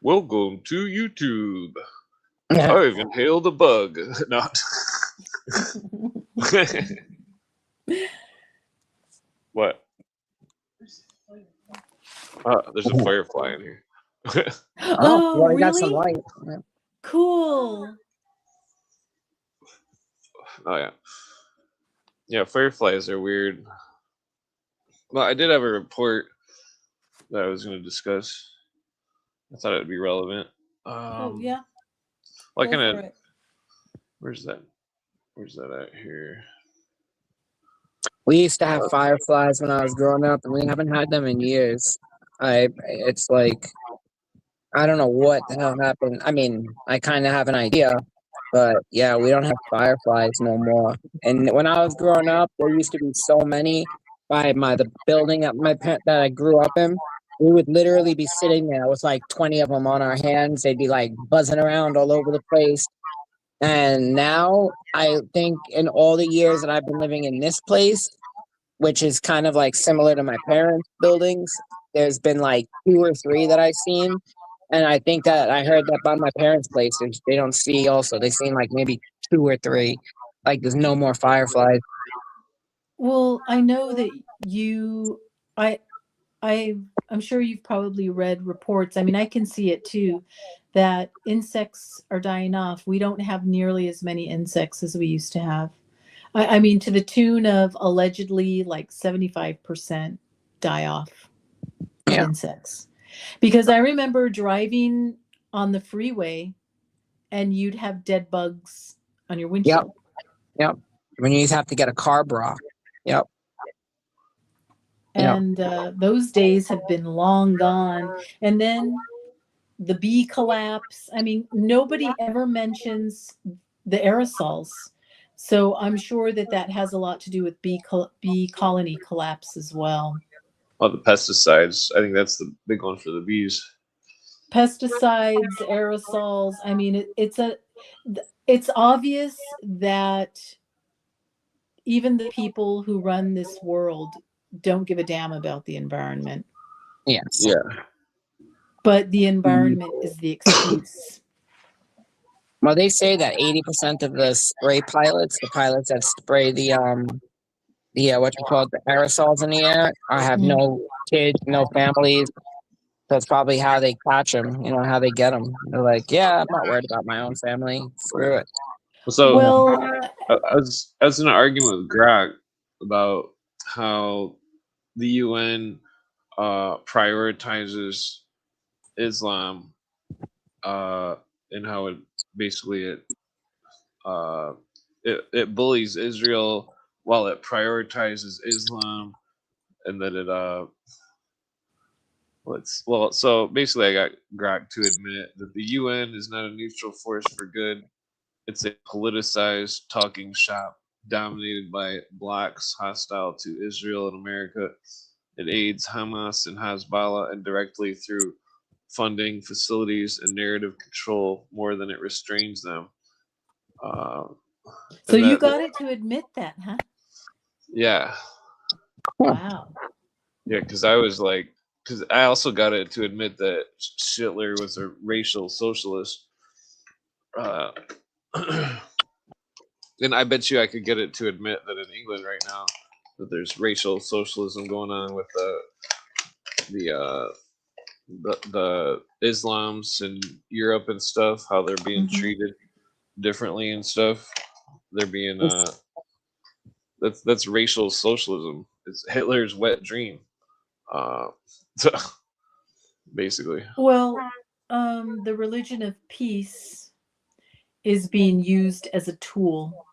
Welcome to YouTube. I've inhaled a bug. Not. What? There's a firefly in here. Oh, well, I really? got some light. Yeah. Cool. Oh yeah. Yeah, fireflies are weird. Well, I did have a report that I was going to discuss. I thought it would be relevant. Oh yeah. Well, I Go kind for of. it. Where's that? Where's that at here? We used to have fireflies when I was growing up, and we haven't had them in years. It's like, I don't know what the hell happened. I mean, I kind of have an idea, but yeah, we don't have fireflies no more. And when I was growing up, there used to be so many by the building that I grew up in. We would literally be sitting there with like 20 of them on our hands. They'd be like buzzing around all over the place. And now I think in all the years that I've been living in this place, which is kind of like similar to my parents' buildings, there's been like 2 or 3 that I've seen. And I think that I heard that by my parents' place, they don't see also. They seen like maybe 2 or 3. Like there's no more fireflies. Well, I know that I'm sure you've probably read reports. I mean, I can see it too, that insects are dying off. We don't have nearly as many insects as we used to have. I mean, to the tune of allegedly like 75% die off of Yeah. insects. Because I remember driving on the freeway and you'd have dead bugs on your windshield. Yep. When you have to get a car bra. Yep. And those days have been long gone. And then the bee collapse. I mean, nobody ever mentions the aerosols. So I'm sure that has a lot to do with bee colony collapse as well. Oh, the pesticides. I think that's the big one for the bees. Pesticides, aerosols. I mean, it's obvious that even the people who run this world don't give a damn about the environment. Yes. Yeah. But the environment is the excuse. Well, they say that 80% of the spray pilots, the pilots that spray the what you call it, the aerosols in the air, have no kids, no families. That's probably how they catch them. You know how they get them. They're like, yeah, I'm not worried about my own family. Screw it. So Well, I was in an argument with Greg about how the UN prioritizes Islam, and how it basically it bullies Israel while it prioritizes Islam, and that it so basically I got Grok to admit that the UN is not a neutral force for good. It's a politicized talking shop dominated by blacks hostile to Israel and America. It aids Hamas and Hezbollah indirectly through funding, facilities, and narrative control more than it restrains them. So you got it to admit that, huh? Yeah. Wow. Yeah, because I also got it to admit that Hitler was a racial socialist. And I bet you I could get it to admit that in England right now that there's racial socialism going on with the Islams in Europe and stuff, how they're being treated differently and stuff. They're being that's racial socialism. It's Hitler's wet dream. So basically. Well, the religion of peace is being used as a tool.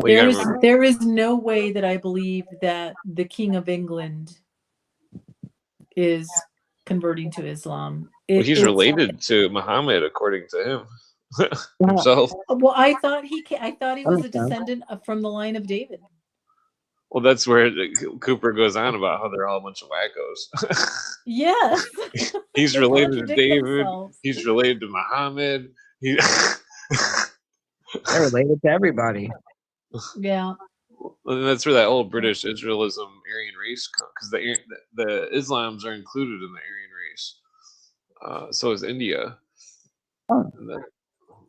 There is no way that I believe that the King of England is converting to Islam. He's related to Muhammad, according to him himself. Well, I thought he was a descendant from the line of David. Well, that's where Cooper goes on about how they're all a bunch of wackos. Yes. He's related to David. Themselves. He's related to Muhammad. They're related to everybody. Yeah. And that's where that old British Israelism, Aryan race, because the Islams are included in the Aryan race. So is India. Oh. And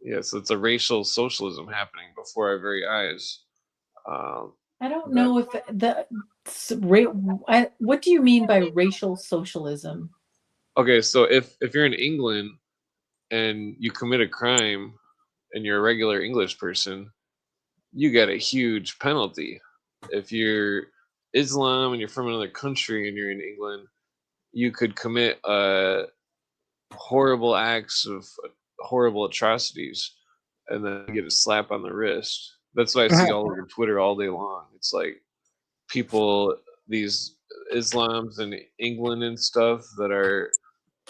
yeah, so it's a racial socialism happening before our very eyes. I don't that know if what do you mean by racial socialism? Okay, so if you're in England and you commit a crime and you're a regular English person, you get a huge penalty. If you're Islam and you're from another country and you're in England, you could commit horrible acts of horrible atrocities and then get a slap on the wrist. That's what I see all over Twitter all day long. It's like people, these Islams in England and stuff that are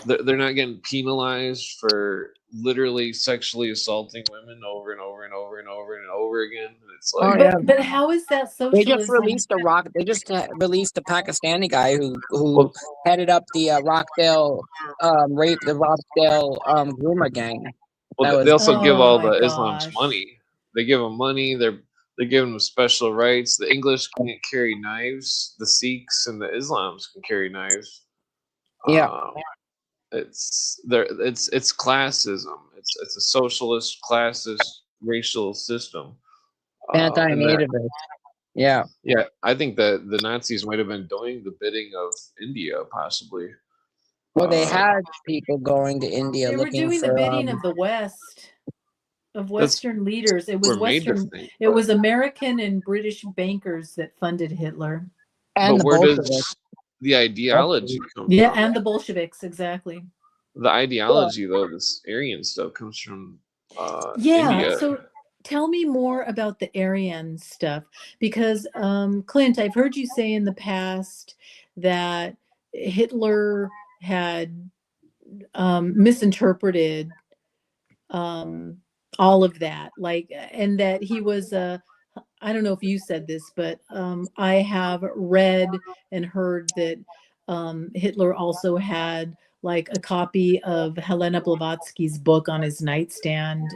they're not getting penalized for literally sexually assaulting women over and over and over and over and over again. And it's Oh, like, yeah. But how is that They just socialism? released They just released a Pakistani guy who well, headed up the Rockdale the Rockdale groomer gang. well, That they was also give Oh all my the Islams gosh. money. They give them money. They're giving them special rights. The English can't carry knives. The Sikhs and the Islams can carry knives. yeah. It's classism. It's a socialist, classist, racial system. And that, Anti-nativist. Yeah. yeah, I think that the Nazis might have been doing the bidding of India, possibly. Well, they had people going to India They were looking doing for the bidding of the West, of Western leaders. It was we're made to Western. think, It was American and British bankers that funded Hitler. and but the where Bolsheviks. does the ideology come Yeah, from? and the Bolsheviks, exactly. The ideology, though, this Aryan stuff comes from Yeah. India. So tell me more about the Aryan stuff, because Clint, I've heard you say in the past that Hitler had misinterpreted all of that, like, and that he was I don't know if you said this, but I have read and heard that Hitler also had like a copy of Helena Blavatsky's book on his nightstand.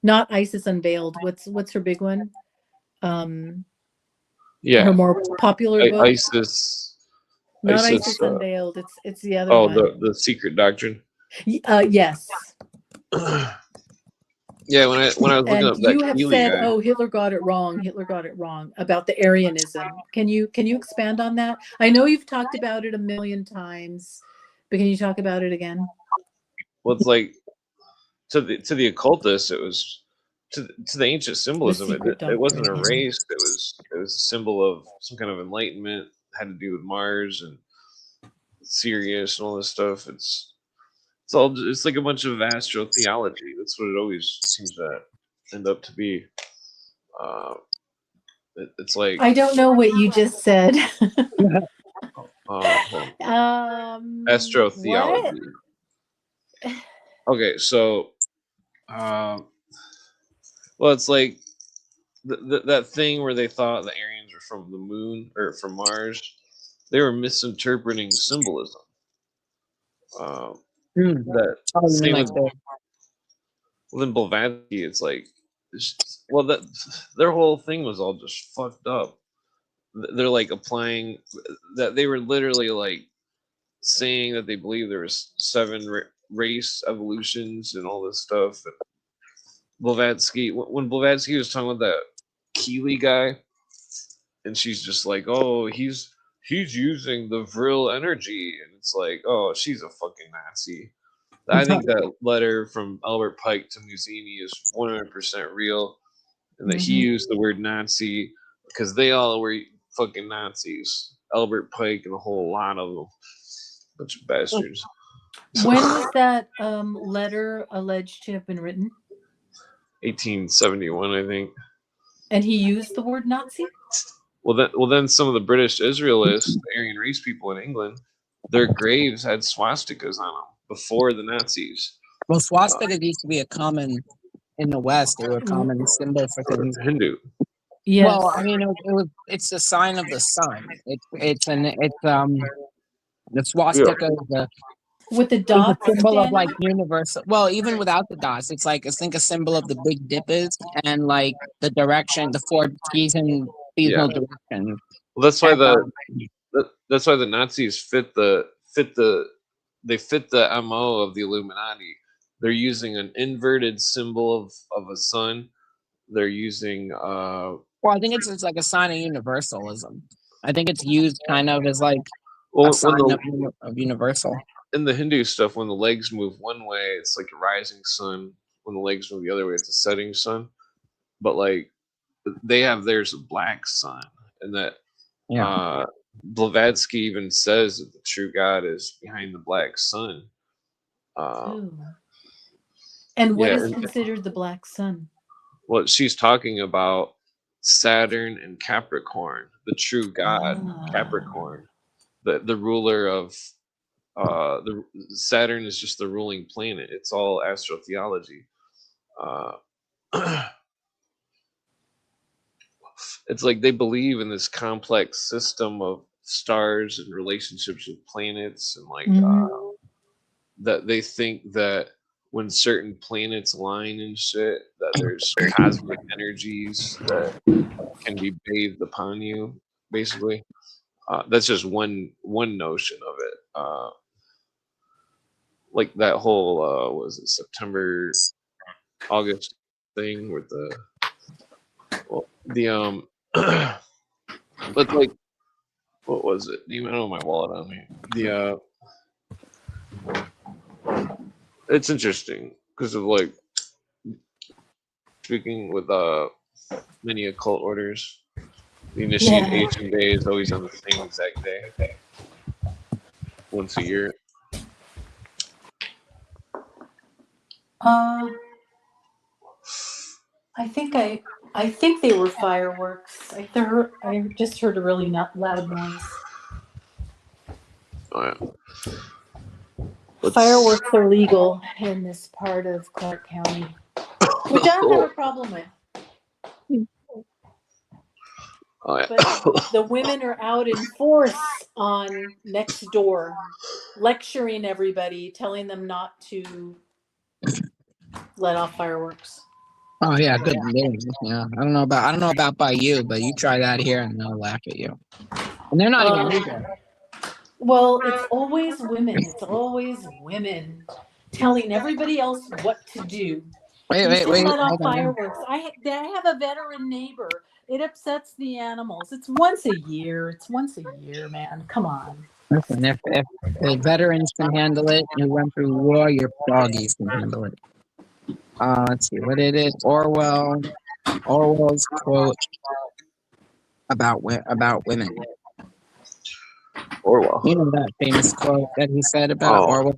Not Isis Unveiled. What's her big one? Yeah, Her more popular book. ISIS. Not Isis Unveiled. It's the other one. Oh, the Secret Doctrine. Yes. Yeah, when I was looking And up that you have Keeley said, guy, "Oh, Hitler got it wrong. Hitler got it wrong about the Aryanism." Can you expand on that? I know you've talked about it a million times, but can you talk about it again? well, it's like to the occultists, it was to the ancient symbolism. It wasn't a race. It was a symbol of some kind of enlightenment. It had to do with Mars and Sirius and all this stuff. It's like a bunch of astro theology. That's what it always seems to end up to be. It's like, I don't know what you just said. astro theology. Okay, so well, it's like that thing where they thought the Aryans were from the moon or from Mars. They were misinterpreting symbolism. That same with, well, then Blavatsky, it's like, well, that their whole thing was all just fucked up. They're like applying that they were literally like saying that they believe there was 7 race evolutions and all this stuff. And Blavatsky, when Blavatsky was talking about that Keeley guy, and she's just like, oh, he's using the Vril energy, and it's like, oh, she's a fucking Nazi. I think that letter from Albert Pike to Mussolini is 100% real, and that he used the word Nazi because they all were fucking Nazis. Albert Pike and a whole lot of them, bunch of bastards. When was that letter alleged to have been written? 1871, I think. And he used the word Nazi? Well, then some of the British Israelists, the Aryan race people in England, their graves had swastikas on them before the Nazis. Well, swastikas used to be a common in the West. They were a common symbol for things. Hindu. Yes. Well, I mean, it's a sign of the sun. The swastika is with the dots, a symbol of like universal. Well, even without the dots, it's like I think a symbol of the Big Dip is, and like the direction, the 4 seasonal direction. Well, that's why the Nazis fit the they fit the MO of the Illuminati. They're using an inverted symbol of a sun. They're using Well, I think it's like a sign of universalism. I think it's used kind of as like a when sign the of universal. in the Hindu stuff, when the legs move one way, it's like a rising sun. When the legs move the other way, it's a setting sun. But like they have theirs a black sun, and that Yeah. Blavatsky even says that the true God is behind the black sun. Ooh. And what Yeah, is considered the black sun? well, she's talking about Saturn and Capricorn, the true God, Capricorn, the ruler of the Saturn is just the ruling planet. It's all astrotheology. It's like they believe in this complex system of stars and relationships with planets, and like that they think that when certain planets align and shit, that there's cosmic energies that can be bathed upon you. Basically, that's just one notion of it. Like that whole was it September, August thing with the but like what was it? Even I don't have my wallet on me. It's interesting because of like speaking with many occult orders. The initiation day is always on the same exact day, once a year. I think they were fireworks. I just heard a really loud noise. Oh, yeah. Fireworks are legal in this part of Clark County, which I don't have a problem with. Oh, yeah. But the women are out in force on next door, lecturing everybody, telling them not to let off fireworks. Oh yeah, good news. Yeah, I don't know about by you, but you try that here and they'll laugh at you. And they're not even legal. Well, it's always women. It's always women telling everybody else what to do. Wait, Let off hold on. fireworks. I have a veteran neighbor. It upsets the animals. It's once a year. Man. Come on. Listen, if the veterans can handle it who went through war, your doggies can handle it. Let's see, what did it? Orwell's quote about women. Orwell. You know that famous quote that he said about Orwell?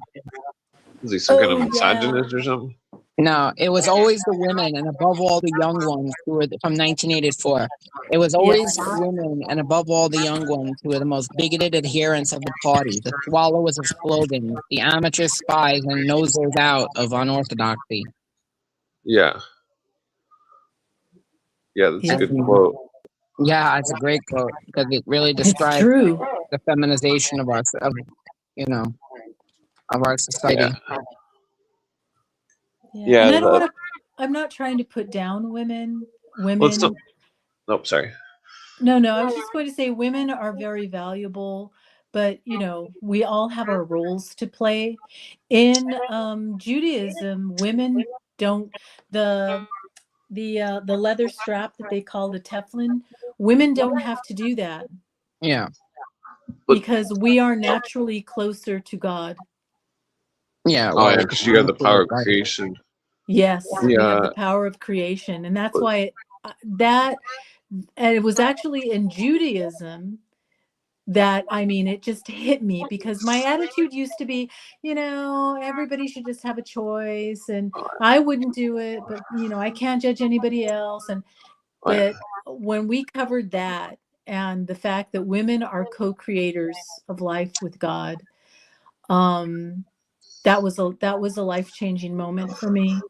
Is he some kind of misogynist or something? No, it was always the women, and above all the young ones who were from 1984. It was always women, and above all the young ones who were the most bigoted adherents of the party, the swallowers of slogans, the amateur spies and nosers out of unorthodoxy. Yeah. Yeah, that's a good quote. Yeah, it's a great quote because it really describes the feminization of our society. Yeah. And I'm not trying to put down women. Nope, sorry. No, I was just going to say women are very valuable, but we all have our roles to play. In Judaism, women don't the leather strap that they call the tefillin. Women don't have to do that. Yeah. Because we are naturally closer to God. Yeah. Well, because you have the power of creation. Yes, we have the power of creation, and that's why it was actually in Judaism that it just hit me, because my attitude used to be, everybody should just have a choice, and I wouldn't do it, but I can't judge anybody else. But when we covered that and the fact that women are co-creators of life with God, that was a life-changing moment for me.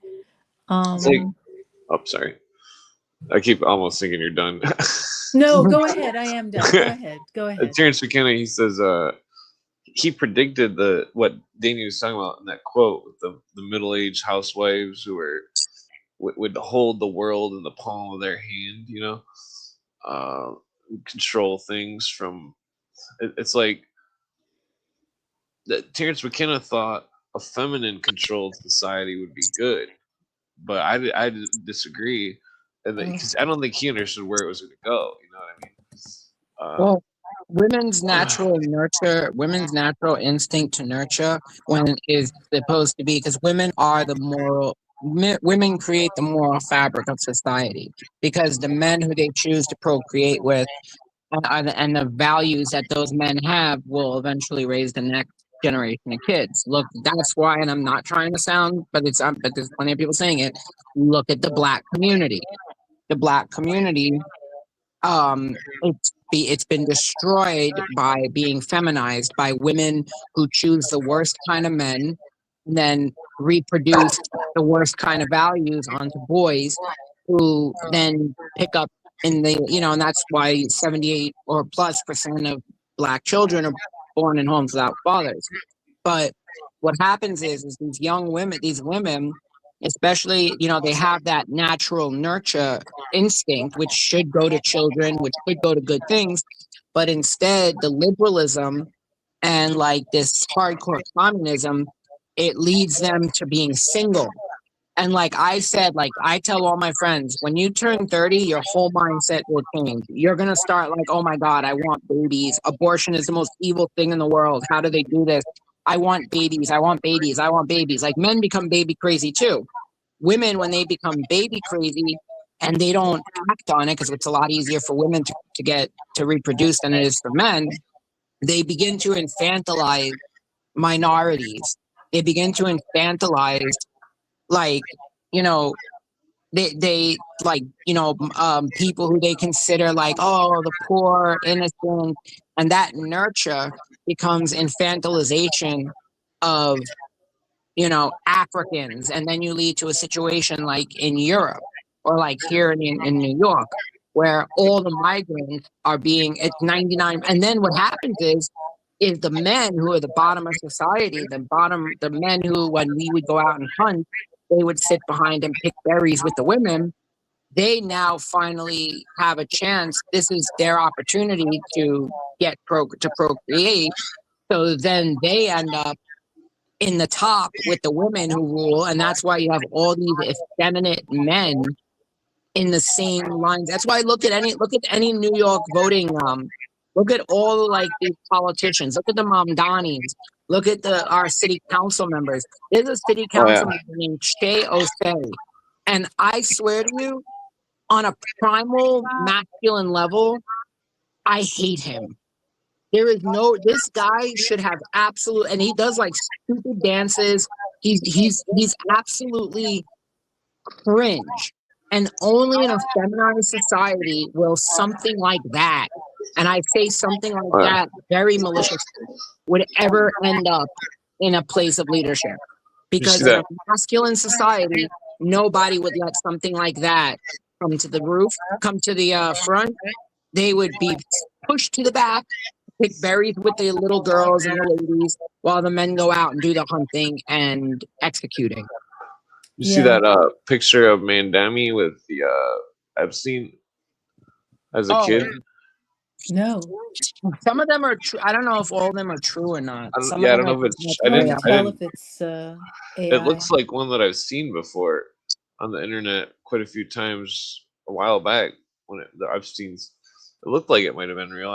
Sorry. I keep almost thinking you're done. No, go ahead. I am done. Go ahead. Terrence McKenna, he says he predicted what Danny was talking about in that quote with the middle-aged housewives who would hold the world in the palm of their hand, control things from. It's like that Terrence McKenna thought a feminine controlled society would be good, but I disagree, and because I don't think he understood where it was going to go. You know what I mean? Well, women's natural instinct to nurture when is supposed to be, because women are the women create the moral fabric of society, because the men who they choose to procreate with and the values that those men have will eventually raise the next generation of kids. Look, that's why, and I'm not trying to sound, but there's plenty of people saying it. Look at the black community. The black community, it's been destroyed by being feminized by women who choose the worst kind of men, and then reproduce the worst kind of values onto boys, who then pick up in the, and that's why 78 or plus % of black children are born in homes without fathers. But what happens is these women, especially, they have that natural nurture instinct, which should go to children, which should go to good things. But instead, the liberalism and like this hardcore communism, it leads them to being single. And like I said, like I tell all my friends, when you turn 30, your whole mindset will change. You're going to start like, oh my God, I want babies. Abortion is the most evil thing in the world. How do they do this? I want babies. I want babies. I want babies. Like men become baby crazy too. Women, when they become baby crazy and they don't act on it, because it's a lot easier for women to get to reproduce than it is for men, they begin to infantilize minorities. They begin to infantilize, like, they like, people who they consider like, oh, the poor, innocent, and that nurture becomes infantilization of, Africans. And then you lead to a situation like in Europe or like here in New York, where all the migrants are it's 99. And then what happens is the men who are the bottom of society, the men who, when we would go out and hunt, they would sit behind and pick berries with the women. They now finally have a chance. This is their opportunity to to procreate. So then they end up in the top with the women who rule, and that's why you have all these effeminate men in the same lines. That's why look at any New York voting. Look at all like these politicians. Look at the Mamdanis. Look at our city council members. There's a city council member named Che Osei, and I swear to you, on a primal masculine level, I hate him. This guy should have and he does like stupid dances. He's absolutely cringe. And only in a feminized society will something like that, and I say something like that very maliciously, would ever end up in a place of leadership. Because in a masculine society, nobody would let something like that come to the front. They would be pushed to the back, pick berries with the little girls and the ladies, while the men go out and do the hunting and executing. You see that picture of Mandami with the Epstein as a kid? No. Some of them are true. I don't know if all of them are true or not. I don't know if it's. I didn't tell if it's AI. It looks like one that I've seen before on the internet quite a few times a while back when the Epstein's. It looked like it might have been real.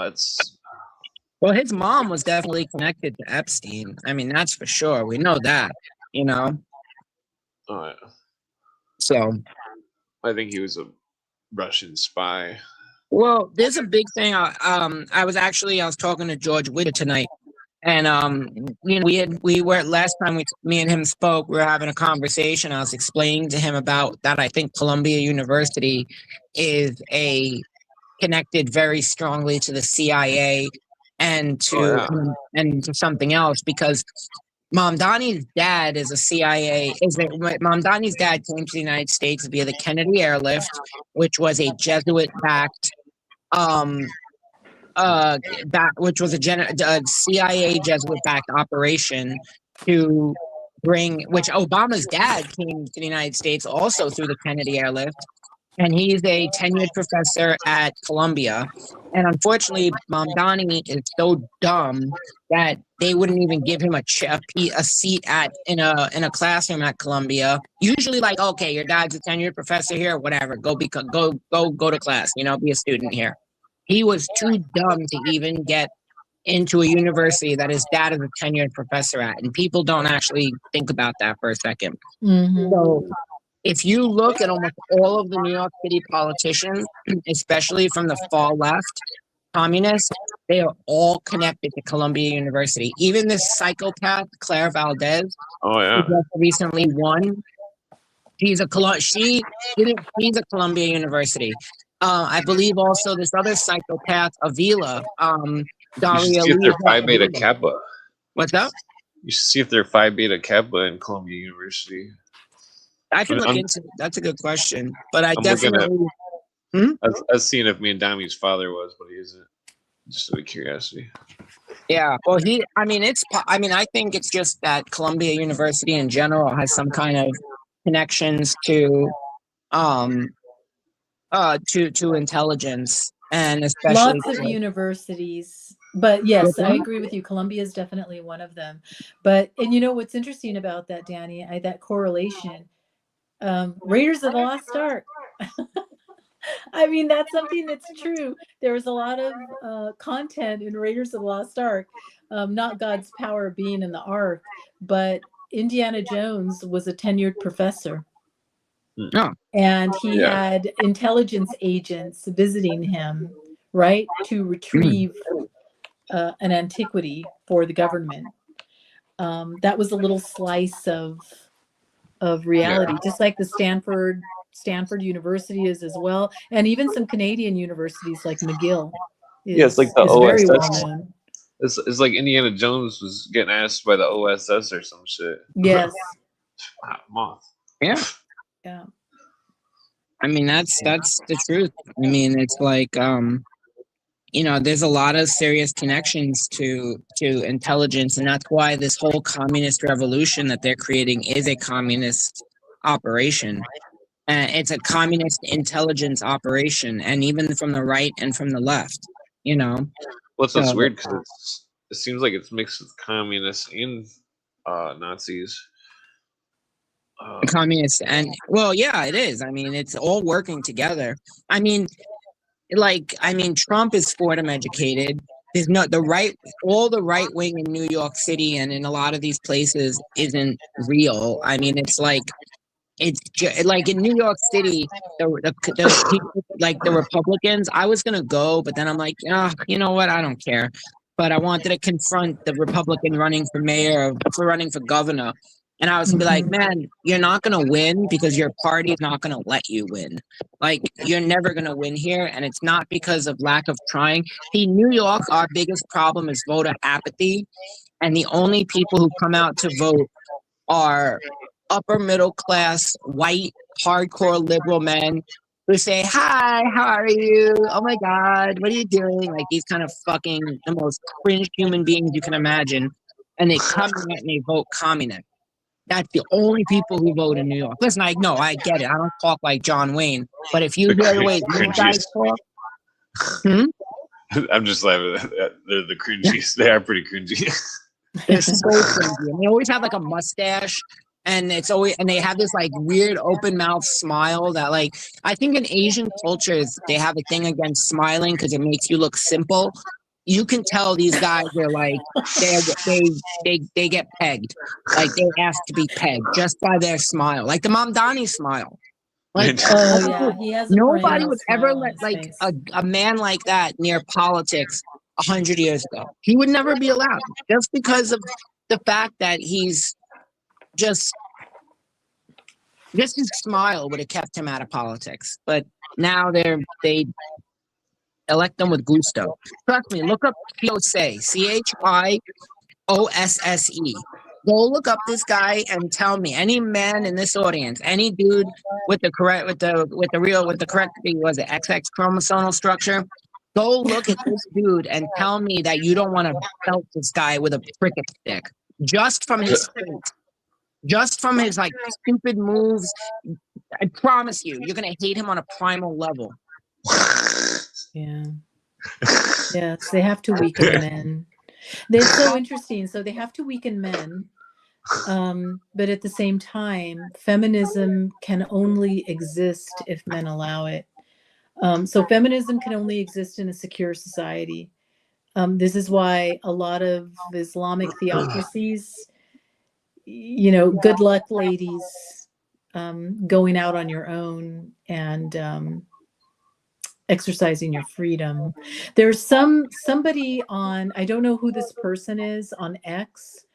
Well, his mom was definitely connected to Epstein. I mean, that's for sure. We know that. Oh, yeah. So I think he was a Russian spy. Well, there's a big thing. I was talking to George Witter tonight, and we were last time me and him spoke. We were having a conversation. I was explaining to him about that. I think Columbia University is connected very strongly to the CIA and to something else, because Mamdani's dad is a CIA. Mamdani's dad came to the United States via the Kennedy Airlift, which was a Jesuit-backed, which was a CIA Jesuit-backed operation to bring. Which Obama's dad came to the United States also through the Kennedy Airlift, and he's a tenured professor at Columbia. And unfortunately, Mamdani is so dumb that they wouldn't even give him a seat in a classroom at Columbia. Usually, like, okay, your dad's a tenured professor here, whatever. Go to class. Be a student here. He was too dumb to even get into a university that his dad is a tenured professor at, and people don't actually think about that for a second. Mm-hmm. So, if you look at almost all of the New York City politicians, especially from the far left, communists, they are all connected to Columbia University. Even this psychopath, Claire Valdez, Oh who yeah. just recently won, she's a Columbia University. I believe also this other psychopath, Avila, You should Daria see if they're Lisa Phi Beta Avila. Kappa. What's up? You should see if they're Phi Beta Kappa in Columbia University. I could look I'm- into it. That's a good question. But I I'm looking at- definitely... I was seeing if me and Dami's father was, but he isn't. Just out of curiosity. Yeah, well, I think it's just that Columbia University in general has some kind of connections to intelligence, and especially Lots of universities, but yes, What's I that? agree with you. Columbia is definitely one of them. And what's interesting about that, Danny, that correlation, Raiders of the Lost Ark. I mean, that's something that's true. There was a lot of content in Raiders of the Lost Ark, not God's power being in the ark, but Indiana Jones was a tenured professor. Oh. And he had intelligence agents visiting him, right, to retrieve an antiquity for the government. That was a little slice of reality, just like the Stanford University is as well, and even some Canadian universities like McGill It's like the is very well OSS. known. It's like Indiana Jones was getting asked by the OSS or some shit. Yes. Wow, moth. Yeah. Yeah. I mean, that's the truth. I mean, it's like there's a lot of serious connections to intelligence, and that's why this whole communist revolution that they're creating is a communist operation. And it's a communist intelligence operation, and even from the right and from the left, Well, it's weird because it seems like it's mixed with communists and Nazis. Communists and it is. I mean, it's all working together. I mean, Trump is Fordham educated. There's all the right wing in New York City and in a lot of these places isn't real. I mean, it's like in New York City, the people, like the Republicans. I was gonna go, but then I'm like, you know what? I don't care. But I wanted to confront the Republican running for governor. And I was gonna be like, man, you're not gonna win because your party is not gonna let you win. Like, you're never gonna win here, and it's not because of lack of trying. See, New York, our biggest problem is voter apathy, and the only people who come out to vote are upper middle class, white, hardcore liberal men who say, "Hi, how are you? Oh my God, what are you doing?" Like these kind of fucking the most cringe human beings you can imagine, and they come out and they vote communist. That's the only people who vote in New York. Listen, I get it. I don't talk like John Wayne, but if you hear the way these guys talk, I'm just laughing. They're the cringiest. They are pretty cringy. they're so cringy. And they always have like a mustache, and they have this like weird open mouth smile that, like, I think in Asian cultures they have a thing against smiling because it makes you look simple. You can tell these guys are like they get pegged, like they asked to be pegged just by their smile, like the Mamdani smile. Like, he has a nobody would ever smile on let his like face. a man like that near politics 100 years ago. He would never be allowed just because of the fact that he's just his smile would have kept him out of politics. But now they elect them with gusto. Trust me, look up Chiose, Chiose. Go look up this guy and tell me, any man in this audience, any dude with the correct was it XX chromosomal structure? Go look at this dude and tell me that you don't want to belt this guy with a cricket stick just from his face, just from his like stupid moves. I promise you're gonna hate him on a primal level. Yeah. Yes, they have to weaken men. It's so interesting. So they have to weaken men, but at the same time, feminism can only exist if men allow it. So feminism can only exist in a secure society. This is why a lot of Islamic theocracies, good luck, ladies, going out on your own and exercising your freedom. There's somebody on, I don't know who this person is, on X.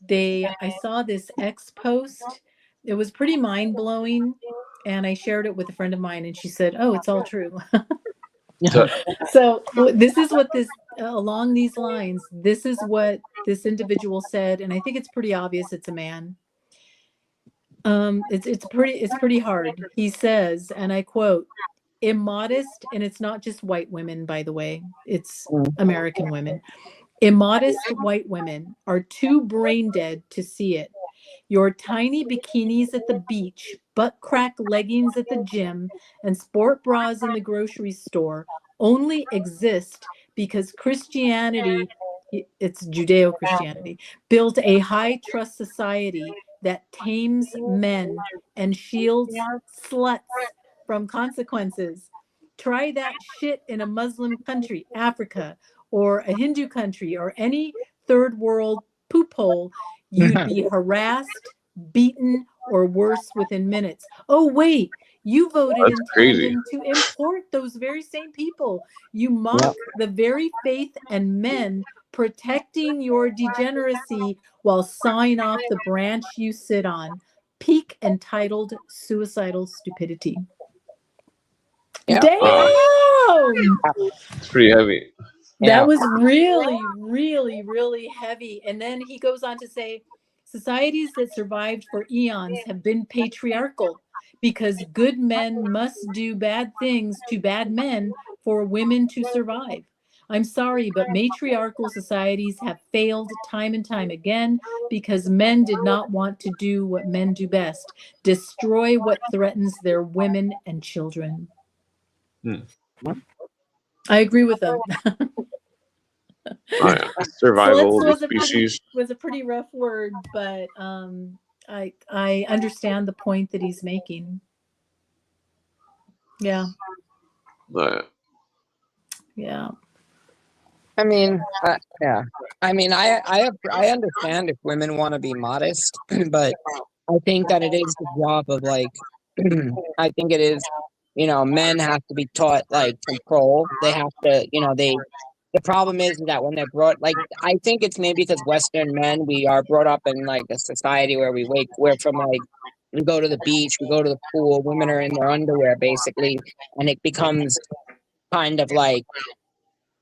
I saw this X post. It was pretty mind-blowing, and I shared it with a friend of mine, and she said, "Oh, it's all true." So this is what this along these lines, this is what this individual said, and I think it's pretty obvious it's a man. It's pretty hard. He says, and I quote, "Immodest," and it's not just white women, by the way, it's American women. "Immodest white women are too brain dead to see it. Your tiny bikinis at the beach, butt crack leggings at the gym, and sport bras in the grocery store only exist because Christianity, it's Judeo-Christianity, built a high trust society that tames men and shields sluts from consequences. Try that shit in a Muslim country, Africa, or a Hindu country, or any third world poop hole. You'd be harassed, beaten, or worse within minutes. Oh, wait, you voted That's in crazy. tandem to import those very same people. You mock the very faith and men protecting your degeneracy while sawing off the branch you sit on. Peak entitled suicidal stupidity." Yeah. Damn! It's pretty heavy. That was really, really, really heavy. And then he goes on to say, societies that survived for eons have been patriarchal because good men must do bad things to bad men for women to survive. I'm sorry, but matriarchal societies have failed time and time again because men did not want to do what men do best, destroy what threatens their women and children. I agree with them. Survival of the Sluts species. was a pretty rough word, but I understand the point that he's making. Yeah. Yeah. I mean, yeah. I mean, I understand if women want to be modest, but I think that it is the job of like, I think it is, men have to be taught like control. They have to, the problem is that when they're brought, like, I think it's maybe because Western men, we are brought up in like a society where we're from like, we go to the beach, we go to the pool, women are in their underwear basically, and it becomes kind of like,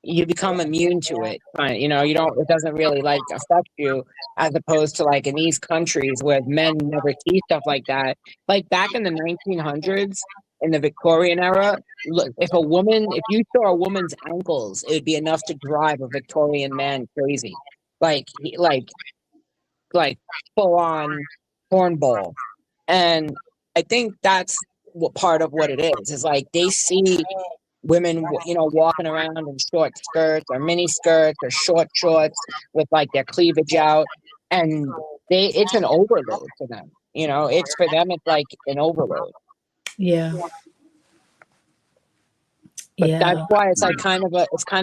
you become immune to it. You don't, it doesn't really like affect you, as opposed to like in these countries where men never see stuff like that. Like back in the 1900s, in the Victorian era, look, if you saw a woman's ankles, it would be enough to drive a Victorian man crazy. Like, like full on cornball. And I think that's what part of what it is like they see women, walking around in short skirts or mini skirts or short shorts with like their cleavage out, and it's an overload for them. It's for them, it's like an overload. Yeah. But that's why it's like kind of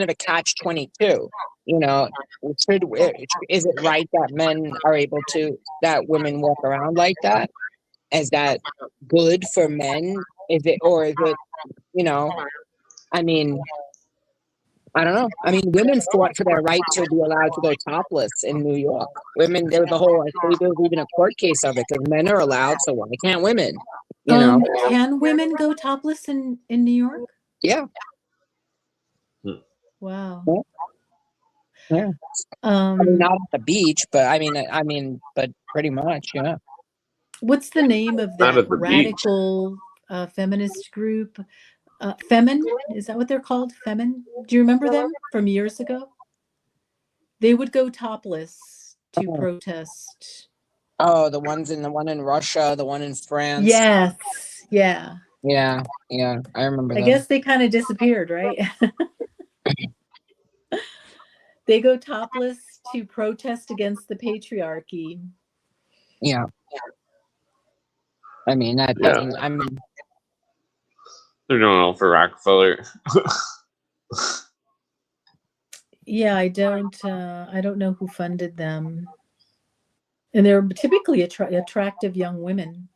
a catch-22. Is it right that men are able to, that women walk around like that? Is that good for men? Is it I mean, I don't know. I mean, women fought for their right to be allowed to go topless in New York. Women, there was a whole, I believe there was even a court case of it, because men are allowed, so why can't women? Can women go topless in New York? Yeah. Wow. Yeah. I mean, not at the beach, but I mean, but pretty much, yeah. What's the name of that radical feminist group? Femin? Is that what they're called? Femin? Do you remember them from years ago? They would go topless to protest. Oh, the one in Russia, the one in France. Yes. Yeah. Yeah. I remember I guess they kind of disappeared, right? They go topless to protest against the patriarchy. Yeah. I mean, that Yeah. doesn't, I mean, They're doing all for Rockefeller. Yeah, I don't know who funded them. And they're typically attractive young women.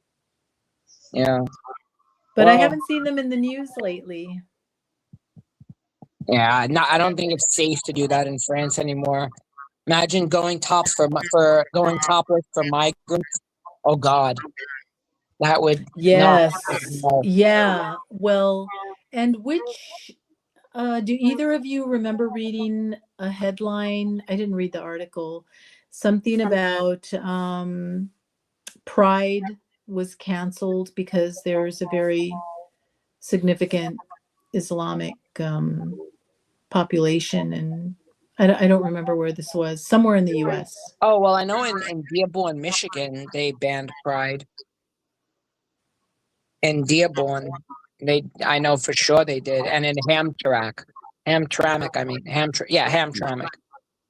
yeah. But I Well, haven't seen them in the news lately. yeah, no, I don't think it's safe to do that in France anymore. Imagine going tops for going topless for migrants. Oh God, that would not. Yes. Yeah. Well, and which do either of you remember reading a headline? I didn't read the article. Something about Pride was canceled because there's a very significant Islamic population, and I don't remember where this was. Somewhere in the U.S. Oh well, I know in Dearborn, Michigan, they banned Pride. In Dearborn, I know for sure they did, and in Hamtramck, Hamtramck.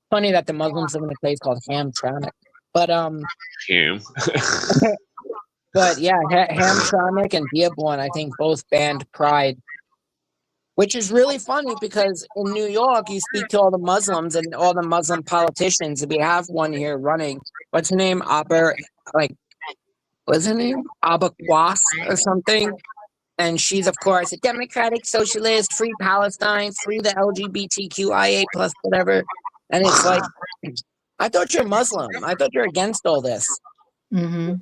Funny that the Muslims live in a place called Hamtramck, but Damn. but yeah, Hamtramck and Dearborn, I think both banned Pride, which is really funny because in New York, you speak to all the Muslims and all the Muslim politicians. We have one here running. What's her name? What's her name? Abaquas or something. And she's, of course, a democratic socialist, free Palestine, free the LGBTQIA plus whatever. And it's like, I thought you're Muslim. I thought you're against all this. Mm-hmm.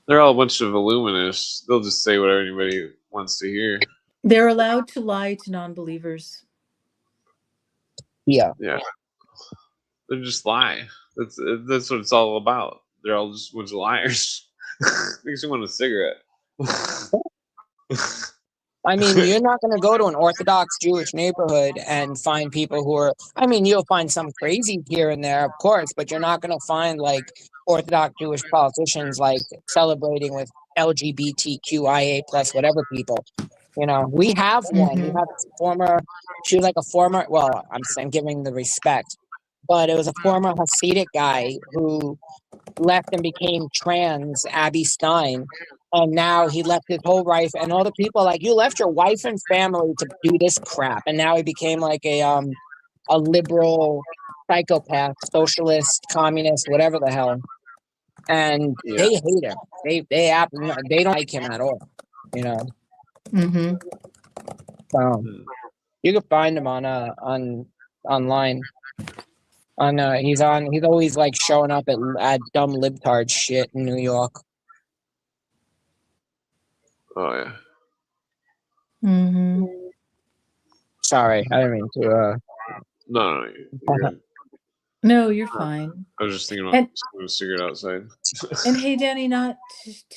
They're all a bunch of illuminists. They'll just say whatever anybody wants to hear. They're allowed to lie to non-believers. Yeah. Yeah. They just lie. That's what it's all about. They're all just a bunch of liars. Makes you want a cigarette. I mean, you're not going to go to an Orthodox Jewish neighborhood and find people who are, I mean, you'll find some crazy here and there, of course, but you're not going to find like Orthodox Jewish politicians like celebrating with LGBTQIA plus whatever people. You know, we have one. We have she was like a former, well, I'm giving the respect, but it was a former Hasidic guy who left and became trans, Abby Stein. And now he left his whole life, and all the people like, you left your wife and family to do this crap, and now he became like a liberal psychopath, socialist, communist, whatever the hell. And they hate him. They don't like him at all. You know. Mm-hmm. So you can find him on online. He's always like showing up at dumb libtard shit in New York. Oh yeah. Mm-hmm. Sorry, I didn't mean to. No, you're good. No, you're fine. I was just thinking about smoking a cigarette outside. And hey, Danny, not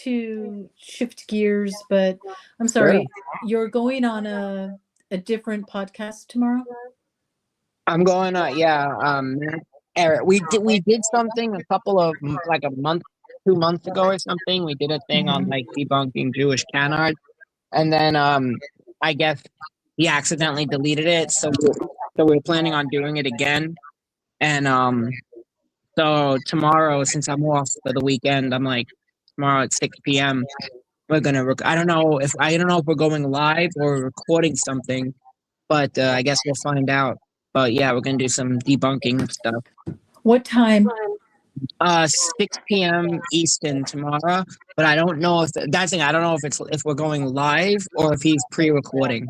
to shift gears, but I'm sorry, you're going on a different podcast tomorrow? I'm going Eric, we did something a couple of like 2 months ago or something. We did a thing on like debunking Jewish canards, and then I guess he accidentally deleted it. So we're planning on doing it again. And so tomorrow, since I'm off for the weekend, I'm like tomorrow at 6 p.m. We're gonna. I don't know if we're going live or recording something, but I guess we'll find out. But yeah, we're gonna do some debunking stuff. What time? 6 p.m. Eastern tomorrow. But I don't know if that's thing. I don't know if we're going live or if he's pre-recording.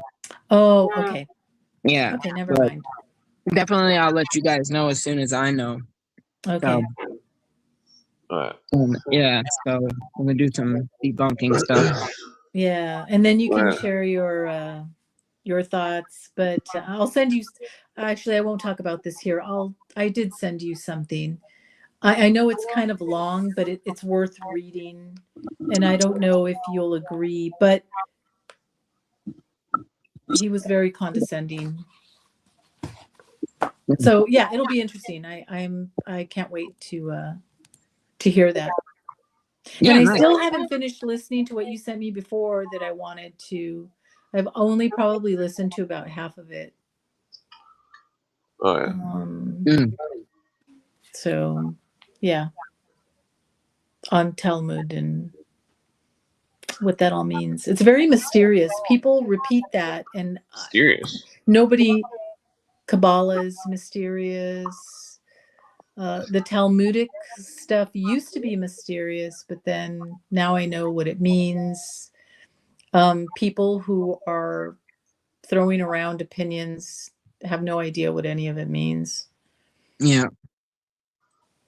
Oh, okay. Yeah. Okay, never mind. Definitely, I'll let you guys know as soon as I know. Okay. Yeah. So I'm gonna do some debunking stuff. Yeah, and then you can share your thoughts, but I'll send you. Actually, I won't talk about this here. I did send you something. I know it's kind of long, but it's worth reading, and I don't know if you'll agree, but he was very condescending. So yeah, it'll be interesting. I can't wait to hear that. Yeah, and I still haven't finished listening to what you sent me before that I wanted to. I've only probably listened to about half of it. Oh yeah. So, yeah, on Talmud and what that all means. It's very mysterious. People repeat that, and Mysterious. nobody. Kabbalah is mysterious. The Talmudic stuff used to be mysterious, but then now I know what it means. People who are throwing around opinions have no idea what any of it means. Yeah.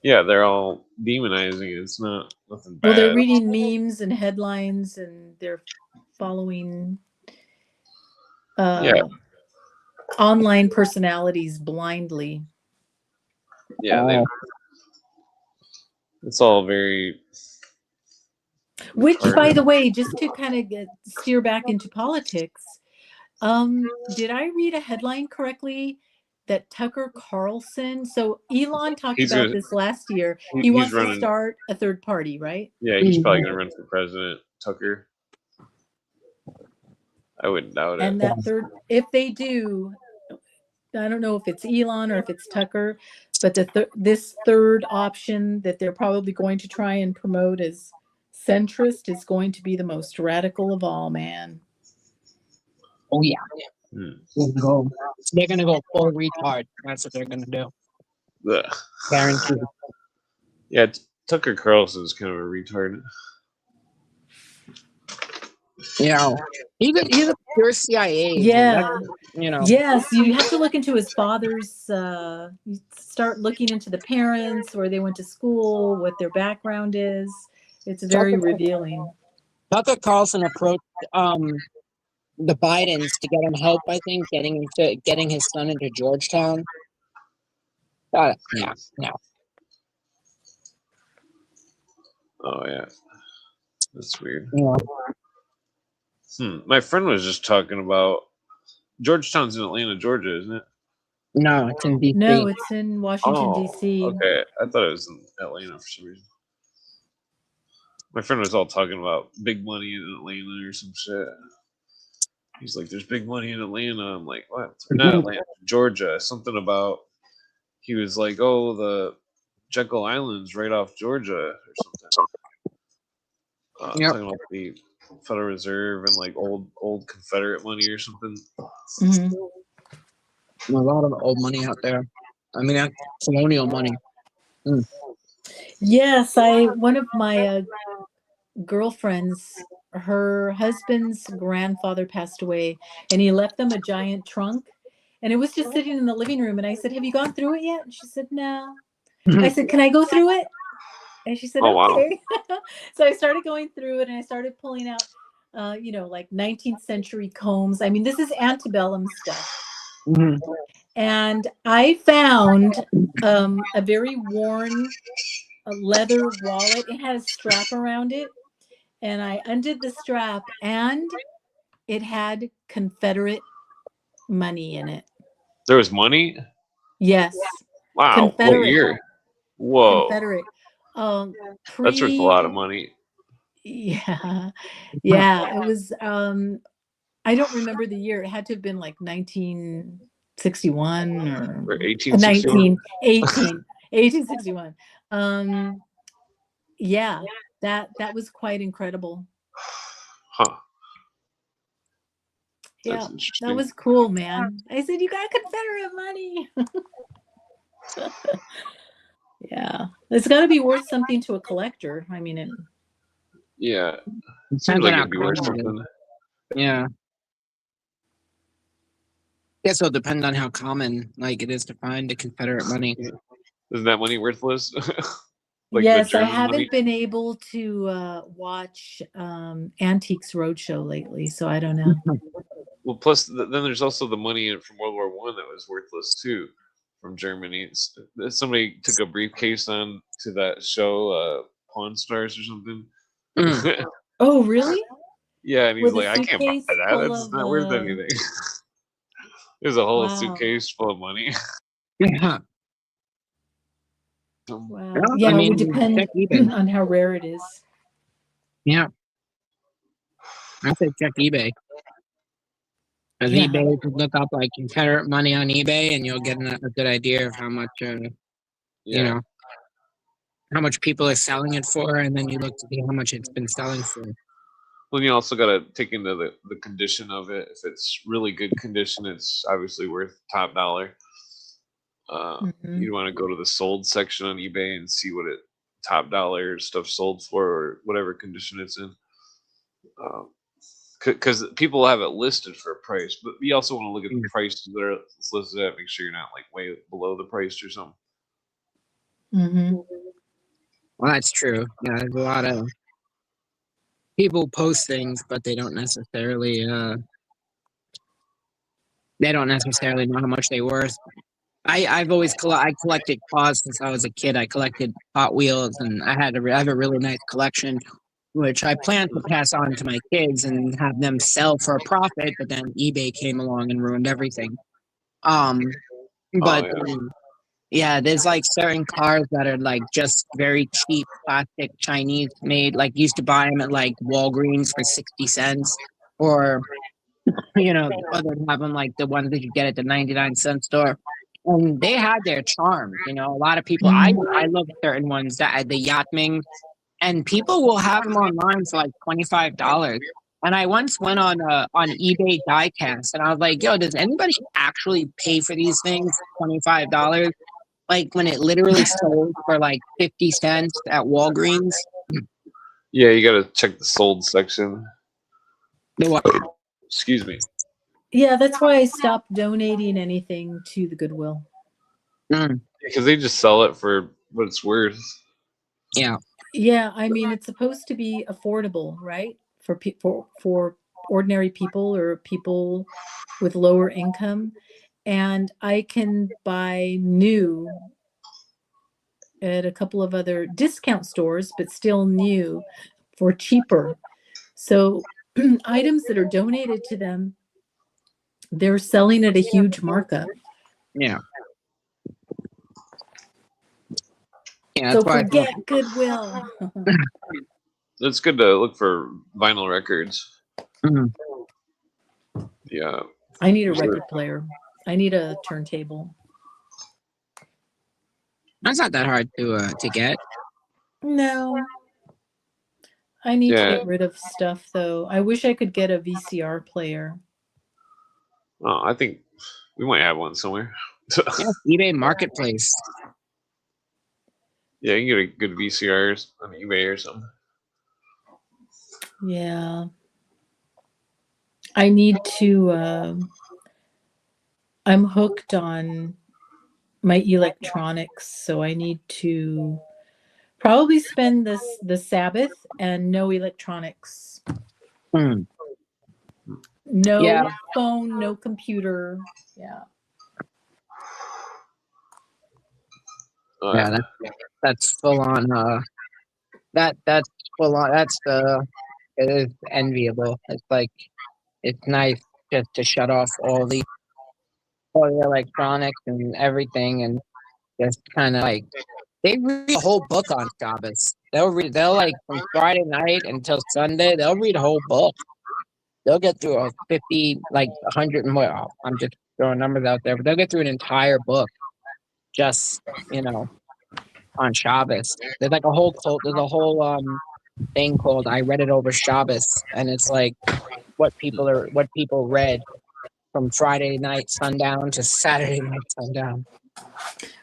Yeah, they're all demonizing it. It's not nothing bad. Well, they're reading memes and headlines, and they're following online personalities blindly. Yeah, it's all very. Which, retarded. by the way, just to kind of steer back into politics, did I read a headline correctly that Tucker Carlson? So Elon talked about this last year. He wants to start a third party, right? Yeah, he's probably going to run for president. Tucker. I wouldn't doubt it. And that third, if they do, I don't know if it's Elon or if it's Tucker, but this third option that they're probably going to try and promote as centrist is going to be the most radical of all, man. Oh yeah. They're gonna go full retard. That's what they're gonna do. Guaranteed. Yeah, Tucker Carlson's kind of a retard. Yeah, he's a pure CIA. Yeah, you know. Yes, you have to look into his father's. You start looking into the parents, where they went to school, what their background is. It's very revealing. Tucker Carlson approached the Bidens to get him help. I think getting his son into Georgetown. Yeah. Oh yeah, that's weird. Yeah. My friend was just talking about Georgetown's in Atlanta, Georgia, isn't it? No, it's in D.C. No, it's in Washington, D.C. Okay, I thought it was in Atlanta for some reason. My friend was all talking about big money in Atlanta or some shit. He's like, "There's big money in Atlanta." I'm like, "What?" Not Atlanta, Georgia. Something about. He was like, "Oh, the Jekyll Island's right off Georgia or something." Talking about the Federal Reserve and like old Confederate money or something. A lot of old money out there. I mean, that's colonial money. Yes, one of my girlfriends, her husband's grandfather passed away, and he left them a giant trunk, and it was just sitting in the living room. And I said, "Have you gone through it yet?" And she said, "No." I said, "Can I go through it?" And she said, "Okay." Wow. So I started going through it, and I started pulling out, like 19th century combs. I mean, this is antebellum stuff. And I found a very worn leather wallet. It had a strap around it. And I undid the strap, and it had Confederate money in it. There was money? Yes. Wow. Confederate. What year? Whoa. Confederate. That's worth a lot of money. Yeah. Yeah. It was, I don't remember the year. It had to have been like 1961 or 1861. 1861. Yeah. That was quite incredible. Huh. Yeah, that was cool, man. I said, "You got Confederate money." Yeah, it's got to be worth something to a collector. I mean, yeah, it seems like it'd be worth something. Yeah. Guess it'll depend on how common it is to find the Confederate money. Isn't that money worthless? Yes, I haven't been able to watch Antiques Roadshow lately, so I don't know. Well, plus then there's also the money from World War I that was worthless too, from Germany. Somebody took a briefcase on to that show, Pawn Stars or something. Oh, really? Yeah, and he's like, "I can't buy that. That's not worth anything." There's a whole suitcase full of money. Yeah. Wow. Yeah, it would depend on how rare it is. Yeah. I say check eBay. Because Yeah. eBay, you could look up like Confederate money on eBay, and you'll get a good idea of how much, you know, how much people are selling it for, and then you look to see how much it's been selling for. Well, you also got to take into the condition of it. If it's really good condition, it's obviously worth top dollar. You'd want to go to the sold section on eBay and see what it top dollar stuff sold for, or whatever condition it's in. Because people have it listed for a price, but you also want to look at the prices that are listed at, make sure you're not like way below the price or something. Well, that's true. Yeah, there's a lot of people post things, but they don't necessarily know how much they're worth. I've always I collected cars since I was a kid. I collected Hot Wheels, and I have a really nice collection, which I plan to pass on to my kids and have them sell for a profit. But then eBay came along and ruined everything. But yeah, there's like certain cars that are like just very cheap plastic Chinese made. Like used to buy them at like Walgreens for 60 cents, or other have them like the ones that you get at the 99-cent store. And they had their charm, a lot of people. I love certain ones that the Yacht Ming, and people will have them online for like $25. And I once went on eBay Diecast, and I was like, "Yo, does anybody actually pay for these things $25? Like when it literally sold for like 50 cents at Walgreens?" Yeah, you got to check the sold section. Excuse me. Yeah, that's why I stopped donating anything to the Goodwill. Because they just sell it for what it's worth. Yeah. Yeah, I mean, it's supposed to be affordable, right? For ordinary people or people with lower income. And I can buy new at a couple of other discount stores, but still new for cheaper. So items that are donated to them, they're selling at a huge markup. Yeah. So forget Goodwill. It's good to look for vinyl records. Yeah. I need a record player. I need a turntable. That's not that hard to get. No. I need to get rid of stuff, though. I wish I could get a VCR player. Oh, I think we might have one somewhere. Yeah, eBay Marketplace. Yeah, you can get a good VCR on eBay or something. Yeah. I need to... I'm hooked on my electronics, so I need to probably spend the Sabbath and no electronics. No phone, no computer. Yeah. Yeah, that's full on. That's full on. It is enviable. It's like it's nice just to shut off all the electronics and everything, and just kind of like they read a whole book on Shabbos. They'll like from Friday night until Sunday. They'll read a whole book. They'll get through a 50, like 100 and more. I'm just throwing numbers out there, but they'll get through an entire book just on Shabbos. There's like a whole cult. There's a whole thing called "I Read It Over Shabbos," and it's like what people read from Friday night sundown to Saturday night sundown.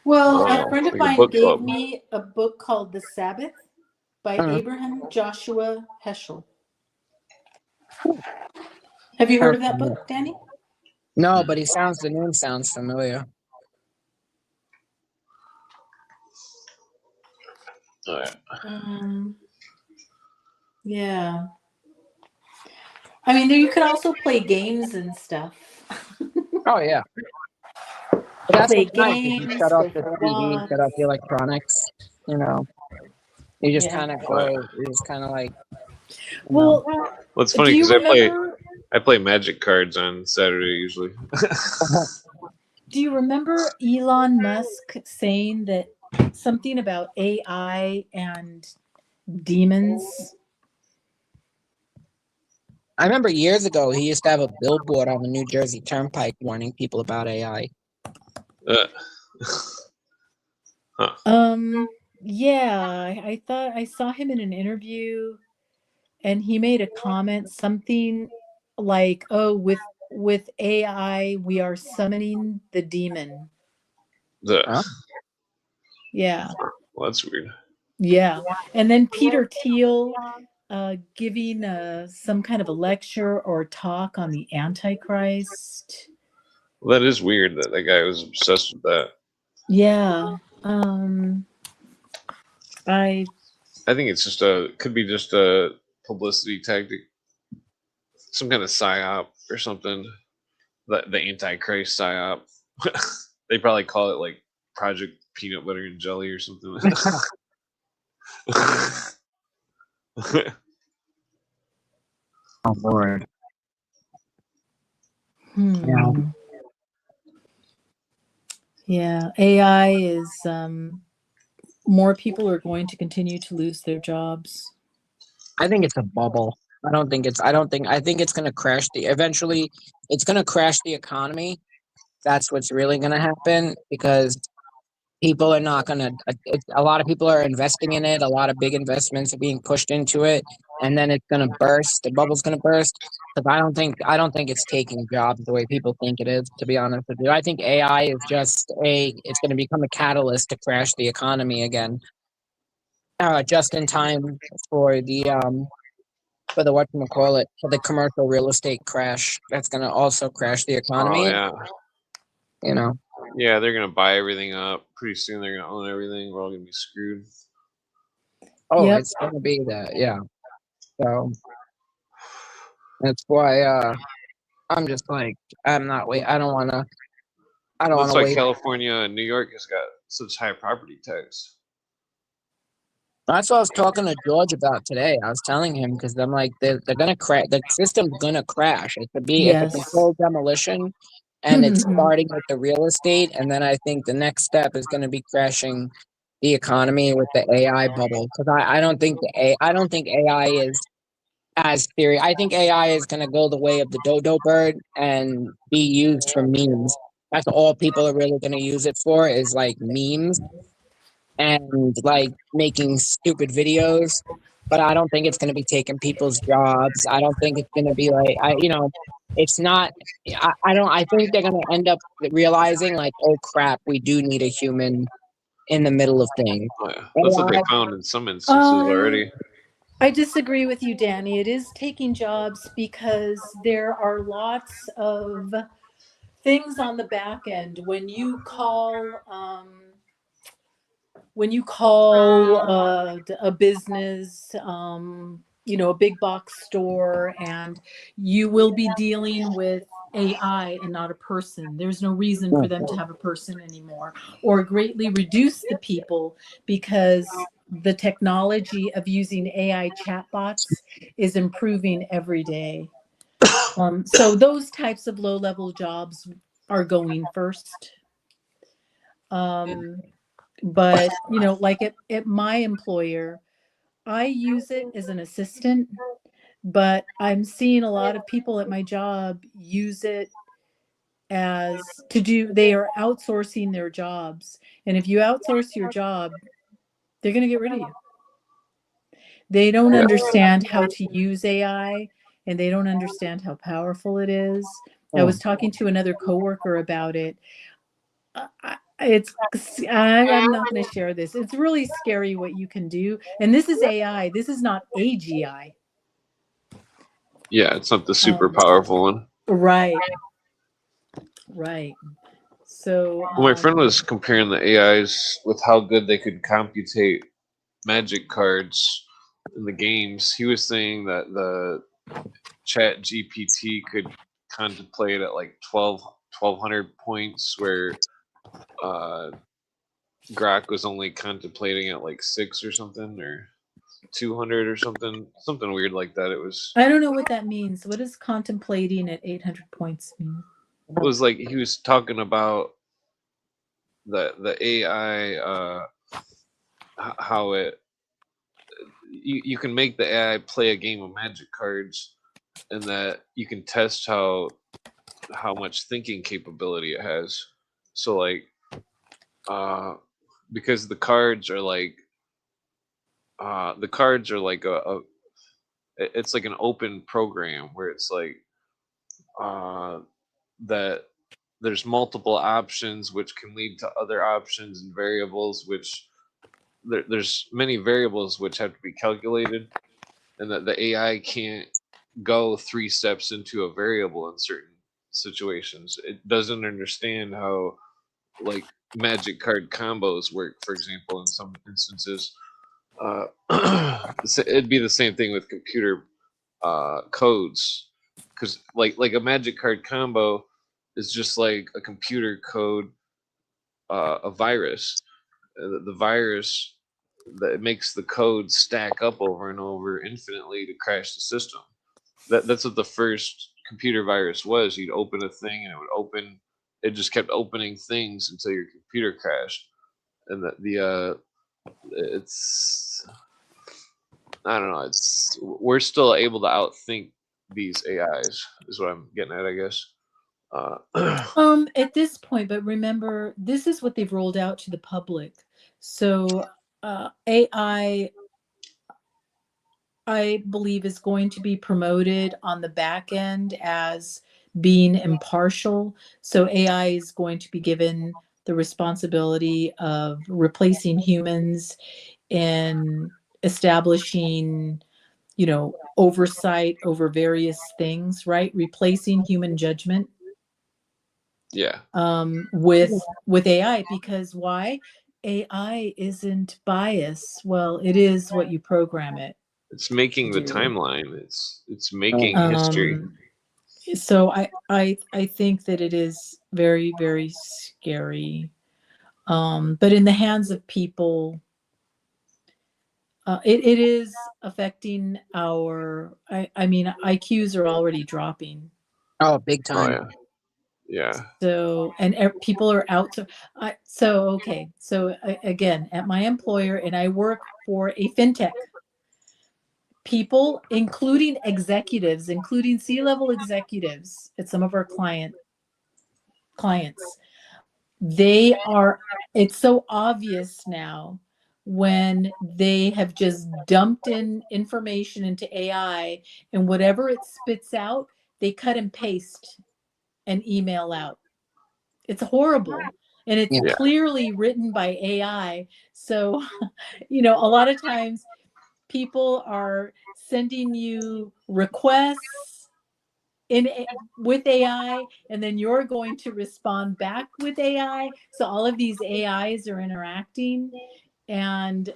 Well, a friend of mine gave me a book called The Sabbath by Abraham Joshua Heschel. Have you heard of that book, Danny? No, but the name sounds familiar. Yeah. I mean, you could also play games and stuff. Oh yeah. But that's play games. You shut off the TV, shut off the electronics. You just kind of go. You just kind of like. Well, it's funny because I play Magic cards on Saturday usually. Do you remember Elon Musk saying that something about AI and demons? I remember years ago he used to have a billboard on the New Jersey Turnpike warning people about AI. Uh, huh. Yeah, I thought I saw him in an interview and he made a comment, something like, "Oh, with AI, we are summoning the demon." Huh? Yeah, Well, that's weird. yeah. And then Peter Thiel giving some kind of a lecture or talk on the Antichrist. Well, that is weird that that guy was obsessed with that. Yeah. I I think it's could be just a publicity tactic, some kind of psyop or something. The Antichrist psyop. They probably call it like Project Peanut Butter and Jelly or something. Oh Lord. hmm. Yeah, AI is more people are going to continue to lose their jobs. I think it's a bubble. I think it's gonna crash eventually it's gonna crash the economy. That's what's really gonna happen because people are not gonna a lot of people are investing in it, a lot of big investments are being pushed into it, and then it's gonna burst, the bubble's gonna burst. Because I don't think it's taking jobs the way people think it is, to be honest with you. I think AI is just it's gonna become a catalyst to crash the economy again. Just in time for the whatchamacallit, for the commercial real estate crash that's going to also crash the Oh economy, yeah, you know. yeah. They're gonna buy everything up. Pretty soon they're gonna own everything. We're all gonna be screwed. Oh, Yep. it's going to be that, yeah. So that's why I'm just like I'm not wait. I don't want Looks to like wait. California and New York has got such high property tax. That's what I was talking to George about today. I was telling him because I'm like they're going to crash. The system's going to crash. It's a Yes. controlled demolition, and it's starting with the real estate, and then I think the next step is going to be crashing the economy with the AI bubble. Because I don't think AI is as theory. I think AI is going to go the way of the dodo bird and be used for memes. That's all people are really going to use it for is like memes and like making stupid videos. But I don't think it's going to be taking people's jobs. I don't think it's going to be like it's not. I don't. I think they're going to end up realizing like, oh crap, we do need a human in the middle of things. Oh, yeah. That's what they AI, found in some instances already. I disagree with you, Danny. It is taking jobs because there are lots of things on the back end. When you call a business, a big box store, and you will be dealing with AI and not a person. There's no reason for them to have a person anymore, or greatly reduce the people because the technology of using AI chatbots is improving every day. So those types of low-level jobs are going first. But like at my employer, I use it as an assistant, but I'm seeing a lot of people at my job use it they are outsourcing their jobs. And if you outsource your job, they're going to get rid of you. They don't Yeah. understand how to use AI, and they don't understand how powerful it is. I was talking to another coworker about it. I'm not going to share this. It's really scary what you can do. And this is AI. This is not AGI. Yeah, it's not the super powerful one. Right. Right. So Well, my friend was comparing the AIs with how good they could computate magic cards in the games. He was saying that the Chat GPT could contemplate at like 1,200 points, where Grok was only contemplating at like 6 or something, or 200 or something weird like that. It I don't know what that means. What does contemplating at 800 points mean? was like he was talking about the AI, how you can make the AI play a game of magic cards, and that you can test how much thinking capability it has. So like, because the cards are like it's like an open program where it's like that there's multiple options which can lead to other options and variables which there's many variables which have to be calculated, and that the AI can't go 3 steps into a variable in certain situations. It doesn't understand how like magic card combos work, for example, in some instances. It'd be the same thing with computer codes, because like a magic card combo is just like a computer code, a virus. The virus that makes the code stack up over and over infinitely to crash the system. That's what the first computer virus was. You'd open a thing and it would open. It just kept opening things until your computer crashed. And it's, I don't know. We're still able to outthink these AIs. Is what I'm getting at, I guess. At this point, but remember, this is what they've rolled out to the public. So AI, I believe, is going to be promoted on the back end as being impartial. So AI is going to be given the responsibility of replacing humans in establishing, oversight over various things, right? Replacing human judgment. Yeah. With AI, because why? AI isn't biased. Well, it is what you program it. It's making the do. timeline. It's making history. So I think that it is very, very scary. But in the hands of people, it is affecting our. I mean, IQs are already dropping. Oh, big Oh time. yeah. Yeah. So, and people are out to, okay. So again, at my employer, and I work for a fintech, people, including executives, including C-level executives at some of our clients, it's so obvious now when they have just dumped in information into AI, and whatever it spits out, they cut and paste an email out. It's horrible. And it's clearly written by AI. So, a lot of times people are sending you requests with AI, and then you're going to respond back with AI. So all of these AIs are interacting, and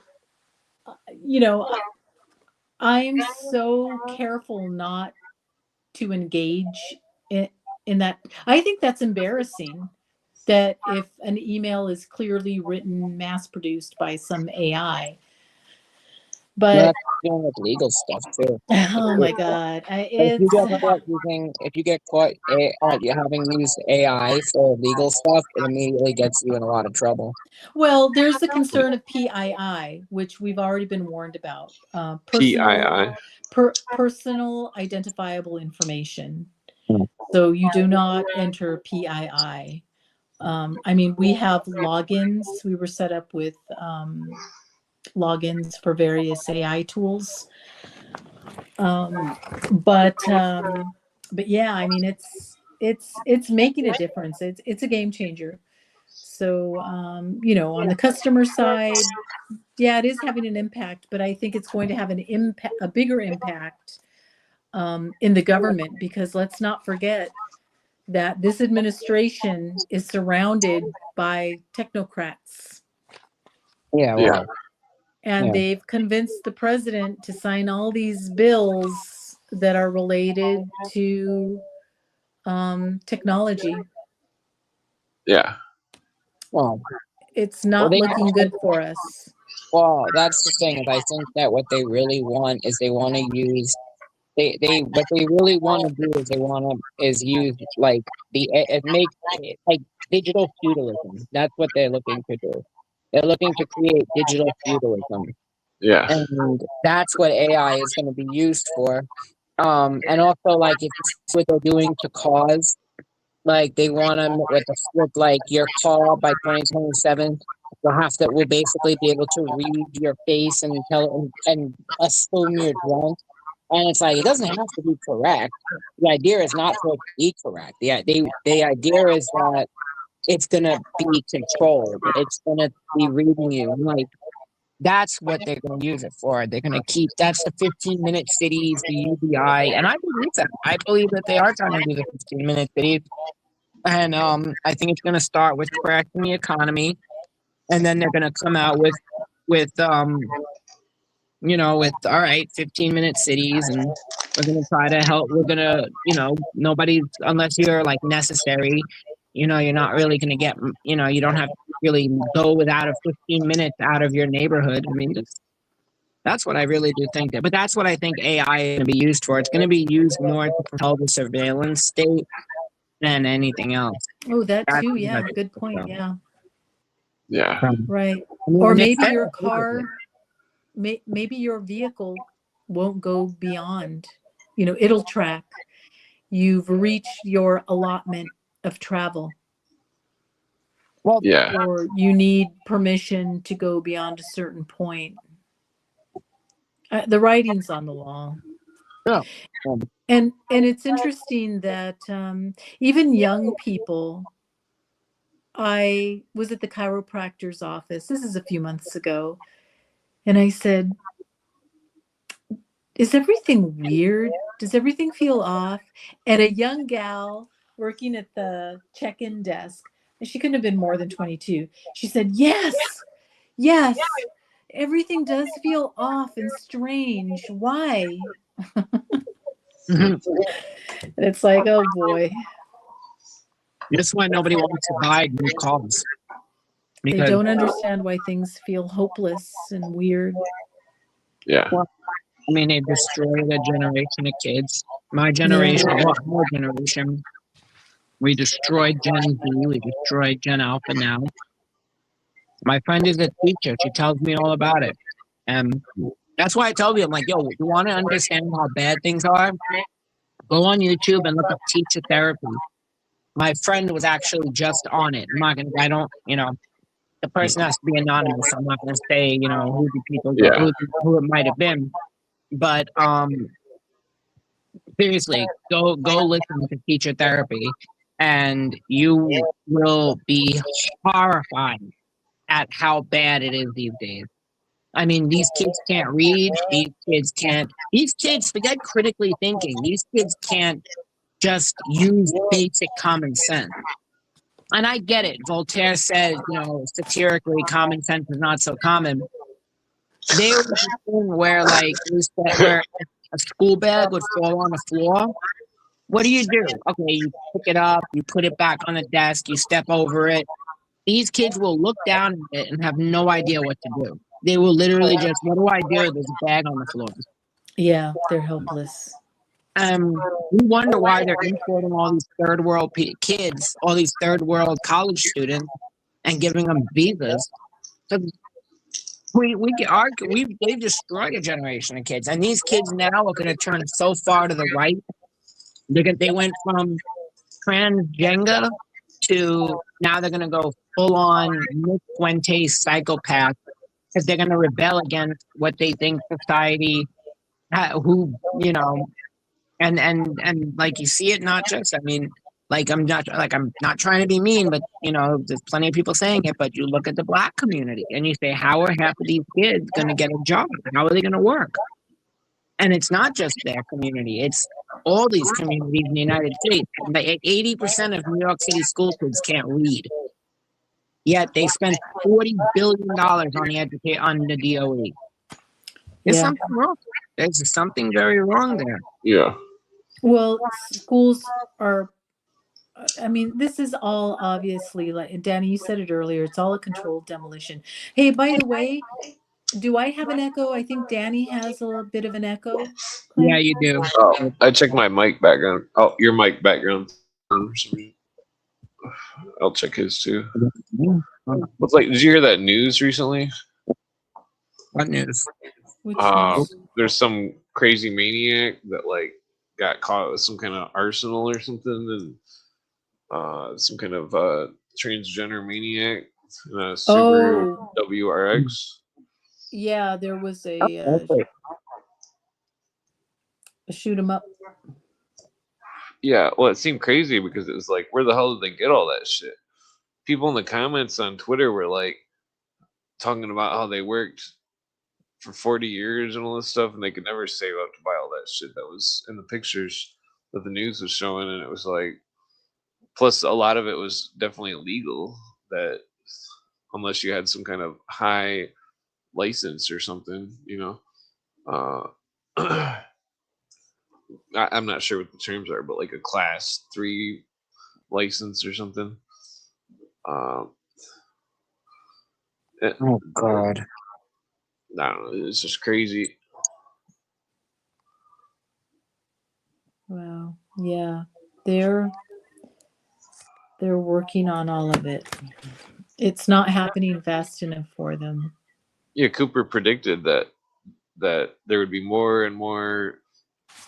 I'm so careful not to engage in that. I think that's embarrassing, that if an email is clearly written, mass produced by some AI. But that's doing with legal stuff too. Oh my God! If you get caught having used AI for legal stuff, it immediately gets you in a lot of trouble. Well, there's the concern of PII, which we've already been warned about. Personal identifiable information. So you do not enter PII. I mean, we have logins. We were set up with logins for various AI tools. But yeah, I mean, it's making a difference. It's a game changer. So on the customer side, yeah, it is having an impact, but I think it's going to have a bigger impact in the government, because let's not forget that this administration is surrounded by technocrats. Yeah. Well, and they've convinced the president to sign all these bills that are related to technology. Yeah. Well, it's not looking good for us. Well, that's the thing. I think that what they really want is they want to use what they really want to do is use like make like digital feudalism. That's what they're looking to do. They're looking to create digital feudalism. Yeah. And that's what AI is going to be used for. And also, like, if it's what they're doing to cause, like, they want to with like your car by 2027, we'll basically be able to read your face and tell and assume you're drunk. And it's like, it doesn't have to be correct. The idea is not for it to be correct. The idea is that it's gonna be controlled. It's gonna be reading you. Like, that's what they're gonna use it for. They're gonna keep that's the 15-minute cities, the UBI, and I believe that. I believe that they are trying to do the 15-minute cities. And I think it's gonna start with crashing the economy, and then they're gonna come out with with all right, 15-minute cities, and we're gonna try to help. We're gonna, nobody, unless you're like necessary, you're not really gonna get, you don't have to really go without a 15 minutes out of your neighborhood. I mean, that's what I really do think but that's what I think AI is gonna be used for. It's gonna be used more to control the surveillance state than anything else. Oh, that That's too. what Yeah, I good think point. so. Yeah, Yeah. right. I mean, Or and it's maybe fair. your car, maybe your vehicle won't go beyond. It'll track. You've reached your allotment of travel, Well, Yeah. or you need permission to go beyond a certain point. The writing's on the wall. yeah. And it's interesting that even young people. I was at the chiropractor's office. This is a few months ago, and I said, "Is everything weird? Does everything feel off?" And a young gal working at the check-in desk, and she couldn't have been more than 22. She said, "Yes, yes, everything does feel off and strange. Why?" Mhm. And it's like, oh boy, This is why nobody wants to buy new cars. they Because, don't understand why things feel hopeless and weird. Yeah. I mean, they destroyed a generation of kids. My generation, well, our generation, we destroyed Gen Z, we destroyed Gen Alpha now. My friend is a teacher. She tells me all about it. And that's why I tell you, I'm like, yo, you want to understand how bad things are? Go on YouTube and look up teacher therapy. My friend was actually just on it. I don't, the person has to be anonymous. I'm not going to say, who the people, Yeah. who it might have been. But seriously, go listen to teacher therapy, and you will be horrified at how bad it is these days. I mean, these kids can't read. These kids forget critically thinking. These kids can't just use basic common sense. And I get it. Voltaire says, satirically, common sense is not so common. There was a thing where, like, where a school bag would fall on the floor. What do? Okay, you pick it up, you put it back on the desk, you step over it. These kids will look down at it and have no idea what to do. They will literally just, what do I do? There's a bag on the floor. Yeah, they're helpless. We wonder why they're importing all these third world kids, all these third world college students, and giving them visas. So they've destroyed a generation of kids, and these kids now are going to turn so far to the right. They went from transgender to now they're going to go full on Nick Fuentes psychopath, because they're going to rebel against what they think society, and like you see it, not just, I mean, I'm not trying to be mean, but there's plenty of people saying it, but you look at the Black community and you say, how are half of these kids going to get a job? How are they going to work? And it's not just their community, it's all these communities in the United States. Like 80% of New York City school kids can't read. Yet they spend $40 billion on the DOE. There's something wrong. There's something very wrong there. Yeah. Well, schools are, I mean, this is all obviously, like Danny, you said it earlier, it's all a controlled demolition. Hey, by the way, do I have an echo? I think Danny has a little bit of an echo. Yeah, you do. Oh, I checked my mic background. Oh, your mic background. I'll check his too. What's like? Did you hear that news recently? What news? Which news? There's some crazy maniac that like got caught with some kind of arsenal or something, and some kind of transgender maniac in a Subaru Oh, WRX. yeah, there was Okay. a shoot 'em up. Yeah, well, it seemed crazy because it was like, where the hell did they get all that shit? People in the comments on Twitter were like talking about how they worked for 40 years and all this stuff, and they could never save up to buy all that shit that was in the pictures that the news was showing. And it was like, plus a lot of it was definitely illegal, that unless you had some kind of high license or something, you know. I'm not sure what the terms are, but like a class 3 license or something. It, Oh God. I don't know. It's just crazy. Wow. Yeah. They're working on all of it. It's not happening fast enough for them. Yeah, Cooper predicted that there would be more and more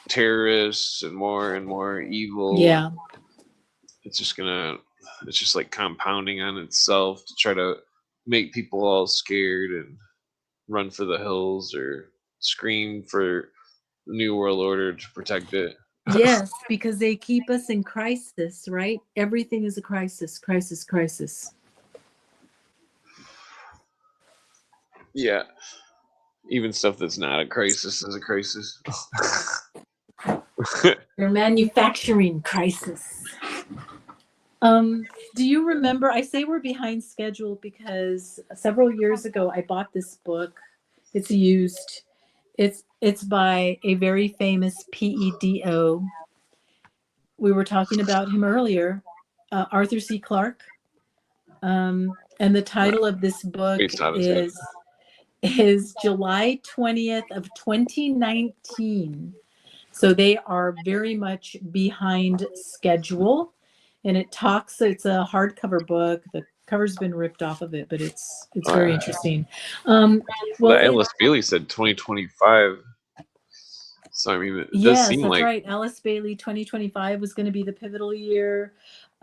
terrorists and more evil. Yeah. It's just like compounding on itself to try to make people all scared and run for the hills or scream for the New World Order to protect it. Yes, because they keep us in crisis, right? Everything is a crisis, crisis, crisis. Yeah. Even stuff that's not a crisis is a crisis. They're manufacturing crisis. Do you remember? I say we're behind schedule because several years ago I bought this book. It's used. It's by a very famous PEDO. We were talking about him earlier, Arthur C. Clarke. And the title of this book Based on his head. is July 20th of 2019. So they are very much behind schedule. And it's a hardcover book. The cover's been ripped off of it, but it's very interesting. Well, That Alice Bailey said 2025. So I mean, it does yes, seem that's like right. Alice Bailey 2025 was going to be the pivotal year.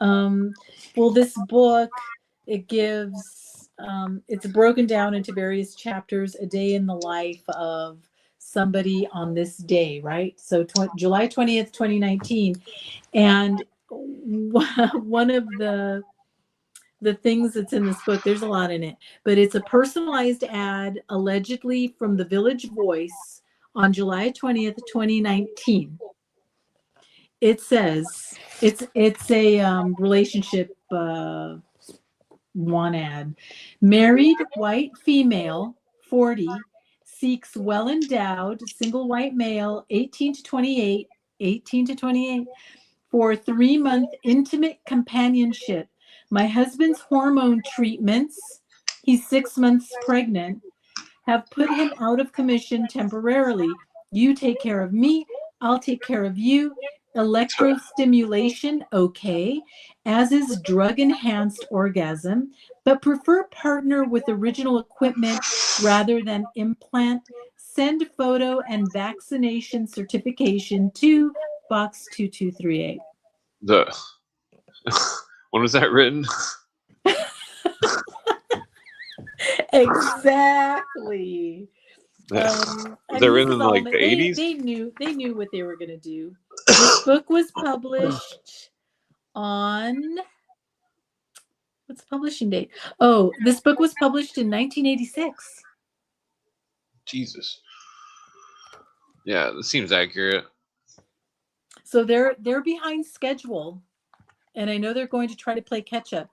Well, this book, it gives, it's broken down into various chapters, a day in the life of somebody on this day, right? So July 20th, 2019. And one of the things that's in this book, there's a lot in it, but it's a personalized ad allegedly from the Village Voice on July 20th, 2019. It says it's a relationship one ad. Married white female, 40, seeks well-endowed single white male, 18 to 28, for 3-month intimate companionship. My husband's hormone treatments, he's 6 months pregnant, have put him out of commission temporarily. You take care of me, I'll take care of you. Electrostimulation, okay, as is drug enhanced orgasm, but prefer partner with original equipment rather than implant. Send photo and vaccination certification to Box 2238. the when was that written? Exactly. Was that written in like the 80s? They knew what they were going to do. This book was published on, what's the publishing date? Oh, this book was published in 1986. Jesus. Yeah, this seems accurate. So they're behind schedule, and I know they're going to try to play catch up.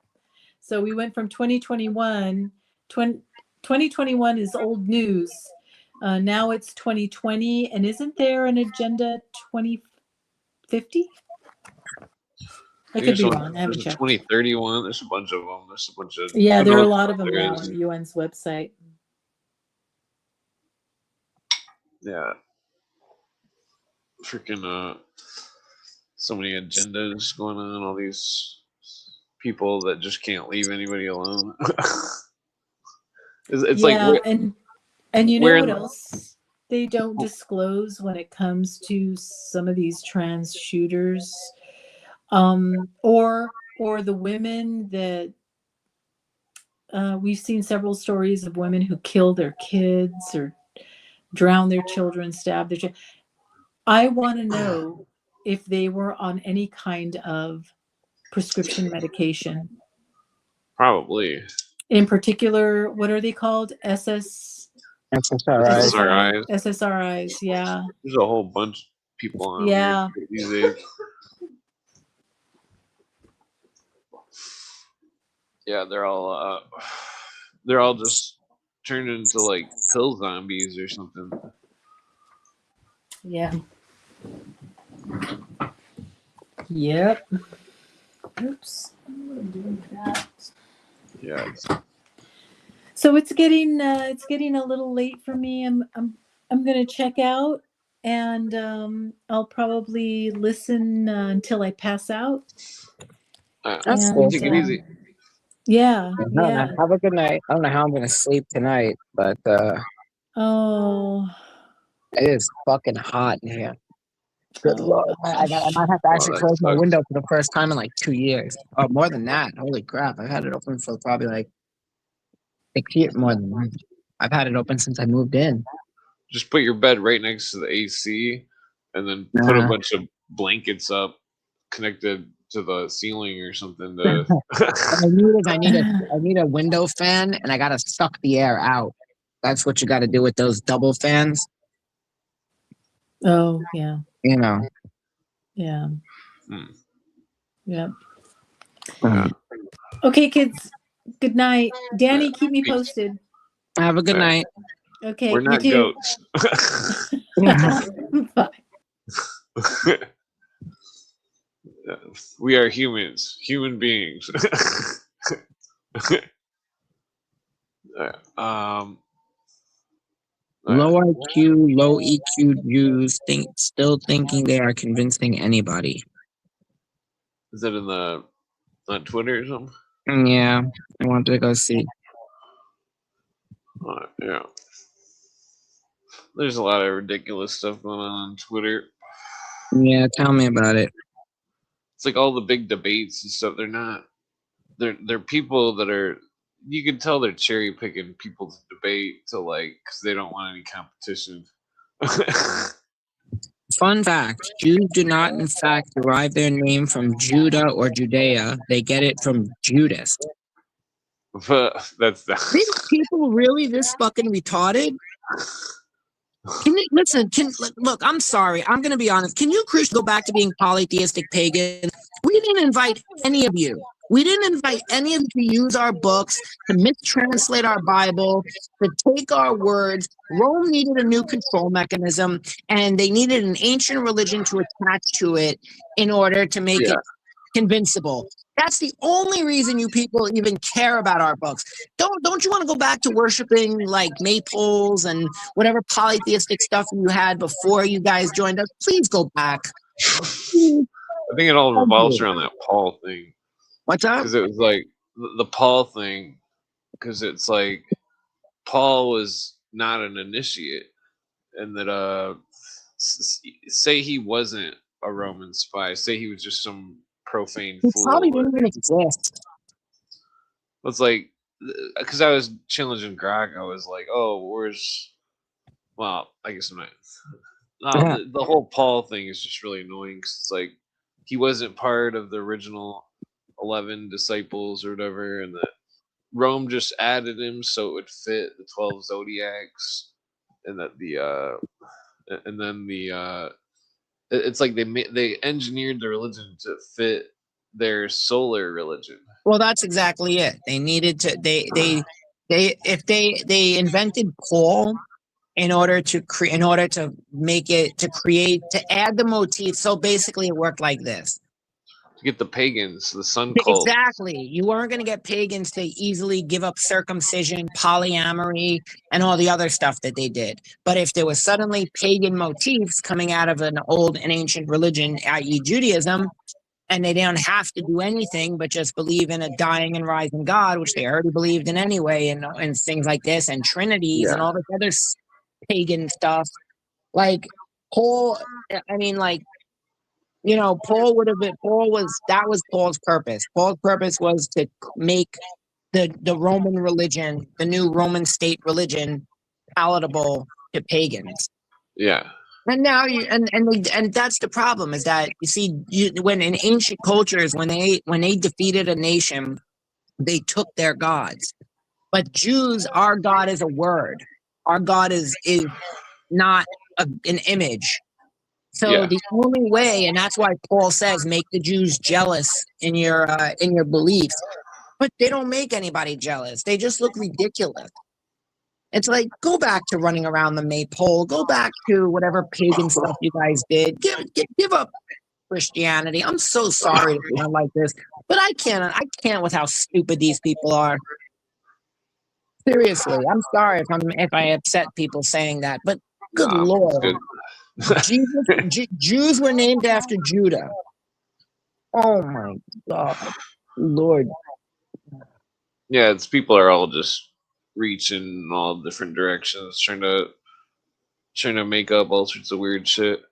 So we went from 2021. 2021 is old news. Now it's 2020, and isn't there an agenda 2050? I could be wrong. I haven't There's a checked. 2031. There's a bunch of them. There's a bunch of Yeah, there are a lot of them now on the UN's website. Yeah. Freaking so many agendas going on, all these people that just can't leave anybody alone. It's yeah, like and you know what else? they don't disclose when it comes to some of these trans shooters, or the women that we've seen several stories of women who kill their kids or drown their children, stab their children. I want to know if they were on any kind of prescription medication. Probably. In particular, what are they called? SSRIs. SSRIs, yeah. There's a whole bunch of people on Yeah. weird shit these days. Yeah, they're all just turned into like pill zombies or something. Yeah. Yep. Oops. What am I doing with that? Yeah. So it's getting a little late for me. I'm gonna check out, and I'll probably listen until I pass out. That's And, cool. Take it easy. Yeah. Have a good night. I don't know how I'm gonna sleep tonight, but Oh. it is fucking hot in here. Good Lord. I might have to actually close my window for the first time in like 2 years. Oh, more than that. Holy crap. I've had it open for probably like 6 years, more than that. I've had it open since I moved in. Just put your bed right next to the AC and then put a bunch of blankets up connected to the ceiling or something to What I need a window fan, and I gotta suck the air out. That's what you gotta do with those double fans. Oh, yeah. You know. Yeah. Hmm. Yep. Yeah. Okay, kids. Good night. Danny, keep me posted. Have a good night. Okay. We're you not too. goats. Bye. We are humans, human beings. Low IQ, low EQ Jews still thinking they are convincing anybody. Is it on Twitter or something? Yeah, I want to go see. Yeah. There's a lot of ridiculous stuff going on Twitter. Yeah, tell me about it. It's like all the big debates and stuff. They're people that are. You can tell they're cherry picking people to debate to because they don't want any competition. Fun fact: Jews do not, in fact, derive their name from Judah or Judea. They get it from Judas. But that's These people really this fucking retarded? Can you listen? Look, I'm sorry. I'm gonna be honest. Can you Christians go back to being polytheistic pagans? We didn't invite any of you. We didn't invite any of you to use our books, to mistranslate our Bible, to take our words. Rome needed a new control mechanism, and they needed an ancient religion to attach to it in order to make it convincible. That's the only reason you people even care about our books. Don't you want to go back to worshiping like maypoles and whatever polytheistic stuff you had before you guys joined us? Please go back. I think it all revolves around that Paul thing. What's up? Because it was like the Paul thing. Because it's like Paul was not an initiate, and that say he wasn't a Roman spy. Say he was just some profane He fool. probably didn't even exist. It's like, because I was challenging Greg, I was like, "Oh, well, I guess I'm not." No, the whole Paul thing is just really annoying because it's like he wasn't part of the original 11 disciples or whatever, and that Rome just added him so it would fit the 12 zodiacs, and that it's like they engineered the religion to fit their solar religion. Well, that's exactly it. They needed to. They invented Paul in order to add the motif. So basically, it worked like this. To get the pagans, the sun cult. Exactly. You weren't going to get pagans to easily give up circumcision, polyamory, and all the other stuff that they did. But if there was suddenly pagan motifs coming out of an old and ancient religion, i.e. Judaism, and they don't have to do anything but just believe in a dying and rising God, which they already believed in anyway, and things like this, and trinities and all this other pagan stuff. Like Paul, I mean, like, Paul would have been, that was Paul's purpose. Paul's purpose was to make the Roman religion, the new Roman state religion, palatable to pagans. Yeah. And now and that's the problem, is that you see, when in ancient cultures, when they defeated a nation, they took their gods. But Jews, our God is a word. Our God is not an image. So the only way, and that's why Paul says, make the Jews jealous in your beliefs. But they don't make anybody jealous. They just look ridiculous. It's like, go back to running around the maypole. Go back to whatever pagan stuff you guys did. Give up Christianity. I'm so sorry to sound like this, but I can't with how stupid these people are. Seriously, I'm sorry if I upset people saying that, but good Lord. Good. Jews were named after Judah. Oh my God, Lord. Yeah, it's people are all just reaching in all different directions, trying to make up all sorts of weird shit.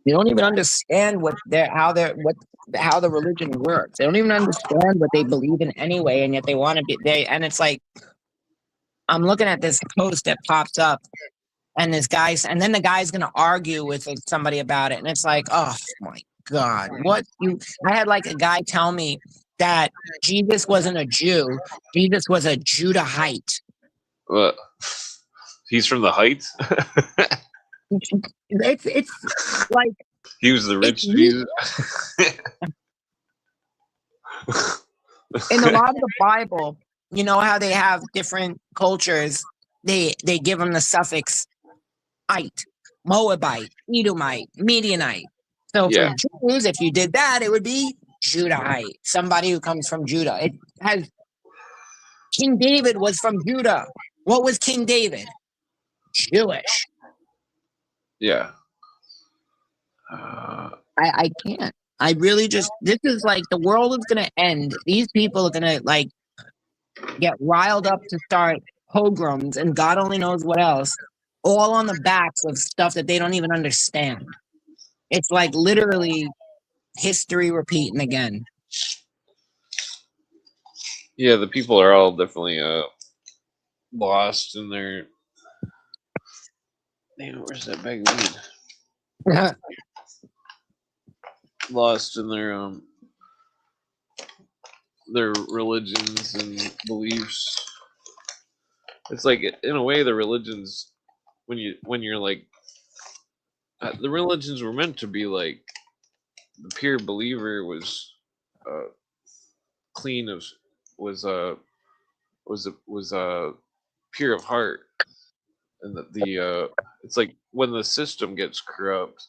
They don't even understand how the religion works. They don't even understand what they believe in anyway, and yet they want to be and it's like, I'm looking at this post that pops up, and then the guy's gonna argue with somebody about it, and it's like, oh my God, I had like a guy tell me that Jesus wasn't a Jew, Jesus was a Judahite. He's from the Heights. It's like he was the rich Jesus. In a lot of the Bible, you know how they have different cultures. They give them the suffix "ite," Moabite, Edomite, Midianite. So for Jews, if you did that, it would be Judahite, somebody who comes from Judah. It has King David was from Judah. What was King David? Jewish. Yeah. I can't. I really this is like, the world is going to end. These people are going to like get riled up to start pogroms and God only knows what else, all on the backs of stuff that they don't even understand. It's like literally history repeating again. Yeah, the people are all definitely lost in their. Damn, where's that bag of weed? Lost in their religions and beliefs. It's like, in a way, the religions, when you're like, the religions were meant to be like, the pure believer was clean of was pure of heart, and that the it's like, when the system gets corrupt,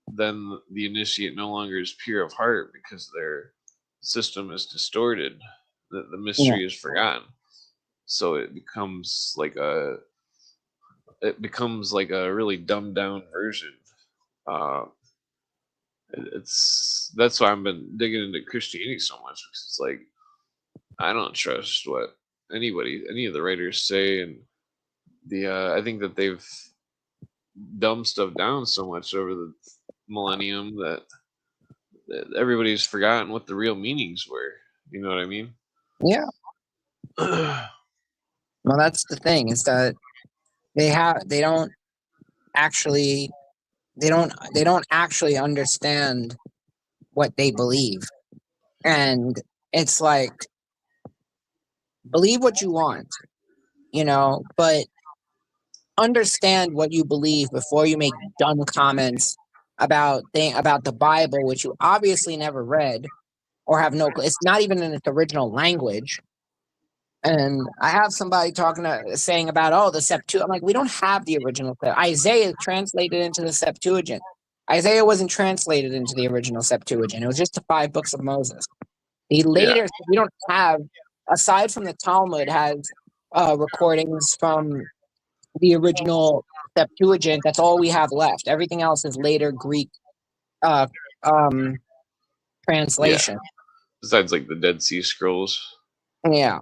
then the initiate no longer is pure of heart because their system is distorted. The mystery is forgotten. So it becomes like a really dumbed down version. That's why I've been digging into Christianity so much, because it's like, I don't trust what any of the writers say, and I think that they've dumbed stuff down so much over the millennium that everybody's forgotten what the real meanings were. You know what I mean? Yeah. Well, that's the thing, is that they don't actually understand what they believe. And it's like, believe what you want, but understand what you believe before you make dumb comments about the Bible, which you obviously never read or have no. It's not even in its original language. And I have somebody saying about, the Septuagint. I'm like, we don't have the original. Isaiah is translated into the Septuagint. Isaiah wasn't translated into the original Septuagint. It was just the 5 books of Moses. We don't have, aside from the Talmud, has recordings from the original Septuagint. That's all we have left. Everything else is later Greek translation. Besides, like, the Dead Sea Scrolls. Yeah.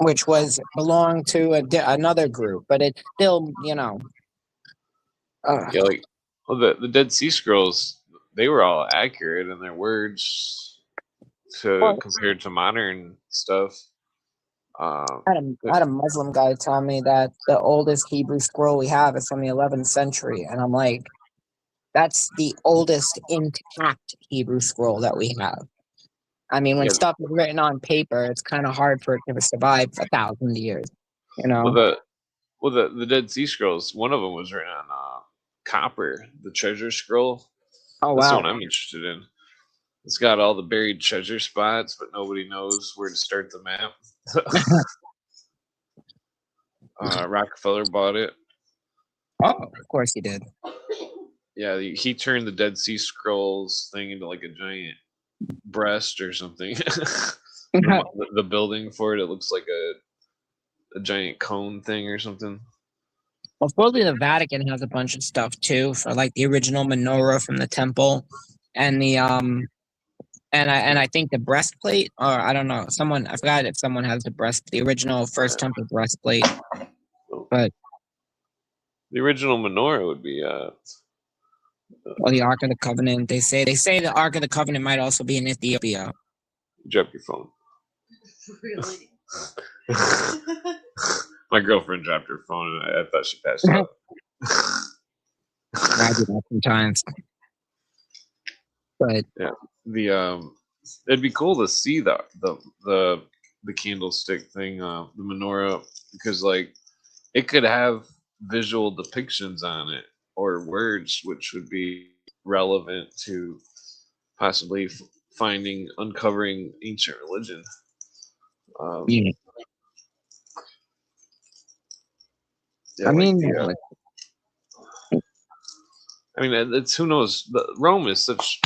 which belonged to another group, but it's still, Yeah, like the Dead Sea Scrolls, they were all accurate in their words compared to modern stuff. I had a Muslim guy tell me that the oldest Hebrew scroll we have is from the 11th century, and I'm like, that's the oldest intact Hebrew scroll that we have. I mean, when Yeah. stuff is written on paper, it's kind of hard for it to survive 1,000 years. Well, the Dead Sea Scrolls, one of them was written on copper, the treasure scroll. Oh That's the wow! one I'm interested in. It's got all the buried treasure spots, but nobody knows where to start the map. Rockefeller bought it. Oh, of course he did. Yeah, he turned the Dead Sea Scrolls thing into like a giant breast or something. the building for it looks like a giant cone thing or something. Well, supposedly the Vatican has a bunch of stuff too, for like the original menorah from the temple, and the and I think the breastplate, or I don't know, I forgot if someone has the original first temple breastplate, but the original menorah would be or the Ark of the Covenant. They say the Ark of the Covenant might also be in Ethiopia. Drop your phone. Really? My girlfriend dropped her phone, and I thought she passed out. I do that sometimes, but yeah, it'd be cool to see the candlestick thing, the menorah, because like it could have visual depictions on it or words which would be relevant to possibly uncovering ancient religion. yeah. Yeah, I like mean, it's who knows. Rome is such.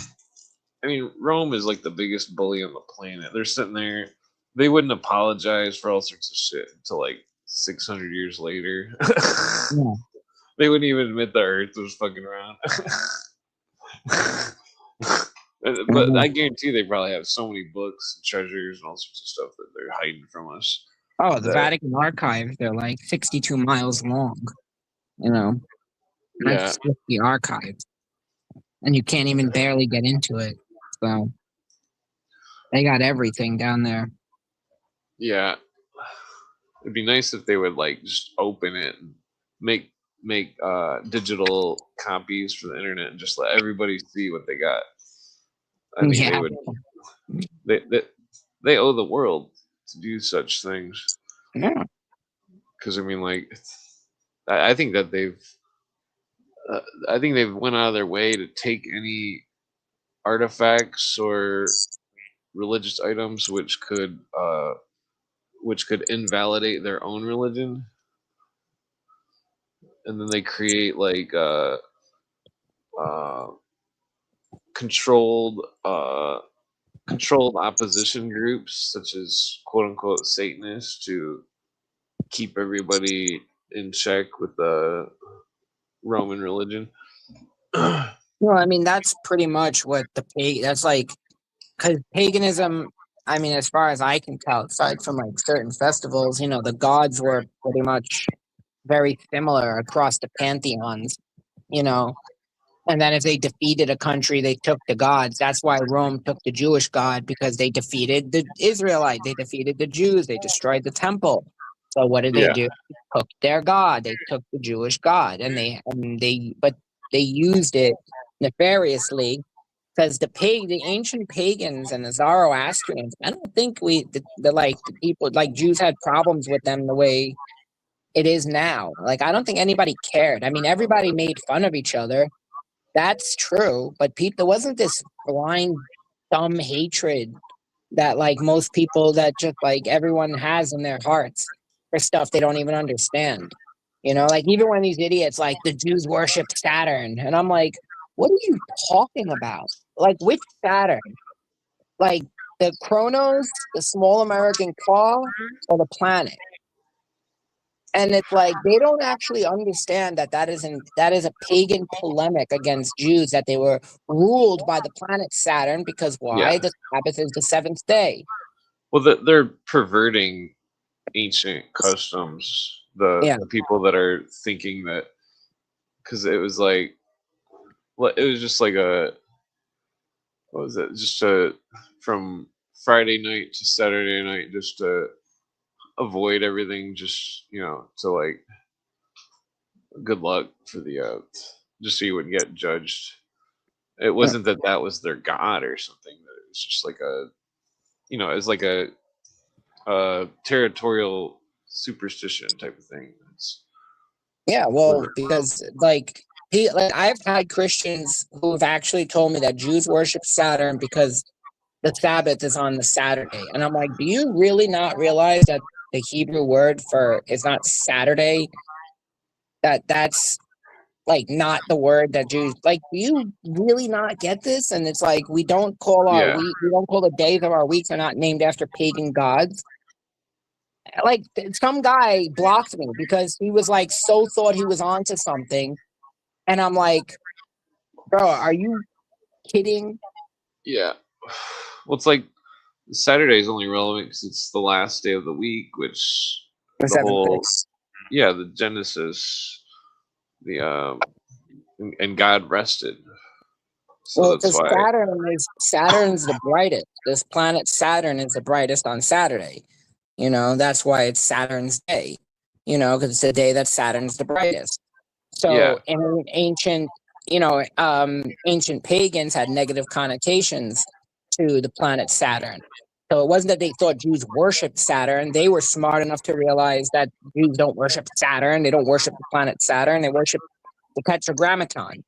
I mean, Rome is like the biggest bully on the planet. They're sitting there. They wouldn't apologize for all sorts of shit until like 600 years later. yeah. They wouldn't even admit the Earth was fucking around. But I guarantee they probably have so many books and treasures and all sorts of stuff that they're hiding from us. Oh, the Vatican archives, they're like 62 miles long, Yeah. That's the archives. And you can't even barely get into it. So they got everything down there. Yeah. It'd be nice if they would like just open it and make digital copies for the internet and just let everybody see what they got. I mean, Yeah. they owe the world to do such things. Yeah. Because I mean, like, I think that they've went out of their way to take any artifacts or religious items which could invalidate their own religion, and then they create like controlled opposition groups such as quote unquote Satanists to keep everybody in check with the Roman religion. Well, I mean, that's pretty much what that's like, because paganism, I mean, as far as I can tell, aside from like certain festivals, the gods were pretty much very similar across the pantheons, and then if they defeated a country, they took the gods. That's why Rome took the Jewish god, because they defeated the Israelite, they defeated the Jews, they destroyed the temple. So what did they do? They took their god, they took the Jewish god, but they used it nefariously, because the ancient pagans and the Zoroastrians, I don't think the people like Jews had problems with them the way it is now. Like, I don't think anybody cared. I mean, everybody made fun of each other. That's true, but there wasn't this blind, dumb hatred that like most people, that just like everyone has in their hearts for stuff they don't even understand. Like even when these idiots like the Jews worship Saturn, and I'm like, what are you talking about? Like, which Saturn? Like the Kronos, the small American claw, or the planet? And it's like they don't actually understand that is a pagan polemic against Jews, that they were ruled by the planet Saturn, because why? Yeah. The Sabbath is the seventh day. Well, they're perverting ancient customs. The people that are thinking that, because it was like, well, it was just like a, what was it? Just from Friday night to Saturday night, just to avoid everything, just to like good luck for the just so you wouldn't get judged. It wasn't that that was their god or something. That it was just like a, it was like a territorial superstition type of thing. Yeah, well, because like I've had Christians who have actually told me that Jews worship Saturn because the Sabbath is on the Saturday, and I'm like, do you really not realize that the Hebrew word for is not Saturday? That's like not the word that Jews like. Do you really not get this? And it's like we don't call our Yeah. week, we don't call the days of our weeks are not named after pagan gods. Like some guy blocked me because he was like so thought he was onto something, and I'm like, bro, are you kidding? Yeah. Well, it's like Saturday is only relevant because it's the last day of the week, which The the seventh whole, day. the Genesis, the and God rested, so Well, that's because why. Saturn's the brightest. This planet Saturn is the brightest on Saturday. That's why it's Saturn's day. Because it's the day that Saturn's the brightest. Yeah. So in ancient pagans had negative connotations to the planet Saturn. So it wasn't that they thought Jews worshipped Saturn. They were smart enough to realize that Jews don't worship Saturn. They don't worship the planet Saturn. They worship the Tetragrammaton.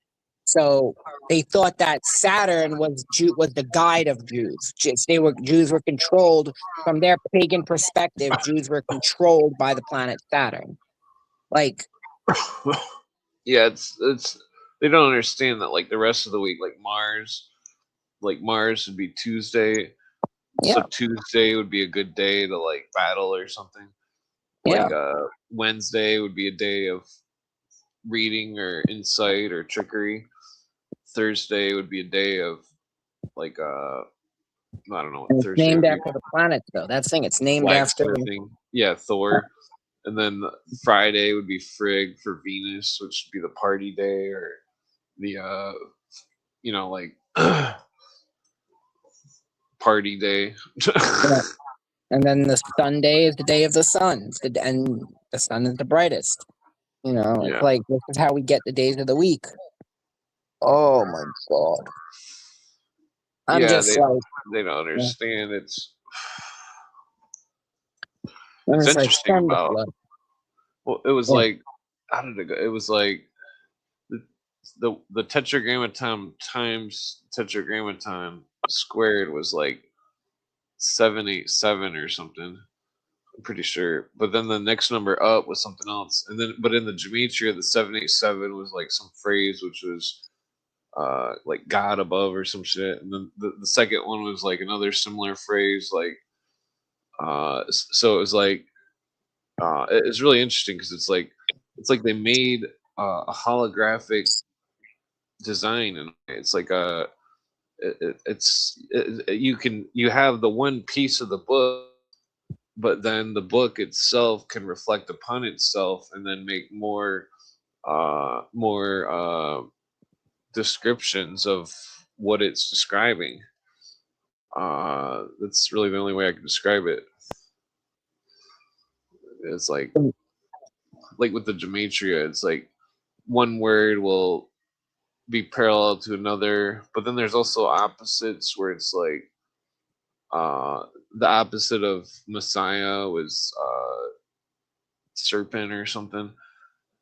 So they thought that Saturn was the guide of Jews. Jews were controlled from their pagan perspective. Jews were controlled by the planet Saturn. Like, Yeah, it's they don't understand that, like, the rest of the week, like Mars would be Tuesday, so yeah, Tuesday would be a good day to like battle or something. yeah. Like Wednesday would be a day of reading or insight or trickery. Thursday would be a day of like I don't know what And it's Thursday named would be. after the planets, though. That's the thing. It's named after. Blacksmithing. Yeah, Thor. And then Friday would be Frigg for Venus, which would be the party day, or the like party day. Yeah. And then the Sunday is the day of the sun. And the sun is the brightest. It's Yeah. like this is how we get the days of the week. Oh my god. I'm Yeah, just like, they don't understand. It's it's like interesting send the about. flood. Well, it was Yeah. like, how did it go? It was like the tetragrammaton times tetragrammaton squared was like 787 or something. I'm pretty sure. But then the next number up was something else. And then but in the gematria, the 787 was like some phrase which was like God above or some shit. And then the second one was like another similar phrase, like so it was like it's really interesting because it's like they made a holographic design, and it's like you have the one piece of the book, but then the book itself can reflect upon itself and then make more descriptions of what it's describing. That's really the only way I can describe it. It's like with the gematria, it's like one word will be parallel to another, but then there's also opposites where it's like the opposite of Messiah was serpent or something,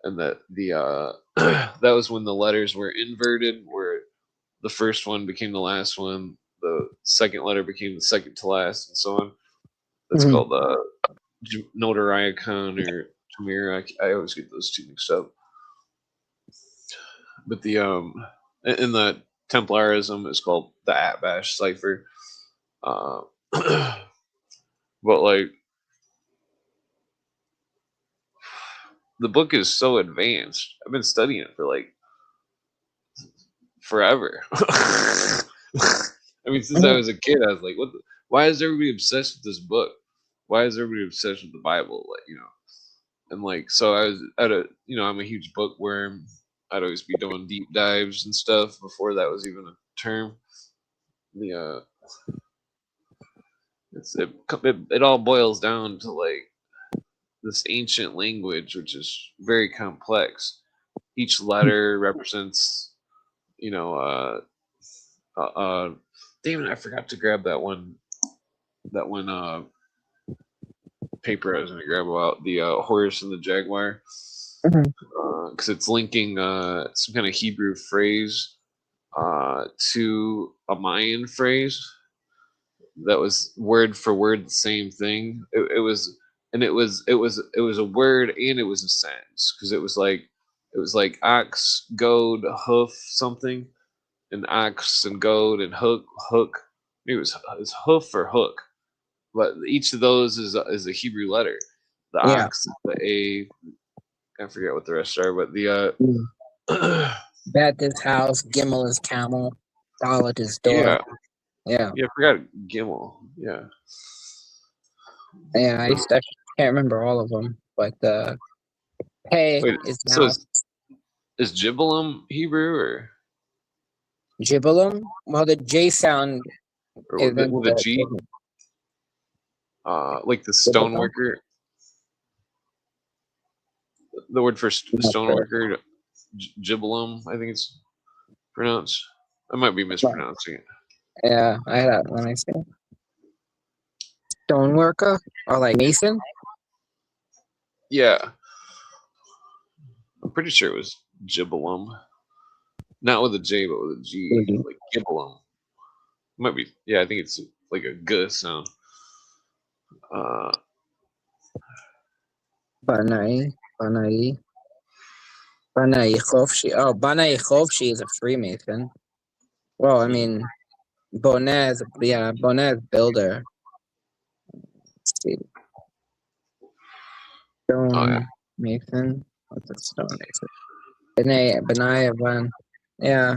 and that the that was when the letters were inverted, where the first one became the last one, the second letter became the second to last, and so on. That's Mhm. called Notariacon or Tamir. I always get those two mixed up. But the in the Templarism is called the Atbash cipher. Uh, but like the book is so advanced. I've been studying it for like forever. I mean, since I was a kid, I was like, "What? Why is everybody obsessed with this book? why is everybody obsessed with the Bible? Like, you know, and like, so I was at a, you know, I'm a huge bookworm. I'd always be doing deep dives and stuff before that was even a term. The it all boils down to like this ancient language, which is very complex. Each letter represents, you know, damn it, I forgot to grab that one paper I was gonna grab about the horse and the jaguar, because it's linking some kind of Hebrew phrase to a Mayan phrase that was word for word the same thing. It was, and it was a word and it was a sentence, because it was like ox, goad, hoof, something, and ox and goad and hook. Maybe it's hoof or hook, but each of those is a Hebrew letter. The Yeah. ox, the A. I forget what the rest are, but the Bet is house, Gimel is camel, Dalet is door. yeah, Yeah. yeah, I forgot Gimel. Yeah, Yeah, I can't remember all of them, but Hey wait. is So now is Jibbalum Hebrew Jibbalum. Well, the J sound or isn't with a G? Like the stoneworker. The word for stoneworker, Jibbalum, I think it's pronounced. I might be mispronouncing it. Yeah, I had let me see. Stoneworker or like mason. Yeah, I'm pretty sure it was Jibbalum, not with a J but with a G, like Gibbalum. Might be. Yeah, I think it's like a G sound. Banai, Banai, Banai Chofshi. Oh, Banai Chofshi is a Freemason. Well, I mean, Bonez, yeah, Bonez builder. Let's see. Oh yeah. Stone Mason. What's a stone mason? Benai Ban. Yeah.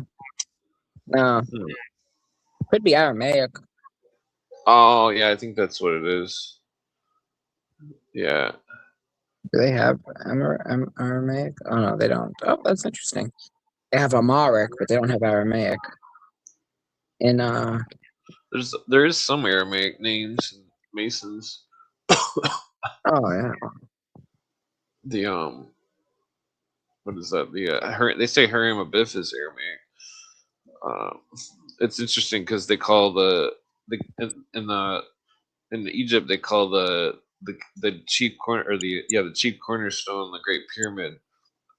No. Could be Aramaic. Oh yeah, I think that's what it is. Yeah. Do they have Aramaic? Oh no, they don't. Oh, that's interesting. They have Amharic, but they don't have Aramaic. And There is some Aramaic names and Masons. oh yeah. The what is that? The they say Hiram Abiff is Aramaic. It's interesting because they call the in Egypt they call the chief corner, or the chief cornerstone, the Great Pyramid,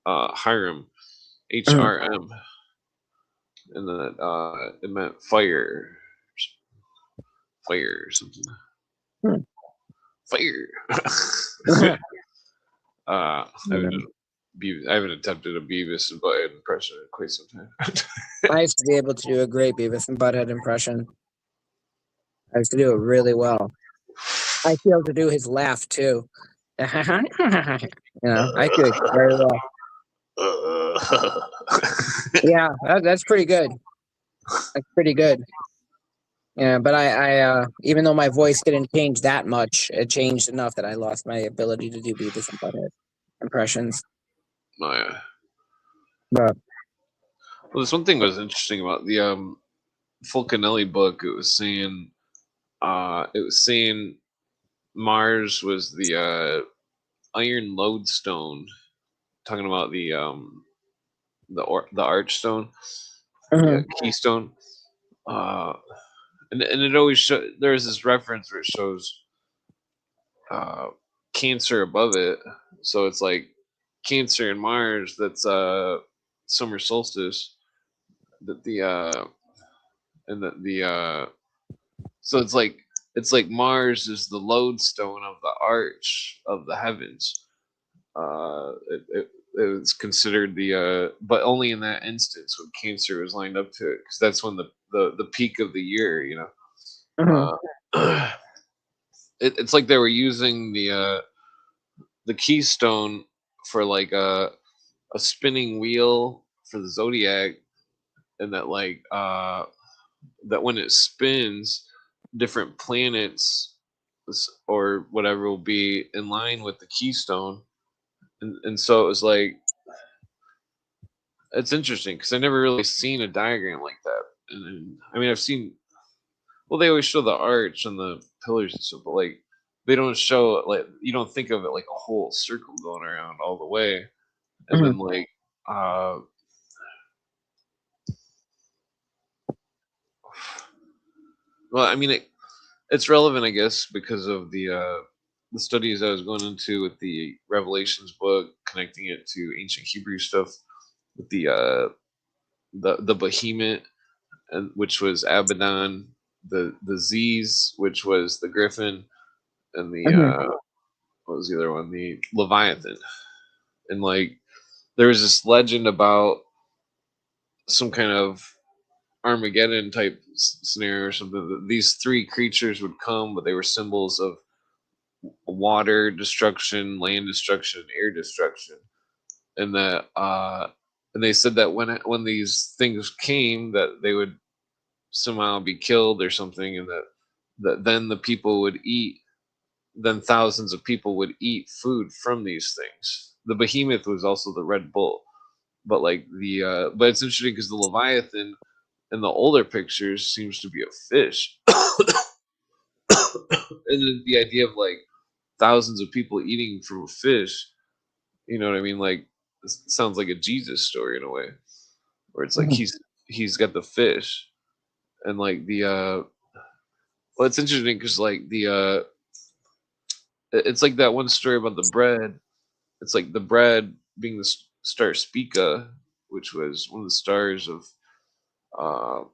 Hiram, HRM, and then it meant fire or something. Hmm. Fire. I haven't attempted a Beavis and Butthead impression in quite some time. I used to be able to do a great Beavis and Butthead impression. I used to do it really well. I used to be able to do his laugh too. You know, I could very well. Yeah, that's pretty good. That's pretty good. Yeah, but I even though my voice didn't change that much, it changed enough that I lost my ability to do Beavis and Butthead impressions. Oh yeah. But Well, this one thing was interesting about the Fulcanelli book. It was saying Mars was the iron lodestone, talking about the archstone, the keystone. And it always there's this reference where it shows Cancer above it, so it's like Cancer and Mars. That's summer solstice. That the and the so it's like Mars is the lodestone of the arch of the heavens. It was considered but only in that instance when Cancer was lined up to it, because that's when the peak of the year, you know. It's like they were using the keystone for like a spinning wheel for the zodiac, and that that when it spins, different planets or whatever will be in line with the keystone, and so it was like it's interesting because I never really seen a diagram like that, and I mean I've seen well they always show the arch and the pillars and stuff, but like they don't show it like you don't think of it like a whole circle going around all the way, and Mhm. then like uh well I mean it's relevant I guess because of the studies I was going into with the Revelations book, connecting it to ancient Hebrew stuff with the behemoth, and which was Abaddon, the Z's, which was the Griffin, and the Mhm. what was the other one? The Leviathan. And like there was this legend about some kind of Armageddon type scenario or something. That these three creatures would come, but they were symbols of water destruction, land destruction, air destruction, and that and they said that when these things came, that they would somehow be killed or something, and that then the people would eat. Then thousands of people would eat food from these things. The behemoth was also the Red Bull, but like but it's interesting because the Leviathan in the older pictures seems to be a fish, and then the idea of like thousands of people eating from a fish, you know what I mean? Like it sounds like a Jesus story in a way, where it's like Mhm. he's got the fish, and like the well, it's interesting because like it's like that one story about the bread. It's like the bread being the star Spica, which was one of the stars of uh,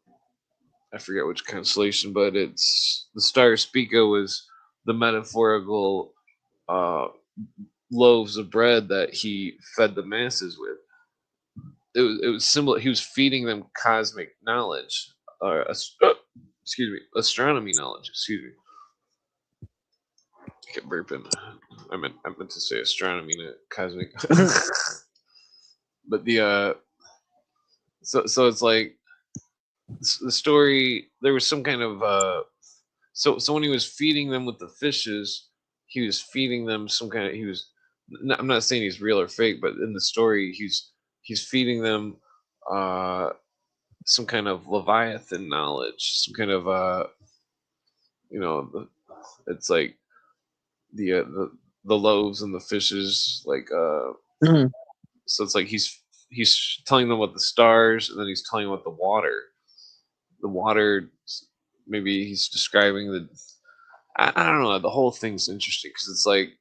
I forget which constellation, but it's the star Spica was the metaphorical uh, loaves of bread that he fed the masses with. It was similar. He was feeding them cosmic knowledge, or excuse me, astronomy knowledge. Excuse me, I kept burping. I meant to say astronomy, not cosmic. Mhm. But so it's like the story. There was some kind of so when he was feeding them with the fishes, he was feeding them some kind of I'm not saying he's real or fake, but in the story he's feeding them uh some kind of leviathan knowledge, some kind of it's like the uh, the the loaves and the fishes, like Mhm. so it's like he's telling them what the stars, and then he's telling them what the water, maybe he's describing I don't know, the whole thing's interesting because it's like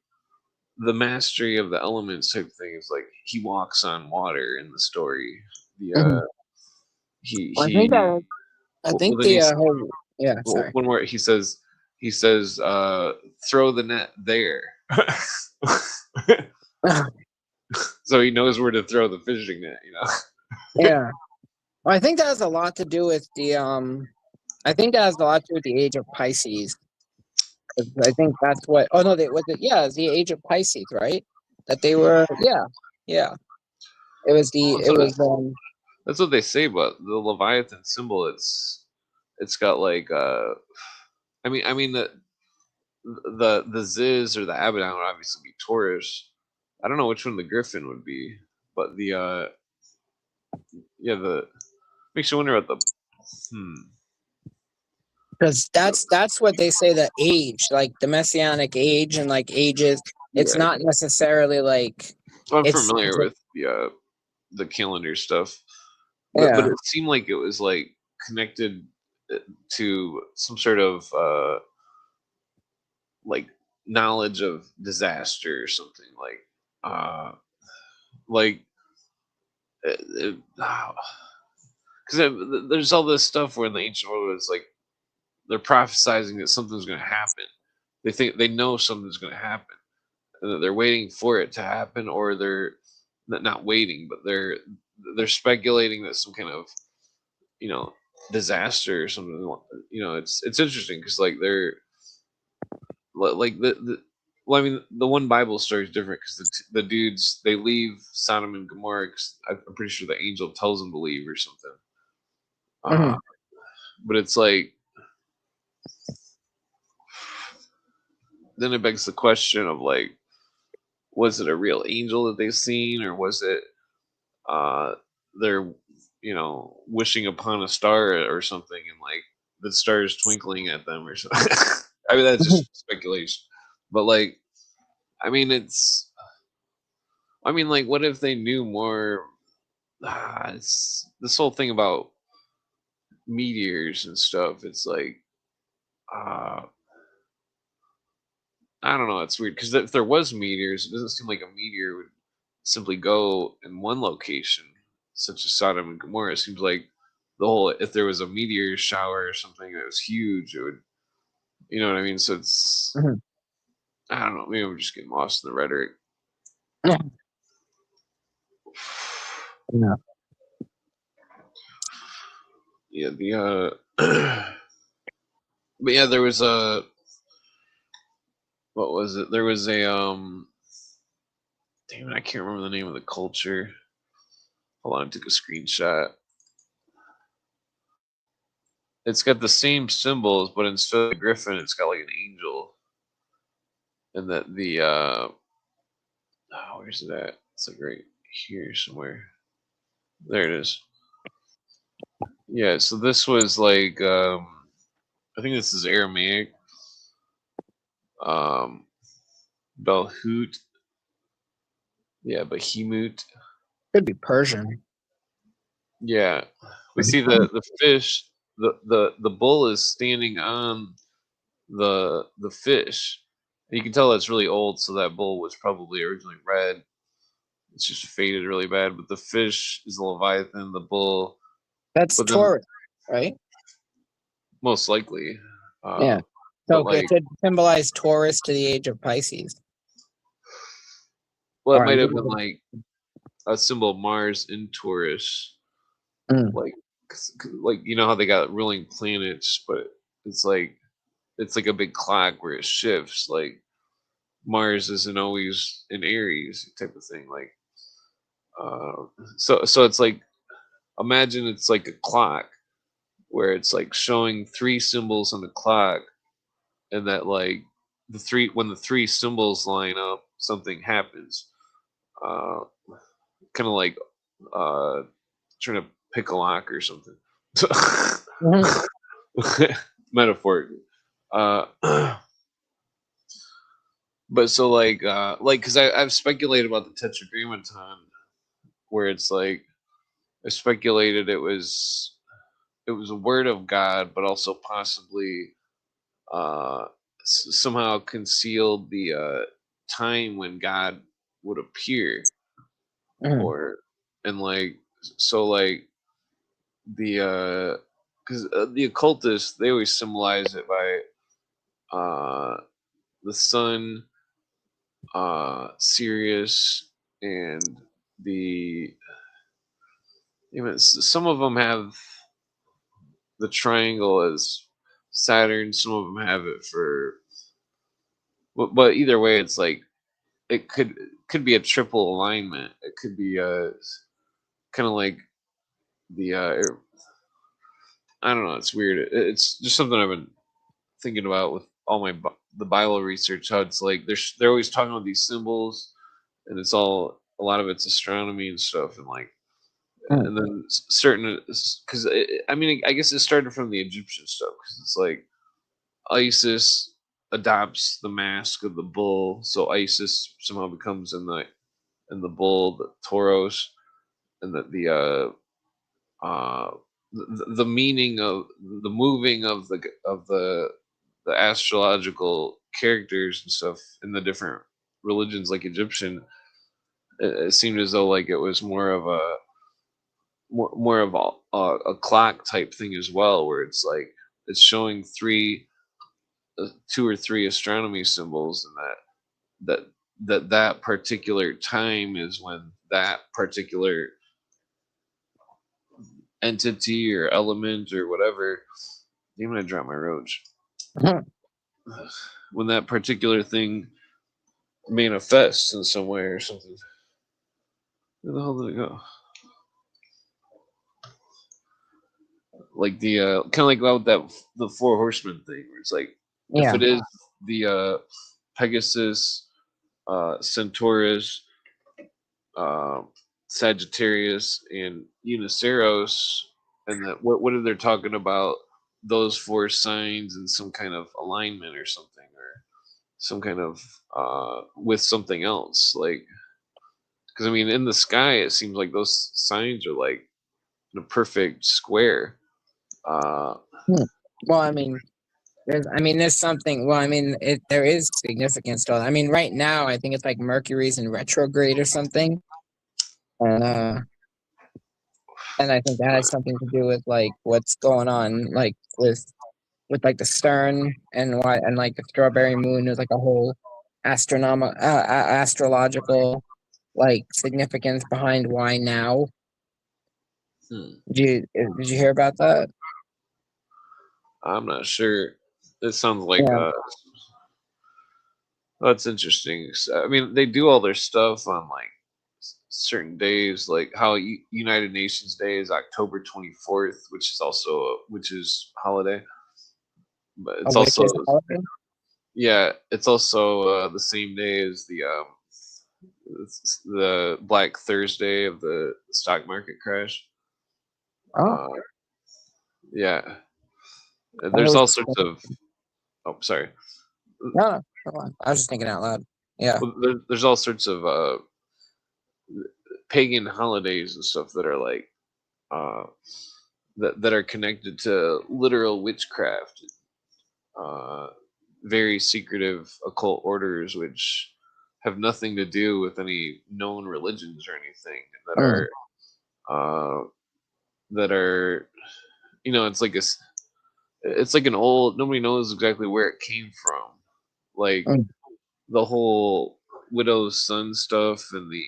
the mastery of the elements type thing is like he walks on water in the story. The Mhm. Well, he I well think then the he's whole yeah, well, sorry. one more he says throw the net there. So he knows where to throw the fishing net. Yeah. Well, I think that has a lot to do with I think that has a lot to do with the age of Pisces. 'Cause I think that's what. Oh no, they was it. Yeah, it's the age of Pisces, right? That they were. Yeah, yeah. It was the. Well, It was. that's what they say about the Leviathan symbol. It's got like I mean the Ziz or the Abaddon would obviously be Taurus. I don't know which one the Griffin would be, but the yeah, the makes you wonder about hmm Because that's what they say. The age, like the messianic age, and like ages. It's yeah. not necessarily like. I'm It's. familiar with the calendar stuff, but Yeah. it seemed like it was like connected to some sort of like knowledge of disaster or something like because there's all this stuff where in the ancient world it's like they're prophesizing that something's going to happen. They think they know something's going to happen, and that they're waiting for it to happen, or they're not waiting, but they're speculating that some kind of you know disaster or something. It's interesting because like they're like well, I mean, the one Bible story is different because the dudes they leave Sodom and Gomorrah. 'Cause I'm pretty sure the angel tells them to leave or something. Uh, Mhm. but it's like then it begs the question of like, was it a real angel that they've seen, or was it they're wishing upon a star or something, and like the star is twinkling at them or something. I mean, that's just speculation, but like, I mean, like, what if they knew more? It's this whole thing about meteors and stuff. It's like, uh, I don't know. It's weird because if there was meteors, it doesn't seem like a meteor would simply go in one location, such as Sodom and Gomorrah. It seems like if there was a meteor shower or something that was huge, it would, you know what I mean? So it's, Mhm. I don't know. Maybe I'm just getting lost in the rhetoric. Yeah. No. Yeah, but yeah, there was what was it? There was a damn it, I can't remember the name of the culture. Hold on, I took a screenshot. It's got the same symbols, but instead of a griffin, it's got like an angel. And that where's it at? It's like right here somewhere. There it is. Yeah, so this was like I think this is Aramaic. Um Belhut. Yeah, Behemoth. Could be Persian. Yeah. We see the fish, the bull is standing on the fish. You can tell that's really old, so that bull was probably originally red. It's just faded really bad. But the fish is the Leviathan, the bull. That's But then Taurus, right? most likely, Yeah. but So it like, could symbolize Taurus to the age of Pisces. well, it Or might have been like a symbol of Mars in Taurus, Mm. like you know how they got ruling planets, but it's like a big clock where it shifts. Like Mars isn't always in Aries type of thing. Like, uh, so it's like, imagine it's like a clock where it's like showing three symbols on the clock, and that like when the three symbols line up, something happens. Uh, Kind of like uh, trying to pick a lock or something. Mhm. Metaphorically. Uh, but so like because I've speculated about the Tetragrammaton, where it's like I speculated it was a word of God, but also possibly uh, somehow concealed the time when God would appear, Mhm. or and like so like the because the occultists, they always symbolize it by the sun, Sirius, and the some of them have the triangle as Saturn. Some of them have it for, but either way, it's like it could be a triple alignment. It could be kind of like the I don't know. It's weird. It's just something I've been thinking about with all the Bible research. How it's like they're always talking about these symbols, and it's all a lot of it's astronomy and stuff, and like, Mhm. and then certain, because I mean, I guess it started from the Egyptian stuff, because it's like Isis adopts the mask of the bull, so Isis somehow becomes in the bull, the Tauros, and uh the meaning of the moving of the astrological characters and stuff in the different religions, like Egyptian. It seemed as though like it was more of a clock type thing as well, where it's like it's showing two or three astronomy symbols, and that particular time is when that particular entity or element or whatever. I'm gonna drop my roach. Mhm. When that particular thing manifests in some way or something. Where the hell did it go? Like the kind of like about that the four horsemen thing, where it's like if Yeah. it is the Pegasus, Centaurus, uh, Sagittarius, and Uniceros, and that what are they talking about? Those four signs in some kind of alignment or something, or some kind of with something else, like because I mean, in the sky, it seems like those signs are like in a perfect square. Uh, Well, there's something. Well, there is significance to it. I mean, right now, I think it's like Mercury's in retrograde or something, and I think that has something to do with like what's going on, like with like the Stern and why and like the strawberry moon is like a whole astrological like significance behind why now. hmm, Did you hear about that? I'm not sure. It sounds like Yeah. that's interesting. I mean, they do all their stuff on like certain days, like how United Nations Day is October 24th, which is holiday, but A it's also witch's holiday? yeah, it's also the same day as the Black Thursday of the stock market crash. Oh, Uh, yeah, and I there's always all sorts of. Oh, sorry. no, come on. I was just thinking out loud. Yeah. Well, there's all sorts of pagan holidays and stuff that are like uh, that are connected to literal witchcraft, uh, very secretive occult orders, which have nothing to do with any known religions or anything Mm, uh, that are it's like it's like an old, nobody knows exactly where it came from, like mm, the whole widow's son stuff, and the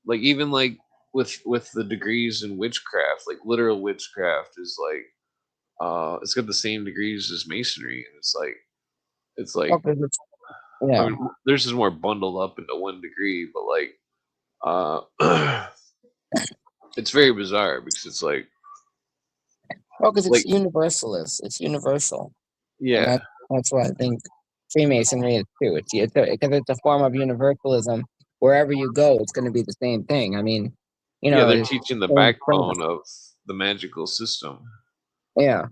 like even like with the degrees in witchcraft, like literal witchcraft is like it's got the same degrees as masonry, and it's oh, like 'cause I yeah. mean theirs is more bundled up into one degree, but like it's very bizarre because it's Well, because it's like universalist. It's universal, and yeah, that's what I think Freemasonry is too. Because it's a form of universalism. Wherever you go, it's going to be the same thing. I mean, yeah, they're it's teaching the the same premise. backbone of the magical system. Yeah.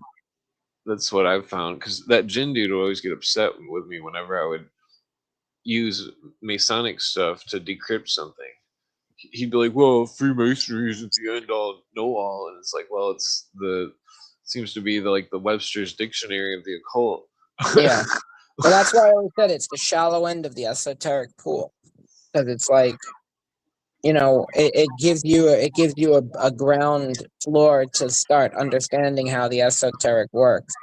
That's what I've found, because that Jin dude would always get upset with me whenever I would use Masonic stuff to decrypt something. He'd be like, "Well, Freemasonry isn't the end all, know all," and it's like, "Well, it's the seems to be the Webster's dictionary of the occult." Yeah. Well, that's why I always said it's the shallow end of the esoteric pool, because it's like it gives you a ground floor to start understanding how the esoteric works,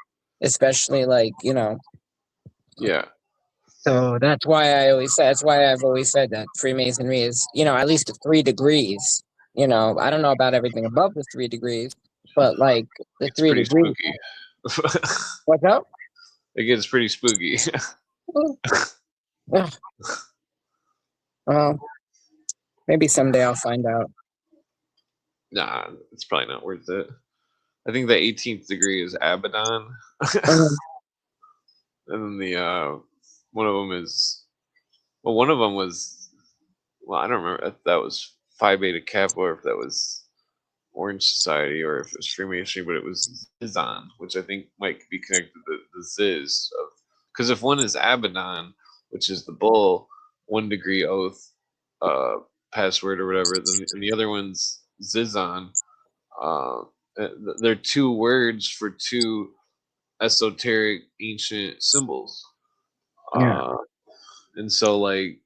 especially Yeah, so that's why I've always said that Freemasonry is at least 3 degrees. I don't know about everything above the 3 degrees, but like the it's three pretty degrees. spooky. What's up? It gets pretty spooky. Ugh. Well, maybe someday I'll find out. Nah, it's probably not worth it. I think the 18th degree is Abaddon, Um, and then the one of them is one of them was I don't remember if that was Phi Beta Kappa or if that was Orange Society or if it was Freemasonry, but it was Zizon, which I think might be connected to the Ziz of, because if one is Abaddon, which is the bull, 1 degree oath, uh, password or whatever, then and the other one's Zizon. Uh, they're two words for two esoteric ancient symbols. yeah. Uh, and so like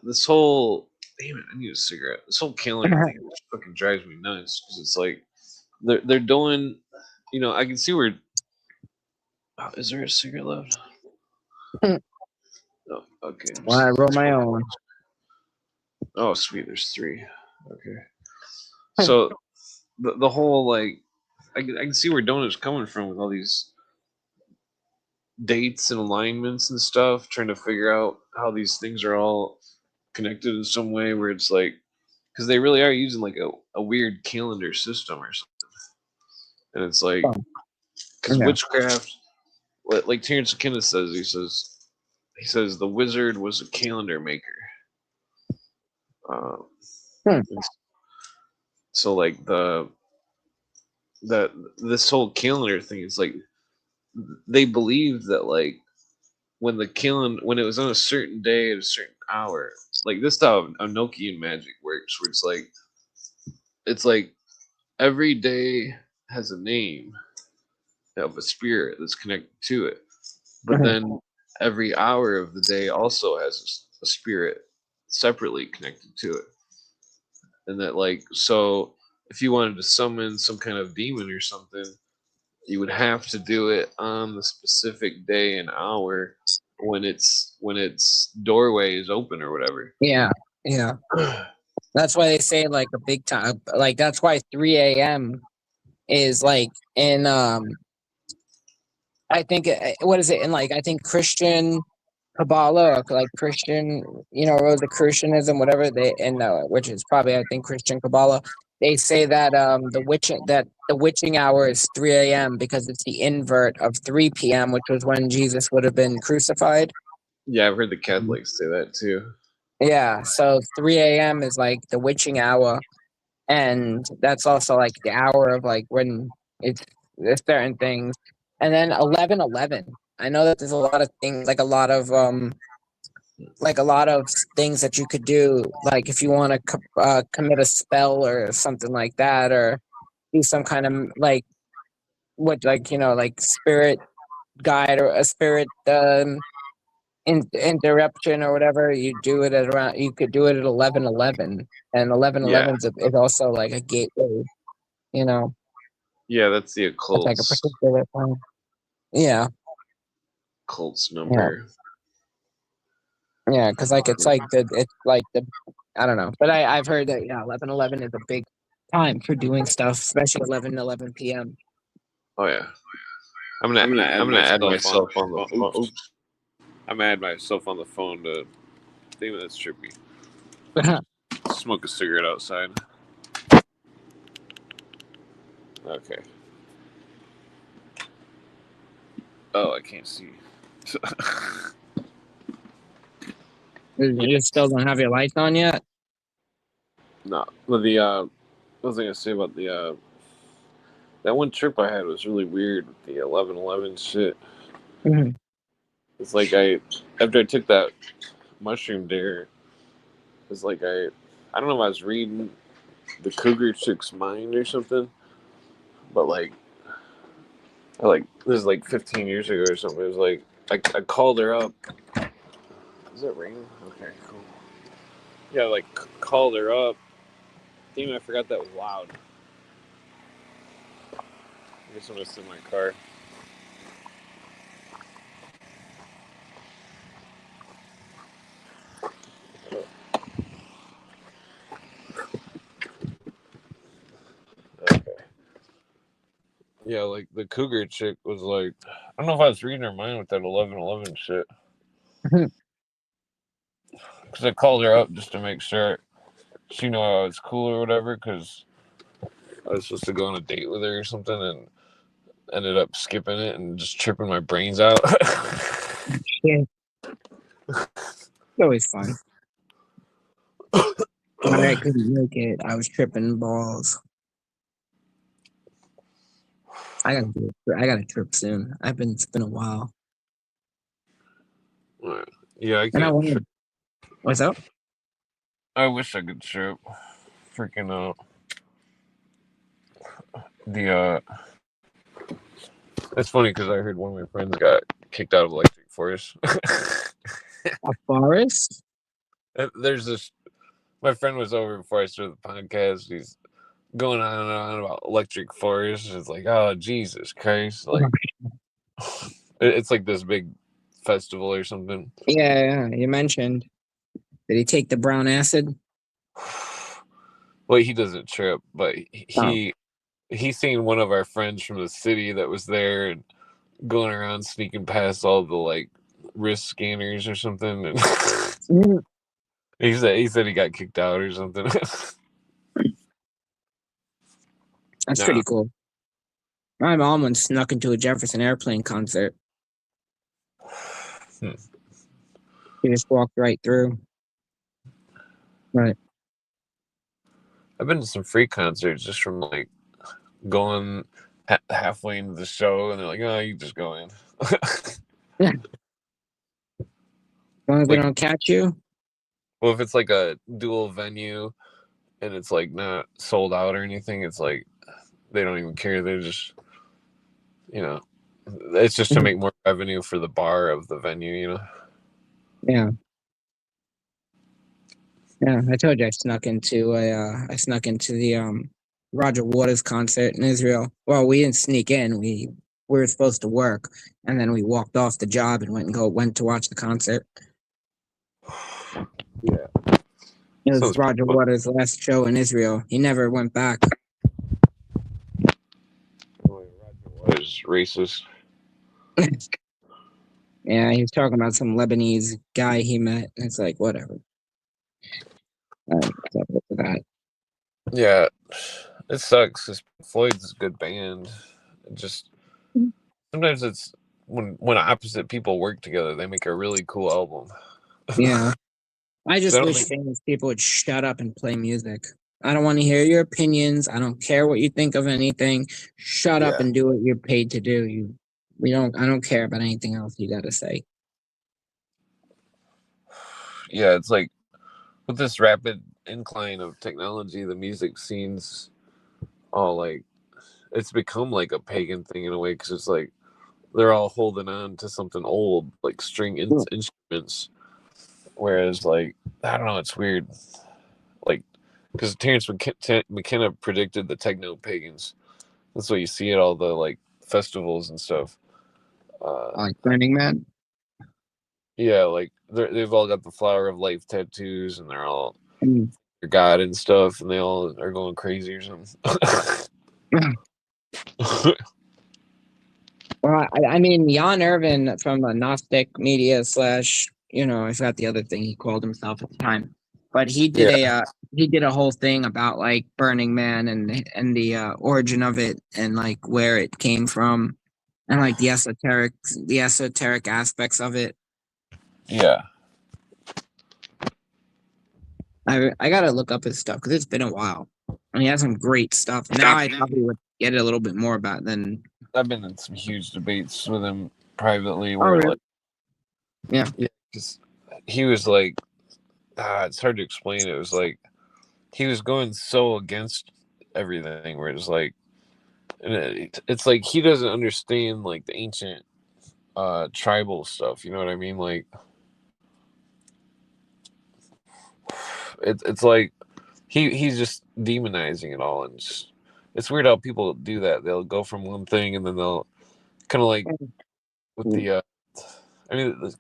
this whole damn it, I need a cigarette. This whole calendar thing just fucking drives me nuts because it's like they're doing, I can see where. Oh, is there a cigarette left? Oh, okay. Well, I roll my Smoke own. one. Oh, sweet. There's three. Okay. So the whole like, I can see where Donut's coming from with all these dates and alignments and stuff, trying to figure out how these things are all connected in some way. Where it's like, because they really are using like a weird calendar system or something, and it's like, because Yeah. witchcraft, like Terrence McKenna says, he says the wizard was a calendar maker. Um, Hmm. so like this whole calendar thing is like they believed that like when it was on a certain day at a certain hour, like this style of Enochian magic works, where it's like every day has a name of a spirit that's connected to it, but then every hour of the day also has a spirit separately connected to it, and that like so if you wanted to summon some kind of demon or something, you would have to do it on the specific day and hour when its doorway is open or whatever. Yeah, yeah. That's why they say like a big time. Like that's why 3 a.m. is like in I think what is it in like I think Christian Kabbalah or like Christian, Rosicrucianism, whatever they and which is probably I think Christian Kabbalah. They say that the witching hour is 3 a.m. because it's the invert of 3 p.m., which was when Jesus would have been crucified. Yeah, I've heard the Catholics say that too. Yeah, so 3 a.m. is like the witching hour, and that's also like the hour of like when it's there's certain things, and then 11:11. I know that there's a lot of things, like a lot of things that you could do, like if you want to commit a spell or something like that, or do some kind of like what like spirit guide or a spirit interruption or whatever. You could do it at 11:11, and 11:11 is also like a gateway, you know. Yeah, that's the It's like a occult's particular time. Yeah, number. yeah, because like it's like the I don't know, but I've heard that 11:11 is a big time for doing stuff, especially 11:11 p.m. Oh yeah, I'm gonna add myself on the phone. Oops, I'm gonna add myself on the phone to think that's trippy. Smoke a cigarette outside. Okay. Oh, I can't see. You still don't have your lights on yet? No, but what was I gonna say about the that one trip I had was really weird with the 11:11 shit. Mhm. It's like after I took that mushroom dare, it's like I don't know if I was reading the cougar chick's mind or something, but like this is like 15 years ago or something. It was like I called her up. Is it raining? Okay, cool. Yeah, like called her up. Damn, I forgot that was loud. I guess I'm just in my car. Okay. Yeah, like the cougar chick was like, I don't know if I was reading her mind with that 11:11 shit. Because I called her up just to make sure she knew I was cool or whatever. Because I was supposed to go on a date with her or something, and ended up skipping it and just tripping my brains out. Yeah, it's always fun. I couldn't make it. I was tripping balls. I gotta trip soon. It's been a while. Yeah, I And I can't. wanted. What's up? I wish I could trip. Freaking the It's funny because I heard one of my friends got kicked out of Electric Forest. A forest? There's this. My friend was over before I started the podcast. He's going on and on about Electric Forest. It's like, oh Jesus Christ! Like, it's like this big festival or something. Yeah, you mentioned. Did he take the brown acid? Well, he doesn't trip, but he seen one of our friends from the city that was there and going around sneaking past all the like wrist scanners or something. And he said he got kicked out or something. That's pretty cool. My mom once snuck into a Jefferson Airplane concert. Hmm. You just walked right through. Right. I've been to some free concerts just from like going halfway into the show, and they're like, "Oh, you just go in." Yeah. As long as they Like, don't catch you. well, if it's like a dual venue and it's like not sold out or anything, it's like they don't even care. They're just, you know, it's just to Mhm. make more revenue for the bar of the venue, you know. Yeah. Yeah. I told you I snuck into the Roger Waters concert in Israel. Well, we didn't sneak in. We were supposed to work, and then we walked off the job and went to watch the concert. Yeah, It was sounds Roger pretty Waters' last show in Israel. He never went back. cool. Roger was racist. Yeah, he was talking about some Lebanese guy he met. It's like whatever. Except for that. Yeah, it sucks because Floyd's a good band. It just sometimes it's when opposite people work together, they make a really cool album. Yeah, I 'Cause I just don't wish think, famous people would shut up and play music. I don't want to hear your opinions. I don't care what you think of anything. Shut up yeah, and do what you're paid to do. We don't. I don't care about anything else you got to say. yeah, it's like with this rapid incline of technology, the music scenes all like it's become like a pagan thing in a way because it's like they're all holding on to something old, like string instruments. Whereas, like, I don't know, it's weird. Like, because Terrence McKenna predicted the techno pagans. That's what you see at all the like festivals and stuff. Like Burning Man. Yeah, like they've all got the flower of life tattoos, and they're all Mm. God and stuff, and they all are going crazy or something. Well, I mean, Jan Irvin from a Gnostic Media slash, I forgot the other thing he called himself at the time, but Yeah, he did a whole thing about like Burning Man and the origin of it and like where it came from and like the esoteric aspects of it. yeah. I gotta look up his stuff because it's been a while. And he has some great stuff. Now I probably would get it a little bit more about than. I've been in some huge debates with him privately Oh, where really? like, Yeah. yeah, because he was like, it's hard to explain. It was like he was going so against everything where it's like, and it's like he doesn't understand like the ancient tribal stuff. You know what I mean? Like it's like he's just demonizing it all, and it's weird how people do that. They'll go from one thing and then they'll kind of like with the I mean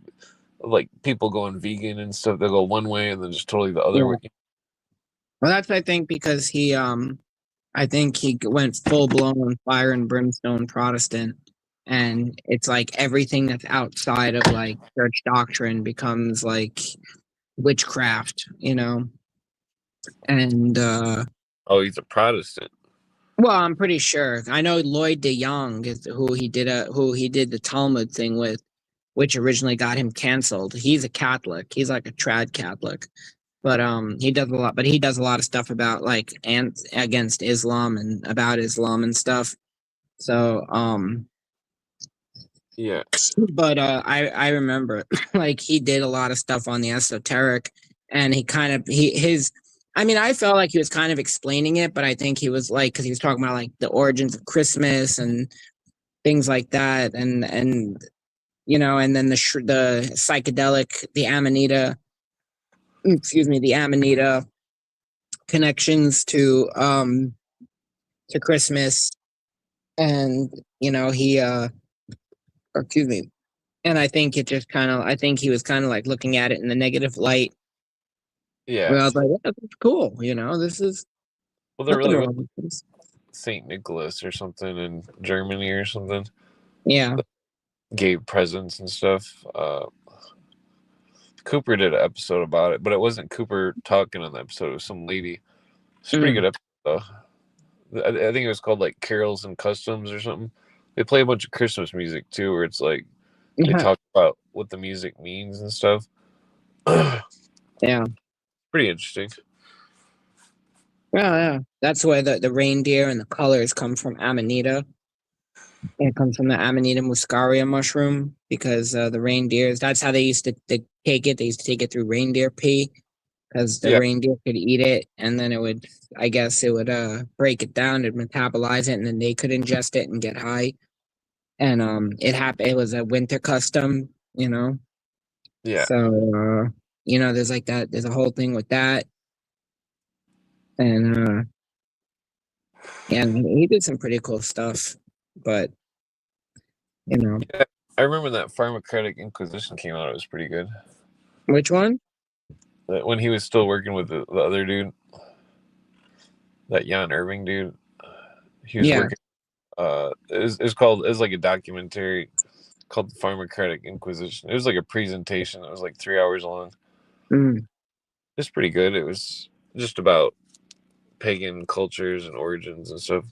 like people going vegan and stuff. They'll go one way and then just totally the other Yeah. way. Well, that's I think because I think he went full blown fire and brimstone Protestant, and it's like everything that's outside of like church doctrine becomes like witchcraft, And Oh, he's a Protestant. well, I'm pretty sure. I know Lloyd De Jong is who he did the Talmud thing with, which originally got him canceled. He's a Catholic. He's like a trad Catholic. But he does a lot of stuff about like against Islam and about Islam and stuff. So Yeah, but I remember like he did a lot of stuff on the esoteric, and he kind of he his I mean, I felt like he was kind of explaining it, but I think he was like, because he was talking about like the origins of Christmas and things like that, and and then the psychedelic, the Amanita, the Amanita connections to Christmas, and he excuse me, and I think it just kind of I think he was kind of like looking at it in the negative light. yeah. Where I was like, yeah, that's cool, this is Well, there nothing really was wrong with this. Saint Nicholas or something in Germany or something. Yeah. Gave presents and stuff. Cooper did an episode about it, but it wasn't Cooper talking on the episode. It was some lady. It's a pretty Mm. good episode, though. I think it was called like Carols and Customs or something. They play a bunch of Christmas music too, where it's like they talk about what the music means and stuff. Yeah. Pretty interesting. Yeah. That's where the reindeer and the colors come from Amanita. It comes from the Amanita muscaria mushroom because the reindeers, that's how they used to take it. They used to take it through reindeer pee because the Yeah. reindeer could eat it, and then it would, I guess it would break it down and metabolize it, and then they could ingest it and get high. And it happened. It was a winter custom, you know. Yeah. So there's like that. There's a whole thing with that, and he did some pretty cool stuff, but Yeah, I remember that Pharmacratic Inquisition came out. It was pretty good. Which one? When he was still working with the other dude, that Jan Irving dude. He was working. It's like a documentary called the Pharmacratic Inquisition. It was like a presentation. It was like 3 hours long. It's pretty good. It was just about pagan cultures and origins and stuff.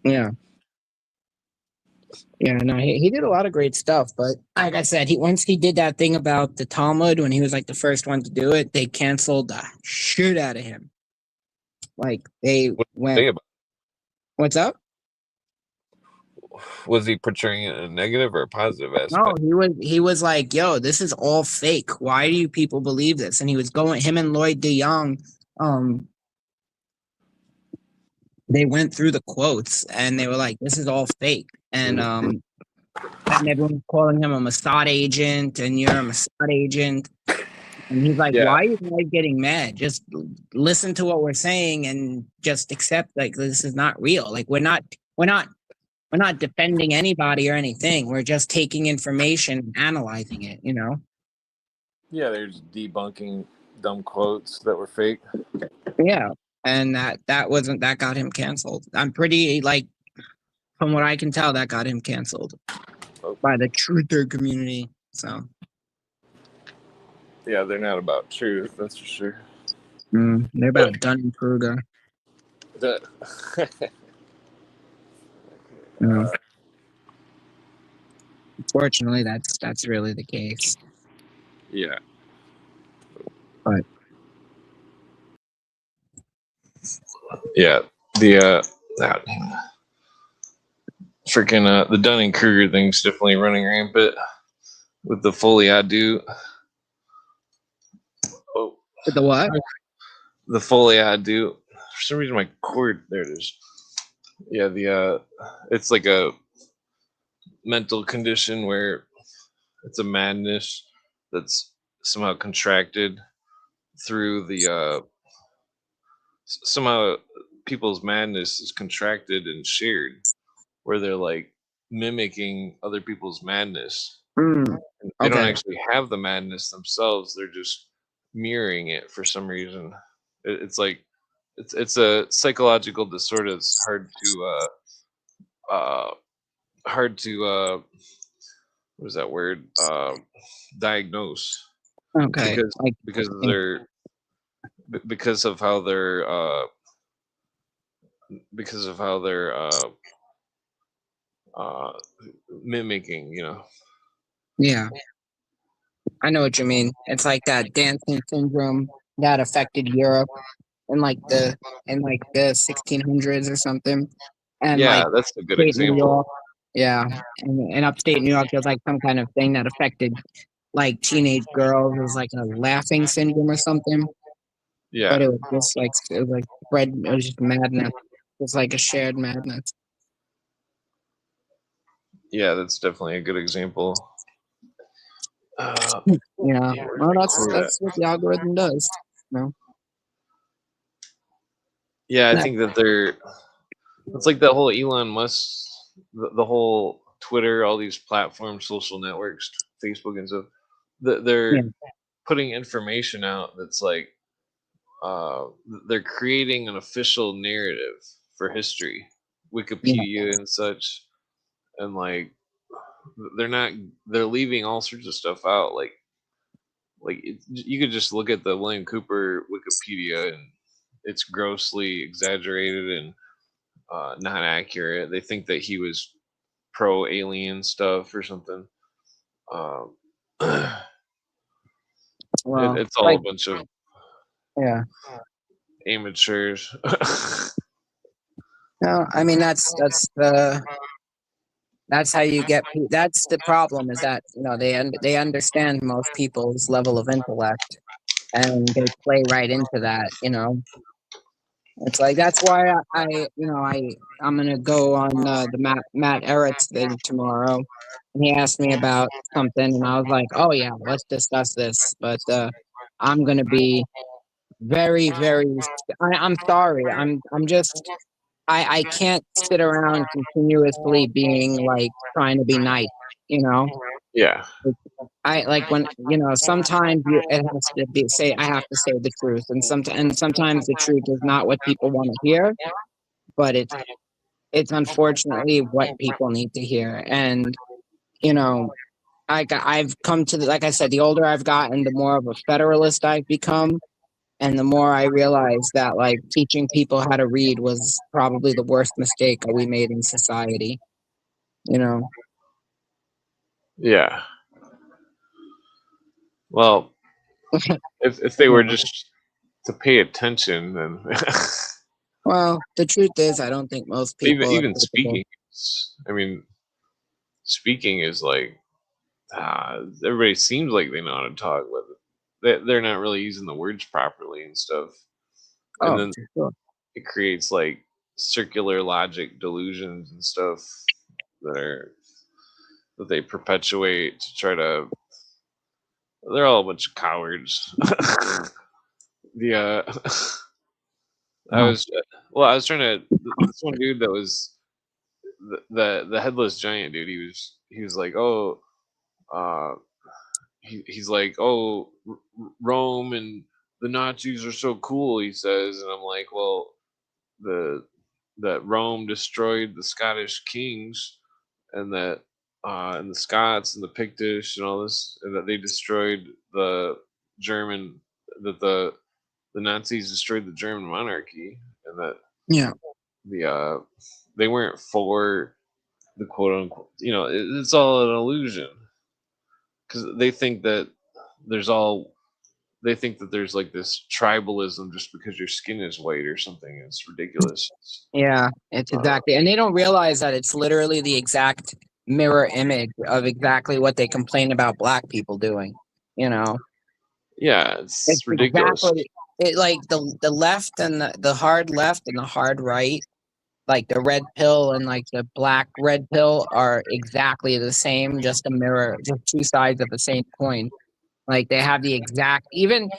Yeah. Yeah, no, he did a lot of great stuff, but like I said, once he did that thing about the Talmud, when he was like the first one to do it, they canceled the shit out of him. Like they went. What's up? Was he portraying it in a negative or a positive aspect? No, he was like, "Yo, this is all fake. Why do you people believe this?" And he was going. Him and Lloyd DeYoung, they went through the quotes and they were like, "This is all fake." And everyone was calling him a Mossad agent, and you're a Mossad agent. And he's like, "Why are you guys getting mad? Just listen to what we're saying and just accept like this is not real. Like we're not defending anybody or anything. We're just taking information and analyzing it, you know?" Yeah, they're just debunking dumb quotes that were fake. Yeah. And that got him canceled. I'm pretty, like, from what I can tell, that got him canceled by the truther community. So yeah, they're not about truth, that's for sure. They're about Dunning-Kruger. Fortunately, that's really the case. Yeah. But yeah, the freaking the Dunning-Kruger thing's definitely running rampant with the Foliade. Oh, the what? The Foliade. For some reason, my cord. There it is. Yeah, it's like a mental condition where it's a madness that's somehow contracted through the somehow people's madness is contracted and shared, where they're like mimicking other people's madness. They don't actually have the madness themselves. They're just mirroring it for some reason. It's like it's a psychological disorder. It's hard to what is that word? Diagnose. Okay. Because of how they're mimicking, you know. Yeah. I know what you mean. It's like that dancing syndrome that affected Europe in like the 1600s or something. And yeah, like that's a good upstate example. New York, yeah, and in upstate New York, there's like some kind of thing that affected like teenage girls. It was like a laughing syndrome or something. Yeah, but it was just like spread. It was just madness. It was like a shared madness. Yeah, that's definitely a good example. Yeah, well, that's what the algorithm does. You know? Yeah, I think that it's like that whole Elon Musk, the whole Twitter, all these platforms, social networks, Facebook and stuff. They're putting information out that's like they're creating an official narrative for history, Wikipedia and such, and like they're leaving all sorts of stuff out. Like you could just look at the William Cooper Wikipedia and it's grossly exaggerated and not accurate. They think that he was pro alien stuff or something. Um, Well, it's all like, a bunch of yeah. amateurs. No, I mean that's how you get. That's the problem, is that they understand most people's level of intellect, and they play right into that. It's like that's why I'm gonna go on the Matt Ehret's thing tomorrow, and he asked me about something, and I was like, oh yeah, let's discuss this, but I'm gonna be very very. I'm sorry. I'm just. I can't sit around continuously being like trying to be nice, you know. Yeah, I like when sometimes it has to be say I have to say the truth, and sometimes the truth is not what people want to hear, but it's unfortunately what people need to hear. And you know, I've come to like I said, the older I've gotten, the more of a federalist I've become, and the more I realize that like teaching people how to read was probably the worst mistake that we made in society. You know. yeah. Well, if they were just to pay attention, then Well, the truth is, I don't think most people are even capable. speaking, I mean, speaking is like everybody seems like they know how to talk, but they're not really using the words properly and stuff. And Oh, then for sure. it creates like circular logic delusions and stuff that are that they perpetuate to try to. They're all a bunch of cowards. the I Oh, was I was trying to this one dude that was the headless giant dude. He was like, oh, uh, he's like, oh, Rome and the Nazis are so cool. He says, and I'm like, well, the that Rome destroyed the Scottish kings, and that and the Scots and the Pictish and all this, and that they destroyed the German, that the Nazis destroyed the German monarchy, and that yeah. the they weren't for the quote unquote, it's all an illusion, because there's all they think that there's like this tribalism just because your skin is white or something. It's ridiculous. Yeah, it's Uh, exactly. And they don't realize that it's literally the exact mirror image of exactly what they complain about black people doing. You know, yeah, it's it's ridiculous. exactly it. Like the left and the hard left and the hard right, like the red pill and like the black red pill, are exactly the same, just a mirror, just two sides of the same coin. Like they have the exact even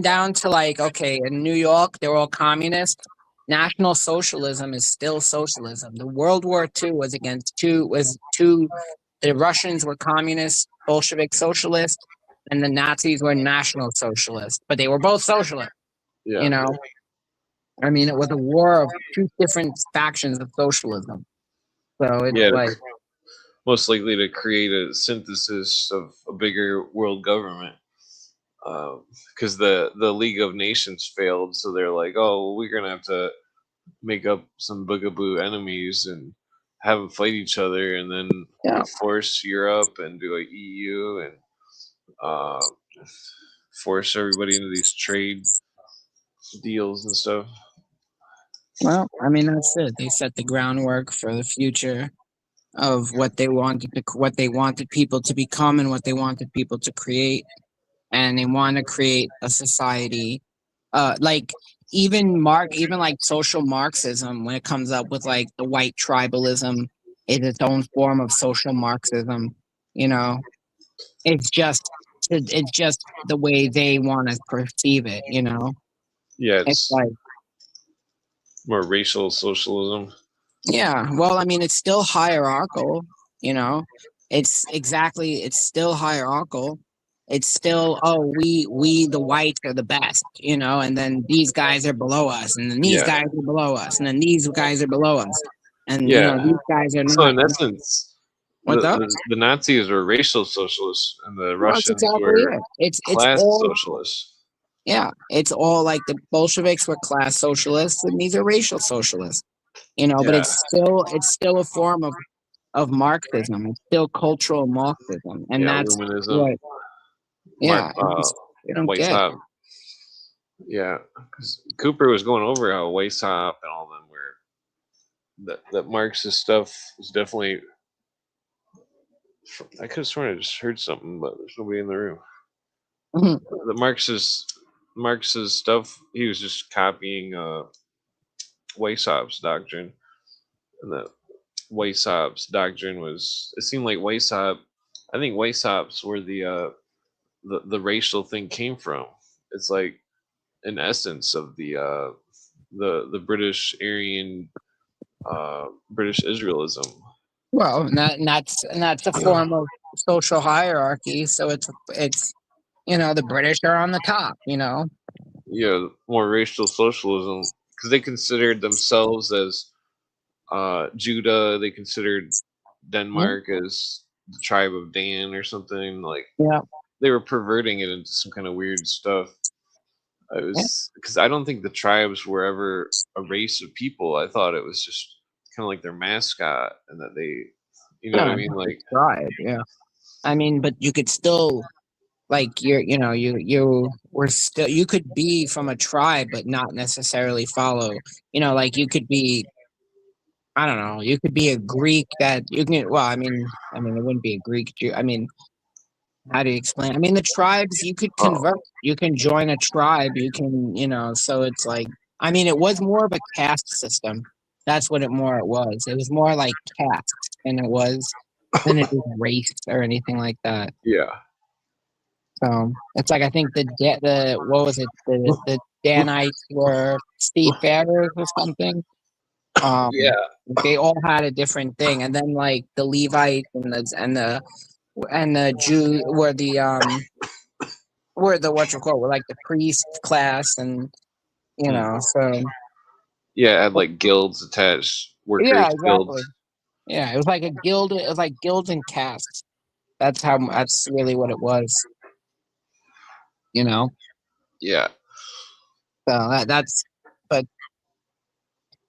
down to like, okay, in New York they're all communist. National socialism is still socialism. The World War II was two. The Russians were communist, Bolshevik socialist, and the Nazis were national socialist. But they were both socialist. Yeah, You know, I mean, it was a war of two different factions of socialism. So it's yeah. like, Most likely to create a synthesis of a bigger world government, because the League of Nations failed, so they're like, oh, well, we're gonna have to make up some bugaboo enemies and have them fight each other, and then yeah, force Europe and do a EU and uh, force everybody into these trade deals and stuff. well, I mean, that's it. They set the groundwork for the future of what they wanted people to become and what they wanted people to create, and they want to create a society like even like social Marxism, when it comes up with like the white tribalism, is its own form of social Marxism. You know, it's just the way they want to perceive it. Yeah, It's it's like, more racial socialism. yeah, well, I mean, it's still hierarchical, you know. It's still hierarchical. It's still, oh, we the whites are the best, and then these guys are below us, and then these Yeah, guys are below us, and then these guys are below us. And yeah. these guys are So not. in essence, What's up? the Nazis were racial socialists and the Well, that's Russians exactly were it. It's class all, socialists. yeah, it's all like the Bolsheviks were class socialists, and these are racial socialists, but Yeah, it's still a form of Marxism. It's still cultural Marxism, and Yeah, that's Illuminism. what. Mark Yeah, they don't get. Weishaupt. Yeah, because Cooper was going over how Weishaupt and all them were that Marxist stuff was definitely. I could have sworn I just heard something, but there's nobody in the room. Mhm. The Marxist stuff, he was just copying Weishaupt's doctrine, and that Weishaupt's doctrine was. It seemed like Weishaupt. I think Weishaupt's where the racial thing came from. It's like an essence of the British Aryan British Israelism. Well, and that's a form of social hierarchy. So it's the British are on the top. Yeah, more racial socialism because they considered themselves as Judah. They considered Denmark as the tribe of Dan or something. Like Yeah. they were perverting it into some kind of weird stuff. It Yeah. was because I don't think the tribes were ever a race of people. I thought it was just kind of like their mascot, and that they, you know what I Yeah, mean? Like, tribe. Yeah. I mean, but you could still like you were still you could be from a tribe but not necessarily follow. Like you could be. I don't know. You could be a Greek that you can. Well, I mean, it wouldn't be a Greek Jew. I mean, how do you explain? I mean, the tribes you could oh convert. You can join a tribe. You can, So it's like, I mean, it was more of a caste system. That's what it was. It was more like caste than it is race or anything like that. yeah, So it's like I think the what was it the Danites were seafarers or something. yeah, They all had a different thing, and then like the Levites and the Jews were the what you call were like the priest class, and so yeah. Had like guilds attached, yeah, workers guilds. exactly. Yeah, it was like a guild. It was like guilds and castes. That's really what it was. You know. Yeah, So that's but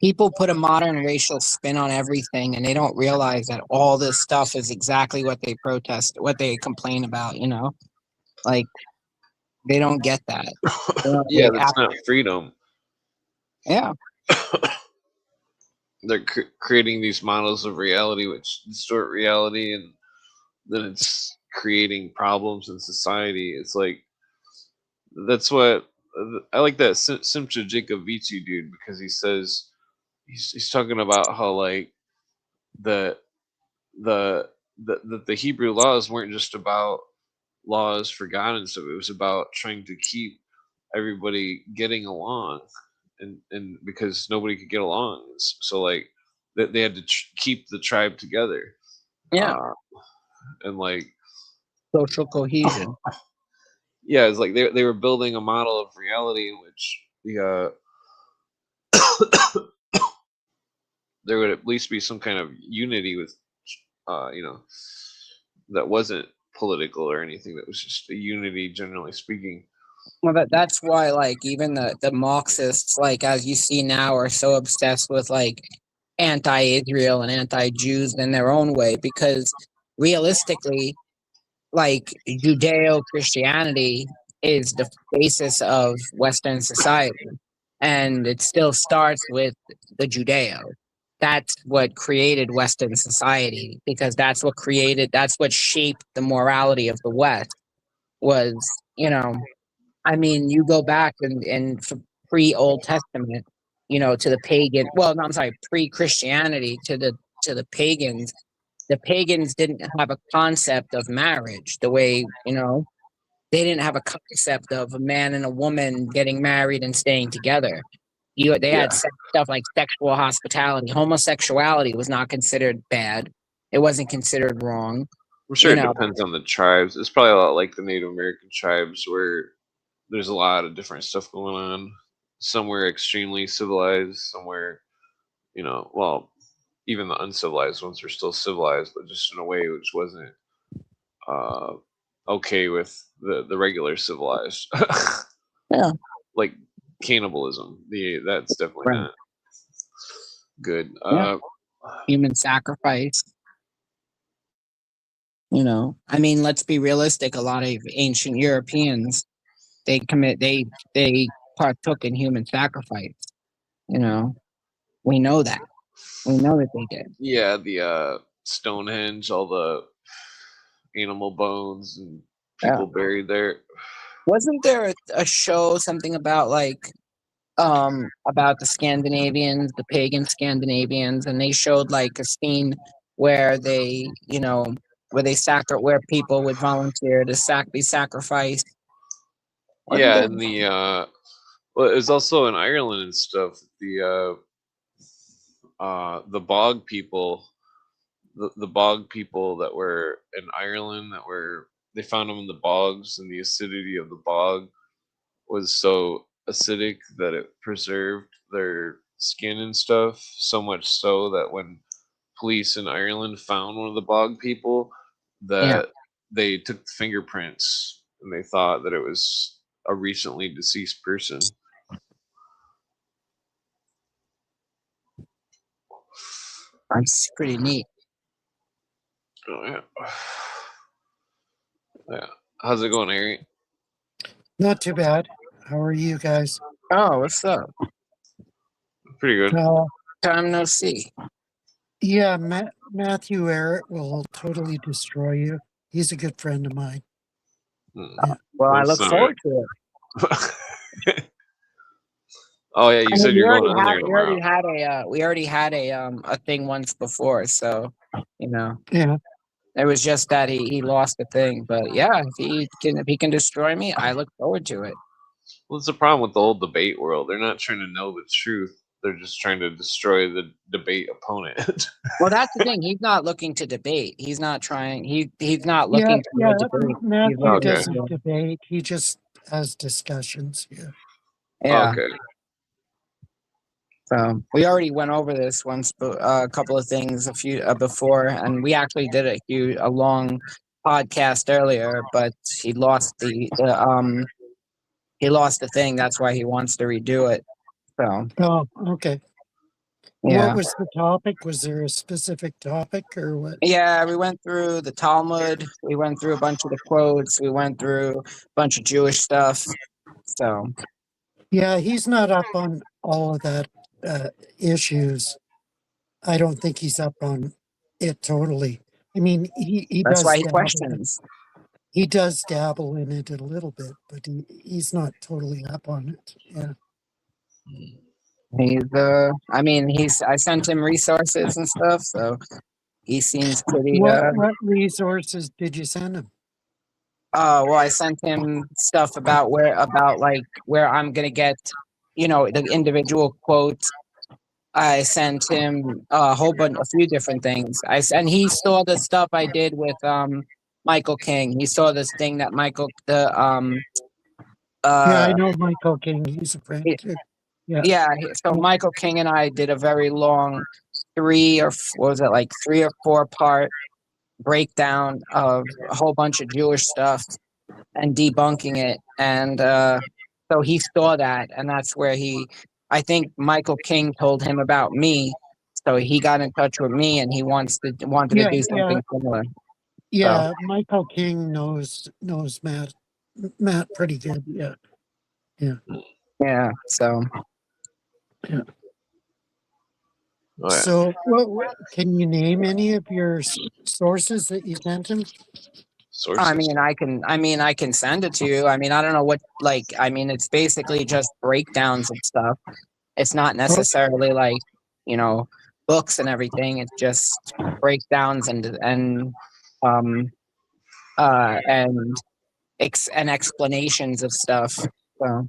people put a modern racial spin on everything, and they don't realize that all this stuff is exactly what they protest, what they complain about. Like they don't get that. yeah. That's not freedom. Yeah, They're creating these models of reality which distort reality, and then it's creating problems in society. It's like that's what I like that Simcha Jacovici dude because he says he's talking about how like the the the Hebrew laws weren't just about laws for God and stuff. It was about trying to keep everybody getting along, and because nobody could get along, so like they had to keep the tribe together, yeah, uh, and like social cohesion. yeah, it's like they were building a model of reality in which the there would at least be some kind of unity with you know that wasn't political or anything, that was just a unity generally speaking. Well, that's why, like, even the Marxists, like, as you see now, are so obsessed with, like, anti-Israel and anti-Jews in their own way, because realistically, like, Judeo-Christianity is the basis of Western society, and it still starts with the Judeo. That's what created Western society, because that's what shaped the morality of the West was, you know, I mean, you go back and pre-Old Testament, to the pagan. Well, no, I'm sorry, pre-Christianity to the pagans. The pagans didn't have a concept of marriage the way they didn't have a concept of a man and a woman getting married and staying together. They Yeah, had stuff like sexual hospitality. Homosexuality was not considered bad. It wasn't considered wrong. I'm sure it depends on the tribes. It's probably a lot like the Native American tribes where there's a lot of different stuff going on. Somewhere extremely civilized, somewhere, well, even the uncivilized ones are still civilized, but just in a way which wasn't uh, okay with the regular civilized. Yeah, Like cannibalism. That's definitely right. not good. Yeah. Human sacrifice. You know, I mean, let's be realistic. A lot of ancient Europeans, they partook in human sacrifice. You know, we know that. We know that they did. Yeah, the Stonehenge, all the animal bones and Yeah. people buried there. Wasn't there a show, something about like about the Scandinavians, the pagan Scandinavians, and they showed like a scene where they, you know, where people would volunteer to be sacrificed. Wasn't Yeah, there? and well, it was also in Ireland and stuff. The bog people, the bog people that were in Ireland, they found them in the bogs, and the acidity of the bog was so acidic that it preserved their skin and stuff, so much so that when police in Ireland found one of the bog people, Yeah, that they took the fingerprints and they thought that it was a recently deceased person. that's pretty neat. Oh, yeah. Yeah. How's it going, Harry? Not too bad. How are you guys? Oh, what's up? Pretty good. Time no see. Yeah, Matthew Eric will totally destroy you. He's a good friend of mine. Hmm. Well, I That's look not forward to it. Oh yeah, you I mean, said you're going on there tomorrow. we already had a thing once before, so you know, Yeah. it was just that he lost the thing. But yeah, if he can destroy me, I look forward to it. Well, it's the problem with the whole debate world. They're not trying to know the truth. They're just trying to destroy the debate opponent. Well, that's the thing. He's not looking to debate. He's not trying. He's not Yeah, looking to yeah. debate. He's Matthew looking Okay. doesn't debate. He just has discussions. Yeah. Yeah. Okay. So we already went over this once, a couple of things a few before, and we actually did a long podcast earlier, but he lost he lost the thing. That's why he wants to redo it. So Oh, okay. yeah, What was the topic? Was there a specific topic or what? yeah. We went through the Talmud. We went through a bunch of the quotes. We went through a bunch of Jewish stuff. So Yeah, he's not up on all of that issues. I don't think he's up on it totally. I mean, he that's does why he dabble. questions. He does dabble in it a little bit, but he's not totally up on it. Yeah. He's I mean, I sent him resources and stuff, so he seems pretty What resources did you send him? well, I sent him stuff about where I'm gonna get, you know, the individual quotes. I sent him a few different things. And he saw the stuff I did with Michael King. He saw this thing that Yeah, I know Michael King. He's a friend he- too. Yeah. yeah. So Michael King and I did a very long 3 or 4 part breakdown of a whole bunch of Jewish stuff and debunking it. And so he saw that, and that's where I think Michael King told him about me. So he got in touch with me, and he wanted to Yeah, do something similar. Yeah, Michael King knows Matt pretty good. Yeah. Yeah. So Oh, yeah. So, can you name any of your sources that you sent him? Sources. I mean, I can send it to you. I mean, I don't know what I mean, it's basically just breakdowns of stuff. It's not necessarily like, you know, books and everything. It's just breakdowns and explanations of stuff. So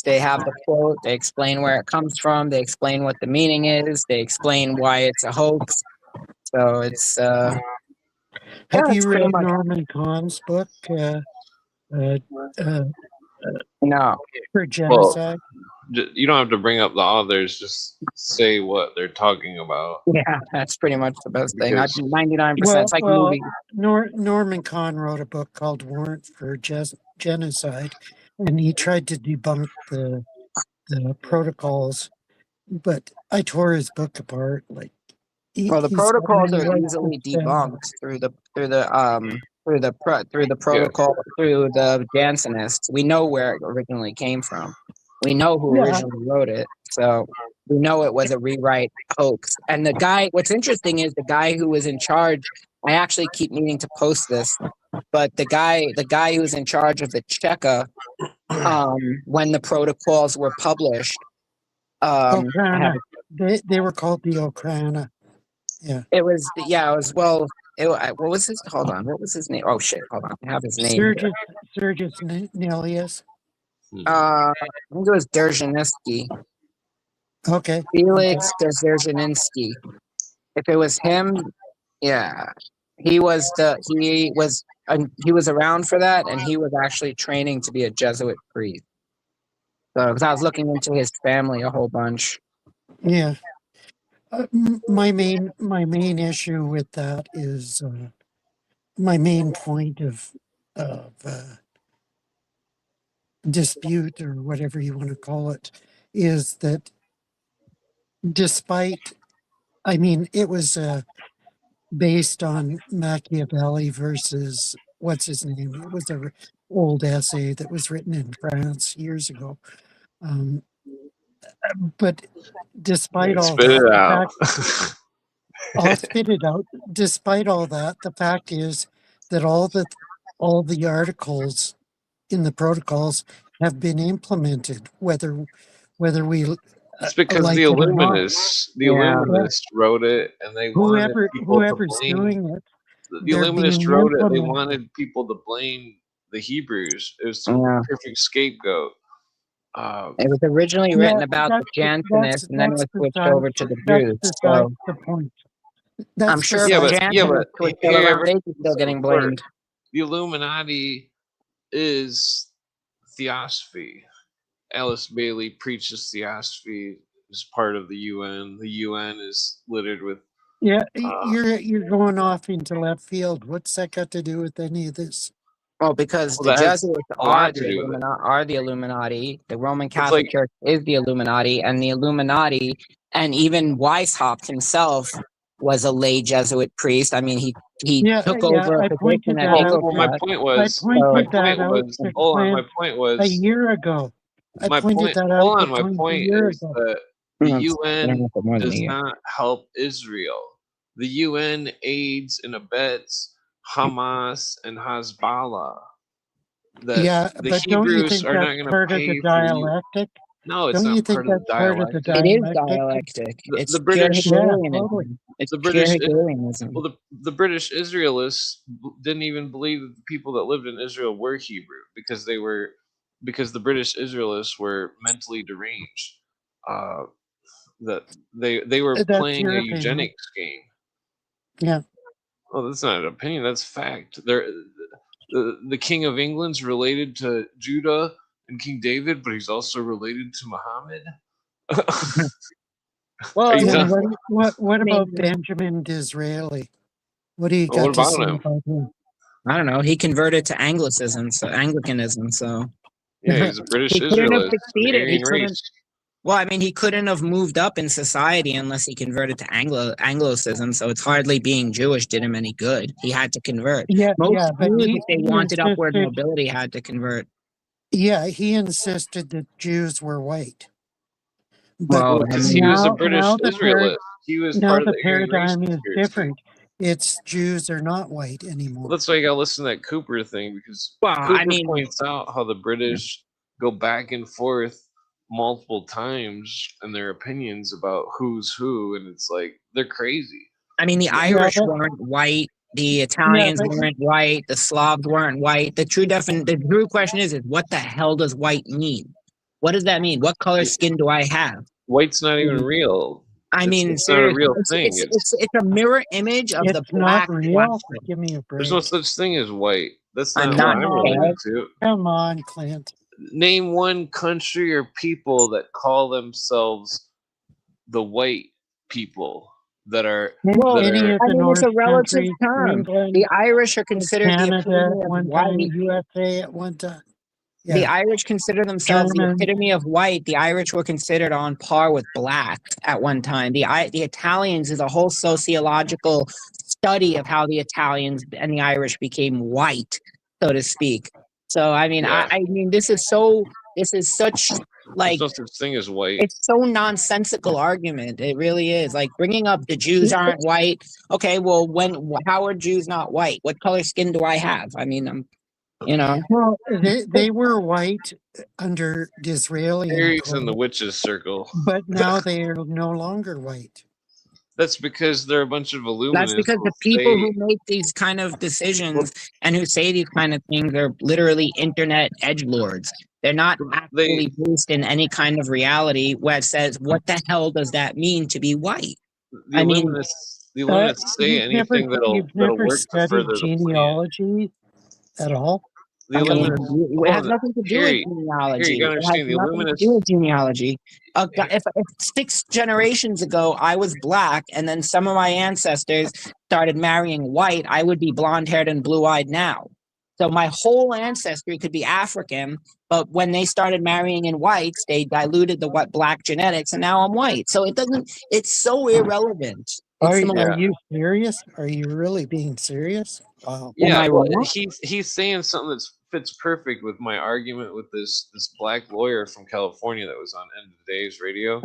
they have the quote, they explain where it comes from, they explain what the meaning is, they explain why it's a hoax. So it's Have it's you pretty read much Norman Kahn's book no. for genocide? You don't have to bring up the authors. Just say what they're talking about. Yeah, that's pretty much the best thing. Because- 99%. It's like movies. Norman Kahn wrote a book called Warrant for Genocide, and he tried to debunk the protocols, but I tore his book apart. Like, Well, the he's got protocols many are rights to easily defend them. debunked through the Yeah. protocol through the Jansenists. We know where it originally came from. We know who Yeah. originally wrote it, so we know it was a rewrite hoax. And the guy, what's interesting is the guy who was in charge. I actually keep meaning to post this, but the guy who was in charge of the Cheka, when the protocols were published, had Okrana. They were called the Okrana. Yeah. it was well. What was his? Hold on. What was his name? Oh shit! Hold on. I have his name here. Sergius Nelius. I think it was Dzerzhinsky. Okay. Felix Dzerzhinsky. If it was him, yeah, he was around for that, and he was actually training to be a Jesuit priest. So, because I was looking into his family a whole bunch. Yeah. My main issue with that is my main point of dispute, or whatever you want to call it, is that despite, I mean, it was based on Machiavelli versus what's his name. It was a old essay that was written in France years ago. But despite all Spit it that, out. I'll spit it out. Despite all that, the fact is that all the articles in the protocols have been implemented, whether we It's because like the it or not. Illuminists wrote it, and they wanted people to Whoever's blame. doing it, The they're Illuminists being wrote it. They implemented. wanted people to blame the Hebrews. It was the Yeah. perfect scapegoat. It was originally written about the that's Jansenists, and then it was switched besides- over to the that's Jews. besides So the point. I'm sure if Yeah, the but Jansenists were still here, around, they'd be still getting blamed. the Illuminati is theosophy. Alice Bailey preaches theosophy as part of the UN. The UN is littered with. Yeah, you're going off into left field. What's that got to do with any of this? Well, because Well, the that has Jesuits a lot are to do with it. the Illuminati. The Roman It's Catholic like- Church is the Illuminati, and the Illuminati, and even Weishaupt himself was a lay Jesuit priest. I mean, he took over a position at Well, my Ingolstadt. point was. My point was. a year ago. My point. Hold on. My point is that the UN does does not help Israel. The UN aids and abets Hamas and Hezbollah. The but don't you Hebrews think are not that's going to part of pay the for you. dialectic? No, it's Don't not you think part of the that's part of the dialectic. It is dialectic? dialectic. The It's British- pure Yeah, Hegelianism. totally. It's The pure British- Hegelianism. Well, the British Israelists didn't even believe that the people that lived in Israel were Hebrew because the British Israelists were mentally deranged. That they were That's playing your a opinion. eugenics game. Yeah. Well, that's not an opinion. That's fact. The King of England's related to Judah and King David, but he's also related to Muhammad. Well, Are you Yeah, done? what I mean- about Benjamin Disraeli? What do you Well, got what to say about him? about him? I don't know. He converted to Anglicanism. So Yeah, he's a British He couldn't have Israelist. succeeded. He Aryan couldn't- race. well, I mean, he couldn't have moved up in society unless he converted to Anglicanism. So it's hardly being Jewish did him any good. He had to convert. Yeah, Most but Jews, he if they wanted upward insisted- mobility, had to convert. Yeah, he insisted that Jews were white. Well, Because he was a now- British now the Israelist. He was now part of the the Aryan race paradigm is conspiracy. different. It's Jews are not white anymore. Well, that's why you gotta listen to that Cooper thing because Well, Cooper I mean- points out how the British go back and forth multiple times in their opinions about who's who, and it's like they're crazy. I mean, the Yeah, Irish but- weren't white. The Italians but- weren't white. The Slavs weren't white. The true question is what the hell does white mean? What does that mean? What color skin do I have? White's not even real. I mean, it's not a seriously, real it's, thing. It's a mirror image of the It's not black real. question. Give me a break. There's no such thing as white. That's I'm not what not I'm related to. Come on, Clint. Name one country or people that call themselves the white people that are. Well, that Any are- of I the mean, it's a North relative countries, term. England, The Irish are considered the Canada epitome at of one time, white. USA at one time. The Irish consider themselves German. the epitome of white. The Irish were considered on par with black at one time. The Italians is a whole sociological study of how the Italians and the Irish became white, so to speak. So I mean, Yeah. I mean, this is such like There's no such thing as white. it's so nonsensical argument. It really is. Like bringing up the Jews aren't white. Okay, well, how are Jews not white? What color skin do I have? I mean, Well, they were white under Disraeli, Fairies in the witches circle. but now they are no longer white. That's because they're a bunch of illuminists. that's because the people who make these kind of decisions and who say these kind of things are literally internet edgelords. They're not actually based in any kind of reality where it says, what the hell does that mean to be white? The illuminists say anything that'll You've never work to studied further the plan. genealogy at all? The I mean, illuminists. it has nothing to do with genealogy. You gotta It has understand, the nothing to illuminists. do with genealogy. If 6 generations ago I was black and then some of my ancestors started marrying white, I would be blonde-haired and blue-eyed now. So my whole ancestry could be African, but when they started marrying in whites, they diluted the black genetics, and now I'm white. So it's so irrelevant. Are you serious? Are you really being serious? Wow. Yeah, well, he's saying something that fits perfect with my argument with this black lawyer from California that was on End of the Days radio,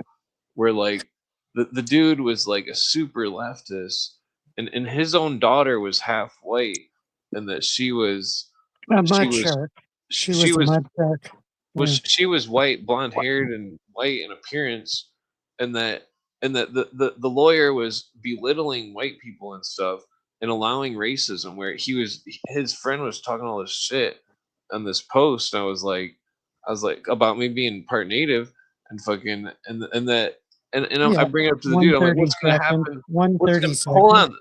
where like the dude was like a super leftist, and his own daughter was half white, and that she was a mud shark. She was a mud shark. She was white, blonde haired, and white in appearance, and that the lawyer was belittling white people and stuff and allowing racism, where his friend was talking all this shit on this post. And I was like about me being part native and fucking I bring it up to the dude. I'm like, what's gonna happen? 130. Hold on.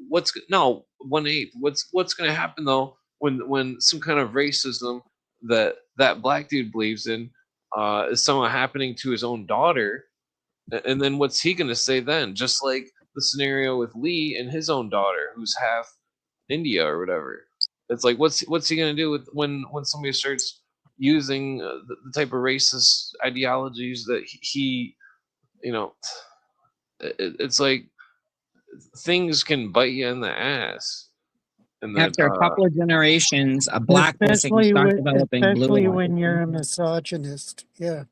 What's 1/8? What's gonna happen though when some kind of racism that black dude believes in is somehow happening to his own daughter? And then what's he gonna say then? Just like the scenario with Lee and his own daughter, who's half India or whatever. It's like, what's he gonna do with when somebody starts using the type of racist ideologies that he it's like things can bite you in the ass. And after a couple of generations, a black person can start developing blue. Especially when you're a misogynist. Yeah.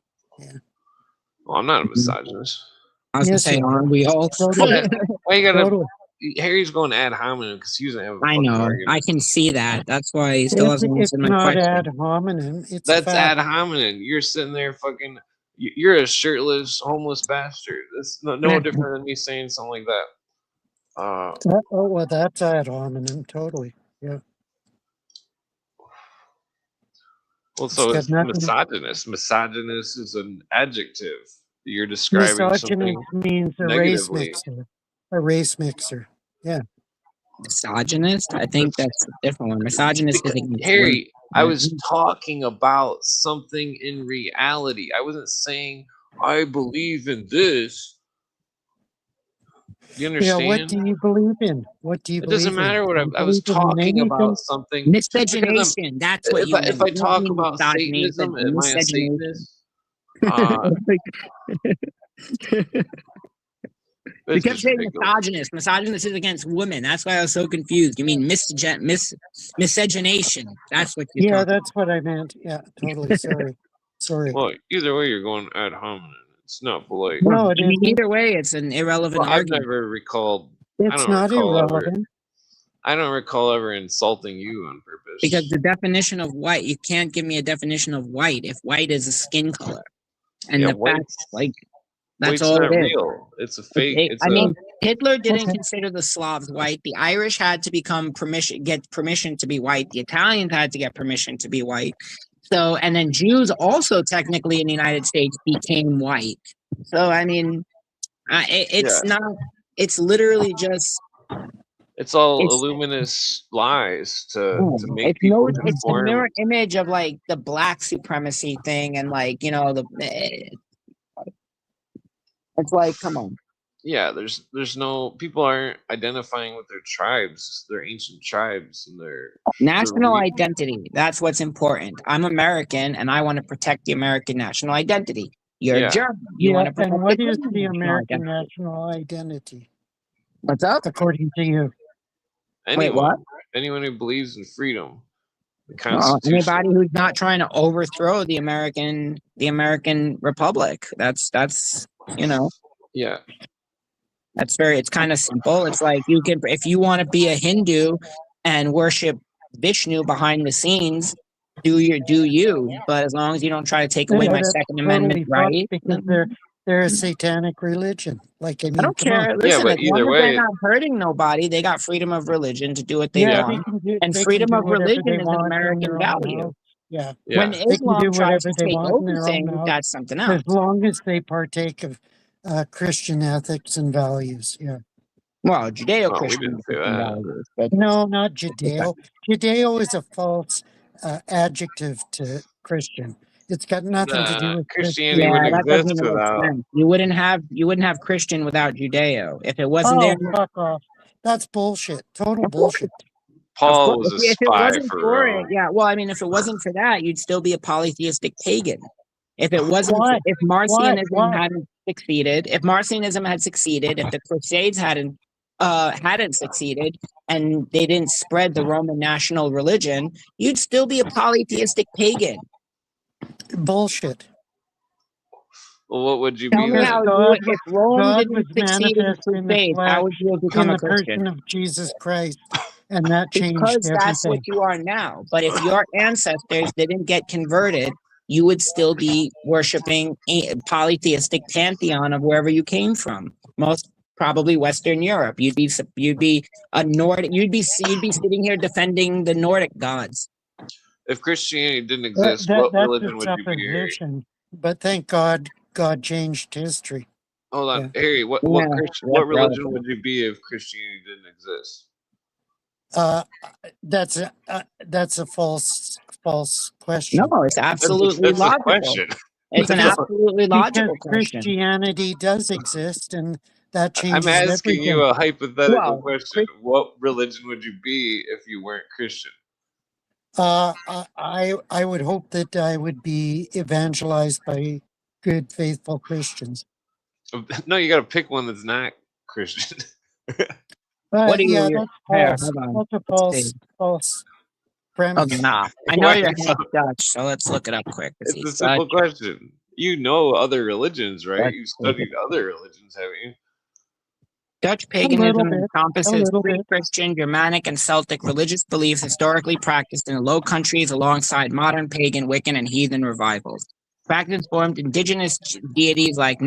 Well, I'm not a misogynist. I was gonna say, aren't we all? Why you gotta? Harry's going ad hominem because he doesn't have. I know. I can see that. That's why he still hasn't answered my question. It's not ad hominem. That's ad hominem. You're sitting there fucking. You're a shirtless, homeless bastard. That's no different than me saying something like that. Well, that's ad hominem. Totally. Yeah. Well, so it's misogynist. Misogynist is an adjective. You're describing misogynist means a negatively. race mixer. A race mixer. Yeah. Misogynist? I think that's a different one. Misogynist is Harry, I was talking about something in reality. I wasn't saying I believe in this. You understand? Yeah, what do you believe in? What do you believe in? It doesn't matter what I was talking about something. Miscegenation. That's what if I talk about Satanism, am I a Satanist? You kept saying misogynist. Misogynist is against women. That's why I was so confused. You mean miscegenation. That's what you that's what I meant. Yeah, totally. Sorry. Well, either way, you're going ad hominem. It's not polite. No, I mean, either way, it's an irrelevant argument. I've never recalled. It's not irrelevant. I don't recall ever insulting you on purpose. Because the definition of white, you can't give me a definition of white if white is a skin color. And the fact, that's all it is. Real. It's a fake. Hitler didn't consider the Slavs white. The Irish had to get permission to be white. The Italians had to get permission to be white. So, and then Jews also technically in the United States became white. So, I mean, it's literally just. It's all illuminous lies to make people conform. It's a mirror image of like the black supremacy thing and like, it's like, come on. Yeah, there's no people aren't identifying with their tribes, their ancient tribes, and their National religion. identity. That's what's important. I'm American and I want to protect the American national identity. You're Yeah. German. You Yeah, want to protect and what the is German the national American identity. national identity, What's up? according to you? Wait, what? Anyone who believes in freedom, the Well, Constitution. anybody who's not trying to overthrow the American Republic. That's you know, Yeah. it's kind of simple. It's like you can, if you want to be a Hindu and worship Vishnu behind the scenes, do you. But as long as you don't try to take away my That's Second totally Amendment fucked right, because they're a satanic religion. Like, I I mean, don't come on. care. Yeah, Listen, but as long either as they're way, not hurting nobody, they got freedom of religion to do what they Yeah, want. they And can freedom do of whatever religion they is an want in American their own value. house. Yeah, When yeah. they can Islam do tries whatever to they take want in over their own things, house, that's something as else. long as they partake of Christian ethics and values. Yeah. Well, Oh, we Judeo-Christian didn't say Christian that. values, but No, not Judeo. Judeo is a false adjective to Christian. It's got nothing to do with Christianity yeah, wouldn't that doesn't exist even make without. sense. You wouldn't have Christian without Judeo. If it wasn't there, Oh, fuck off. That's bullshit. Total of course, bullshit. of Paul course. was a If it spy wasn't for for it, Rome. yeah. Well, I mean, if it wasn't for that, you'd still be a polytheistic pagan. If it wasn't, Why? if Marcionism Why? hadn't succeeded, if Marcionism had succeeded, if the Crusades hadn't succeeded, and they didn't spread the Roman national religion, you'd still be a polytheistic pagan. Bullshit. Well, what would you Tell be me then? how God if Rome God didn't was succeed in the manifest in the Crusades, how flesh would you have become in a the Christian? person of Jesus Christ, and that changed Because that's what everything. you are now. But if your ancestors didn't get converted, you would still be worshiping a polytheistic pantheon of wherever you came from. Most probably Western Europe. You'd be a Nordic. You'd be sitting here defending the Nordic gods. If Christianity didn't exist, what That's a religion would you be, Harry? supposition. But thank God, God changed history. Hold on, Yeah. Harry. What Yeah, what that's religion relevant. would you be if Christianity didn't exist? That's a false question. No, it's absolutely That's a logical. question. It's an That's a- absolutely Because logical question. Christianity does exist, and that I'm changes asking everything. you a hypothetical Well, question. What religion would you be if you weren't Christian? I would hope that I would be evangelized by good, faithful Christians. No, you got to pick one that's not Christian. What do Yeah, you? that's Here, false. hold on. That's a Let's see. false Oh, premise. nah. I know Why you're not? half Dutch, so let's look it up quick. Is It's he a simple Dutch? question. You know other religions, right? Dutch You studied other religions, haven't you? Dutch A little paganism bit. encompasses little bit. pre-Christian, Germanic, and Celtic religious beliefs historically practiced in the Low Countries alongside modern pagan, Wiccan, and heathen revivals. Practice formed indigenous deities like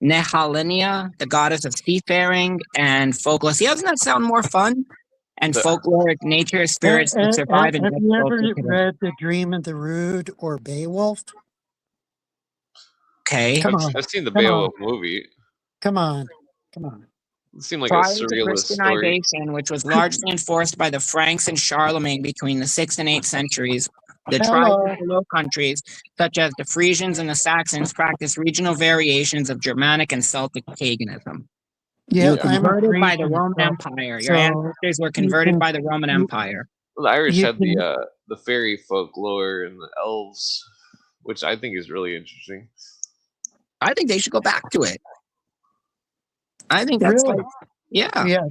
Nehalennia, the goddess of seafaring, and folklore. See, doesn't that sound more fun? And The- folkloric nature spirits that survive in Have you ever culture today. read The Dream of the Rood or Beowulf? Okay. Come on. I've seen the Come on. Beowulf movie. Come on. It seemed like a Prior to surrealist story. Christianization, which was largely enforced by the Franks and Charlemagne between the 6th and 8th centuries, the tribes Hello. of the Low Countries, such as the Frisians and the Saxons, practiced regional variations of Germanic and Celtic paganism. You Yeah, were I'm a converted by the Frisian, Roman so- Empire. Your so ancestors were converted can- by the Roman Empire. Well, the Irish You had the fairy folklore and the elves, which I think is really interesting. I think they should go back to it. I think that's Really? like, yeah. Yeah.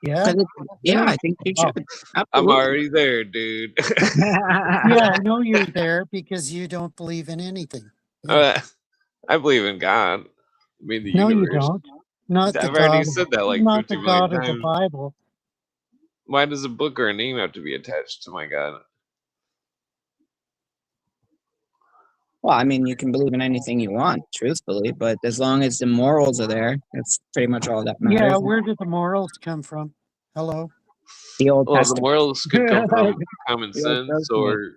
Yeah. 'Cause I think they Oh. should. I'm Absolutely. already there, dude. Yeah, I know you're there because you don't believe in anything. I believe in God. I mean, the No, you universe. don't. Not the I've already God. said that like Not 50 the million God of the times. Bible. Why does a book or a name have to be attached to my God? Well, I mean, you can believe in anything you want, truthfully, but as long as the morals are there, that's pretty much all that matters. Yeah, where did the morals come from? Hello. The Old Well, the Testament. morals could come from common The Old sense Testament. or.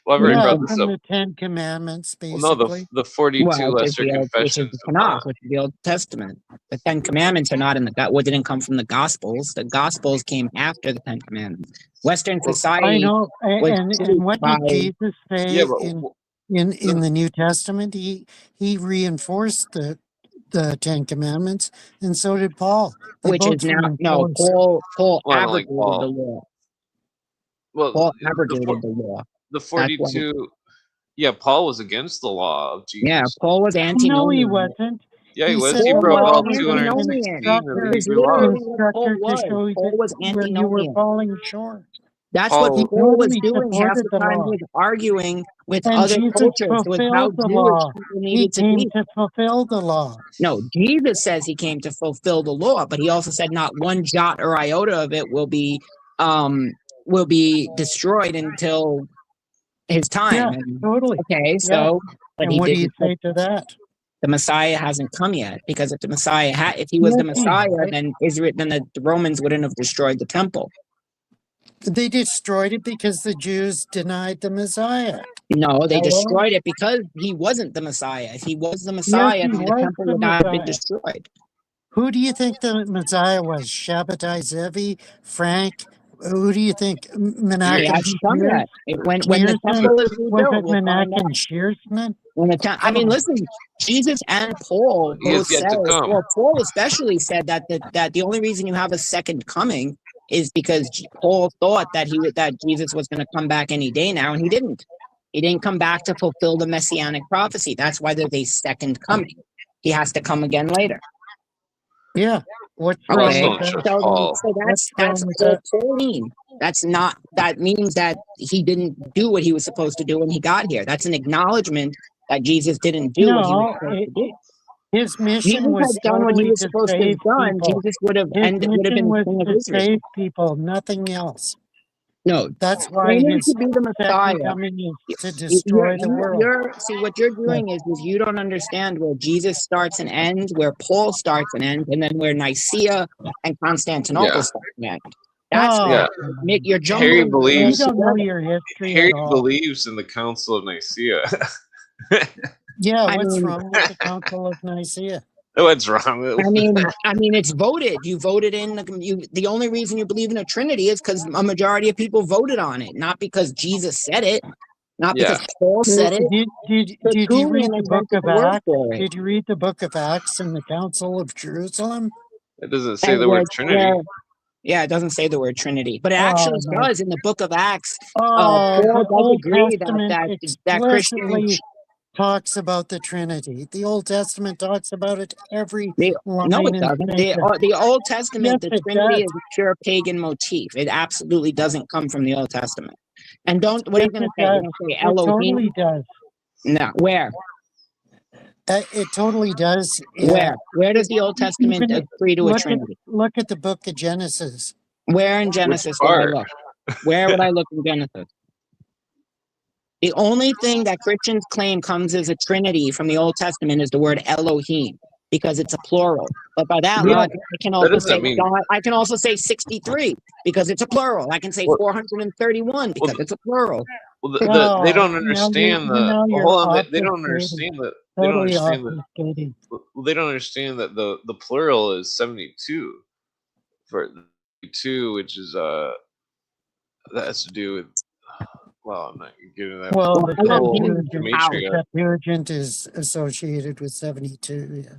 Well, I've already Yeah, brought this from up. the Ten Commandments, Well, no, basically. the 42 Well, which lesser is confessions the of Tanakh, God. which is the Old Testament. The Ten Commandments are not in the what didn't come from the Gospels. The Gospels came after the Ten Commandments. Western Well, society. I know. And what by- did Jesus say Yeah, but in the New Testament? He reinforced the the Ten Commandments, and so did Paul. They which is both now no reinforced. Paul Well, I don't like abrogated Paul. the law. Well, Paul the, abrogated the law. the That's why. 42. Yeah, Paul was against the law of Yeah, Jesus. Paul was No, he antinomian. wasn't. Yeah, he was. said He Paul the broke was all law was an 216 of the antinomian. It's Hebrew laws. literally what Paul instructor to was. show you Paul was that where you were antinomian. falling short. That's what Paul, He Paul was totally doing half supported the the time. He law. was arguing with And other Jesus cultures with how fulfilled the Jewish law. people He needed to came be. to fulfill the law. No, Jesus says he came to fulfill the law, but he also said not one jot or iota of it will be destroyed until his time. Yeah, And totally. okay, Yeah. so but And he what do you didn't. say to that? The Messiah hasn't come yet, because if the Messiah if he was the Yes, he Messiah, has. then Israel, then the Romans wouldn't have destroyed the temple. They destroyed it because the Jews denied the Messiah. No, they Hello? destroyed it because he wasn't the Messiah. If he was the Yes, Messiah, he then the was temple the would not have been Messiah. destroyed. Who do you think the Messiah was? Shabbatai Zevi? Frank? Who do you think? He Menachem hasn't come Shears? yet. When the Shearsman? temple is Was rebuilt, it we'll find out. Menachem Shearsman? When I Come mean, on. listen, Jesus and Paul he both is yet said, to come. well, Paul especially said that the only reason you have a second coming is because Paul thought that that Jesus was going to come back any day now, and he didn't. He didn't come back to fulfill the messianic prophecy. That's why there's a second coming. He has to come again later. Yeah. What's Well, wrong I still with don't that? trust Paul. So What's that's wrong with all that? Pauline. That means that he didn't do what he was supposed to do when he got here. That's an acknowledgement that Jesus didn't do what he was No, supposed to do. his mission Jesus was had done what he totally was to supposed to save have done. people. Jesus would have His been mission was king of to Israel. save people, nothing else. No, That's why claiming his to be the Messiah. second coming is to destroy the world. See, what you're doing is you don't understand where Jesus starts and ends, where Paul starts and ends, and then where Nicaea and Constantinople Yeah. start and end. That's Oh, Yeah. you're Harry jumbling you believes. don't know together. your history Harry at all. believes in the Council of Nicaea. Yeah, I what's mean- wrong with the Council of Nicaea? What's wrong? I mean, it's voted. You voted in the only reason you believe in a Trinity is because a majority of people voted on it, not because Jesus said it, not Yeah. because Paul said it. Did you read the book of Acts? It. Did you read the book of Acts and the Council of Jerusalem? It doesn't say And the word Trinity. yeah, it doesn't say the word Trinity, but it Oh, actually no. does in the book of Acts. Oh, Paul the does Old agree Testament that Christians, explicitly talks about the Trinity. The Old Testament talks about it every line no, it and doesn't. sentence. The Old Testament, Yes, the it Trinity does. is a pure pagan motif. It absolutely doesn't come from the Old Testament. And what are you Yes, going to it say? You're does. going to say It Elohim? totally does. No, where? It totally does. Where does the Old Testament Even agree to a Trinity? look at the book of Genesis. Where in Genesis would I look? Where would I look in Genesis? The only thing that Christians claim comes as a Trinity from the Old Testament is the word Elohim, because it's a plural. But by that Yeah. logic, I can also doesn't say mean- God. I can also say 63 because it's a plural. I can say Well- 431 because it's a plural. Well, they don't No, understand now you're hold on, they don't obfuscating. understand that. They don't Totally understand that. obfuscating. They don't understand that the plural is 72 for 2, which is that has to do with. Well, I'm not getting that. Well, Well, the Elohim is Gematria. power. Septuagint is associated with 72. Yeah.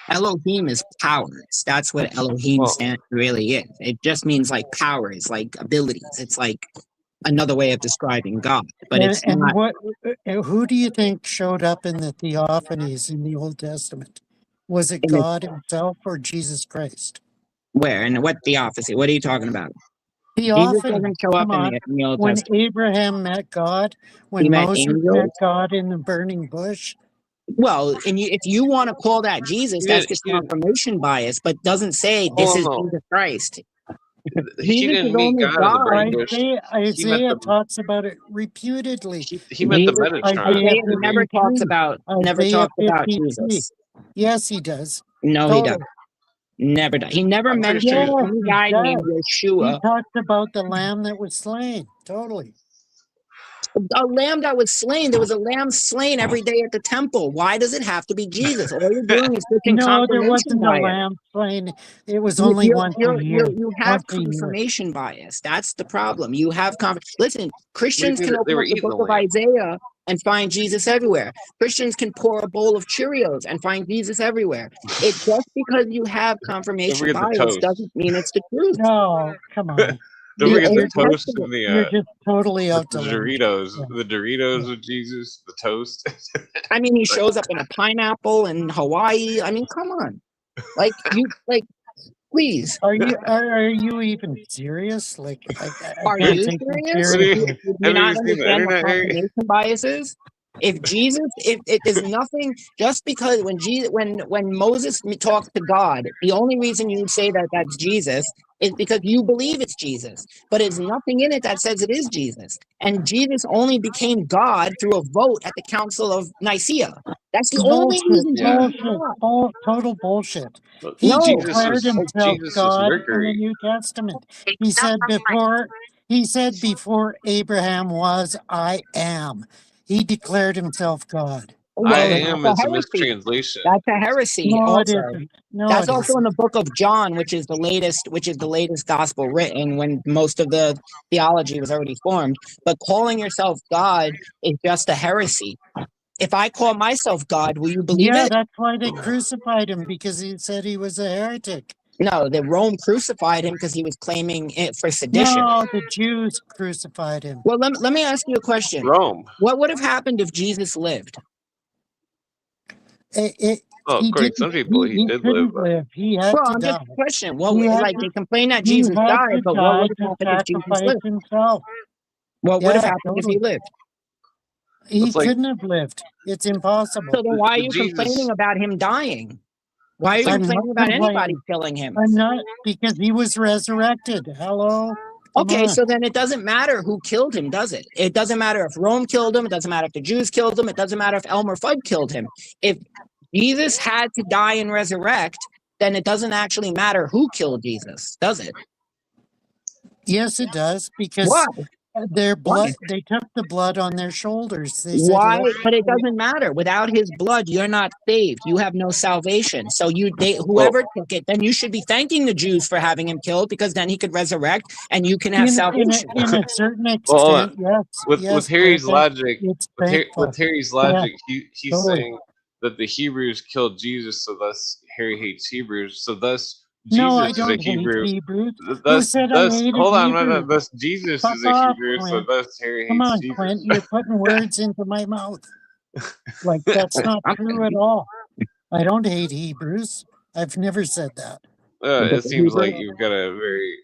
Elohim is powers. That's what Elohim really is. It just means like powers, like abilities. It's like another way of describing God, but it's not. Who do you think showed up in the theophanies in the Old Testament? Was it In the- God himself or Jesus Christ? Where and what theophany? What are you talking about? Jesus Theophany. doesn't show up Come on. in the Old When Testament. Abraham met God, when He met Moses angels? met God in the burning bush. Well, and if you want to call that Jesus, that's just confirmation bias, but doesn't say this is Jesus Christ. He didn't meet God in the burning bush. Isaiah talks about it reputedly. He met the Metatron. Isaiah never talks about Jesus. Yes, he does. No, Totally. he doesn't. Never does. He never mentioned any guy named Yeshua. He talks about the lamb that was slain. Totally. A lamb that was slain. There was a lamb slain every day at the temple. Why does it have to be Jesus? All you're doing is pushing No, there confirmation wasn't a bias. lamb slain. It was only once a year. You have confirmation bias. That's the problem. You have Listen, Christians can open up the book of Isaiah and find Jesus everywhere. Christians can pour a bowl of Cheerios and find Jesus everywhere. It just because you have Don't confirmation forget the bias toast. doesn't mean it's the truth. No, come on. Don't The forget the Old toast Testament, and You're just totally with out the to lunch. Doritos. Yeah. The Doritos Yeah. with Jesus, the toast. I mean, he shows up in a pineapple in Hawaii. I mean, come on. Like, please. Are you even serious? Like, I Are can't you take you serious? What do you, seriously. Do you have you not seen the understand what internet, Harry? confirmation bias is? If Jesus, if it is nothing, just because when Moses talked to God, the only reason you say that that's Jesus is because you believe it's Jesus, but there's nothing in it that says it is Jesus. And Jesus only became God through a vote at the Council of Nicaea. That's the only Bullshit, reason Yeah. Jesus is bullshit, God. total bullshit. But He No. declared himself Jesus was God in the Mercury. New Testament. He said before Abraham was, I am. He declared himself God. I Well, Like, am that's is a a heresy. mistranslation. That's a heresy no, it also. isn't. No, That's it also in isn't. the book of John, which is the latest gospel written when most of the theology was already formed. But calling yourself God is just a heresy. If I call myself God, will you believe Yeah, it? that's why they crucified him, because he said he was a heretic. No, the Rome crucified him because he was claiming it for sedition. No, the Jews crucified him. Well, let me ask you a question. Rome. What would have happened if Jesus lived? Oh, He according to some didn't. people, he He did live. couldn't live. He had Well, to I'm just die. question. Well, He had like to, they complain that he Jesus had died, to but what die would have to happened if Jesus sacrifice lived? himself. What would have Yeah, happened if he totally. lived? He It's like couldn't have lived. It's So impossible. then why are the you Jesus. complaining about him dying? Why are It's you like I'm not complaining about anybody complaining. killing him? I'm not, because he was resurrected. Hello? Come Okay, on. so then it doesn't matter who killed him, does it? It doesn't matter if Rome killed him. It doesn't matter if the Jews killed him. It doesn't matter if Elmer Fudd killed him. If Jesus had to die and resurrect, then it doesn't actually matter who killed Jesus, does it? Yes, it does, Why? because their Why? blood, they took the blood on their shoulders. They said, Why? let, But it doesn't matter. Without his blood, you're not saved. You have no salvation. So well, whoever took it, then you should be thanking the Jews for having him killed, because then he could resurrect and you can have salvation. in a certain well, hold on. extent, yes, With yes, Harry's perfect. logic, It's with thankful. Harry's Yeah, logic, he's totally. saying that the Hebrews killed Jesus, so thus Harry hates Hebrews. So thus No, I Jesus is a don't hate Hebrew. Hebrews. Who Thus, said I hated hold on, Hebrews? thus Jesus Fuck is a off, Hebrew, so Clint. thus Harry Come hates on, Jesus. Clint. You're putting words into my mouth. Like, that's not true at all. I don't hate Hebrews. I've never said that. It seems like you've got a very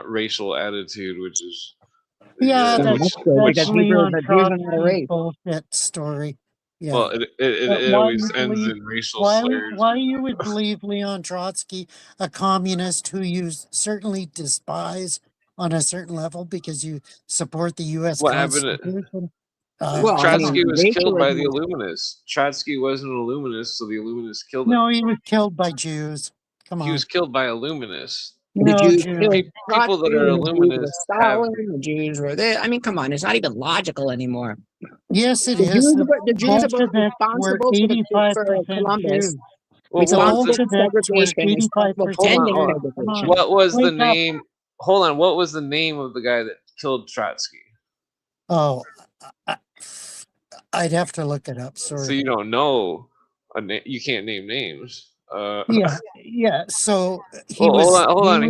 racial attitude, which is Yeah, That's which good, which because that's Hebrews Leon are not a Trotsky's race. bullshit story. Yeah. well, it Why always you ends believe in racial slurs. why you would believe Leon Trotsky, a communist who you certainly despise on a certain level because you support the U.S. What happened? Constitution? Well, I Come on. Trotsky mean, was killed by the racialism. Illuminists. Trotsky wasn't an Illuminist, so the Illuminists killed him. No, he was killed by Jews. Come He on. was killed by Illuminists. The No, Jews Jews. killed People that Trotsky, are and the Jews were Illuminists have. Stalin, the Jews were there. I mean, come on, it's not even logical anymore. Yes, it The is. Jews are both Bolsheviks were responsible for 85% Columbus, Jews. Well, The what was the? responsible for Bolsheviks were segregation, responsible for 85% ending Hold on. Jews. Come on. segregation. What was the Wake up. name? Hold on. What was the name of the guy that killed Trotsky? Oh, I'd have to look it up. So Sorry. you don't know you can't name names. Yeah. So he Well, was. hold on.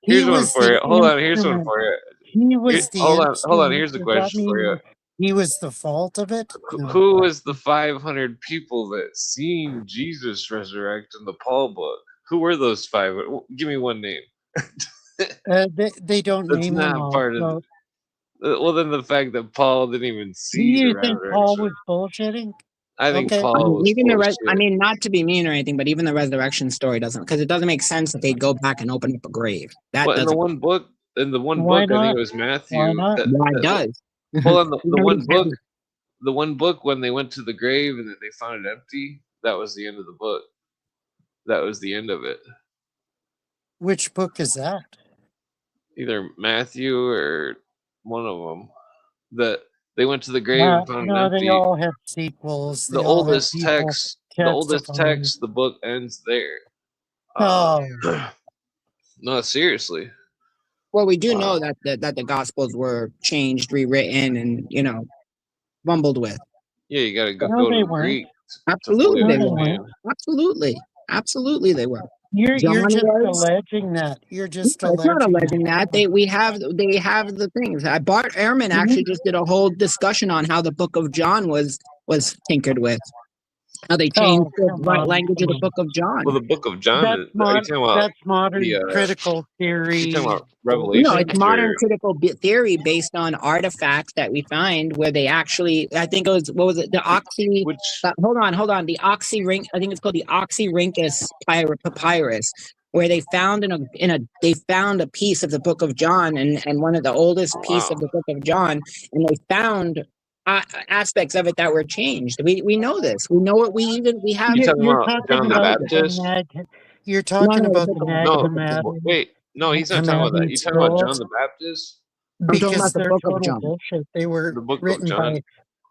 He Here's one was for the you. Hold on. Here's one instrument. for you. He was the Hold on. instrument. Here's the Does that question for you. mean he was the fault of it? No. Who was the 500 people that seen Jesus resurrect in the Paul book? Who were those five? Give me one name. They don't That's name them not all. part of. So, Well, then the fact that Paul didn't even do see the you think Paul resurrection. was bullshitting? I think Okay. I Paul mean, was even full of I shit. mean, not to be mean or anything, but even the resurrection story doesn't, because it doesn't make sense that they'd go back and open up a grave. That Well, in the doesn't. one book, Why I think not? it was Matthew. Why not? Why does? Hold on, You don't even have- the one book when they went to the grave and then they found it empty. That was the end of the book. That was the end of it. Which book is that? Either Matthew or one of them. That they went to the grave and found it No, they empty. all have sequels. The They all have oldest people text, testifying. the book ends there. Oh, No, seriously. Well, we do know that the Gospels were changed, rewritten, and fumbled with. Yeah, you gotta No, go they to weren't. Greek to Absolutely, fully they No, were. they understand. Absolutely, they were. You're John just was. alleging that. You're just No, it's not alleging alleging that. that. They have the things. Bart Ehrman actually just did a whole discussion on how the Book of John was tinkered with. How they changed Oh, the come on, language of come the on. Book of John. Well, the Book of John. That's Are you talking about modern the? critical Are you talking theory. about No, Revelations it's modern or critical theory based on artifacts that we find where they actually, I think it was, what was it? The Oxy, which? hold on. The Oxy ring, I think it's called the Oxyrhynchus papyrus, where they found they found a piece of the Book of John and one of the oldest Oh, piece of wow. the Book of John, and they found aspects of it that were changed. We know this. We know it. We have. You talking You're about talking John the about Baptist? you're No, talking no, the about Book the of Nag No, Hammadi, wait, no, he's not talking about that. Hammadi You talking about John scrolls the Baptist? I'm talking because about the they're Book of total John. bullshit. The Book of John?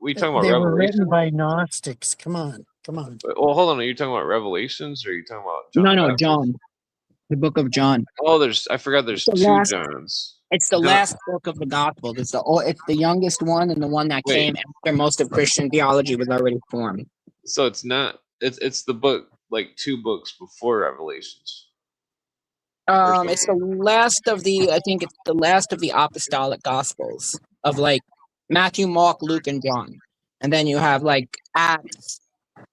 We talking about They were written Revelation? by Gnostics. Come on. Well, hold on. Are you talking about Revelations or are you talking about John No, the no, Baptist? John, the Book of John. Oh, I forgot there's The two last Johns. It's the You talking- last book of the gospel. It's the youngest one and the one that Wait, came after most of Christian theology was already formed. so it's not, it's the book, like 2 books before Revelations. Or something. It's the last of the I think it's the last of the apostolic gospels of like Matthew, Mark, Luke, and John. And then you have like Acts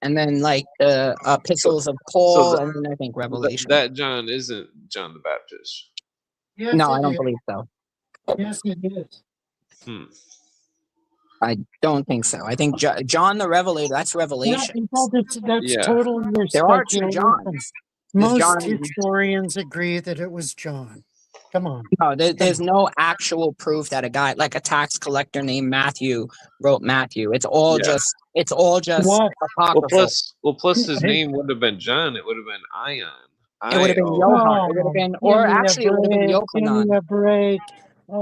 and then like the epistles of Paul and then I think Revelation. That John isn't John the Baptist. Yes, No, I it don't is. believe so. Yes, it is. Hmm. I don't think so. I think John the Revelator, that's Revelation. That's Yeah. totally your There are two speculation. Johns. Most John- historians agree that it was John. Come on. No, there's no actual proof that a guy like a tax collector named Matthew wrote Matthew. It's all Yeah. just What? apocryphal. Plus his name would have been John. It would have been Ion. It would have been I-O. Johann. It would have been, or actually, it would have been Give me Yochanan. a break.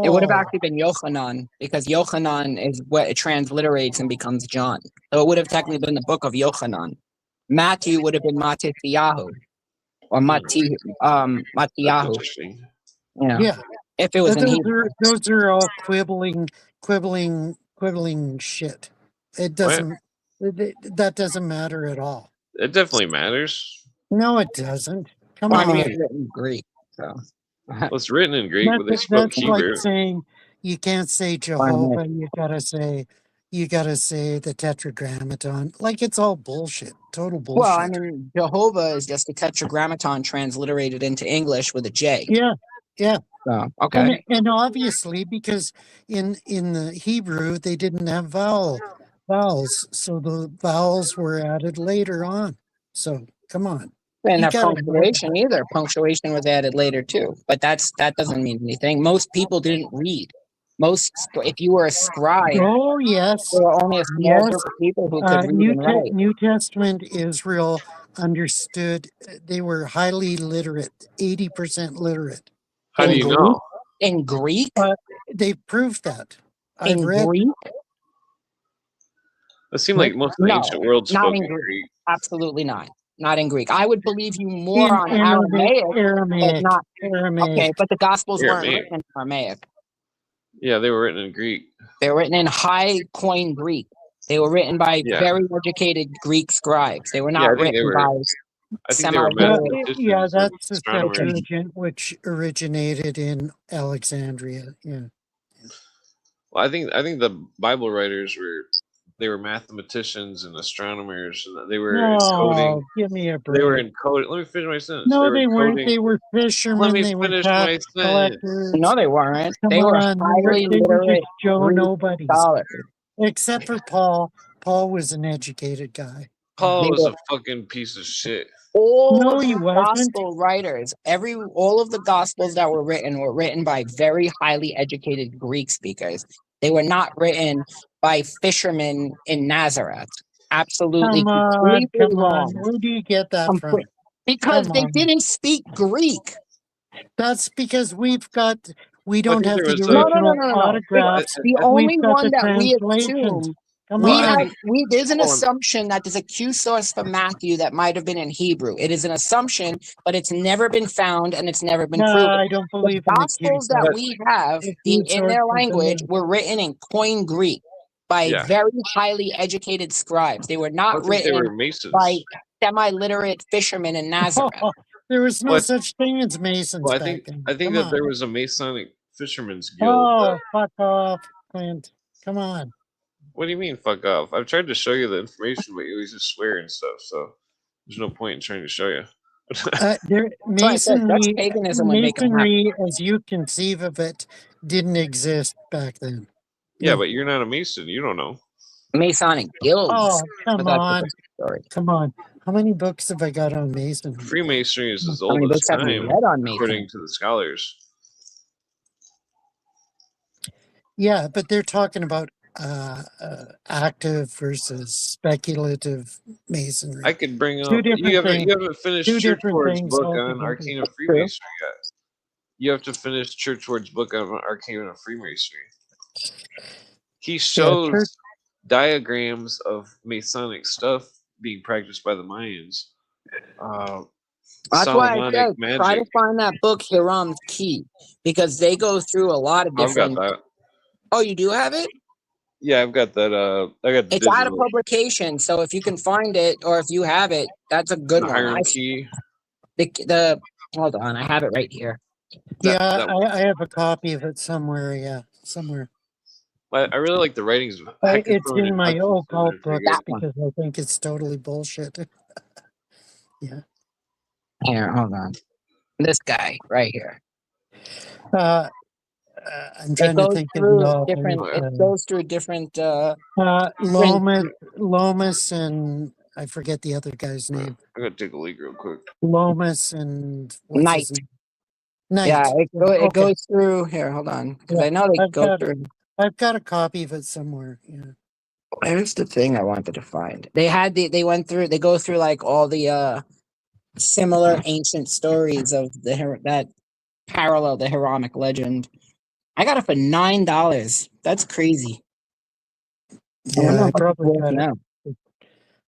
It would have Oh. actually been Yochanan because Yochanan is what it transliterates and becomes John. So it would have technically been the book of Yochanan. Matthew would have been Mattityahu or That's Mattiyahu. interesting. Yeah. If it was in Hebrew. Those are all quibbling shit. It doesn't. That doesn't matter at all. It definitely matters. No, it doesn't. Come Well, I on. mean, it's written in Greek. So. Well, it's written in Greek, but they spoke That's Hebrew. like saying you can't say Jehovah. You gotta say the Tetragrammaton. Like it's all bullshit. Total bullshit. Well, I mean, Jehovah is just a tetragrammaton transliterated into English with a J. Yeah. So, okay. And obviously, because in the Hebrew they didn't have vowels, so the vowels were added later on. So come on. And You that gotta punctuation either. Punctuation was added later too, but that doesn't mean anything. Most people didn't read. If you were a scribe, Oh yes. there were only a small group of people who could read and write. New Testament Israel understood. They were highly literate, 80% literate. How do you know? In Greek? They proved that. In Greek? It seemed like most of the ancient world spoke in Greek. Absolutely not. Not in Greek. I would believe you more on Aramaic. Okay, but the Gospels weren't written in Aramaic. Yeah, they were written in Greek. They were written in high coin Greek. They were written by very educated Greek scribes. They were not written by I think they were mathematicians. Yeah, that's the Septuagint, which originated in Alexandria. Yeah. Well, I think the Bible writers were mathematicians and astronomers, and they were encoding. Give me a break. They were encoding. Let me finish my sentence. No, they weren't. They were fishermen. Let me they finish were my tax sentence. collectors. No, they weren't. Come they were on, highly they were literate just Joe Greek nobodies. scholars. Except for Paul. Paul was an educated guy. Paul was a fucking piece of shit. All No, of he the wasn't. gospel writers, all of the gospels that were written by very highly educated Greek speakers. They were not written by fishermen in Nazareth. Absolutely, Come completely wrong. on. Where do you get that from? Because they didn't speak Greek. That's because we don't have the No. original autographs. The only one that we translations. assume. Come on. There's an assumption that there's a Q source for Matthew that might have been in Hebrew. It is an assumption, but it's never been found and it's never been proven. I don't believe the in the Gospels that we have in their language were written in Koine Greek. by Yeah. very highly educated scribes. They were I not don't think they written were Masons. by semi-literate fishermen in Nazareth. There was no What? such thing as Masons Well, I back think then. that Come there on. was a Masonic fisherman's guild. Oh, fuck off, Clint. Come on. What do you mean, fuck off? I've tried to show you the information, but you always just swear and stuff. So there's no point in trying to show you. So I said Dutch paganism would make them happy. Masonry, as you conceive of it, didn't exist back then. Yeah, No. but you're not a Mason. You don't know. Masonic guilds. Oh, But come that's a on. different story. Come on. How many books have I got on Masonry? Freemasonry is as How old many as books have you time, read on Mason? according to the scholars. Yeah, but they're talking about active versus speculative Masonry. I could bring up. Two different things. You haven't finished Two different Churchward's things book on altogether. Arcane of Freemasonry yet. You have to finish Churchward's book on Arcane of Freemasonry. He shows diagrams of Masonic stuff being practiced by the Mayans. That's why I Solomonic said magic. try to find that book, Hiram's Key, because they go through a lot of I've got different. that. Oh, you do have it? Yeah, I've got that. I got the It's out of digital. publication, so if you can find it or if you have it, that's a good The one. Hiram Key. The hold on, I have it right here. I have a copy of it somewhere. Yeah, somewhere. I really like the writings of It's Hecatoon in and my Hutchinson. occult They're book pretty good. one. because I think it's totally bullshit. Yeah. Here, hold on. This guy right here. I'm trying to think of the author. It goes through different. Lomas and I forget the other guy's name. I'm gonna take a leak real quick. Lomas and what's Knight. his name? Knight. Yeah, it Okay. goes through here. Hold on, because Yeah, I know they I've go got- through. I've got a copy of it somewhere. Yeah. Where's the thing I wanted to find? They go through like all the similar ancient stories of that parallel the Hiramic legend. I got it for $9. That's crazy. Yeah, I probably got it. Now.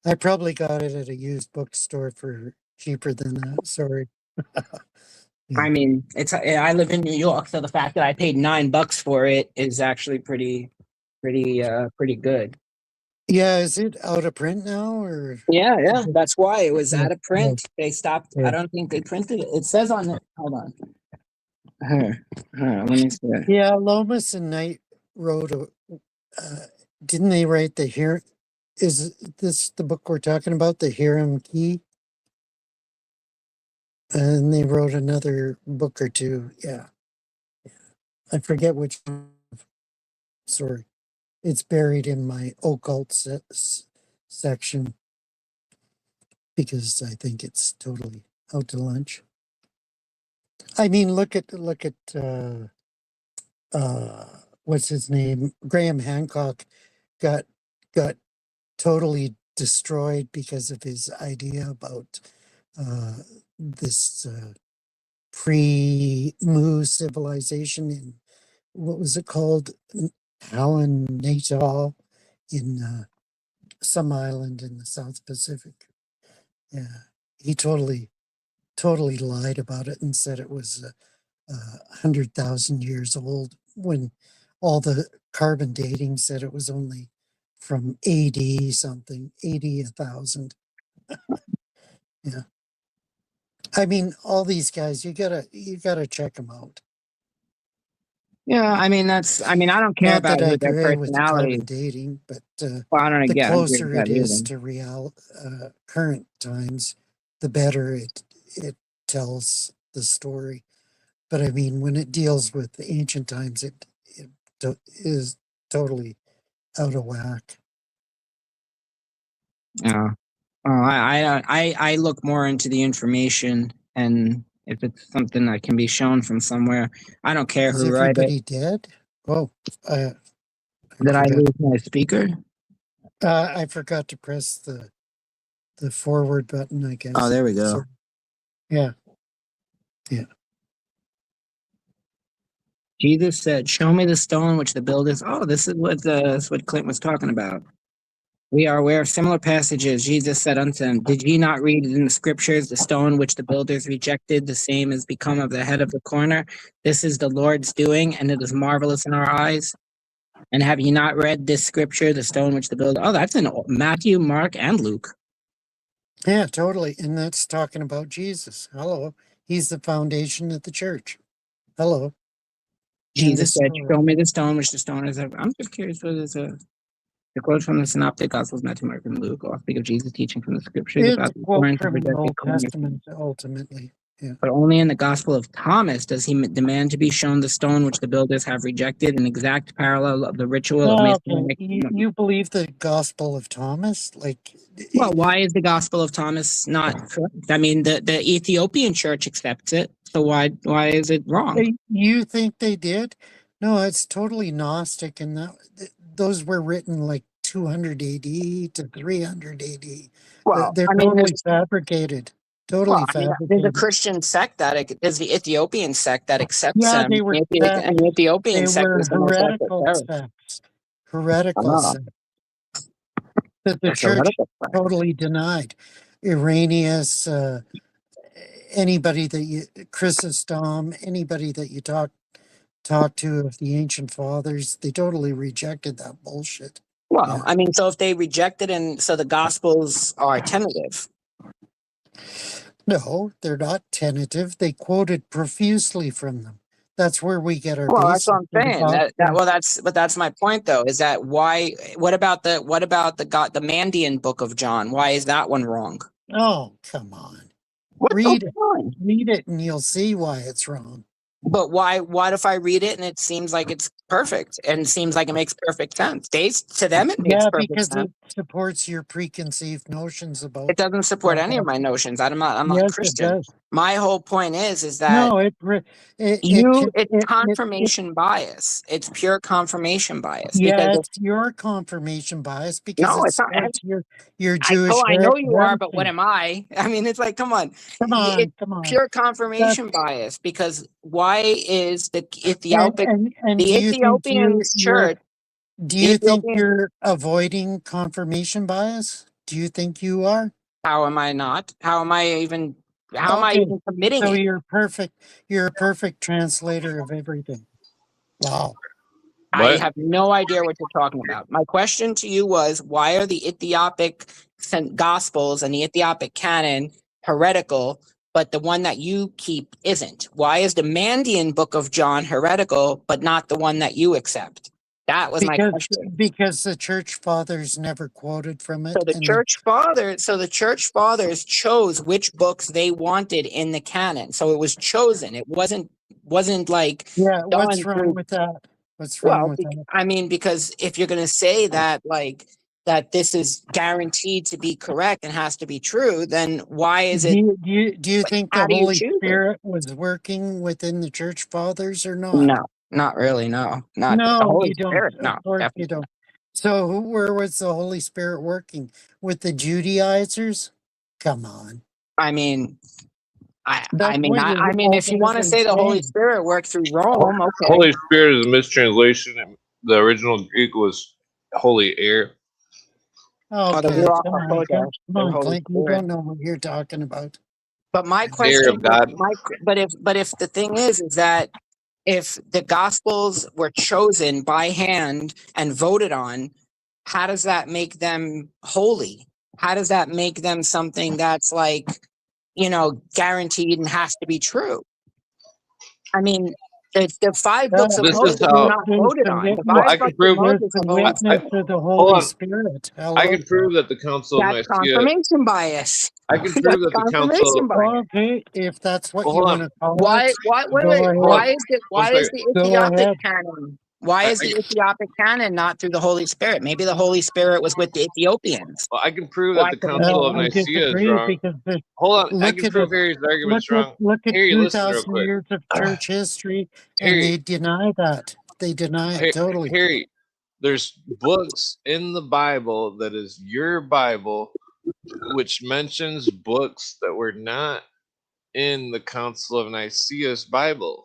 I probably got it at a used bookstore for cheaper than that. Sorry. I mean, I live in New York, so the fact that I paid $9 for it is actually pretty good. Yeah, is it out of print now or? Yeah. That's why it was Yeah, out of print. They stopped. yeah. I don't think they printed it. It says on it. Hold on. Let me see. Yeah, Lomas and Knight wrote didn't they write is this the book we're talking about, the Hiram Key? And they wrote another book or two. Yeah. I forget which one. Sorry. It's buried in my occult section because I think it's totally out to lunch. I mean, look at what's his name? Graham Hancock got totally destroyed because of his idea about this pre-Mu civilization in what was it called? Alan Natal in some island in the South Pacific. Yeah, he totally lied about it and said it was 100,000 years old when all the carbon dating said it was only from AD something, 1000. Yeah. I mean, all these guys, you gotta check them out. Yeah, I mean I don't care Not about that I their agree with the personality. carbon dating, but Well, I don't the get closer it is to current times, the better it tells the story. But I mean, when it deals with the ancient times, it is totally out of whack. Yeah. I look more into the information, and if it's something that can be shown from somewhere, I don't care Is who wrote it. everybody dead? Oh, Did I lose my speaker? I forgot to press the forward button, I guess. Oh, there we go. So, yeah. Jesus said, "Show me the stone which the builders." Oh, this is what Clint was talking about. We are aware of similar passages. Jesus said unto them, "Did ye not read in the scriptures, the stone which the builders rejected, the same has become of the head of the corner? This is the Lord's doing, and it is marvelous in our eyes." And have you not read this scripture, the stone which the builder? Oh, that's in Matthew, Mark, and Luke. Yeah, totally. And that's talking about Jesus. Hello. He's the foundation of the church. Hello. Jesus said, "Show me the stone which the stone is." I'm just curious what is the quote from the Synoptic Gospels, Matthew, Mark, and Luke, all speak of Jesus teaching from the scriptures It's about a the quote thorns of from the rejected Old corners. Testament, ultimately. Yeah. But only in the Gospel of Thomas does he demand to be shown the stone which the builders have rejected, an exact parallel of the ritual of Oh, okay. Messianic. You believe the Gospel of Thomas? Like, Well, why is the Gospel of Thomas not correct? I mean, the Ethiopian church accepts it, so why is it wrong? you think they did? No, it's totally Gnostic, and those were written like 200 AD to 300 AD. Well, They're I mean, totally fabricated. Totally there's a fabricated. Christian sect there's the Ethiopian sect that accepts Yeah, them. they were And the Ethiopian they sect were is the most heretical esoteric. sects. Heretical Ah, sects that the it's a church heretical sect. totally denied. Irenaeus, anybody that you, Chrysostom, anybody that you talk to of the ancient fathers, they totally rejected that bullshit. Well, Yeah. I mean, so if they reject it, and so the Gospels are tentative. No, they're not tentative. They quoted profusely from them. That's where we get our Well, that's basis. what I'm saying. That's my point, though. Is that why? What about the Mandean book of John? Why is that one wrong? Oh, come on. What's Read it. wrong? Read it and you'll see why it's wrong. But why? What if I read it and it seems like it's perfect and seems like it makes perfect sense? To them, it makes perfect because sense. it supports your preconceived notions about It doesn't support any of my notions. I'm not yes, Christian. it does. My whole point is that No, it's confirmation bias. It's pure confirmation bias. Yeah, it's your confirmation bias because No, it it's not. supports your Jewish I know you are, but what heritage. am I? I mean, it's like, come on. Come on, It's come on. pure confirmation bias, because why is the Ethiopic And the do you Ethiopian think church? do you think you're avoiding confirmation bias? Do you think you are? How am I not? How am I even committing So it? you're perfect. You're a perfect translator of everything. Wow. I have no idea what you're talking about. My question to you was, why are the Ethiopic Gospels and the Ethiopic canon heretical, but the one that you keep isn't? Why is the Mandean book of John heretical, but not the one that you accept? That was my question. Because the church fathers never quoted from it. So the church fathers chose which books they wanted in the canon. So it was chosen. It wasn't like what's wrong with that? What's wrong with that? I mean, because if you're going to say that, like, that this is guaranteed to be correct and has to be true, then why is it? Do you think the Holy Spirit was working within the church fathers or not? No, not really. No, not the Holy Spirit. No, of course you don't. So where was the Holy Spirit working? With the Judaizers? Come on. I mean, if you want to say basically the Holy saying. Spirit worked through Rome, okay. Holy Spirit is a mistranslation. The original Greek was holy air. Okay, come on, Clint. You don't know what you're talking about. But my question, but if the thing is that if the Gospels were chosen by hand and voted on, how does that make them holy? How does that make them something that's like, guaranteed and has to be true? I mean, the 5 books of Moses were not voted on. The 5 books of Moses are witness to the Holy Spirit. Hello? I can prove that the Council of Nicaea. Confirmation bias. I can prove that the Council. Okay, if that's what you want to call it. Why is the Ethiopic canon? Why is the Ethiopic canon not through the Holy Spirit? Maybe the Holy Spirit was with the Ethiopians. Well, I can prove that the Council of Nicaea is wrong. Hold on, I can prove Harry's argument's wrong. Look at Harry, 2,000 years of church history, and they deny that. They deny it totally. Harry, there's books in the Bible that is your Bible, which mentions books that were not in the Council of Nicaea's Bible.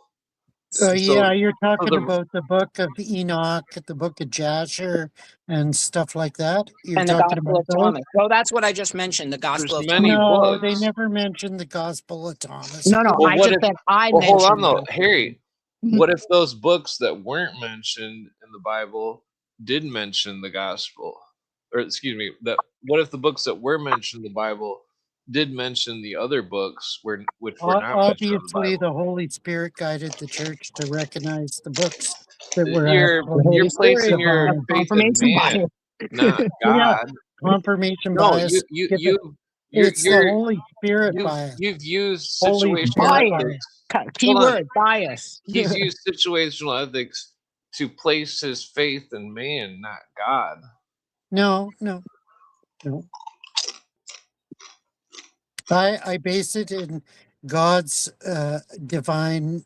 You're talking about the book of Enoch, the book of Jasher, and stuff like that. You're and the talking Gospel about of Thomas. Well, that's what I just mentioned. The Gospel of Thomas. No, they never mentioned the Gospel of Thomas. No, well, I just said I mentioned. Hold on, though, Harry. What if those books that weren't mentioned in the Bible did mention the gospel, or excuse me, that what if the books that were mentioned in the Bible did mention the other books which were not mentioned in the Obviously, Bible? the Holy Spirit guided the church to recognize the books that were You're The actually you're Holy placing Spirit, your that's divine. faith in confirmation man, bias. not Yeah, God. confirmation No, bias. Get the, you're it's the Holy Spirit you've bias. you've used Holy situational Spirit Bias. bias. ethics. Hold on. Keyword bias. He's used situational ethics to place his faith in man, not God. No. I base it in God's divine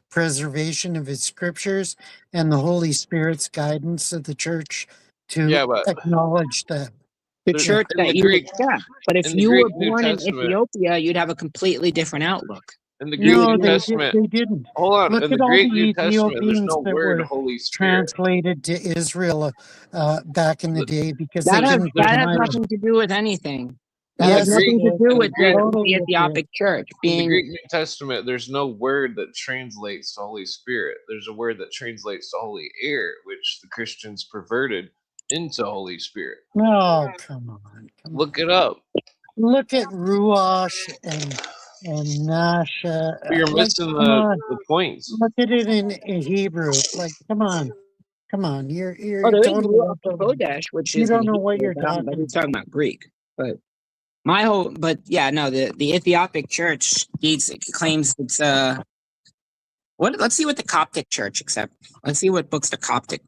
preservation of his scriptures and the Holy Spirit's guidance of the church to Yeah, but acknowledge that. The the, Yeah. church in that the you Greek accept. But if in the you Greek were New born in Testament, Ethiopia, you'd have a completely different outlook. in the Greek You would No, New know. Testament, they didn't. hold on. Look In the at all Greek the New Testament, there's Ethiopians no that word were Holy Spirit. translated to Israel back in the The, day because they That has couldn't that has deny them. nothing to do with anything. That in the has Yes, it Greek nothing to did. do in the with Greek the Totally it did. Ethiopic church in the being. Greek New Testament, there's no word that translates to Holy Spirit. There's a word that translates to Holy Air, which the Christians perverted into Holy Spirit. Oh, come on. Look it up. Look at Ruach and Nasha. You're Like, missing come on. the points. Look at it in Hebrew. Like, come on. Oh, You're there is totally Ruach out there. Hakodesh, which You is in don't know what Hebrew, you're but he's talking. talking about Greek. But the Ethiopic church claims it's what? Let's see what the Coptic church accept. Let's see what books the Coptic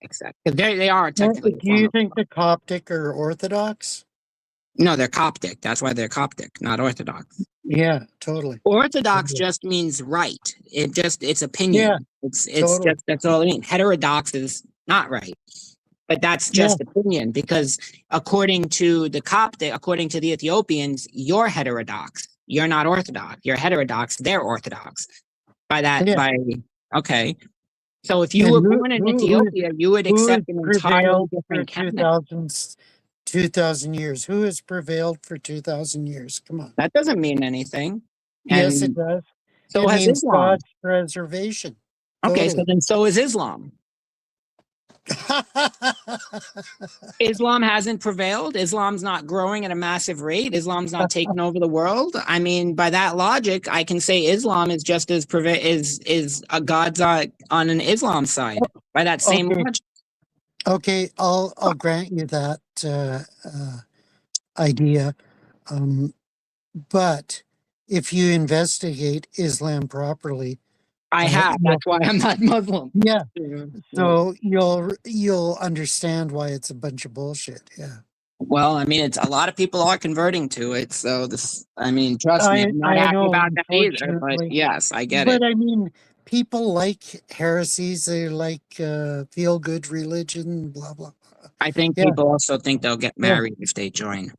accept. 'Cause they are Well, technically a do form you of. think the Coptic are Orthodox? No, they're Coptic. That's why they're Coptic, not Orthodox. Yeah, totally. Orthodox just means right. It's Yeah, opinion. It's totally. just that's all it means. Heterodox is not right. But that's Yeah, just opinion because according to the Ethiopians, you're heterodox. You're not Orthodox. You're heterodox. They're Orthodox. yeah. Okay. So if you And were born in Ethiopia, you would who has accept an entirely prevailed for different canon. 2,000 years? Who has prevailed for 2,000 years? Come on. That doesn't mean anything. Yes, it And does. so It has means Islam. God's preservation. Okay, so Totally. then so is Islam. Islam hasn't prevailed. Islam's not growing at a massive rate. Islam's not taking over the world. I mean, by that logic, I can say Islam is just as is a God's on an Islam side. By that same Okay. logic. Okay, I'll grant you that idea. But if you investigate Islam properly, I have. you'll, That's why I'm not Muslim. yeah, Yeah. so you'll understand why it's a bunch of bullshit. Yeah. Well, I mean, it's a lot of people are converting to it. So I mean, trust me, I'm not I happy know, about that either. But unfortunately. yes, I get But it. I mean, people like heresies. They like feel good religion. Blah blah blah. I think Yeah, people also think they'll get yeah, married if they join.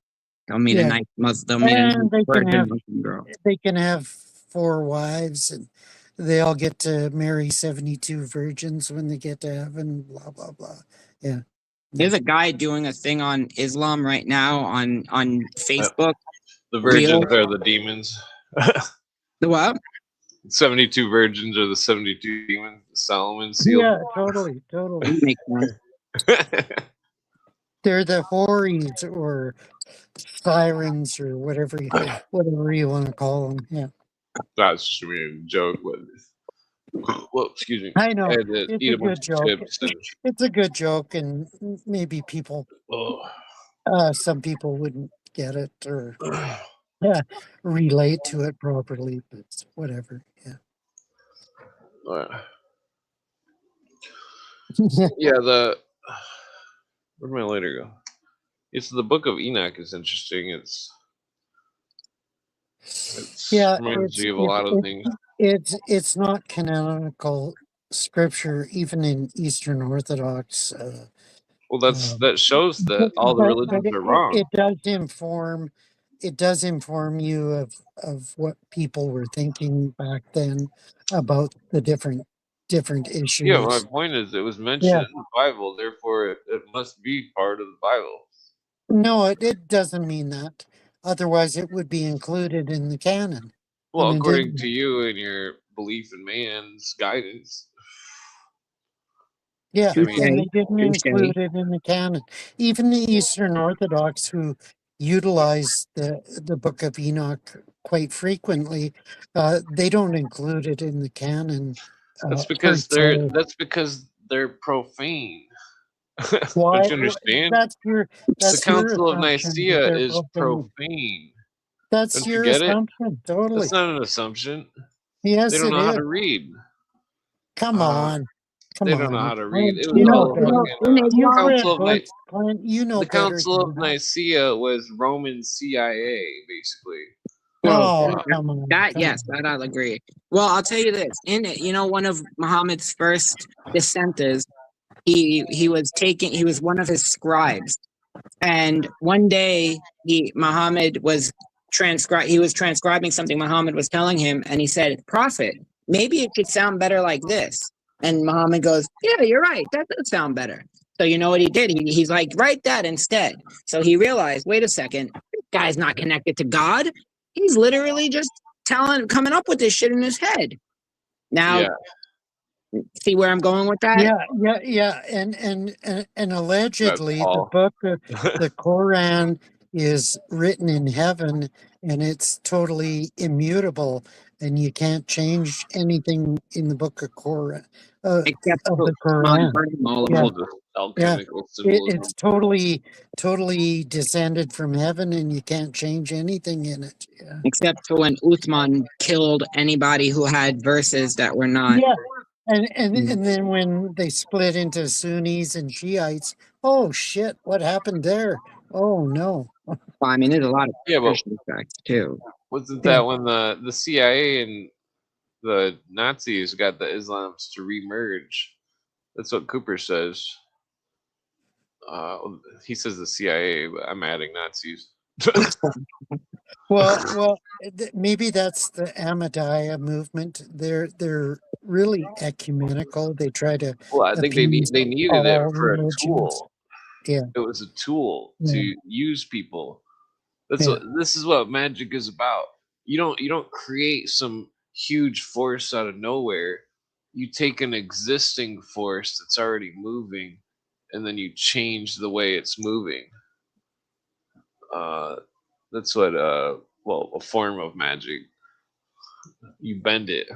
They'll meet a yeah. nice Muslim. They'll meet a nice And virgin Muslim girl. they can have 4 wives, and they all get to marry 72 virgins when they get to heaven. Blah blah blah. Yeah. There's a guy doing a thing on Islam right now on Facebook. The Real. virgins are the demons. The what? 72 virgins are the 72 demons. Solomon sealed. Yeah, totally. That makes sense. They're the houris or sirens or whatever you want to call them. Yeah. That's just a joke. But, well, excuse me. I know. I had to It's eat a a bunch good of joke. chips. And, It's a good joke, and maybe some people wouldn't get it or relate to it properly, but whatever. Yeah. yeah, where'd my lighter go? It's the Book of Enoch is interesting. It's reminds me of a lot of things. It's not canonical scripture, even in Eastern Orthodox. Well, that shows that all the religions are wrong. It does inform you of what people were thinking back then about the different issues. Yeah, my point is it was mentioned in the Bible, therefore it must be part of the Bible. No, it doesn't mean that. Otherwise, it would be included in the canon. Well, And it according to didn't. you and your belief in man's guidance. Yeah, I mean, and they didn't Touche. include it in the canon. Even the Eastern Orthodox, who utilize the Book of Enoch quite frequently, they don't include it in the canon. Per se. that's because they're profane. Why? Don't you understand? That's your The that's your Council of assumption that Nicaea they're is profane. profane. That's Don't you your get it? assumption, totally. That's not an assumption. They Yes, don't it know how is. to read. Come Uh, on, they come don't know on. how to read. Well, It You was know all better. in You've Islam, Council read of Ni- books, Clint. You know the better Council than of that. Nicaea was Roman CIA, basically. Oh, Uh, come on. that Come yes, on. that I'll agree. Well, I'll tell you this. In it, one of Muhammad's first dissenters, he was one of his scribes. And one day Muhammad was he was transcribing something Muhammad was telling him, and he said, "Prophet, maybe it could sound better like this." And Muhammad goes, "Yeah, you're right. That does sound better." So you know what he did? He's like, "Write that instead." So he realized, wait a second, this guy's not connected to God. He's literally just coming up with this shit in his head. Now, yeah, see where I'm going with that? Yeah. And Doug allegedly, Paul. the Quran is written in heaven, and it's totally immutable, and you can't change anything in the book of Quran Except of for the Quran. Yeah, All the yeah. alchemical symbolism. It's totally descended from heaven, and you can't change anything in it. Yeah. except for when Uthman killed anybody who had verses that were not. Yeah. And then when they split into Sunnis and Shiites, oh shit, what happened there? Oh no. Well, I mean, there's a lot of Yeah, but Christian sects too. wasn't Yeah. that when the CIA and the Nazis got the Islams to remerge? That's what Cooper says. He says the CIA, but I'm adding Nazis. Well, maybe that's the Ahmadiyya movement. They're really ecumenical. They try to Well, I think appease they needed it all for a religions. tool. Yeah. It was a tool Yeah. to use people. That's Yeah. what this is what magic is about. You don't create some huge force out of nowhere. You take an existing force that's already moving, and then you change the way it's moving. That's what well, a form of magic. You bend it.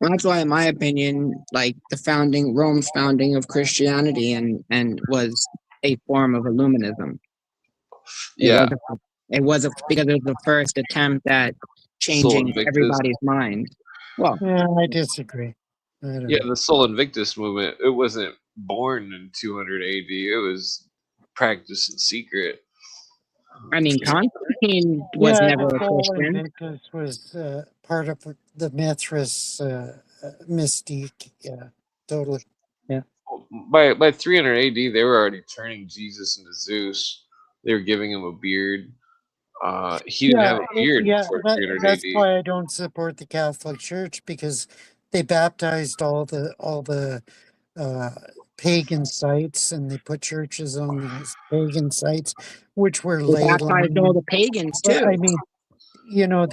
Well, that's why, in my opinion, like Rome's founding of Christianity and was a form of Illuminism. Yeah, It was because it was the first attempt at Sol changing Invictus. everybody's mind. Well, Yeah, I disagree. I don't Yeah, know. the Sol Invictus movement. It wasn't born in 200 AD. It was practiced in secret. I mean, Constantine was Yeah, never the a Sol Christian. Invictus was part of the Mithras mystique. Yeah, totally. Yeah. By 300 AD, they were already turning Jesus into Zeus. They were giving him a beard. He didn't have a beard before 300 That's AD. why I don't support the Catholic Church, because they baptized all the uh, pagan sites, and they put churches on these pagan sites, which were They ley baptized all lines. the pagans But I too. mean,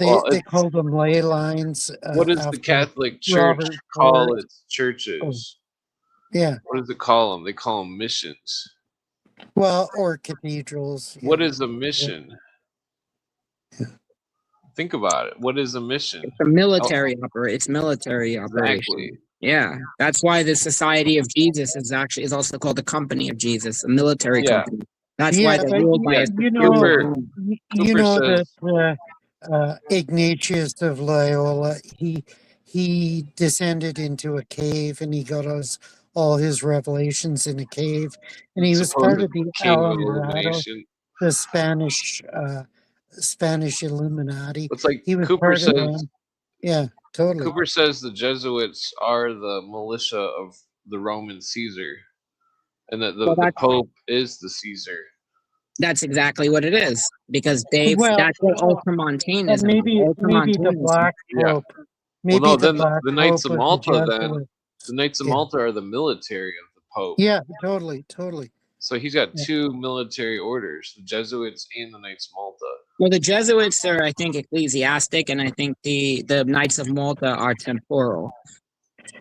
Well, they call them ley lines what does the after Catholic Church Robert call Ford. its Oh, churches? yeah. What does it call them? They call them missions. Well, or cathedrals. What Yeah. is a mission? Think about it. What is a mission? It's a military It's military operation. Exactly. Yeah, that's why the Society of Jesus is also called the Company of Jesus, a military Yeah. company. That's Yeah, why they're but ruled by a you know, Cooper, you Cooper know says, that Ignatius of Loyola, he descended into a cave, and he got all his revelations in a cave, and he was part supposed of the king of Alumbrado, illumination. the Spanish Illuminati. It's like He was Cooper part of says. them. Yeah, totally. Cooper says the Jesuits are the militia of the Roman Caesar, and that Well, the Pope is the Caesar. that's exactly what it is, because Well, that's what Ultramontanism is. maybe the Ultramontanism. Black Yeah. Pope. Well, Maybe no, the then Black the Knights Pope of was the Malta. Then Jesuit. the Knights of Yeah. Malta are the military of the Pope. Yeah, totally. So he's got Yeah. two military orders: the Jesuits and the Knights of Malta. Well, the Jesuits are, I think, ecclesiastic, and I think the Knights of Malta are temporal.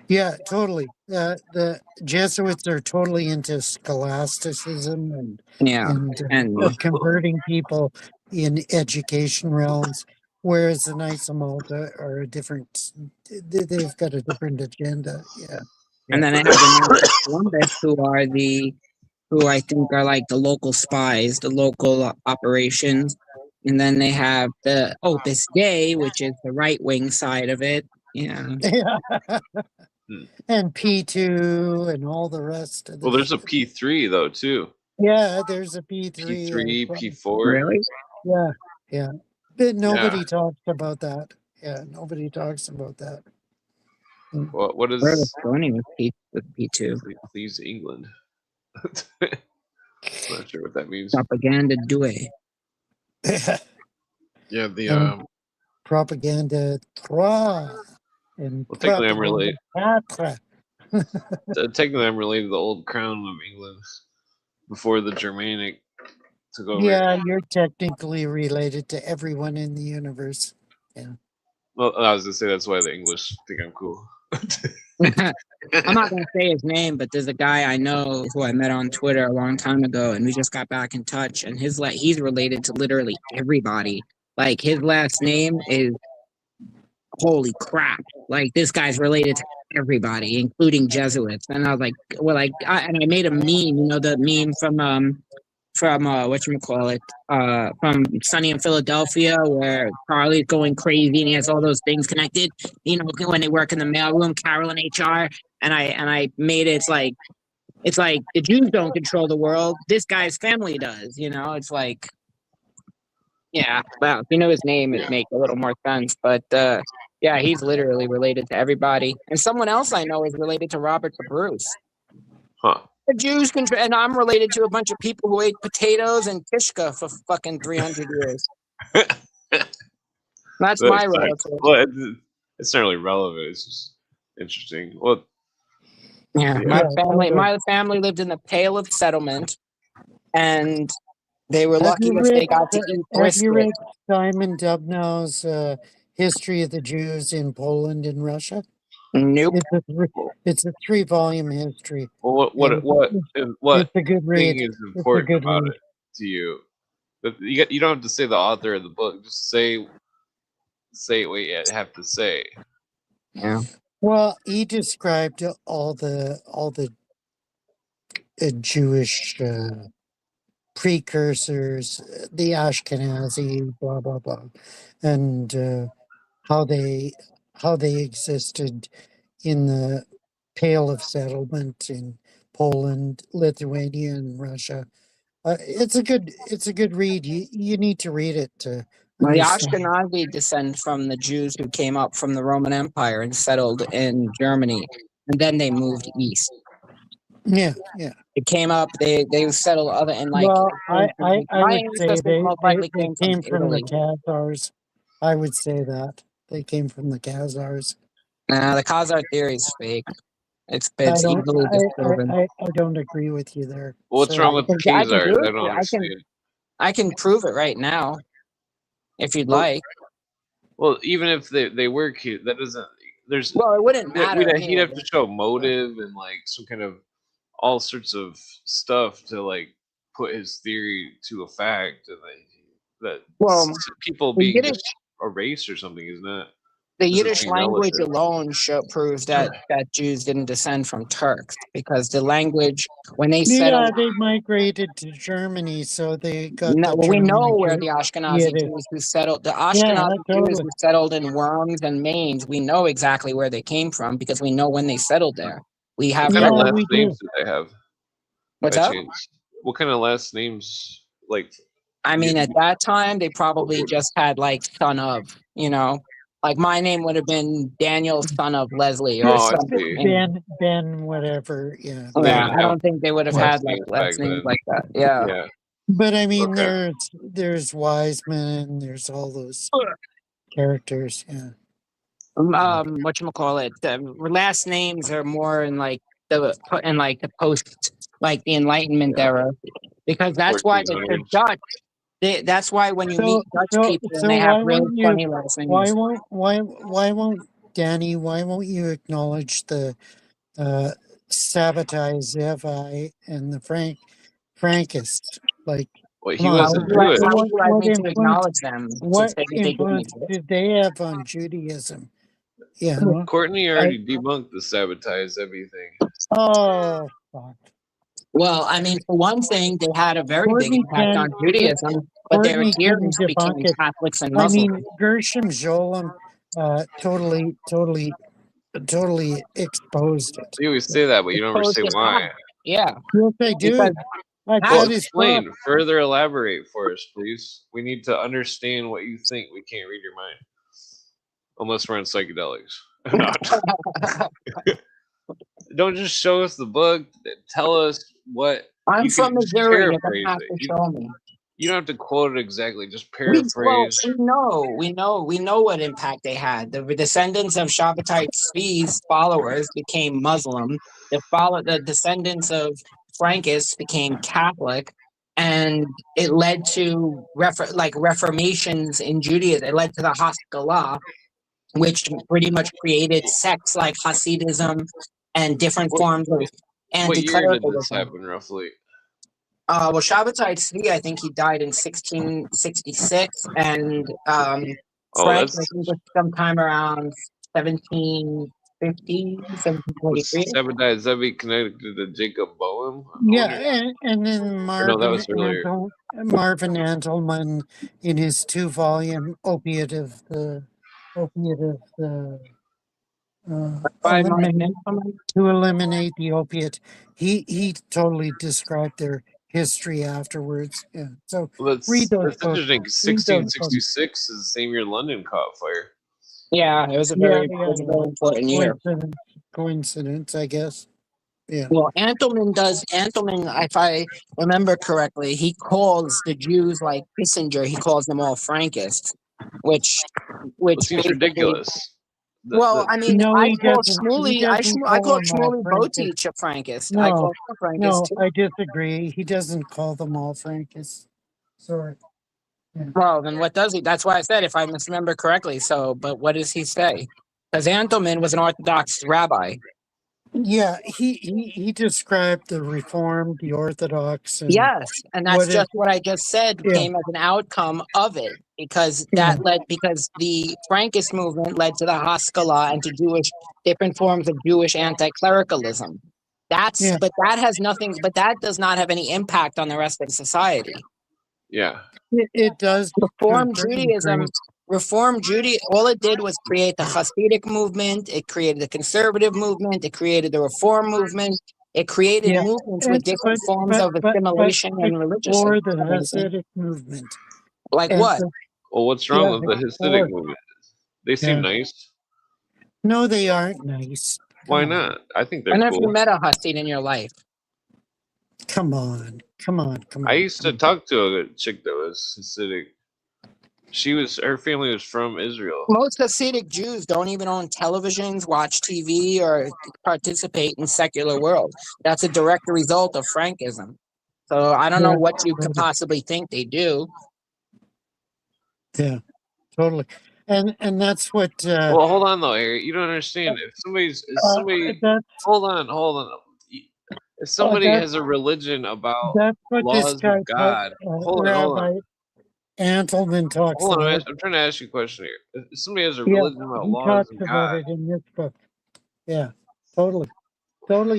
Yeah, totally. The Jesuits are totally into scholasticism Yeah, and and converting people in education realms, whereas the Knights of Malta are a different. They've got a different agenda. Yeah, yeah, then I have the Knights of Columbus, who I think are like the local spies, the local operations. And then they have the Opus Dei, which is the right wing side of it. Yeah. yeah. Hmm. And P2 and all the rest of the Well, there's a shit. P3 though too. Yeah, there's a P3 as P3, well. P4. Really? Yeah, yeah. But Yeah. nobody talks about that. Yeah, nobody talks about that. Mm. What Where was is Sony with P2? please England? Not sure what that means. Propaganda Due. Yeah, the And propaganda trois and well, technically I'm propaganda related. quatre. Technically I'm related to the old crown of England before the Germanic took over. Yeah, you're technically related to everyone in the universe. Yeah. Well, I was gonna say that's why the English think I'm cool. I'm not going to say his name, but there's a guy I know who I met on Twitter a long time ago, and we just got back in touch. And he's related to literally everybody. Like his last name is holy crap! Like this guy's related to everybody, including Jesuits. And I was like, well, and I made a meme. You know the meme from whatchamacallit, from Sunny in Philadelphia, where Charlie's going crazy and he has all those things connected, you know, when they work in the mailroom, Carol and HR. And I made it, it's like the Jews don't control the world. This guy's family does, you know, it's like, yeah, well, if you know his name, it make a little more sense. But yeah, he's literally related to everybody. And someone else I know is related to Robert the Bruce. Huh. The Jews control, and I'm related to a bunch of people who ate potatoes and kishka for fucking 300 years. That's my relative. Well, it's not really relevant. It's just interesting. Well, Yeah, yeah. my family lived in the Pale of Settlement, and they were Have lucky you if read they got to eat Have you brisket. read Simon Dubnow's History of the Jews in Poland and Russia? Nope. It's a 3-volume history. Well, what It's a good read. thing is It's a important good about read. it to you? But you don't have to say the author of the book. Just say what you have to say. Yeah. Well, he described all the Jewish precursors, the Ashkenazi, blah blah blah, and how they existed in the Pale of Settlement in Poland, Lithuania, and Russia. It's a good read. You need to read it to Well, the understand. Ashkenazi descend from the Jews who came up from the Roman Empire and settled in Germany, and then they moved east. Yeah, yeah. It came up. They settled other and like. Well, I my would say ancestors most likely they came from came from the Italy. Khazars. I would say that they came from the Khazars. Nah, the Khazar theory is fake. It's I easily disproven. don't agree with you there. What's Sorry. wrong with the I can Khazars? do I it. don't understand. I can prove it right now, if you'd Well, like. Well, even if they were cute, that doesn't. There's Well, it wouldn't matter. he'd have to show motive and like some kind of all sorts of stuff to like put his theory to a fact, and that Well, people the being Yiddish, just a race or something is not. the This is Yiddish being language relative. alone proves that Jews didn't descend from Turks, because the language, when they settled. Yeah, they migrated to Germany, so they got No, the well, we know German where the Ashkenazi Yiddish. Jews who settled, the Yeah, Ashkenazi Jews totally. who settled in Worms and Mainz, we know exactly where they came from because we know when they settled there. We have. What kind of Yeah, last we names do. do they have? What's By up? chance? What kind of last names? Like, I mean, at that time, they probably just had like son of, you know, like my name would have been Daniel, son of Leslie, or oh, I something. see. Ben, whatever. Yeah. So they Yeah, didn't I have don't think they would have last had like names back last names then. like that. Yeah. Yeah. But I mean, Okay. there's Wiseman, there's all those characters. Yeah. Whatchamacallit, the last names are more in like the post, like the Enlightenment Yeah. era, because that's why the 1400s. Dutch. That's why when you meet Dutch people and So they have why really won't funny last names. why won't Danny, why won't you acknowledge the Sabbatai Zevi and the Frankists? Like, Well, come he on, How would wasn't you like, Jewish. how would you like what me to influence? acknowledge them since What they did me influence to it? did they have on Judaism? You know, Courtney I, already debunked the sabotage everything. oh, fuck. Well, I mean, for one thing, they had a very big Courtney impact can on Judaism, but their Courtney can adherents debunk became it. Catholics and I Muslims. mean, Gershom Jolam totally exposed it. You always say that, but you never Exposed say it why. how? Yeah, Yes, I do. because I've how? Well, got his book. explain. Further elaborate for us, please. We need to understand what you think. We can't read your mind. Unless we're on psychedelics. No. Don't just show us the book. Tell us what I'm you from can just Missouri. You're paraphrase gonna have it. to show me. You don't have to quote it exactly. Just We paraphrase. we know what impact they had. The descendants of Shabbatite Tzvi's followers became Muslim. The descendants of Frankists became Catholic, and it led to reformations in Judaism. It led to the Haskalah, which pretty much created sects like Hasidism and different What, forms of what year did this anti-clericalism. happen, roughly? Well, Shabbatai Tzvi, I think he died in 1666, and Oh, Frank, I that's think, was sometime around 1750, was 1743. Sabbatai Zevi connected to Jacob Boehm? Yeah, and then Or no, that was earlier. Marvin Antelman in his 2-volume opiate of the By Martin eliminate Anselm. to eliminate the opiate. He totally described their history afterwards. Yeah. So Well, read those that's books. interesting. Read those books. 1666 is the same year London caught fire. Yeah, it was a Yeah, very important year. Coincidence, I guess. Yeah. Well, Antelman, if I remember correctly, he calls the Jews like Kissinger, he calls them all Frankists, which It seems basically. ridiculous. Well, I mean, No, I he call doesn't. Shmuley, He doesn't I call call them all Shmuley Frankists. Botich a Frankist. I call him a Frankist too. I disagree. He doesn't call them all Frankists. Sorry. Yeah. Well, then what does he? That's why I said if I misremember correctly. So, but what does he say? Because Antelman was an Orthodox rabbi. Yeah, he described the Reformed, the Orthodox, and Yes, and that's what just what I just said Yeah. came as an outcome of it, because because the Frankist movement led to the Haskalah and to different forms of Jewish anti-clericalism. But that has nothing. But that does not have any impact on the rest of society. Yeah. It does. Reform Judaism, all it did was create the Hasidic movement. It created the conservative movement. It created the Reform movement. It created movements with different forms of assimilation and religious. Or the Hasidic movement. Like what? Well, what's wrong with the Hasidic movement? They seem nice. No, they aren't nice. Why not? I think they're When have cool. you met a Hasid in your life? Come on. I used to talk to a chick that was Hasidic. Her family was from Israel. Most Hasidic Jews don't even own televisions, watch TV, or participate in secular world. That's a direct result of Frankism. So I don't know what you could possibly think they do. Yeah, totally. And that's what. Well, hold on though, Harry. You don't understand. If somebody, hold on. If somebody has a religion about laws of God, hold on. Antelman talks Hold on, about. I'm trying to ask you a question here. If somebody has a religion about laws of God, about it in this book. Yeah, totally.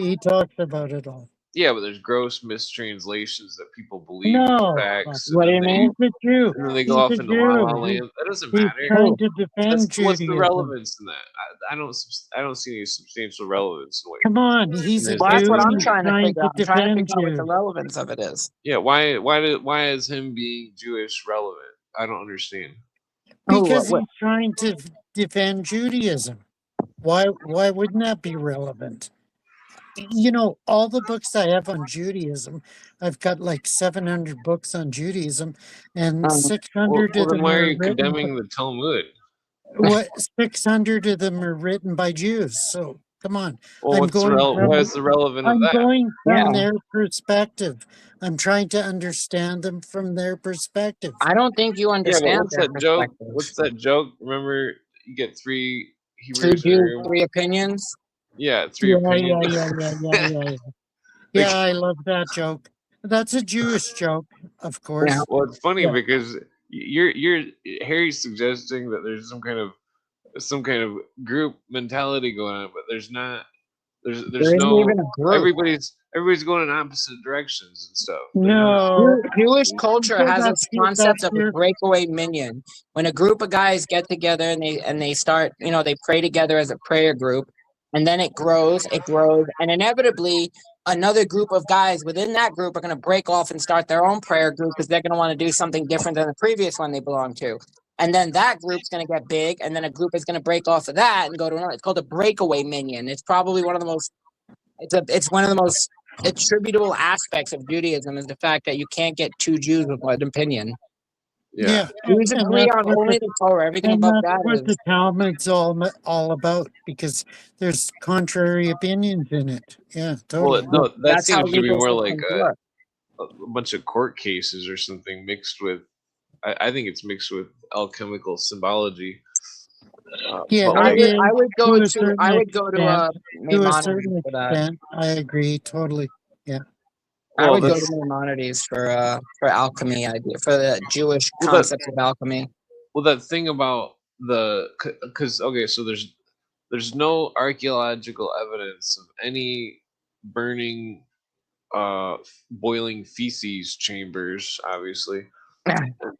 He talks about it all. Yeah, but there's gross mistranslations that people believe facts. What do you mean? He's a Jew. And then they go off into La La Land. That doesn't matter. He's trying to defend Judaism. What's the relevance in that? I don't see any substantial relevance in what. Come on, he's a Jew. That's what I'm trying to figure out. I'm trying to figure out what the Jew. relevance of it is. Yeah, why is him being Jewish relevant? I don't understand. Because he's trying to defend Judaism. Why wouldn't that be relevant? You know, all the books I have on Judaism, I've got like 700 books on Judaism, and 600 of them why are are you condemning the Talmud? 600 of them are written by Jews. So come on. Well, why is the relevant of that? I'm going from their perspective. I'm trying to understand them from their perspective. I don't think you understand. What's that joke? Remember, you get three Two Hebrews Jews, room. 3 opinions. Yeah, 3 Yeah, opinions. Yeah, I love that joke. That's a Jewish joke, of course. Yeah. Well, it's funny Yeah. because you're Harry's suggesting that there's some kind of group mentality going on, but there's not. There's There isn't no. even a group. Everybody's going in opposite directions and stuff. They're No, Jewish culture has that's this concept of a your breakaway minion. When a group of guys get together and they start, they pray together as a prayer group, and then it grows, and inevitably another group of guys within that group are going to break off and start their own prayer group because they're going to want to do something different than the previous one they belong to. And then that group's going to get big, and then a group is going to break off of that and go to another. It's called a breakaway minion. It's probably one of the most. It's one of the most attributable aspects of Judaism is the fact that you can't get two Jews with one opinion. Yeah. Jews and agree that's on what only the Torah. Everything and above that's that what is the Talmud's all about because there's contrary opinions in it. Yeah, Well, totally. no, that that's how seems to be legal more like systems work. a bunch of court cases or something mixed with. I think it's mixed with alchemical symbology. Yeah, But I like, would go to a to certain Maimonides extent, for that. I agree totally. Yeah. I well, would go to that's Maimonides for alchemy idea for the Jewish well, concept of alchemy. that thing about because okay, so there's no archaeological evidence of any burning boiling feces chambers, obviously.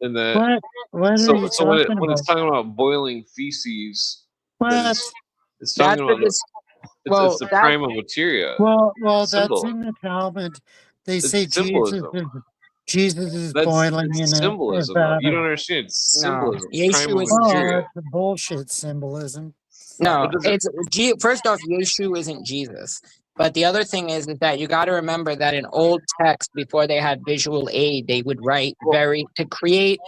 And that What are so you so when talking when about? it's talking about boiling feces, then What? it's That's talking the about it's the that prima materia Well, that's symbol. in the Talmud. They say It's symbolism. Jesus is That's boiling in it's a symbolism though. vat You of. don't understand. It's no symbolism. Prima Yeshu is Oh, materia. it's a bullshit symbolism. no. What does it? It's first off, Yeshu isn't Jesus. But the other thing is that you got to remember that in old text, before they had visual aid, they would write to create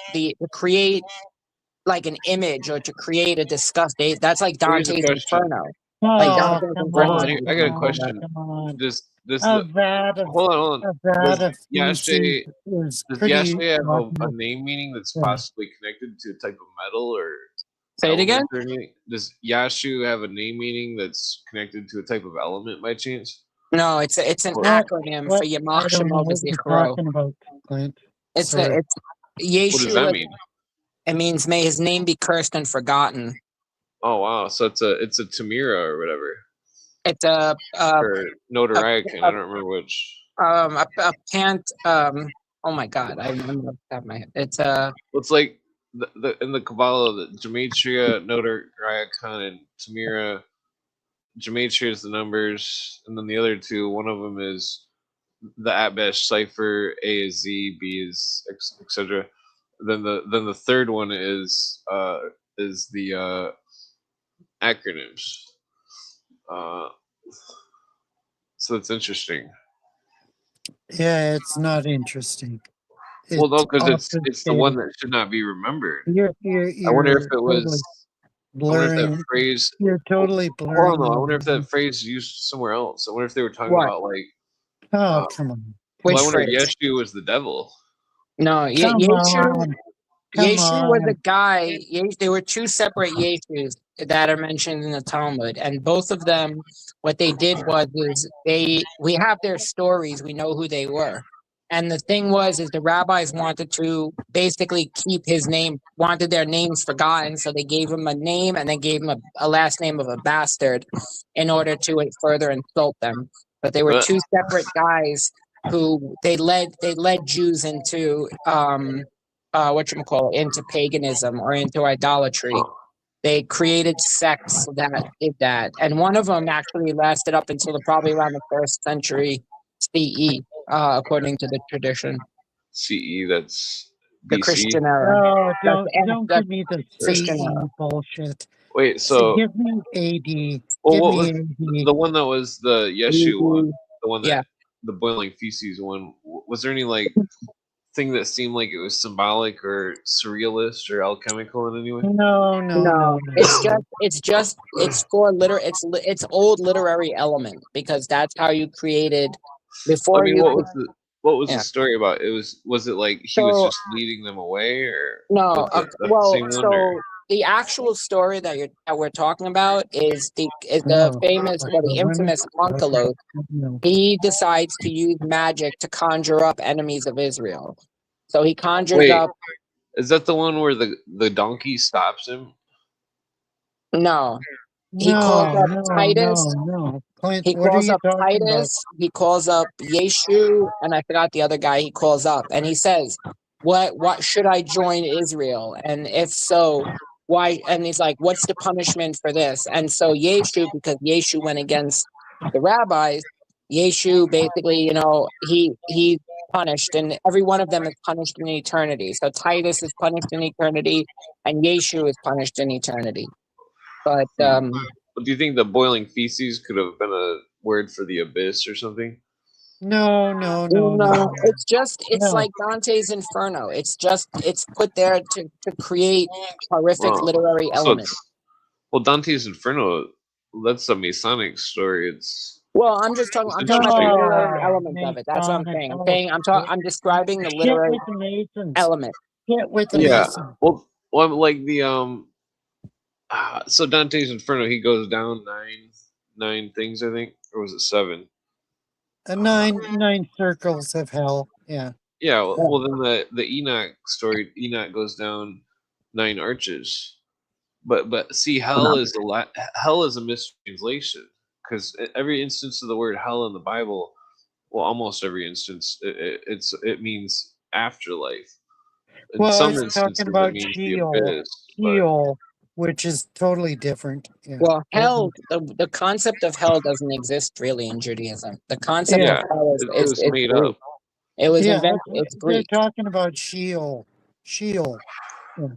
like an image or to create a disgust. That's like Here's a Dante's question. Inferno. Like Oh, Dante's come Hold Inferno. on, on, I come got a on, question. come on. Does A the vat of hold on? a vat Does of feces Yashe is does pretty. Yashe have a name meaning that's Yeah. possibly connected to a type of metal or Say it again. element or anything? Does Yashu have a name meaning that's connected to a type of element by chance? No, it's an What, acronym What? for I Yamach don't know Shemov what you're Zichro. talking about, Clint. It's Sorry. what does that mean? It means may his name be cursed and forgotten. Oh wow, so it's a Tamira or whatever. It's a Or Notariacan, I don't remember which. a pant. Oh my God, I remember off the top of my head. It's It's like the in the Kabbalah, the Gematria, Notariacan, and Tamira. Gematria is the numbers, and then the other two, one of them is the Atbesh cipher. A is Z, B is etc. Then the third one is the acronyms. So it's interesting. Yeah, it's not interesting. Well, no, because often it's the one stated. that should not be remembered. You're I wonder if it totally was. I wonder if that blurring. phrase. You're totally Hold blurring. on, though. I wonder if that phrase is used somewhere else. I wonder if they were talking what? about like. Oh, come on. Which Well, I wonder phrase? if Yeshu was the devil. No, Come Yeshu. on. Come Yeshu was a on. guy. There were two separate Yeshus that are mentioned in the Talmud, and both of them, what they did was we have their stories. We know who they were, and the thing was is the rabbis wanted to basically keep his name, wanted their names forgotten, so they gave him a name and then gave him a last name of a bastard, in order to further insult them. But they were two separate guys who they led Jews into into paganism or into idolatry. They created sects that did that, and one of them actually lasted up until probably around the 1st century CE, according to the tradition. CE, that's The BC. Christian era. Oh, don't That's give me the Christian CE era. bullshit. Wait, so Give me AD. well, Give what me was AD. the one that was the Yeshu one? The one that Yeah. the boiling feces one. Was there any like thing that seemed like it was symbolic or surrealist or alchemical in any way? No. It's for it's old literary element, because that's how you created before I mean, you what could, was the yeah. story about? Was it like he was So just leading them away, or no, was it the well, same one? Or? the actual story that we're talking about is the No, famous, well, the infamous Onkelos. No. He decides to use magic to conjure up enemies of Israel. So he conjures Wait, up. is that the one where the donkey stops him? No, he calls No, up no, Titus. no, no. Clint, He what are calls you up talking about? Titus. He calls up Yeshu, and I forgot the other guy. He calls up, and he says, "What should I join Israel? And if so, why?" And he's like, "What's the punishment for this?" And so Yeshu, because Yeshu went against the rabbis, Yeshu basically, he's punished, and every one of them is punished in eternity. So Titus is punished in eternity, and Yeshu is punished in eternity. But Do you think the boiling feces could have been a word for the abyss or something? No, no, no, no, no. it's No. like Dante's Inferno. It's put there to create horrific Well, literary so elements. Dante's Inferno, that's a Masonic story. It's Well, I'm talking about the interesting. literary No, elements of it. That's what I'm saying. Masonic. I'm describing the Shit literary with the Masons. element. Shit with the Yeah. Masons. Well, like the so Dante's Inferno, he goes down nine things, I think, or was it 7? Nine circles of hell. Yeah. Yeah. Well, then the Enoch story, Enoch goes down 9 arches. But see, hell is a mistranslation, because every instance of the word hell in the Bible, well, almost every instance, it means afterlife. In Well, I some was instances, talking it about means the Sheol. abyss. But Sheol, which is totally different. Yeah. Well, hell, the concept of hell doesn't exist really in Judaism. The concept Yeah. of hell it was is made Greek. up. It was Yeah, invented. It's they're Greek. talking about Sheol. Sheol. Yeah.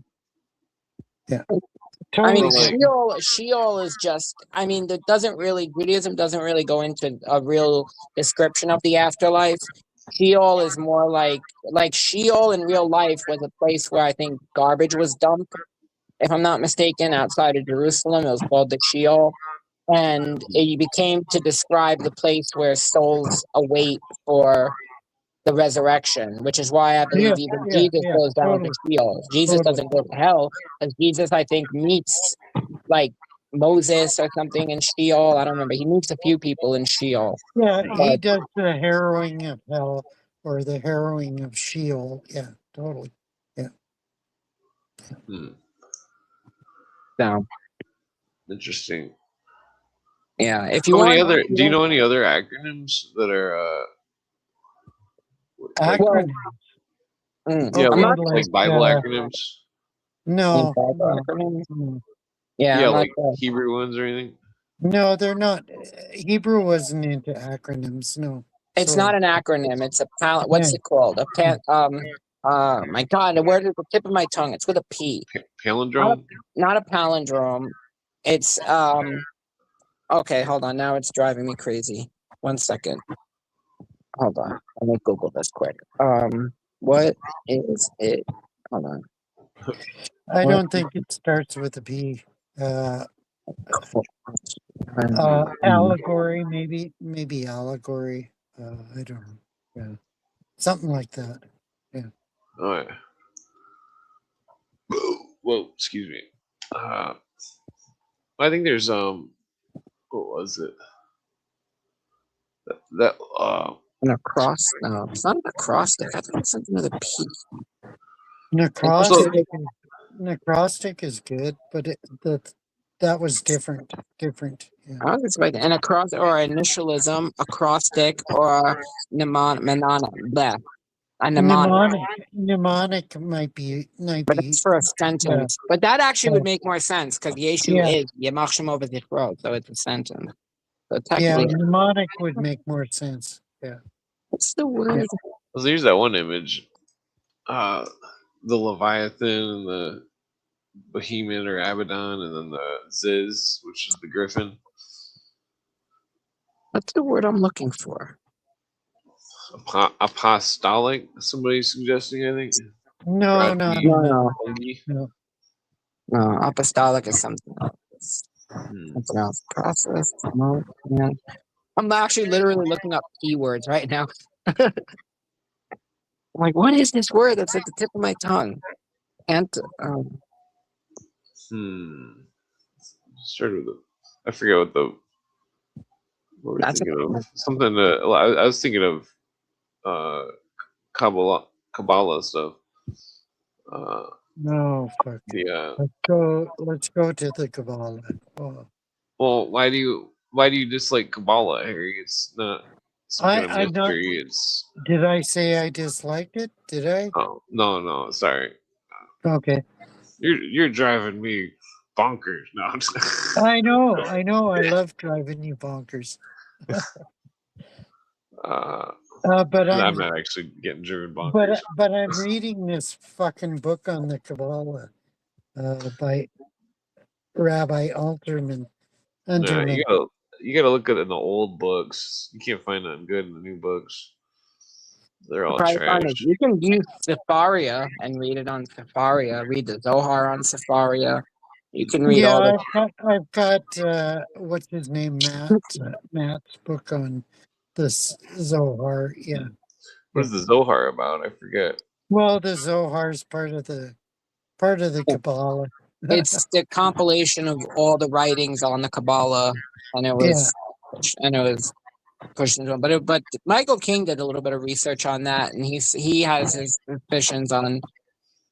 Yeah. I mean, Totally So, like, different. Sheol is just. I mean, Judaism doesn't really go into a real description of the afterlife. Sheol is more like Sheol in real life was a place where I think garbage was dumped. If I'm not mistaken, outside of Jerusalem, it was called the Sheol, and it became to describe the place where souls await for the resurrection, which is why I Yeah, believe even yeah, Jesus yeah. goes down to Totally. Sheol. Jesus Totally. doesn't go to hell, because Jesus, I think, meets like Moses or something in Sheol. I don't remember. He meets a few people in Sheol. Yeah, he But does the harrowing of hell or the harrowing of Sheol. Yeah, totally. Yeah. no, Interesting. yeah. If you How many want, other? Do you know any other acronyms that are like Acronym. yeah, I'm Okay, not like Bible acronyms? no, Bible no, acronyms. no. Yeah, Yeah, I'm not like sure. Hebrew ones or anything. No, they're not. Hebrew wasn't into acronyms. No. It's Sorry. not an acronym. It's a Yeah. what's it called? My God, the word is the tip of my tongue. It's with a P. Palindrome. Not a palindrome. It's okay, hold on. Now it's driving me crazy. 1 second. Hold on. Let me Google this quick. What is it? Hold on. I What don't think it starts with a P. is Allegory, maybe allegory. I don't know. Yeah. Something like that. All right. Whoa, excuse me. I think there's what was it? That an across? No, it's not an acrostic. I think it's something with a P. Necrostic is good, but that was different. Yeah. I was expecting an across or initialism, acrostic, or a mnemonic. Mnemonic might be But that's for a yeah. sentence. But that actually would make more sense because Yeshu Yeah. is Yemach Shem over Zichro, so it's a sentence. So Yeah, technically, mnemonic would make more sense. Yeah. what's the word? well, there's that one image. The Leviathan and the Behemoth or Abaddon, and then the Ziz, which is the Griffin. What's the word I'm looking for? Apostolic. Somebody's suggesting, I think. No, No. Apostolic is something else. Something else. Process. No. Yeah. I'm actually literally looking up keywords right now. I'm like, what is this word that's at the tip of my tongue? Started with I forget what we're That's thinking a of. Something that I was thinking of Kabbalah stuff. No, fuck. The Let's go to the Kabbalah. Oh. well, why do you dislike Kabbalah, Harry? It's not some kind of I'm not. mystery. It's Did I say I disliked it? Did I? oh no, sorry. Okay. You're driving me bonkers. No, I'm just, I know. I love driving you bonkers. But I'm not actually getting driven but bonkers. but I'm reading this fucking book on the Kabbalah by Rabbi Alterman. No, Unterman. you gotta look at it in the old books. You can't find nothing good in the new books. They're all price on trash. it. You can use Safaria and read it on Safaria. Read the Zohar on Safaria. You can read all the. I've got what's his name, Matt's book on this Zohar. Yeah. What is the Zohar about? I forget. Well, the Zohar is part of the Kabbalah. It's the compilation of all the writings on the Kabbalah, and it was pushed into it. But Michael King did a little bit of research on that, and he has his suspicions on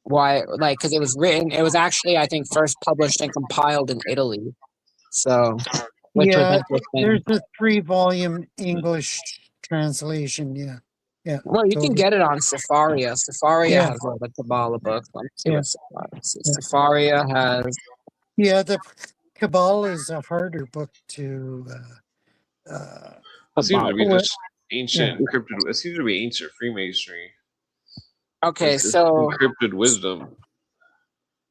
why, like, because it was actually, I think, first published and compiled in Italy. So, which was interesting. There's a 3-volume English translation. Yeah. Well, you can get it on Safaria. Safaria Yeah. has all the Kabbalah books. Let me see Yeah. what Safaria says. Safaria has. Yeah, the Kabbalah is a harder book to. It seems to be Kabbalah. just ancient encrypted. It seems to be ancient Freemasonry. Okay, It's so encrypted wisdom.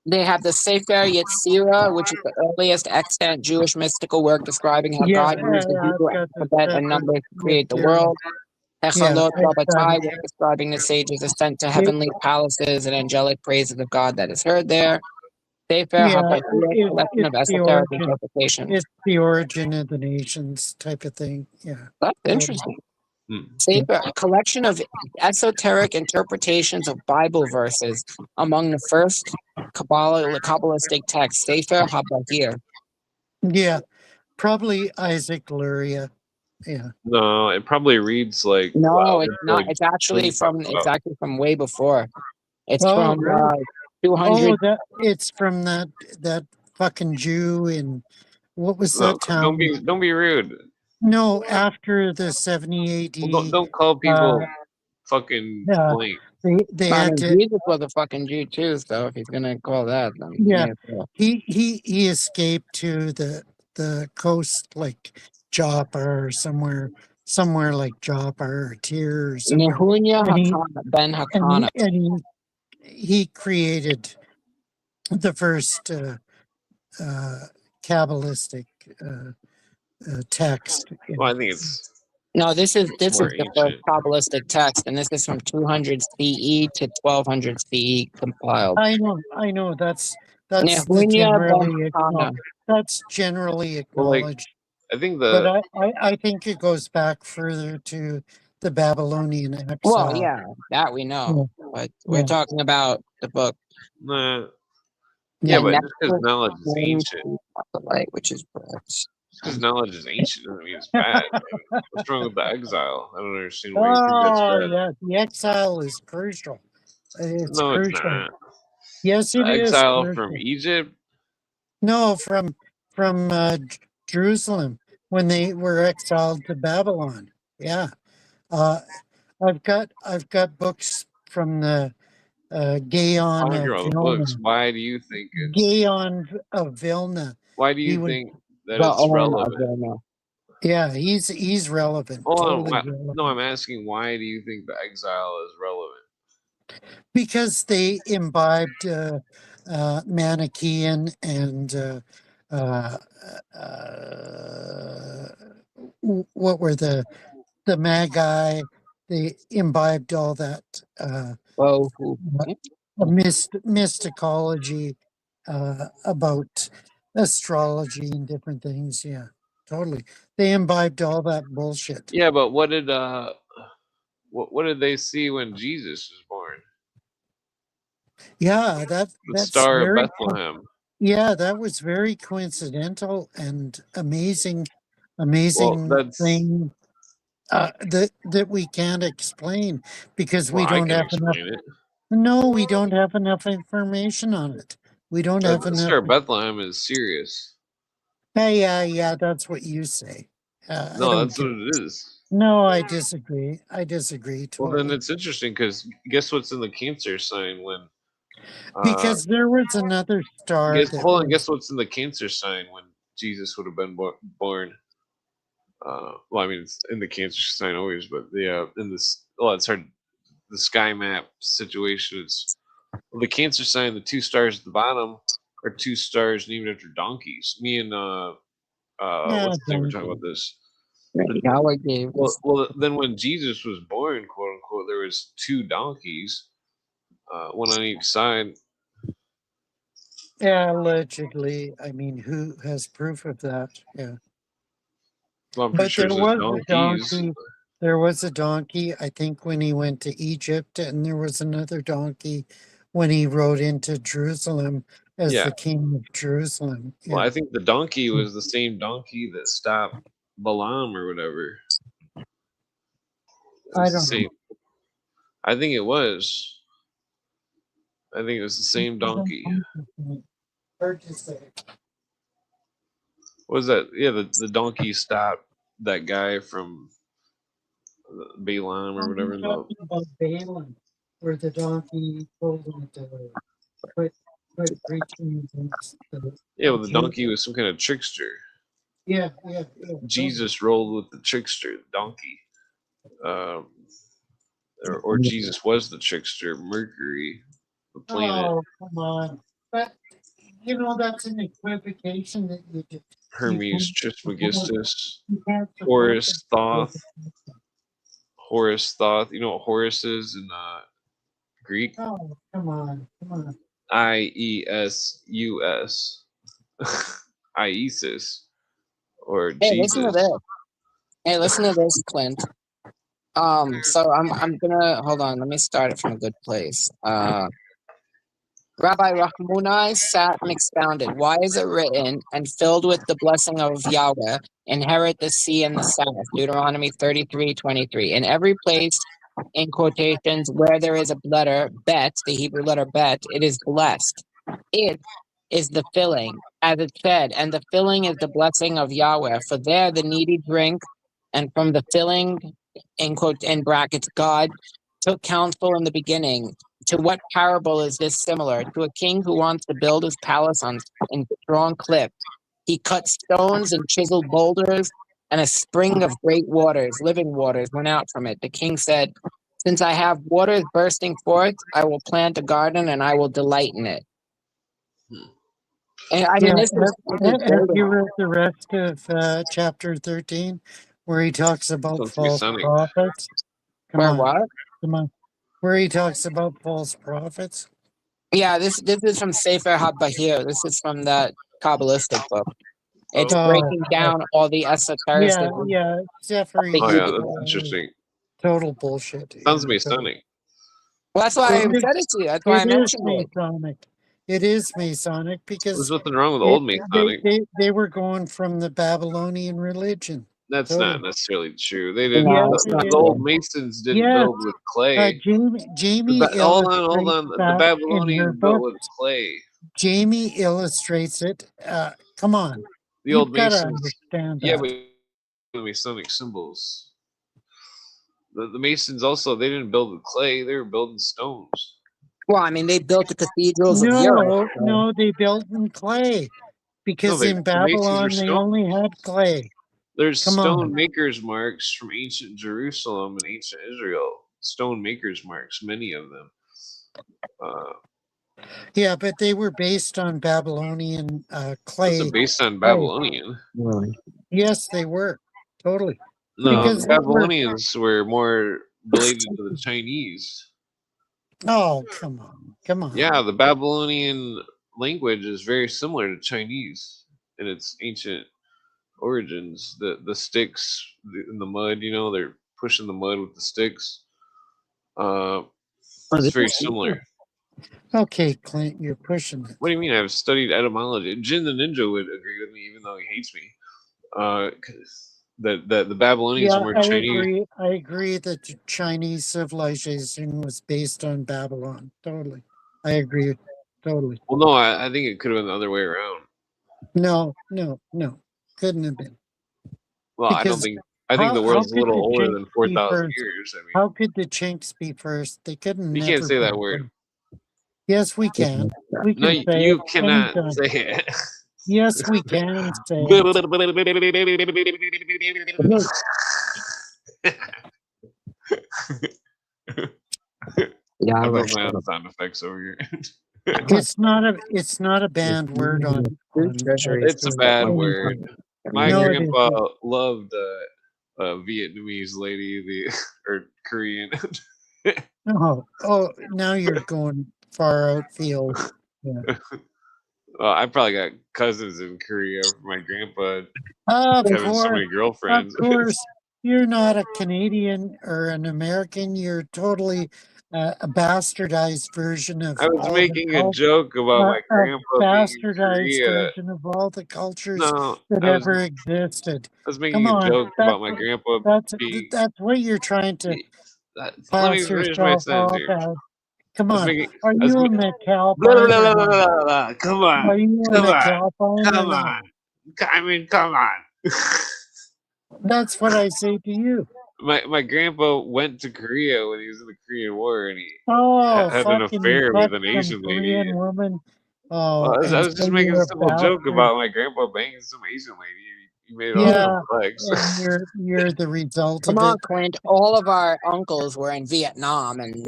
they have the Sefer Yetzirah, which is the earliest extant Jewish mystical work describing how God used the Hebrew alphabet and numbers to create the world. Echolot Rabbatai, which describing the sages' ascent to heavenly palaces and angelic praises of God that is heard there. Sefer HaBatir, collection of esoteric interpretation. It's the origin of the nations type of thing. Yeah. That's interesting. Sefer, a collection of esoteric interpretations of Bible verses among the first Kabbalistic texts. Sefer HaBatir. Yeah, probably Isaac Luria. Yeah. No, it probably reads like. No, it's not. It's actually from way before. It's from 200. It's from that fucking Jew in what was that town? Don't be rude. No, after the 70 AD. Well, don't call people fucking blank. They had to. Jesus was a fucking Jew too, so if he's gonna call that, then he escaped to the coast like Joppa or somewhere like Joppa or Tyre or somewhere. Nehunya ben Hakana. And he created the first Kabbalistic text. Well, I think it's. No, this is the ancient. first Kabbalistic text, and this is from 200 CE to 1200 CE compiled. I know. That's generally acknowledged. I think but I think it goes back further to the Babylonian exile. Well, yeah, that we know, but we're talking about the book. But just because knowledge is ancient, which is because knowledge is ancient doesn't mean it's bad. What's wrong with the exile? I don't understand why you think that's bad. Yeah, the exile is crucial. It's crucial. It's not. Yes, it is. Exile from Egypt? No, from Jerusalem when they were exiled to Babylon. Yeah, I've got books from the Gaon of Vilna. Why do you think it's Gaon of Vilna? Why do you think that it's relevant? Yeah, he's relevant. No, I'm asking why do you think the exile is relevant? Because they imbibed Manichaean and what were the Magi? They imbibed all that mysticology about astrology and different things. Yeah, totally. They imbibed all that bullshit. Yeah, but what did they see when Jesus was born? Yeah, the Star of Bethlehem. Yeah, that was very coincidental and amazing, Well, amazing that's thing that we can't explain because we well, I don't can have enough. explain it. No, we don't have enough information on it. We don't have The enough. Star of Bethlehem is serious. Yeah, that's what you say. I No, don't that's what care. it is. No, I disagree. I disagree Well, then totally. it's interesting because guess what's in the Cancer sign when Because there was another star that hold on, was. guess what's in the Cancer sign when Jesus would have been born? Well, I mean, it's in the Cancer sign always, but in this, well, it's hard. The sky map situation. It's the Cancer sign. The two stars at the bottom are two stars named after donkeys. Me and Yeah, what's the name we're talking about this? Yahweh gave us. Well, then when Jesus was born, quote unquote, there was two donkeys, one on each side. yeah, allegedly. I mean, who has proof of that? Yeah. Well, I'm pretty But sure there it says was a donkeys. donkey. There was a donkey, I think, when he went to Egypt, and there was another donkey when he rode into Jerusalem as Yeah. the king of Jerusalem. Well, Yeah. I think the donkey was the same donkey that stopped Balaam or whatever. It I was the don't same. I think it was. I think it was the same donkey. know. Hard to say. What was that? Yeah, the donkey stopped that guy from Balaam or whatever. I'm No. talking about Balaam, where the donkey told him to quit preaching against the Yeah, well, the Jews. donkey was some kind of trickster. Yeah. Jesus rolled with the trickster, the donkey. Or Jesus was the trickster, Mercury, the planet, Oh, come on. But, that's an equivocation that you Hermes can't support. Trismegistus, You can't support that Horus Thoth. equivocation. Horus Thoth. You know what Horus is in Greek? Oh, come on. Iesus. Iesus. Or Hey, listen to Jesus. this. Hey, listen to this, Clint. So I'm gonna hold on. Let me start it from a good place. Rabbi Rachmunai sat and expounded. Why is it written, and filled with the blessing of Yahweh, inherit the sea and the south? Deuteronomy 33:23. In every place, in quotations, where there is a letter, bet, the Hebrew letter bet, it is blessed. It is the filling, as it said, and the filling is the blessing of Yahweh. For there the needy drink, and from the filling, in brackets, God took counsel in the beginning. To what parable is this similar? To a king who wants to build his palace in strong cliff. He cut stones and chiseled boulders, and a spring of great waters, living waters, went out from it. The king said, "Since I have waters bursting forth, I will plant a garden and I will delight in it." And I mean, Yeah. this is Have you golden. read the rest of chapter 13 where he talks about Sounds false Masonic. prophets? Where what? Come on. Where he talks about false prophets? Yeah, this is from Sefer HaBahir. This is from that Kabbalistic book. It's Oh, breaking Oh, down all the esotericism yeah. Jeffrey, of oh the yeah, Hebrew. that's interesting. total bullshit. Sounds Yeah, Masonic. Well, that's why I It said is, it to you. That's why I it is mentioned it. Masonic. It is Masonic There's because nothing wrong with it, old Masonic. they were going from the Babylonian religion. That's not Totally. necessarily true. They didn't. No, Yes, it's The, it not the is. old true. Masons didn't Yes. build with clay. Jamie Hold illustrates on. The that in her Babylonians built book. with clay. Jamie illustrates it. Come on. The You've old got to Masons, understand yeah, that. but the Masonic symbols. The Masons also, they didn't build with clay. They were building stones. Well, I mean, they built the cathedrals of Europe. So. No, they built in clay No, because the in Masons are Babylon they stone. only had clay. There's Come stone on. makers marks from ancient Jerusalem and ancient Israel. Stone makers marks, many of them. Yeah, but they were based on Babylonian Those clay. are based on Clay. Babylonian. Yes, they were. Totally. No, Because the they were. Babylonians were more related to the Chinese. Oh, come on. Yeah, the Babylonian language is very similar to Chinese in its ancient origins. The sticks in the mud, they're pushing the mud with the sticks. Oh, It's this very is similar. Okay, Clint, you're pushing it. What do you mean? I've studied etymology. Jin the Ninja would agree with me, even though he hates me. 'Cause the Babylonians Yeah, were more I Chinese. agree. I agree that the Chinese civilization was based on Babylon. Totally. I agree. Totally. Well, no, I think it could have been the other way around. No. Couldn't have been. Well, I don't Because think. I think the how world's a could little the older Chinks than be 4,000 first? years. I mean, How could the Chinks be first? They couldn't you can't never say be that word. first. Yes, we can. We No, can say you it cannot anytime. say it. Yes, we can say it. Yeah, I I built wish. my own sound effects over here. It's not a banned word on Treasury. It's a bad any- word. My No, it grandpa isn't. loved a Vietnamese lady, or Korean. Oh, now you're going far outfield. Yeah. Well, I probably got cousins in Korea from my grandpa Of having so course, many of girlfriends. course, you're not a Canadian or an American. You're totally a bastardized version of I was all the making a joke about my a grandpa being in bastardized Korea. version of all the cultures No, that ever existed. I was Come making a on, joke about my grandpa being. that's what you're trying to Let me pass finish my yourself sentence off here. as. Come I was on, making. are I was, you a blah, blah, McAlpine or blah, blah, not? blah, blah. Come Are on, you a come on, McAlpine or come not? on. I mean, come on. That's what I say to you. My grandpa went to Korea when he was in the Korean War, and he Oh, had an fucking you affair with touched an some Asian lady. Korean woman. Well, Oh, I and was so just making a you're a simple joke bastard. about my grandpa banging some Asian lady. He made it all Yeah, complex. and you're the result Come of on, it. Clint. All of our uncles were in Vietnam, and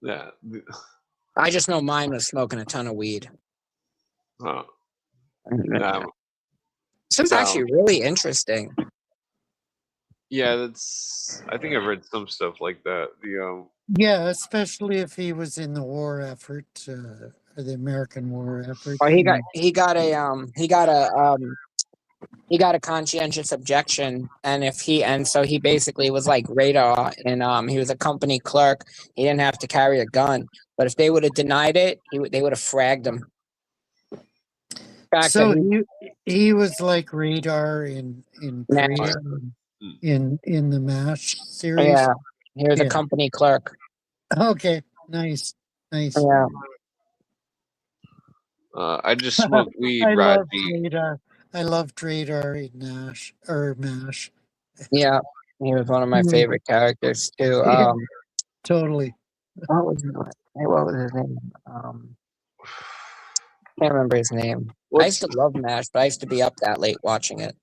Yeah. I just know mine was smoking a ton of weed. Huh. This is actually really interesting. Yeah, that's. I think I've read some stuff like that. Yeah, especially if he was in the war effort, the American war effort. Well, he got a conscientious objection, and so he basically was like radar, and he was a company clerk. He didn't have to carry a gun, but if they would have denied it, they would have fragged him. Fact So that he was like radar in Korea in the MASH series. yeah, he was a company clerk. Okay, nice. Yeah. I just smoked weed, I love Raji. radar. I loved radar in MASH. Yeah, he was one of my favorite characters too. Totally. What was his name? Can't remember his name. I used to love MASH, but I used to be up that late watching it.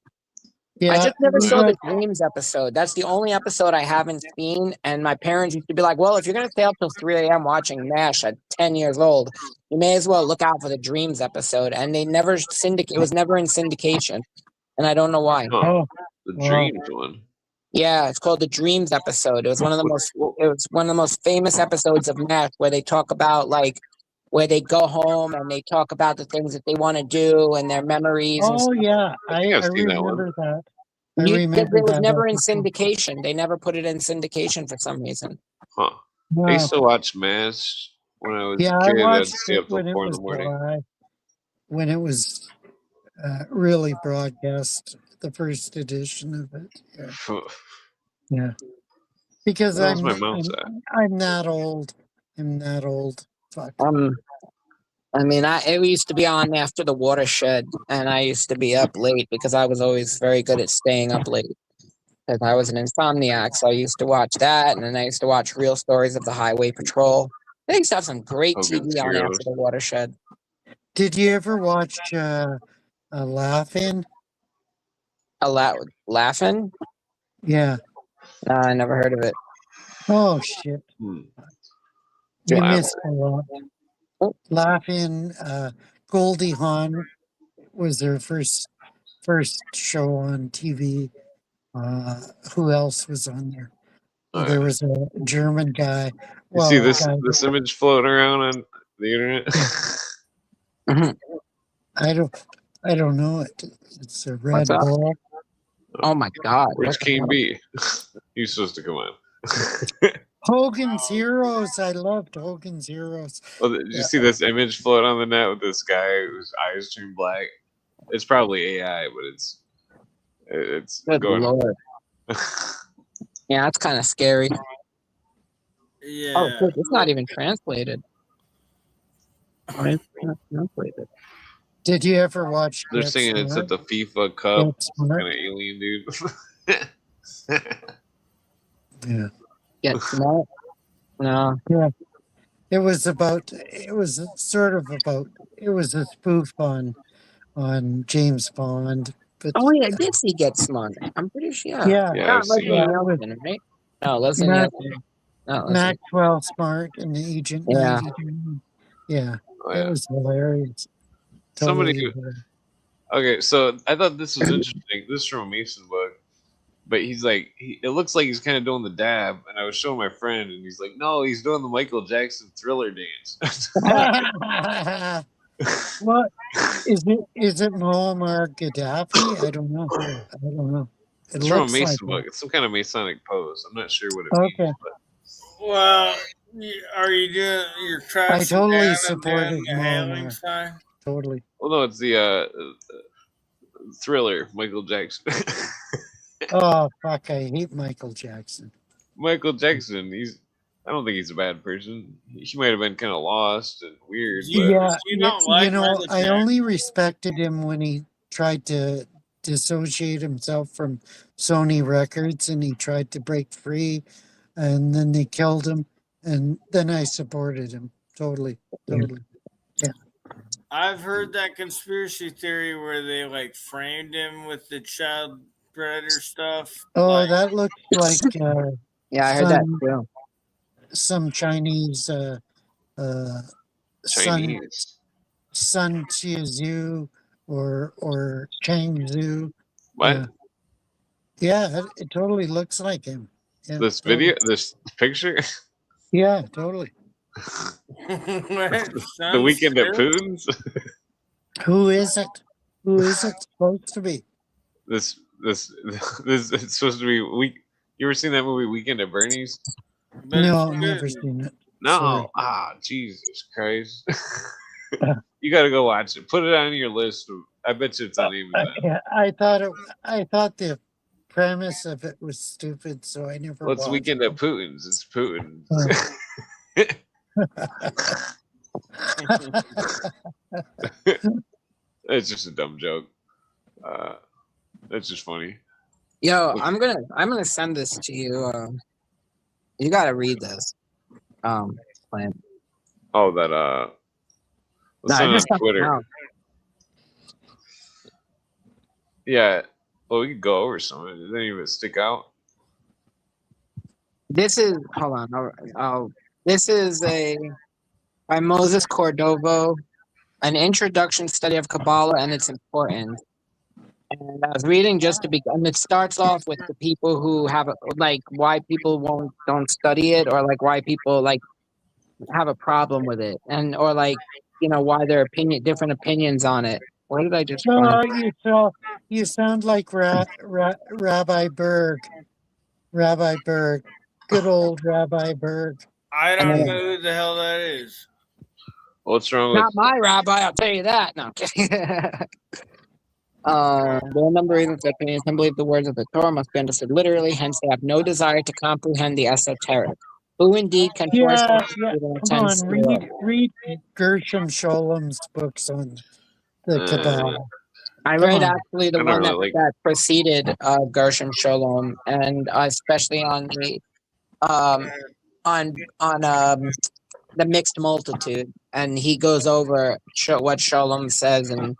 Yeah, I just never saw the Dreams episode. That's the only episode I haven't seen. And my parents used to be like, well, if you're going to stay up till 3 a.m. watching MASH at 10 years old, you may as well look out for the Dreams episode. And they never it was never in syndication. And I don't know why. Huh. The Dreams one. Yeah, it's called the Dreams episode. It was one of the most famous episodes of MASH where they talk about where they go home and they talk about the things that they want to do and their memories. Oh, yeah. I think I've seen that one. remember that. It was never in syndication. They never put it in syndication for some reason. Huh. I used to watch MASH when I was a I kid. I'd watched stay it up till when it 4 in was the morning. live, when it was really broadcast, the first edition of it. Yeah. Because Where's my mouse at? I'm that old. I'm that old. Fuck. I mean, it used to be on after the Watershed, and I used to be up late because I was always very good at staying up late. Because I was an insomniac, so I used to watch that, and then I used to watch Real Stories of the Highway Patrol. They used to have some great TV on after the Watershed. Did you ever watch Laugh-In? Laughing? Yeah. No, I never heard of it. Oh, shit. You missed a lot. Laugh-In, Goldie Hawn was their first show on TV. Who else was on there? There was a German guy. You see this image floating around on the internet? I don't know it. It's a red ball. Oh my God! Which King B? He's supposed to come on. Hogan's Heroes. I loved Hogan's Heroes. Well, did you Yeah. see this image float on the net with this guy whose eyes turn black? It's probably AI, but it's Good going. Lord. Yeah, that's kind of scary. Yeah. Oh, shit, it's not even translated. Why is it not translated? Did you ever watch They're Get singing it's at Smart? the FIFA Cup. Get Some Smart. kind of alien dude. Yeah. Get smart? No. Yeah. It was sort of about, it was a spoof on James Bond. But Oh, wait, I did see Get Smart. I'm pretty sure. yeah, Yeah, Not I've seen Leslie yeah, it. it was Nielsen, right? No, Leslie Mac, Nielsen. Not Leslie. Maxwell Smart and Agent Yeah. 92. Yeah, Oh, it yeah. was hilarious. Somebody Totally. Okay, so I thought this was interesting. This is from a Mason book, but he's like, it looks like he's kind of doing the dab, and I was showing my friend, and he's like, no, he's doing the Michael Jackson Thriller dance. What is it? Is it Muammar Gaddafi? I don't know. It It's from a looks like Mason book. it. It's some kind of Masonic pose. I'm not sure what it Okay. means, but Well, are you doing? You're I crouching totally down and supported doing the hailing Muammar. sign. Totally. well, no, it's the Thriller, Michael Jackson. Oh fuck! I hate Michael Jackson. Michael Jackson. I don't think he's a bad person. He might have been kind of lost and weird, You- but Yeah, you don't like Michael I Jackson? only respected him when he tried to dissociate himself from Sony Records and he tried to break free, and then they killed him, and then I supported him totally. I've heard that conspiracy theory where they like framed him with the child predator stuff. Oh, Like, that looked like Yeah, I heard that some too. some Chinese Chinese. Sun Tzu or Chang Zhu. What? Yeah, it totally looks like him. Yeah, This totally. video, this picture, Yeah, totally. the weekend at Putin's. Who is it? Who is it supposed to be? This it's supposed to be week. You ever seen that movie Weekend at Bernie's? No, I've never seen it. No. Sorry. Jesus Christ. You got to go watch it. Put it on your list. I bet you it's on Amazon. Yeah, I thought the premise of it was stupid, so I never Well, it's watched Weekend it. at Putin's. It's Putin. It's just a dumb joke. It's just funny. Yo, I'm gonna send this to you. You gotta read this. Plan. Oh, that let's send it just on Twitter. Yeah. Well, we could go over some of it. Does any of it stick out? This is hold on. This is by Moses Cordovo, an introduction study of Kabbalah and its importance. And I was reading just to begin. And it starts off with the people who have like why people don't study it, or like why people like have a problem with it, and or like why their different opinions on it. What did I just find? You sound like Rabbi Berg. Rabbi Berg. Good old Rabbi Berg. I don't know who the hell that is. What's wrong with? Not my rabbi, I'll tell you that. No, I'm kidding. There are a number of reasons that opinions don't believe the words of the Torah must be understood literally, hence they have no desire to comprehend the esoteric. Who indeed can force them to Yeah. believe in a Come on, 10 read Gershom Sholom's books on the Kabbalah. I Come read on. actually the I one don't really that preceded Gershom Sholom, and especially on the the mixed multitude, and he goes over what Sholom says and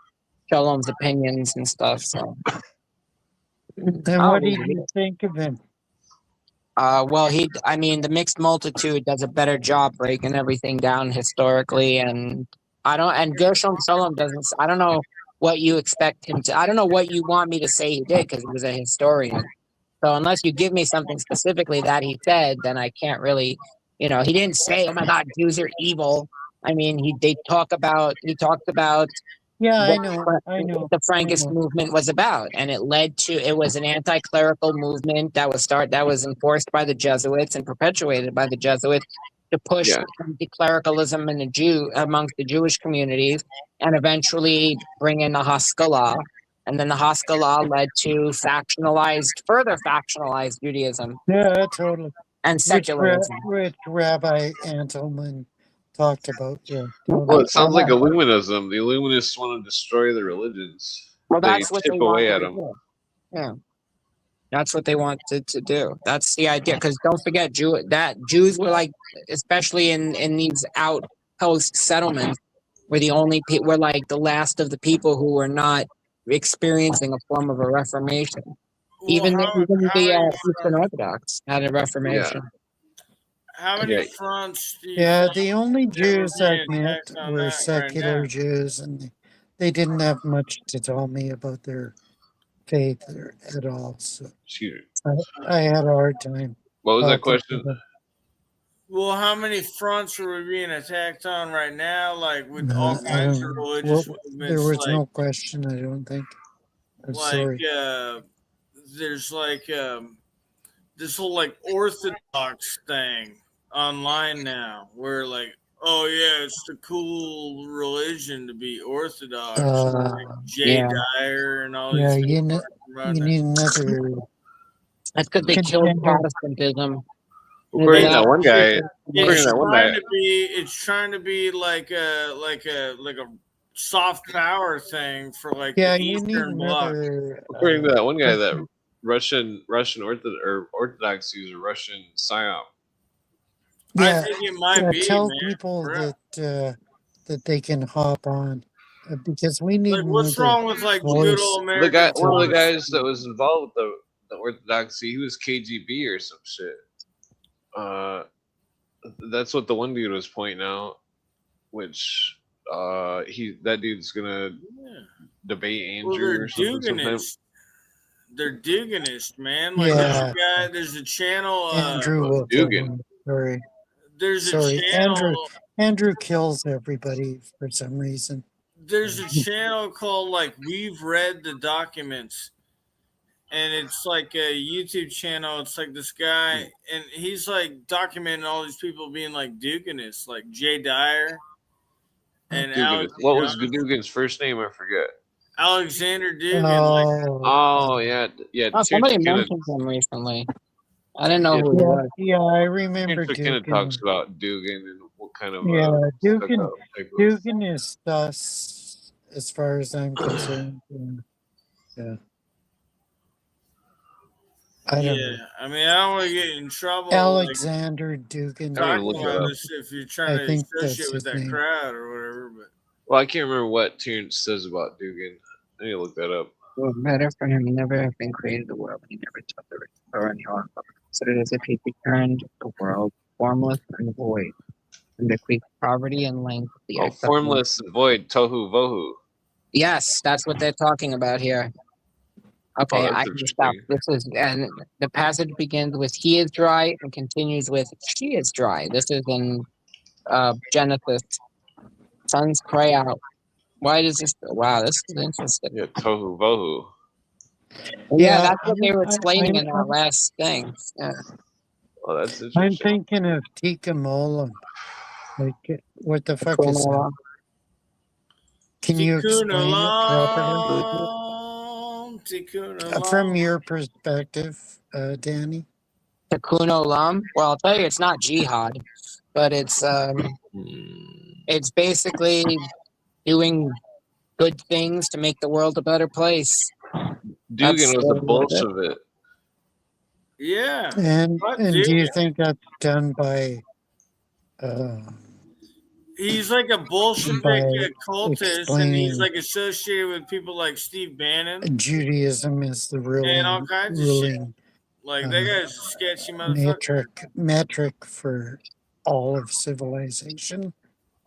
Sholom's opinions and stuff. So, Then what did you think of him? well, the mixed multitude does a better job breaking everything down historically, and Gershom Sholom doesn't. I don't know what you expect him to. I don't know what you want me to say he did, because he was a historian. So unless you give me something specifically that he said, then I can't really, he didn't say, "Oh my God, Jews are evil." I mean, he talked about Yeah, I what know. I know. the I Frankist know. movement was about, and it was an anti-clerical movement that was enforced by the Jesuits and perpetuated by the Jesuits to push Yeah. anti-clericalism in amongst the Jewish communities, and eventually bring in the Haskalah, and then the Haskalah led to further factionalized Judaism Yeah, totally. and secularism. Which Rabbi Antelman talked about. Yeah, Well, totally. it sounds like Illuminism. The Illuminists want to destroy the religions. Well, They that's what chip they away wanted at to them. do. Yeah. That's what they wanted to do. That's the idea. Because don't forget, Jews were like, especially in these outpost settlements, were were like the last of the people who were not experiencing a form of a reformation. Well, Even the how Eastern Orthodox had a Yeah. reformation. many Yeah. fronts do you Yeah, think the only there will Jews be I've met attacked on were that right secular now? Jews, and they didn't have much to tell me about their faith at all. So Shoot. I had a hard time What was that talking to question? them. Well, how many fronts are we being attacked on right now? Like with all I kinds of don't. religious There movements, was no question. I don't think. I'm like sorry. there's like this whole like Orthodox thing online now, where like, oh yeah, it's the cool religion to be Orthodox, like Jay Yeah, Dyer and all Yeah, these people are you running it. need another that's because they killed contender. Protestantism. According to It's that one guy, according it's to that one trying guy, to be like a soft power thing for like the Yeah, you need Eastern Bloc. another. according to that one guy, that Russian Orthodoxy is a Russian psyop. I Yeah, think it might be, tell man. people For real. that they can hop on because we need Like, what's another wrong with like good voice. old American One of the Thomas? guys that was involved with the Orthodoxy, he was KGB or some shit. That's what the one dude was pointing out, which that dude's gonna Yeah. debate Well, Andrew they're or something sometime. Duganist. They're Duganist, man. Like there's Yeah, a guy, there's a channel. Andrew will tell Dugan. them. Sorry, There's a sorry. channel. Andrew kills everybody for some reason. There's a channel called like We've Read the Documents, and it's like a YouTube channel. It's like this guy, and he's like documenting all these people being like Duganists, like Jay Dyer and Dugan. What was Dugan's first name? I forget. Alexander Dugan. Like, Oh, Oh yeah, yeah. Oh, Terrence somebody McKenna. mentioned him recently. I didn't know Yeah, who he was. yeah. I remember Terrence McKenna Dugan. talks about Dugan and what kind of Yeah, stuck Dugan. up type of- Dugan is sus, as far as I'm concerned. Yeah. I don't know. yeah, I mean, I don't want to get in trouble. Alexander Dugan. I'm gonna Talking look that about up. this if you're trying I to think associate that's with his that name. crowd or whatever, but Well, I can't remember what Terrence says about Dugan. I need to look that up. It was better for him never have been created the world. He never took the risk or any harm. Considered as if he returned the world formless and void, and decreased poverty and length. The Oh, formless and void, tohu vohu. Yes, that's what they're talking about here. Okay, that's I can stop. interesting. And the passage begins with "He is dry" and continues with "She is dry." This is in Genesis. Sons cry out. Why does this? Wow, this is interesting. Yeah, tohu vohu. Yeah, that's what they were explaining in I'm- our last thing. Yeah. Oh, that's I'm interesting. thinking of Tika Molam. Like, what the fuck is that? Can you explain it properly? From your perspective, Danny? Tikkun Olam. Well, I'll tell you, it's not jihad, but it's basically doing good things to make the world a better place. Dugan was a Bolshevik. yeah. And Fuck do you Dugan. think that's done by He's like a Bolshevik by cultist, and he's explaining like associated with people like Steve Bannon Judaism is the and all kinds of shit. ruling Like that guy's a sketchy motherfucker. metric for all of civilization?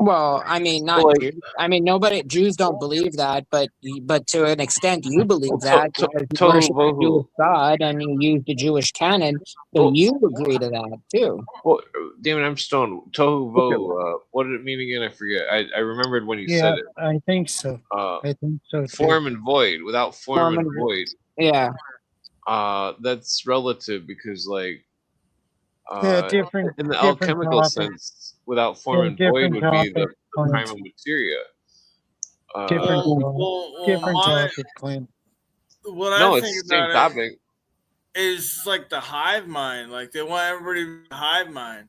Well, I mean, not Well, like, Jews. I mean, Jews don't believe that, but to an extent, you believe that because you tohu worship a Jewish bohu. God and you use the Jewish canon, so Well, you agree to that too. well, damn it, I'm stoned. Tohu bohu. What did it mean again? I forget. I remembered when you Yeah, said it. I think so. I think so too. Form and void. Without form and void. Yeah. That's relative because like Different, in the different alchemical topic. sense, without form and void Different would be topic, the Clint. primal materia. Different, different my, topic, Clint. what No, I it's think the same about topic. it is like the hive mind. Like they want everybody to be hive mind,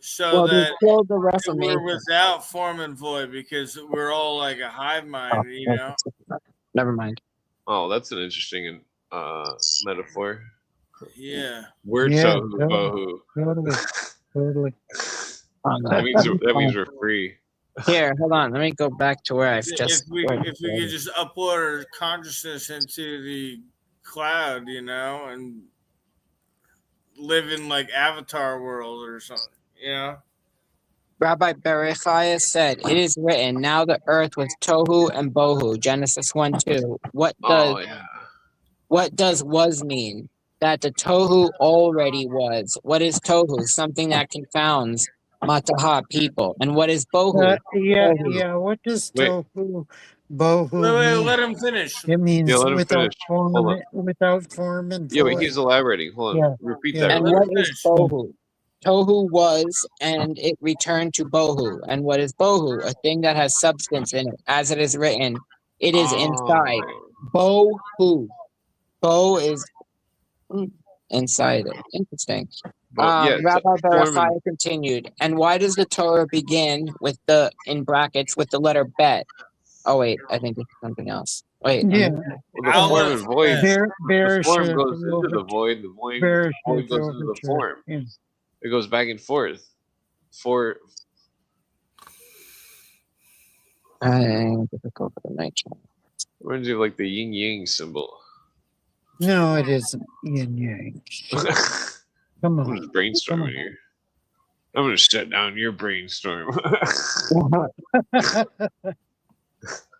so Well, they that killed the we're Reformation. without form and void because we're all like a hive mind, you know. Never mind. Oh, that's an interesting metaphor. Yeah. We're Yeah, tohu bohu. Totally. That means we're free. Here, hold on. Let me go back to where I've just. If we could just upload our consciousness into the cloud, you know, and live in like Avatar world or something, you know. Rabbi Berechiah said, "It is written, now the earth was tohu and bohu." Genesis 1:2. What does was mean? That the tohu already was. What is tohu? Something that confounds mataha people. And what is bohu? Yeah. What does Wait. tohu bohu Wait, mean? let him finish. It means Yeah, let him without finish. Hold form, on. without form and Yeah, but void. he's elaborating. Hold on. Yeah, Repeat yeah. that. And Let what him is finish. bohu? Tohu was, and it returned to bohu. And what is bohu? A thing that has substance in it, as it is written. It is inside. Bohu. Bo is inside it. Interesting. But yeah, Rabbi form and Berechiah continued. And why does the Torah begin with the in brackets with the letter bet? Oh wait, I think it's something else. Wait. Yeah. the form and void. The form goes into the void. The void goes into the form. Yeah. It goes back and forth. Difficult for the night. Reminds you of like the yin yang symbol. No, it isn't yin yang. Come I'm on. just brainstorming here. I'm gonna shut down your brainstorm.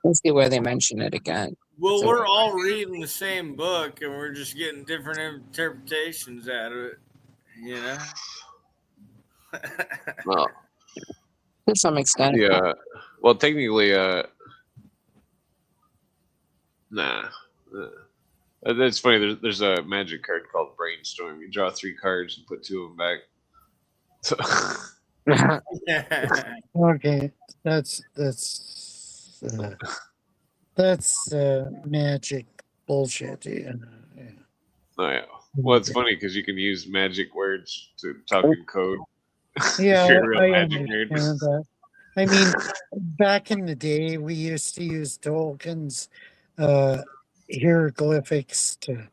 Let's see where they mention it again. Well, we're all reading the same book, and we're just getting different interpretations out of it. You know. Well, to some extent. Yeah. Well, technically, nah. That's funny. There's a magic card called Brainstorm. You draw 3 cards and put 2 of them back. So Okay, that's magic bullshit. Yeah. oh yeah. Well, it's funny because you can use magic words to talk in code. Yeah, If you're a real I magic nerd. understand that. I mean, back in the day, we used to use Tolkien's hieroglyphics to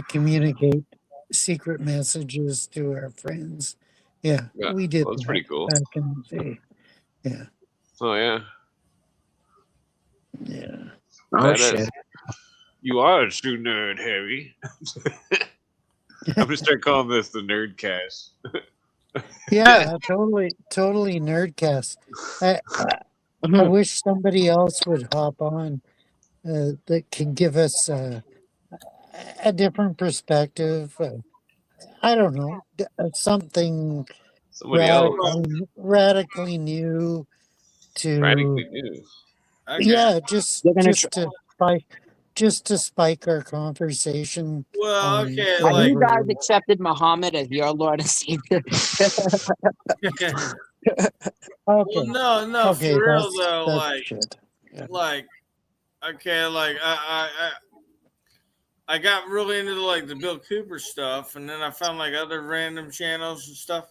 communicate secret messages to our friends. Yeah, Yeah, we did that's that pretty cool. back in the day. Yeah, Oh yeah. yeah. Oh Badass. shit. You are a true nerd, Harry. I'm gonna start calling this the nerdcast. Yeah, totally nerdcast. I wish somebody else would hop on that can give us a different perspective. I don't know, something Somebody else. radically new to Radically new. Okay. yeah, just They're gonna to spike our conversation. Well, okay, Have like you guys accepted Muhammad as your Lord and Savior? Okay. well, no, Okay, for real that's though, like, shit. Yeah. like, okay, like I got really into like the Bill Cooper stuff, and then I found like other random channels and stuff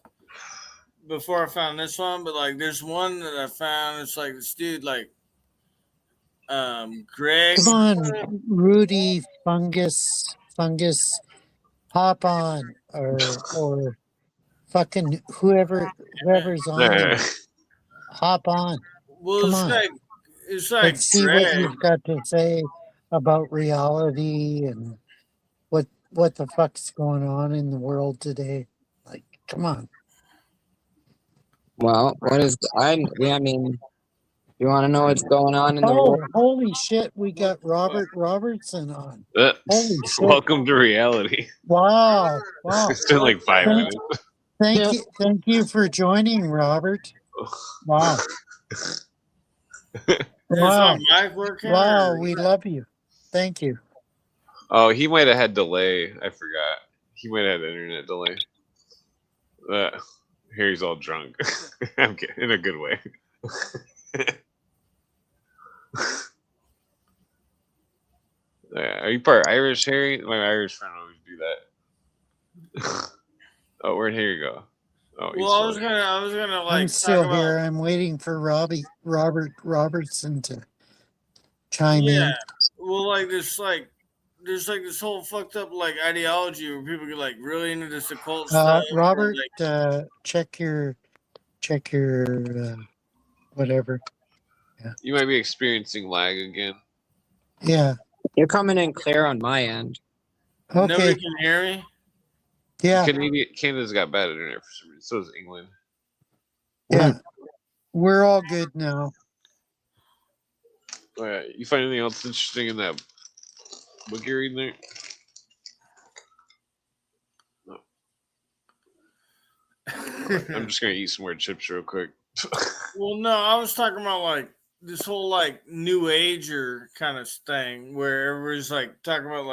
before I found this one. But like, there's one that I found. It's like this dude, like, Greg. Come on, Rudy fungus, hop on, or fucking whoever's on there, hop on. Well, Come on. It's like Let's see Greg. what you've got to say about reality and what the fuck's going on in the world today. Like, come on. Well, what is I mean, you want to know what's going on in the Oh, world? holy shit! We got Robert Robertson on. Uh, Holy shit! welcome to reality. Wow, wow. It's been like 5 Thank, minutes. thank you for joining, Robert. Wow, Is wow, my mic working? wow. Or... We love you. Thank you. Oh, he might have had delay. I forgot. He might have had internet delay. Here he's all drunk. I'm kidding, in a good way. Are you part Irish, Harry? My Irish friend always do that. Oh, here you go. Oh, Well, I was gonna I'm like talk still about here. I'm waiting for Robert Robertson to chime yeah. in. Well, there's like this whole fucked up like ideology where people get like really into this occult stuff. Or, Robert, like, check your whatever. You might be experiencing lag again. Yeah. You're coming in clear on my end. Okay. nobody can hear me. Yeah. Canada's got bad internet for some reason. So does England. Yeah. We're all good now. You find anything else interesting in that book you're reading there? No. I'm just gonna eat some more chips real quick. Well, no, I was talking about like this whole like new ager kind of thing where everybody's like talking about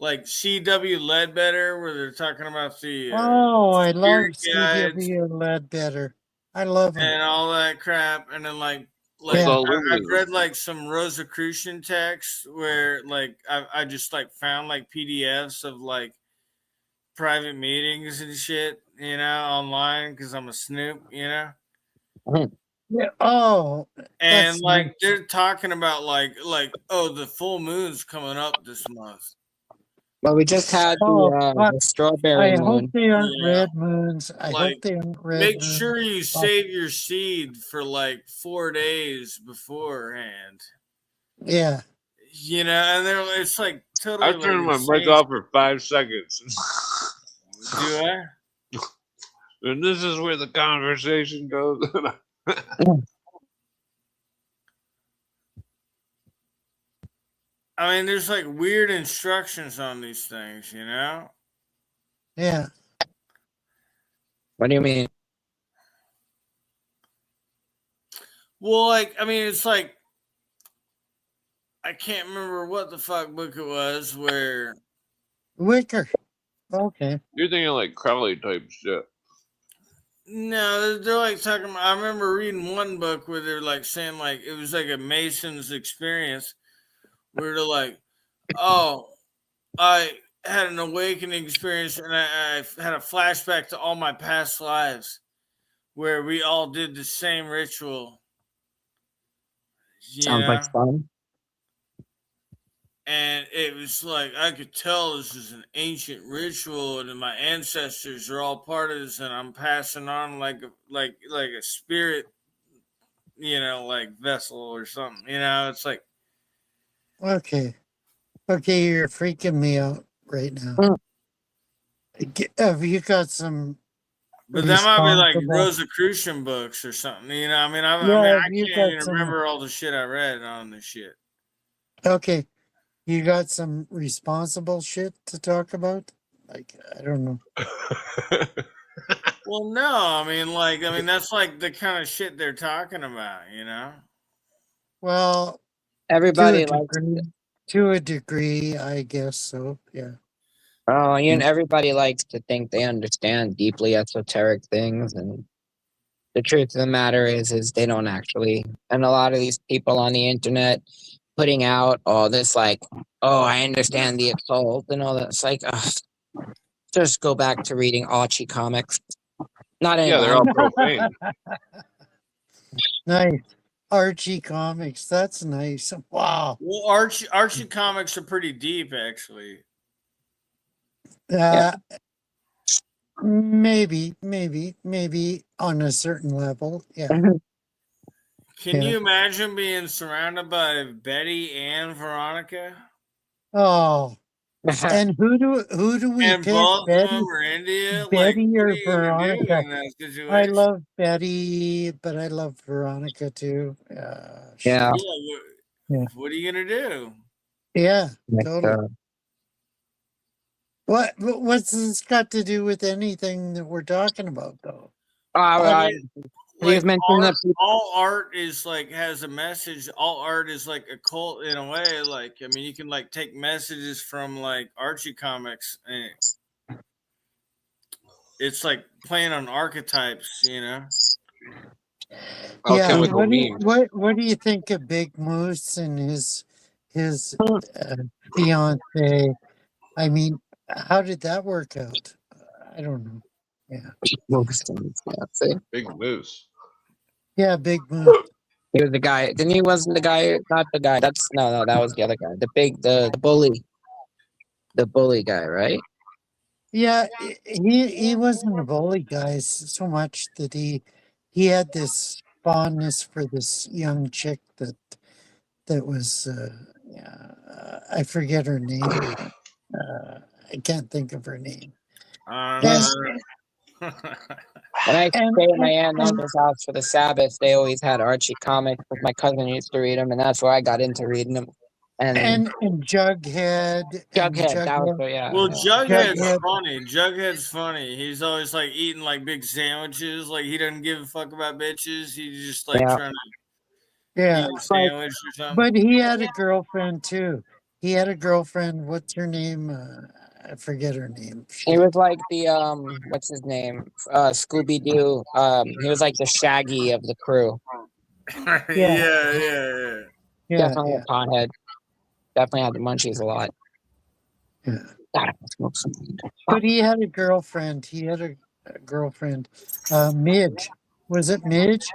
like C.W. Ledbetter, where they're talking about the Oh, I love spirit guides C.W. Ledbetter. I love him. and all that crap, and then like What's Yeah. all I've Illuminati? read like some Rosicrucian texts where like I just like found like PDFs of like private meetings and shit, you know, online because I'm a snoop, you know. Yeah. Oh, And that's like nice. they're talking about like oh, the full moon's coming up this month. Well, we just had Oh, the strawberry I hope moon. they aren't Yeah. red moons. I hope Like they aren't red make moons. sure you save your seed for like 4 days beforehand. Yeah. You know, and it's like totally I like turned my mic insane. off for 5 seconds. Do I? And this is where the conversation goes. I mean, there's like weird instructions on these things, you know? Yeah. What do you mean? Well, like, I mean, it's like, I can't remember what the fuck book it was where. Wicker. Okay. You're thinking like Crowley type shit. No, they're like talking about. I remember reading one book where they're like saying, like, it was like a Mason's experience where they're like, oh, I had an awakening experience and I had a flashback to all my past lives where we all did the same ritual. Sounds like fun. And it was like I could tell this is an ancient ritual, and my ancestors are all part of this, and I'm passing on like a spirit, you know, like vessel or something. You know, it's like Okay. Okay, you're freaking me out right now. Have you got some but that might be like responsible- Rosicrucian books or something. You know, I mean, I Yeah, can't you even got some- remember all the shit I read on this shit. Okay. You got some responsible shit to talk about? Like, I don't know. Well, no, I mean that's like the kind of shit they're talking about, you know. Well, Everybody to a likes. degree, to a degree, I guess so. Yeah. Oh, everybody likes to think they understand deeply esoteric things, and the truth of the matter is they don't actually. And a lot of these people on the internet putting out all this like, oh, I understand the occult and all that. It's like, just go back to reading Archie comics. Not Yeah, they're anymore. all profane. Nice. Archie comics. That's nice. Wow. Well, Archie comics are pretty deep, actually. Maybe on a certain level. Yeah. Can you imagine being surrounded by Betty and Veronica? Oh, And who do we And pick? both of Betty, them are India. Like, Betty what are or you gonna do Veronica? in that I situation? love Betty, but I love Veronica too. Yeah. Yeah. What are you gonna do? Yeah, Like, totally. What's this got to do with anything that we're talking about, though? I mean, he was like mentioning that all art is like has a message. All art is like a cult in a way. Like, I mean, you can like take messages from like Archie comics, and it's like playing on archetypes, you know. Yeah, Alchemical what memes. what do you think of Big Moose and his fiance? I mean, how did that work out? I don't know. Yeah, Big moose. yeah, Big Moose. he was the guy. Didn't he? Wasn't the guy? Not the guy. That's no. That was the other guy. The bully. The bully guy, right? Yeah, he wasn't a bully, guys, so much that he had this fondness for this young chick that was yeah, I forget her name. I can't think of her name. And When I and stayed at my and, aunt and and, uncle's house for the Sabbath, they always had Archie comics. Because my cousin used to read them, and that's where I got into reading them. And and Jughead and Jughead, that was Jughead, yeah. Well, Jughead's Jughead. funny. Jughead's funny. He's always like eating like big sandwiches. Like he doesn't give a fuck about bitches. He's just like Yeah. trying to Yeah, eat a sandwich or something. but he had a girlfriend too. He had a girlfriend. What's her name? I forget her name. He was like the what's his name? Scooby Doo. He was like the Shaggy of the crew. Yeah. Yeah, Definitely yeah, a pothead. Definitely had the munchies a lot. yeah. God, I smoke some weed. But he had a girlfriend. He had a girlfriend. Midge. Was it Midge?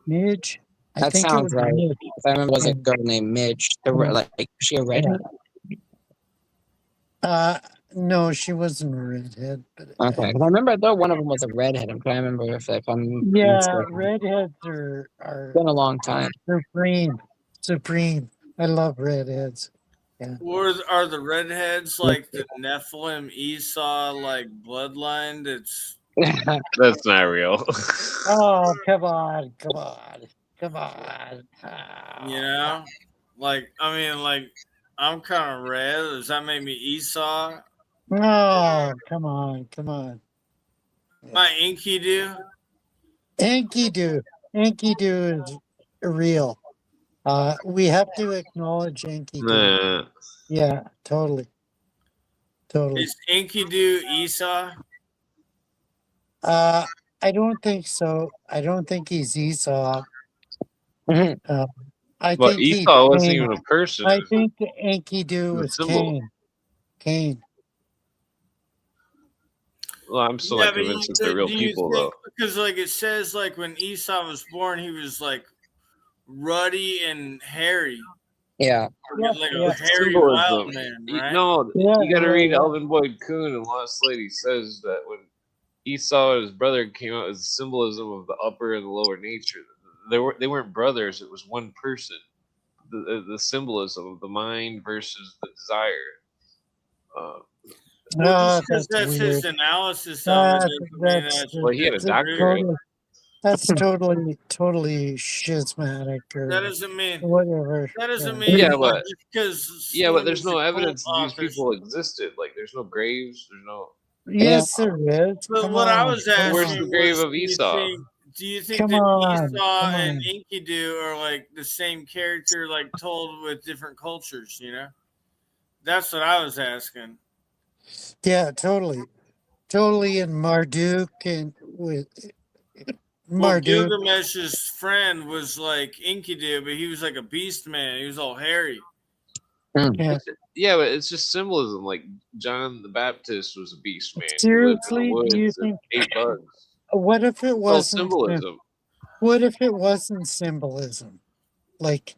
Midge? I That think it sounds was right. Midge. I remember it was a Yeah. girl named Midge. Yeah. Like was she a redhead? No, she wasn't a redhead, but Okay, 'cause I remember I thought one of them was a redhead. I'm trying to remember if I'm yeah, mistaken. redheads It's been a long time. supreme. Supreme. I love redheads. Yeah. Or are the redheads like the Nephilim Esau like bloodline? That's not real. Oh, come on, come on, come on. You know, like I mean, like I'm kind of red. Does that make me Esau? Oh, come on, come on. My Enkidu? Enkidu. Enkidu is real. We have to acknowledge Enkidu. Nah. Yeah, totally. Totally. Is Enkidu Esau? I don't think so. I don't think he's Esau. I But think he's Esau wasn't Cain. even a person. I think Enkidu The was symbol. Cain. Cain. Well, I'm still not convinced that they're real people, though. Because like it says, like when Esau was born, he was like ruddy and hairy. Yeah. Like a hairy Symbolism. wild man, right? No, Yeah, you got to yeah, read yeah. Alvin Boyd Kuhn and Lost Lady says that when Esau and his brother came out as symbolism of the upper and the lower nature. They weren't brothers. It was one person. The symbolism of the mind versus the desire. Well, just because That's that's weird. his analysis of it doesn't mean that's Well, he had a doctorate. That's totally schismatic or that doesn't mean whatever. that doesn't mean Yeah, like, but just because but there's no someone's a evidence that cult these author- people existed. Like, there's no graves. There's no. Yes, there is. But Come what on. I was Come Where's asking the grave was, of Esau? do you think Come that on, Esau come and on. Enkidu are like the same character, like told with different cultures? You know, that's what I was asking. Yeah, totally. Totally. And Marduk and with Well, Marduk. Gilgamesh's friend was like Enkidu, but he was like a beast man. He was all hairy. Yeah. Yeah, but it's just symbolism. Like John the Baptist was a beast man. Seriously, he lived in do the you woods and think? ate bugs. What if it It's all wasn't symbolism. What if it wasn't symbolism? Like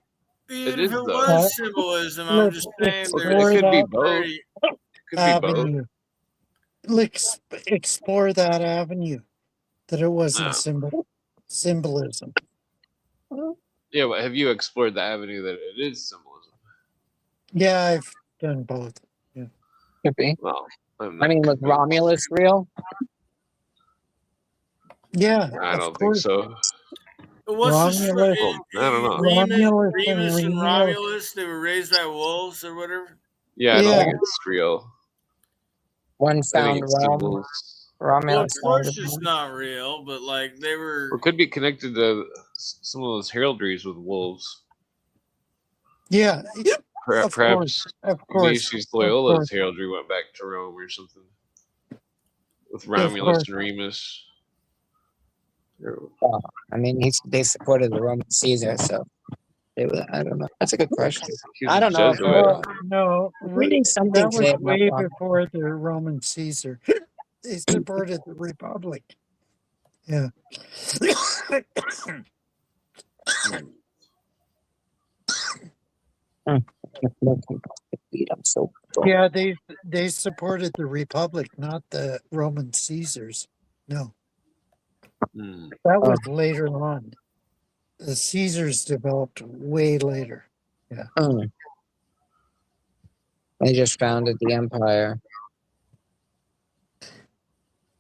Even It if is, it though. was symbolism, I'm let's just saying explore It could be that both. Could be both. avenue. Let's explore that avenue. That it wasn't symbolism. Yeah, but have you explored the avenue that it is symbolism? Yeah, I've done both. Yeah. Could be. Well, I mean, was Romulus real? Yeah, I of don't think course. so. What's the Romulus, Well, I don't know. Romulus and Remus and Remus. Romulus? They were raised by wolves or whatever. Yeah, I don't Yeah. think it's real. One I think found it's Rome. symbols. Well, of Romulus found course it's Rome. not real, but like they were. Or could be connected to some of those heraldries with wolves. Yeah, yep, of Perhaps of course, Ignatius of Loyola's course, heraldry went back to Rome or something with of Romulus course. and Remus. I mean, they supported the Roman Caesar, so I don't know. That's a good question. He I was a don't know. If Jesuit. No, reading something that was today about way Rome. before the Roman Caesar. They supported the Republic. Yeah. I'm so Yeah, they supported the Republic, not the Roman Caesars. No, Hmm. that was later on. The Caesars developed way later. They just founded the empire.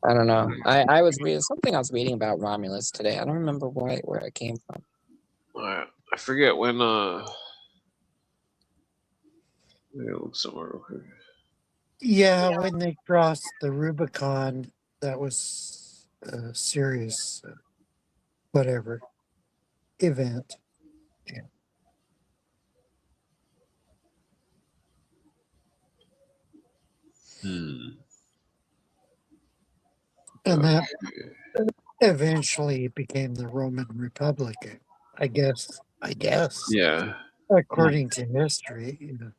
I don't know. I was reading something I was reading about Romulus today. I don't remember where it came from. I forget when. Let me look somewhere real quick. Yeah, when they crossed the Rubicon, that was a serious, whatever, event. Hmm. And that Okay. eventually became the Roman Republic, I guess. Yeah. According to history. You know.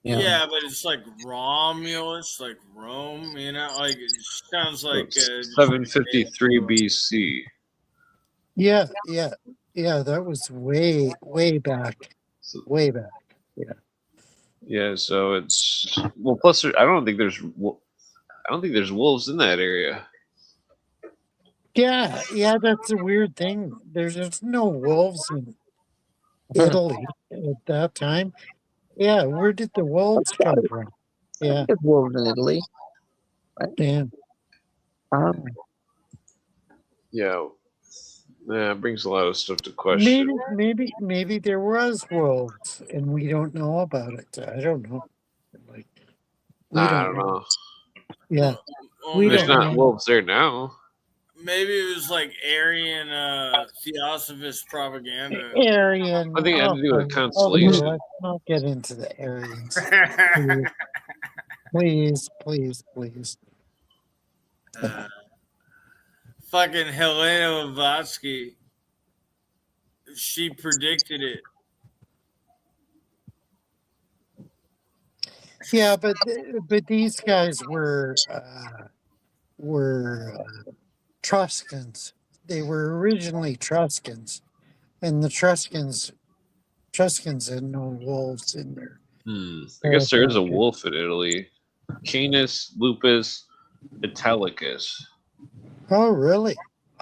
Yeah, but it's like Romulus, like Rome. You know, like it sounds like. 753 BC. Yeah, that was way back. So, Way back. yeah, so it's Plus, I don't think there's wolves in that area. Yeah, that's a weird thing. There's no wolves in Italy at that time. Yeah, where did the wolves come from? Yeah, It's wolves in Italy. damn. Yeah. Yeah, it brings a lot of stuff to question. Maybe there was wolves and we don't know about it. I don't know. Like we I don't don't know. know. Yeah, Well, we There's don't not know. wolves there now. maybe it was like Aryan theosophist propaganda. Aryan. I think it had to do with Okay, constellation. let's not get into the Aryans. Please. Fucking Helena Blavatsky. She predicted it. Yeah, but these guys were Etruscans. They were originally Etruscans, and the Etruscans had no wolves in there. I guess there is a wolf in Italy. Canis lupus italicus. Oh, really?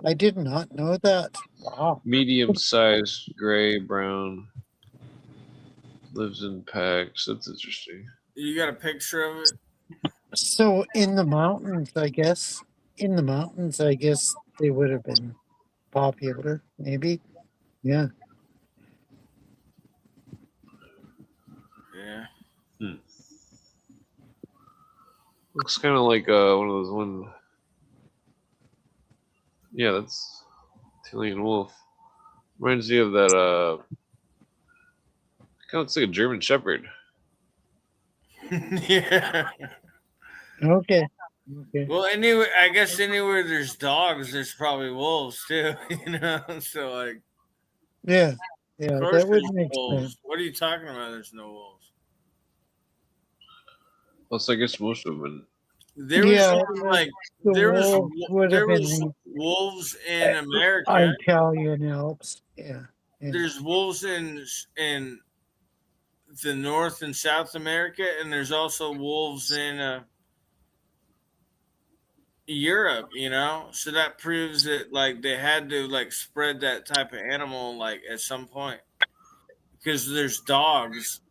I did not know that. Wow. Medium-sized, gray, brown. Lives in packs. That's interesting. You got a picture of it? So in the mountains, I guess. In the mountains, I guess they would have been popular. Maybe. Yeah. Yeah. Looks kind of like one of those one. Yeah, that's Italian wolf. Reminds me of that. Kind of looks like a German Shepherd. Yeah. Okay. Well, anyway, I guess anywhere there's dogs, there's probably wolves too. You know, so like, Yeah. of Yeah, course that would there's make wolves. sense. What are you talking about? There's no wolves. Plus, I guess most of them. There was like the there was wolves would have been the wolves in America. Italian Alps. Yeah. There's wolves in the North and South America, and there's also wolves in Europe. You know, so that proves that like they had to like spread that type of animal like at some point because there's dogs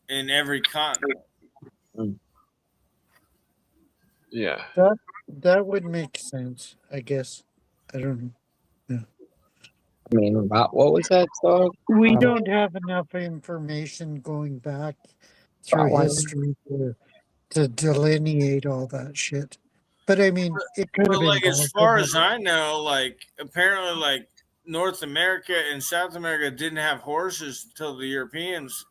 in every continent. Yeah. That would make sense, I guess. I don't know. I mean, what was that dog? We don't have enough information going back through history to delineate all that shit. But I mean, it could have But been like as possible. far as I know, like apparently like North America and South America didn't have horses until the Europeans.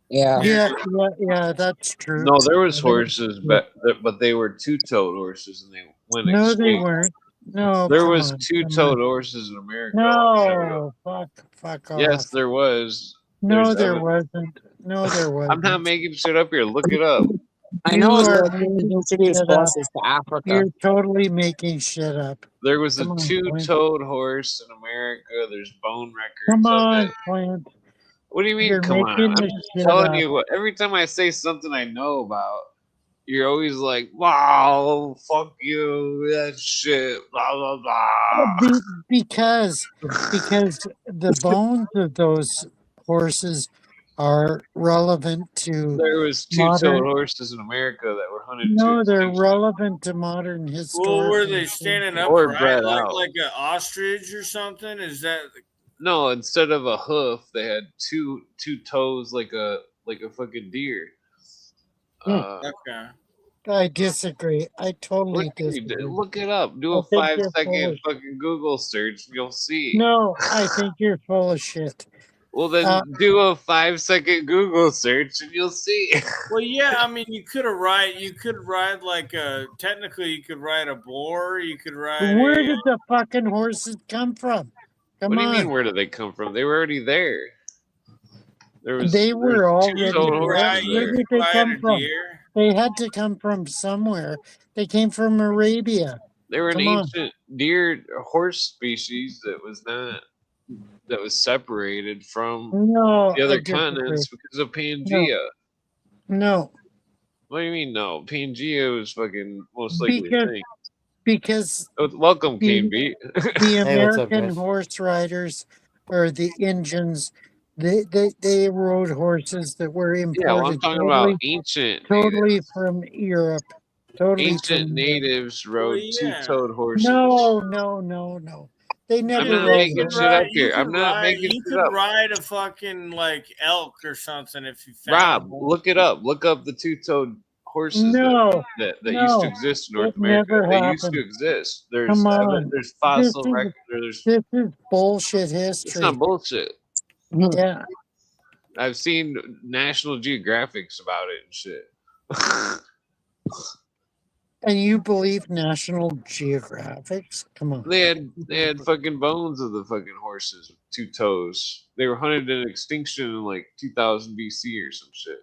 Yeah. Yeah, that's true. No, there was horses, but they were two-toed horses, and they went No, extinct. they weren't. No, There come was on, two-toed horses in America. a long time ago. No, fuck off. Yes, there was. No, There's there evidence. wasn't. No, there wasn't. I'm not making shit up here. Look it up. I know You are they're making introduced shit up. horses to Africa. You're totally making shit up. There was Come a on, two-toed horse in America. There's bone records Come of on, it. Plant. What do you mean, You're come on? making I'm this just shit telling up. you what. Every time I say something I know about, you're always like, wow, fuck you, that shit, blah, blah, blah. Because the bones of those horses are relevant to There was two-toed modern. horses in America that were hunted to No, they're extinction. relevant to modern historical. Well, were they standing Or upright bred out. like an ostrich or something? Is that No, instead of a hoof, they had two toes like a fucking deer. okay? I disagree. I totally disagree. Look it up. Do I a think you're 5-second full of- fucking Google search, and you'll see. No, I think you're full of shit. Well, then do a 5-second Google search, and you'll see. Well, yeah. I mean, you could ride like a. Technically, you could ride a boar. You could ride. Where did the fucking horses come from? Come What do you on. mean? Where did they come from? They were already there. They were already two-toed there. horses Where there. did they ride come a from? deer. They had to come from somewhere. They came from Arabia. They were an Come on. ancient deer horse species that was separated from No, the I other disagree. continents because of Pangea. No, What do you mean no? Pangea was fucking most likely Because- a thing. because Welcome, the- Cane Beat. the Hey, what's up, American guys? horse riders or the Indians, they rode horses that were Yeah, imported well, I'm talking about ancient totally from Europe. Totally ancient from natives rode Well, yeah. two-toed horses. No. They never I'm not rode making them. shit up here. I'm not making You shit could up. ride a fucking like elk or something if you found Rob, one. look it up. Look up the two-toed horses No, that used no, to exist in North it America. never They used happened. to exist. There's Come on. there's fossil This is- record. There's This is bullshit it's history. not bullshit. Yeah. I've seen National Geographics about it and shit. And you believe National Geographics? Come on. They had fucking bones of the fucking horses with two toes. They were hunted in extinction in like 2000 BC or some shit.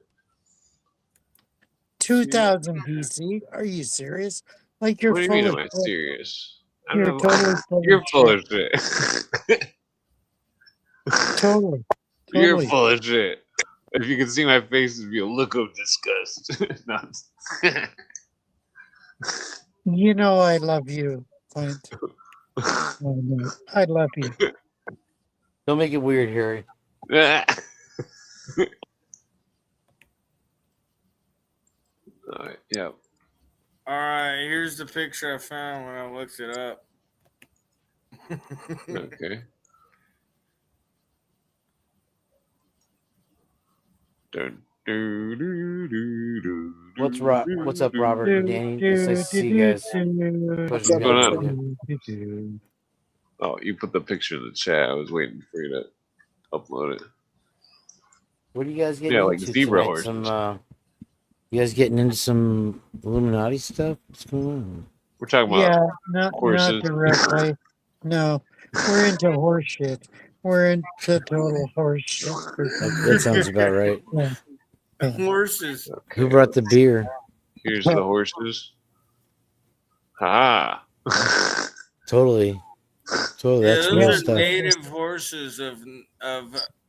2000 BC? Are you serious? Like you're What do you full mean? of Am I shit. serious? You're totally full You're of full shit. of shit. Totally. You're Totally. full of shit. If you could see my face, it'd be a look of disgust. No. You know I love you, Clint. I love you. Don't make it weird, Harry. Alright, yeah. All right, here's the picture I found when I looked it up. Okay. Dun, doo, doo, doo, doo, What's doo, What's up, doo, Robert and Danny? It's nice to see you guys. Pleasure to going meet on? you. Oh, you put the picture in the chat. I was waiting for you to upload it. What are you guys getting Yeah, like into zebra tonight? horses. You guys getting into some Illuminati stuff? What's going on? We're talking about Yeah, not horses. directly. No, we're into horse shit. We're into total horse shit. That sounds about right. Horses. Who brought the beer? Here's the horses. Ha! Totally. Yeah, That's real those are stuff. native horses of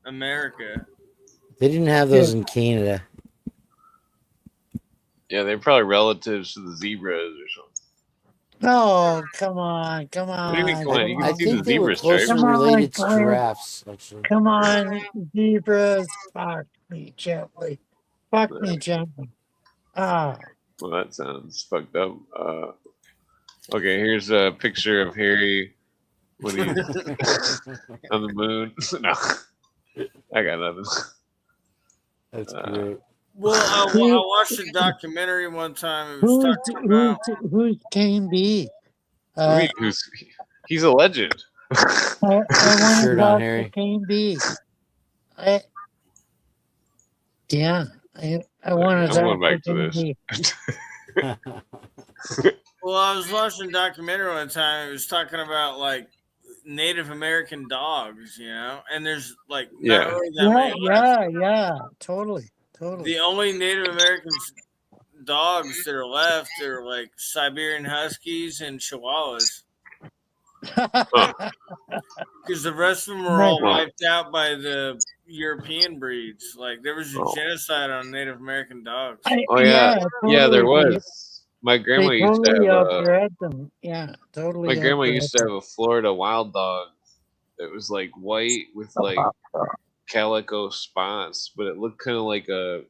America. They didn't have those in Canada. Yeah, they're probably relatives to the zebras or something. Oh, come on. What do you mean, come on? You I can see the think they were zebra stripes. closer Come on, related to Clint. giraffes, actually. Come on, zebras. Fuck me gently. Fuck me gently. Ah, Well, that sounds fucked up. Okay, here's a picture of Harry when he's on the moon. No, I got nothing. That's great. Well, I watched a documentary one time. It was talking about. Who's Kane B? I mean, he's a legend. I want to Shirt on, talk to Harry. Kane B. I want to I'm going talk to back to Kane this. B. Well, I was watching a documentary one time. It was talking about like Native American dogs, and there's like not Yeah. really that many left. Yeah, totally. The only Native American dogs that are left are like Siberian Huskies and Chihuahuas, because the rest of them were all Well- wiped out by the European breeds. Like there was a Oh. genocide on Native American dogs. Oh yeah, yeah, there totally. was. My grandma They used to totally have outbred them. Yeah, totally. my grandma outbred used to them. have a Florida wild dog that was like white with like calico spots, but it looked kind of like a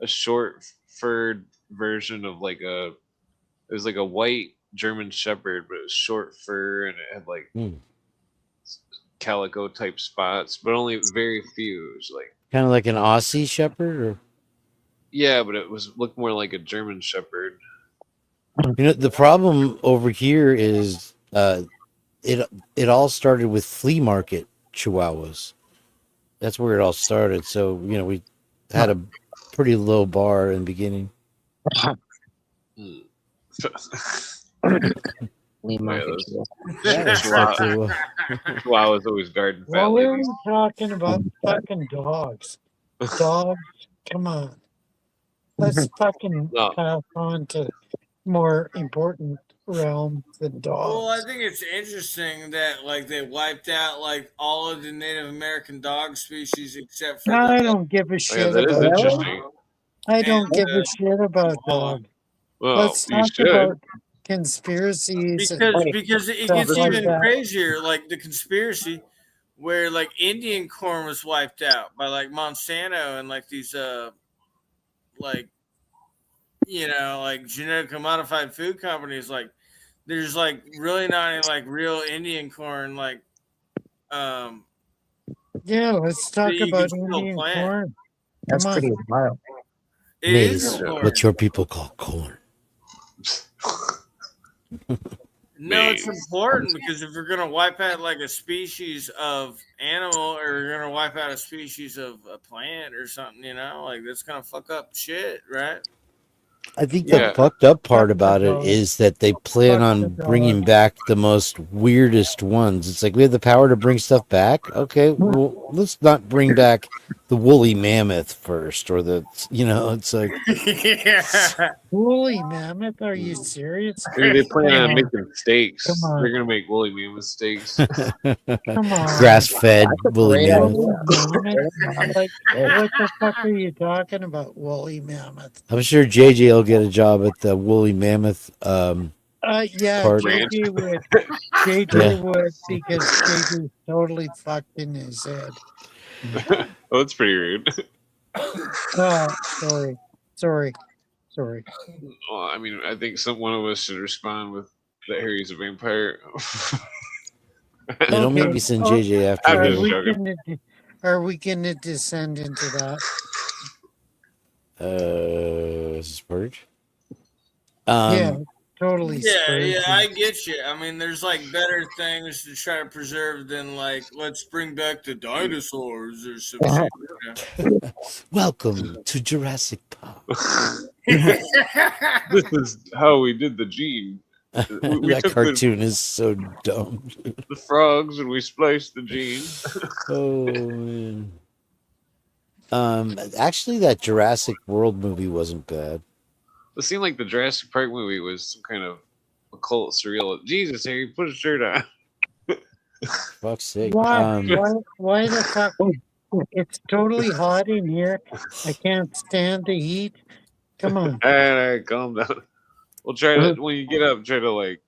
short furred version of like it was like a white German Shepherd, but it was short fur and it had like calico type spots, but only very few. It was like Kind of like an Aussie Shepherd, or yeah, but it looked more like a German Shepherd. the problem over here is it all started with flea market Chihuahuas. That's where it all started. So we had a pretty low bar in the beginning. Chihuahua was always garden fat Why are ladies. we talking about fucking dogs? Dogs, come on. Let's fucking No. pass on to more important realms than dogs. Well, I think it's interesting that like they wiped out like all of the Native American dog species except for I the don't give a Oh, yeah, shit that is about interesting. I don't give And, a shit about Chihuahua. dogs. Well, Let's you talk should. about conspiracies. because it stuff gets like even that. crazier, like the conspiracy where like Indian corn was wiped out by like Monsanto and like these like like genetically modified food companies. Like there's like really not any like real Indian corn like Yeah, let's talk you can about still Indian plant. corn. That's Come on. pretty wild. It Maize, is corn. what your people call corn. No, it's Maize. important because if you're gonna wipe out like a species of animal or you're gonna wipe out a species of a plant or something, like that's gonna fuck up shit, right? I think Yeah. the fucked up part Fuck the about it dog. is that they plan Fuck on the bringing dog. back the most weirdest ones. It's like we have the power to bring stuff back. Okay, well, let's not bring back the woolly mammoth first, or it's like Yeah. Woolly mammoth? Are you serious? Maybe they plan on Come on. making steaks. Come on. They're gonna make woolly mammoth steaks. Come on. grass-fed That's a woolly great mammoth. Woolly mammoth? Like, what the fuck are you talking about, woolly mammoth? I'm sure JJ will get a job at the woolly mammoth. Yeah, Part- JJ would. JJ would because JJ's totally fucked in his head. Oh, that's pretty rude. Sorry. Well, I mean, I think one of us should respond with that Harry's a vampire. Yeah, don't make me send JJ after I'm Are just you. joking. we gonna descend into that? Is this Purge? Yeah, totally. Yeah, I get you. I mean, there's like better things to try to preserve than like let's bring back the dinosaurs or some shit. Welcome to Jurassic Park. This is how we did the gene. We That took cartoon is so dumb. the frogs and we spliced the gene. Oh man. Actually, that Jurassic World movie wasn't bad. It seemed like the Jurassic Park movie was some kind of occult surreal. Jesus, Harry, put a shirt on. Fuck's sake. Why the fuck? It's totally hot in here. I can't stand the heat. Come on. All right, calm down. Well, try to when you get up, try to like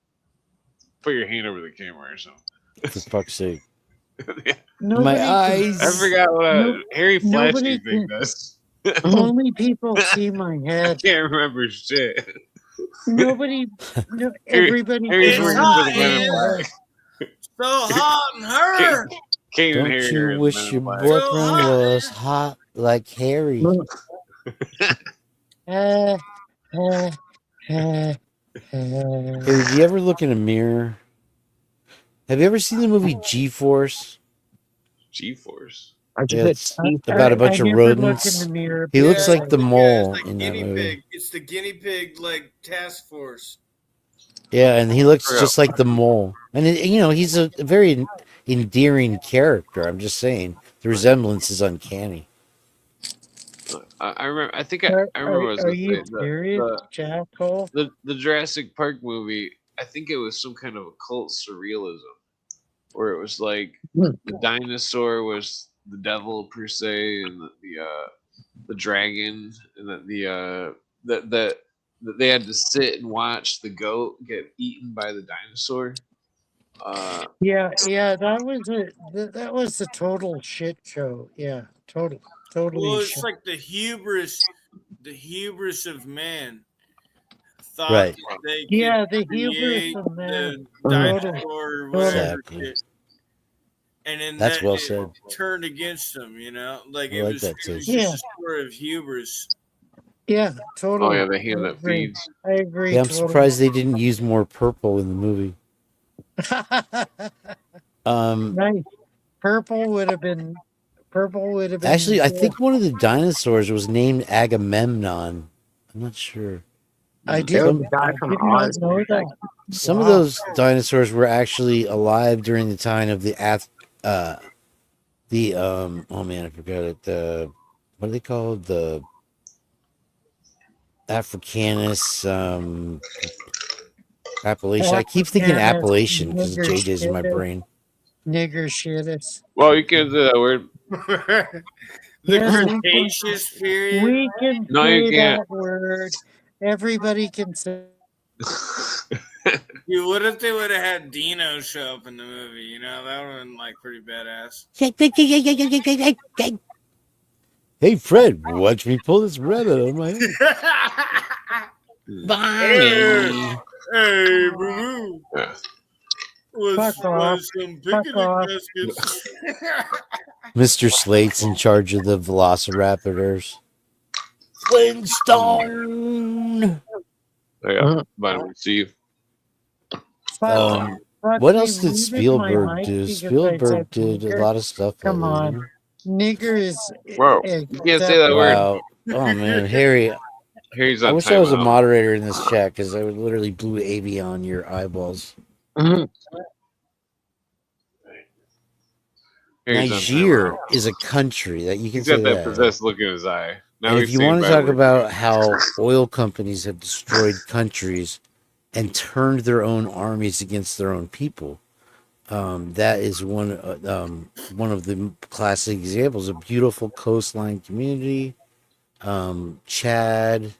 put your hand over the camera or something. For fuck's sake. Yeah. Nobody My can- eyes. I forgot what No- Harry nobody Flashy thing can- does. Only people see my I head. can't remember shit. Nobody, no, Harry- everybody Harry's can It's working only for hot the see Men in in my here. Black. head. So hot in her. Kane and Don't Harry you are the Men wish in your Black. So boyfriend hot. was hot like Harry? Uh, uh, Harry, do you ever look in a mirror? Have you ever seen the movie G-Force? G-Force. I just said It's about a I bunch of never look in the rodents. mirror. He looks Yeah, like the it's mole like in that guinea movie. pig. It's the guinea pig like task force. Yeah, and he looks Yeah. just like the mole. And he's a very endearing character. I'm just saying, the resemblance is uncanny. I remember. I think I remember what I was Are gonna you say. serious, Jackal? The Jurassic Park movie. I think it was some kind of occult surrealism, where it was like the dinosaur was the devil per se, and the dragon, and that they had to sit and watch the goat get eaten by the dinosaur. Yeah, that was a total shit show. Yeah, totally Well, it's shit. like the hubris of man thought Right. that they could Yeah, the hubris create of man. the Totally. dinosaur or whatever Exactly. shit. And then That's well it said. turned against them, like I it like was, that it too. was Yeah. just a story of hubris. Yeah, Oh totally. yeah, the hand I that agree. feeds. I agree. Yeah, I'm surprised they didn't use more purple in the movie. Nice. Purple would have been. Actually, I good. think one of the dinosaurs was named Agamemnon. I'm not sure. I There was did. a guy I from did not Oz. know that. Some of Wow. those dinosaurs were actually alive during the time of oh man, I forgot it. What are they called? The Africanus Appalachian. I keep thinking Africanus, Appalachian because nigger JJ's in my shittest. brain. Nigger shittest. Well, you can't say that word. The Yes, Cretaceous period. we can No, you say can't. that word. Everybody can say. Dude, what if they would have had Dino show up in the movie? That would have been like pretty badass. Hey Fred, watch me pull this rabbit out of my head. Hey, hey, boo boo. Yeah. Fuck off. Some Fuck picnic off. baskets. Mr. Slate's in charge of the Velociraptors. Flintstone. Yeah, vitamin C. Fuck, What else me, did muted Spielberg my mic do? because I Spielberg said did a nigger. lot of stuff. Come lately, on. Nigger is. Whoa, you can't say that word. Wow. Oh man, Harry. Harry's I on wish I was a timeout. moderator in this chat because I would literally blew AV on your eyeballs. Harry's on Niger timeout. is a country that you can He's say got that that. possessed look in his eye. Now And he's if you saying want to bad talk words. about how oil companies have destroyed countries and turned their own armies against their own people, that is one of the classic examples. A beautiful coastline community. Chad.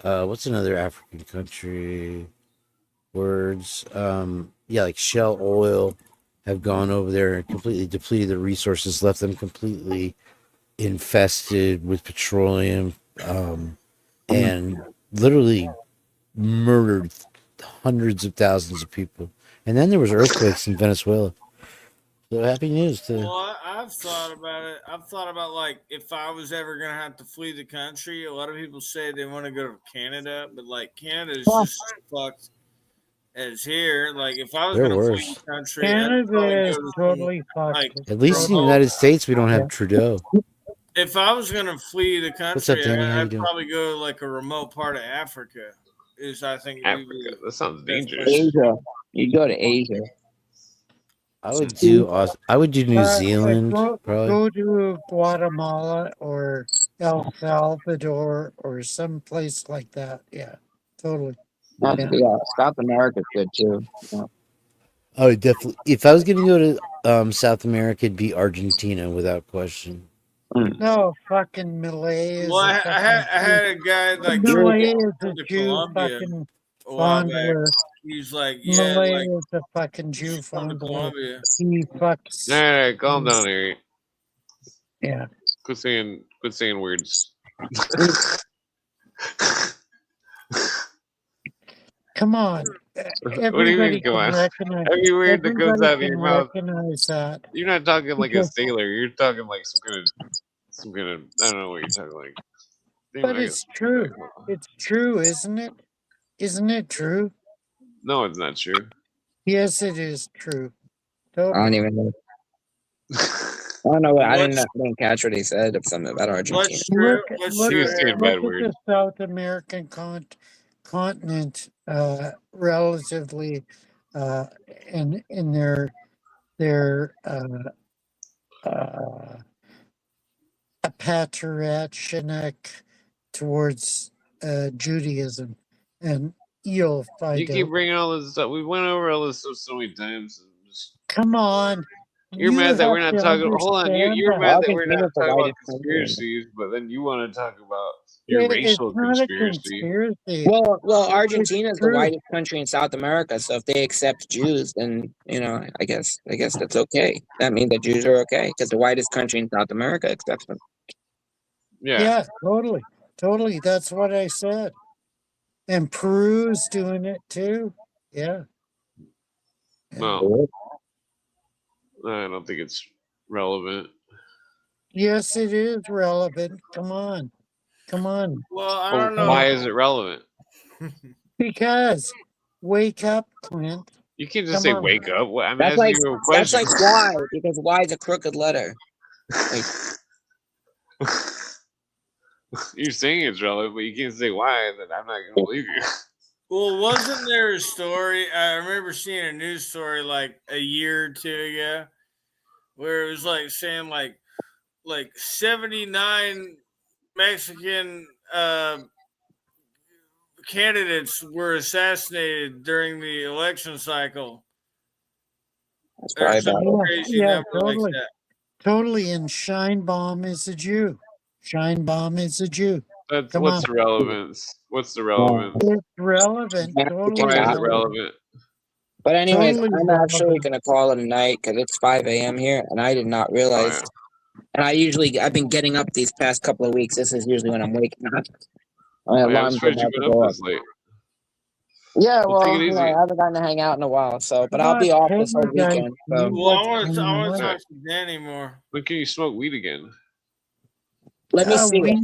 What's another African country? Words. Yeah, like Shell Oil have gone over there and completely depleted the resources, left them completely infested with petroleum, and literally murdered hundreds of thousands of people. And then there was earthquakes in Venezuela. So happy news to. Well, I've thought about it. I've thought about like if I was ever gonna have to flee the country. A lot of people say they want to go to Canada, but like Canada is just as fucked as here. Like if I was They're gonna flee worse. the country, I'd probably Canada is go to totally fucked. like At least in the remote. United States, we don't have Trudeau. If I was gonna flee the What's up, country, Danny? How you I'd doing? probably go to like a remote part of Africa. I think would be Africa. That sounds best dangerous. place. Asia. You go to Asia. I would do New Zealand, probably. Go to Guatemala or El Salvador or some place like that. Yeah, totally. Yeah, South America's good too. Yeah. I would definitely. If I was going to go to South America, it'd be Argentina without question. No, fucking Malay is Well, a I had fucking a guy like Malay is a to Jew Colombia fucking a while back. fondler. He's like, yeah, Malay like is a fucking Jew he's from fondler. Colombia. He fucks. All right, calm down, Harry. Yeah. Quit saying words. Come on. What do you Everybody mean, come can on? recognize. Every word that comes Everybody out of can your mouth, recognize that. you're not talking like a Because, sailor. You're talking like some kind of. I don't know what you're talking like. Damn but it, I it's guess. true. It's true, isn't it? Isn't it true? No, it's not true. Yes, it is true. I don't Totally. even know. I don't know. I What's didn't catch what he said of something about Argentina. what's true? Look, What's look, He was true? saying look bad at words. the South American continent, relatively, in their patriarchate towards Judaism, and you'll You find keep out. bringing all this stuff. We went over all this stuff so many times. Come on, You're you mad that have we're not to talking. Hold on, understand you're that. mad that we're not Argentina's the talking about whitest country. conspiracies, but then you want to talk about your It's racial not a conspiracy. conspiracy. Well, It's Argentina is the true. whitest country in South America, so if they accept Jews, then I guess that's okay. That means that Jews are okay because the whitest country in South America accepts them. Yeah. Yeah, totally. That's what I said. And Peru's doing it too. Yeah. Well, I don't think it's relevant. Yes, it is relevant. Come on. Well, I Well, don't know. why is it relevant? Because wake up, Clint. You can't just Come say on. wake up. I'm That's asking like you a that's question. like why, because why is a crooked letter. Like, You're saying it's relevant, but you can't say why. Then I'm not gonna believe you. Well, wasn't there a story? I remember seeing a news story like a year or two ago, where it was like saying like 79 Mexican candidates were assassinated during the election cycle. that's There's probably some bad. crazy Yeah, number like that. totally. And Scheinbaum is a Jew. That's Come what's on. the relevance? What's the Yeah. relevance? It's relevant. Totally Why is it Stop. relevant? But anyways, Totally I'm actually relevant. gonna call it a night because it's 5 a.m. here, and I did not Oh realize. yeah. And I've been getting up these past couple of weeks. This is usually when I'm waking up. My Oh, yeah, I'm alarm's surprised you've about to been up go up. this late. Yeah, Well, take well, it easy. I haven't gotten to hang out in a while, but I'll Come be on, off hey, this whole you guys, weekend. you So Well, I guys want to anymore? talk to Danny more. When can you smoke weed again? let me see. We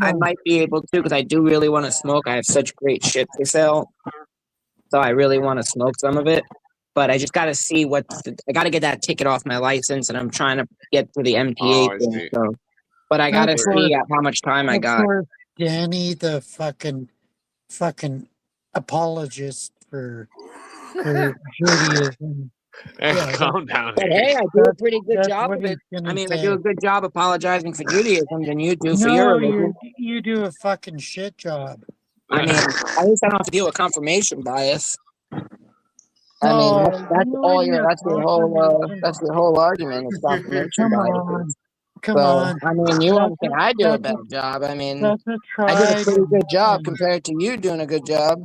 I might be able to because I do really want to smoke. I have such great shit to sell, so I really want to smoke some of it. But I just got to see I got to get that ticket off my license, and I'm trying to get to the MTA Oh, I thing. see. So, but I got to Of course, see how much time I of got. course, Danny, the fucking apologist for Judaism. Hey, Yeah, calm down But here. hey, I do a that's pretty good that's job what of he's it. I gonna mean, I say. do a good job apologizing for Judaism than you do for No, your religion. you do a fucking shit job. I mean, at least I don't have to deal with confirmation bias. I mean, No, that's you all and your that's confirmation. your whole argument is confirmation Come bias. on, come So, on. I mean, you That's want to think I do a that's better job. I mean, that's a I did a tried pretty good job and compared to you doing a good job.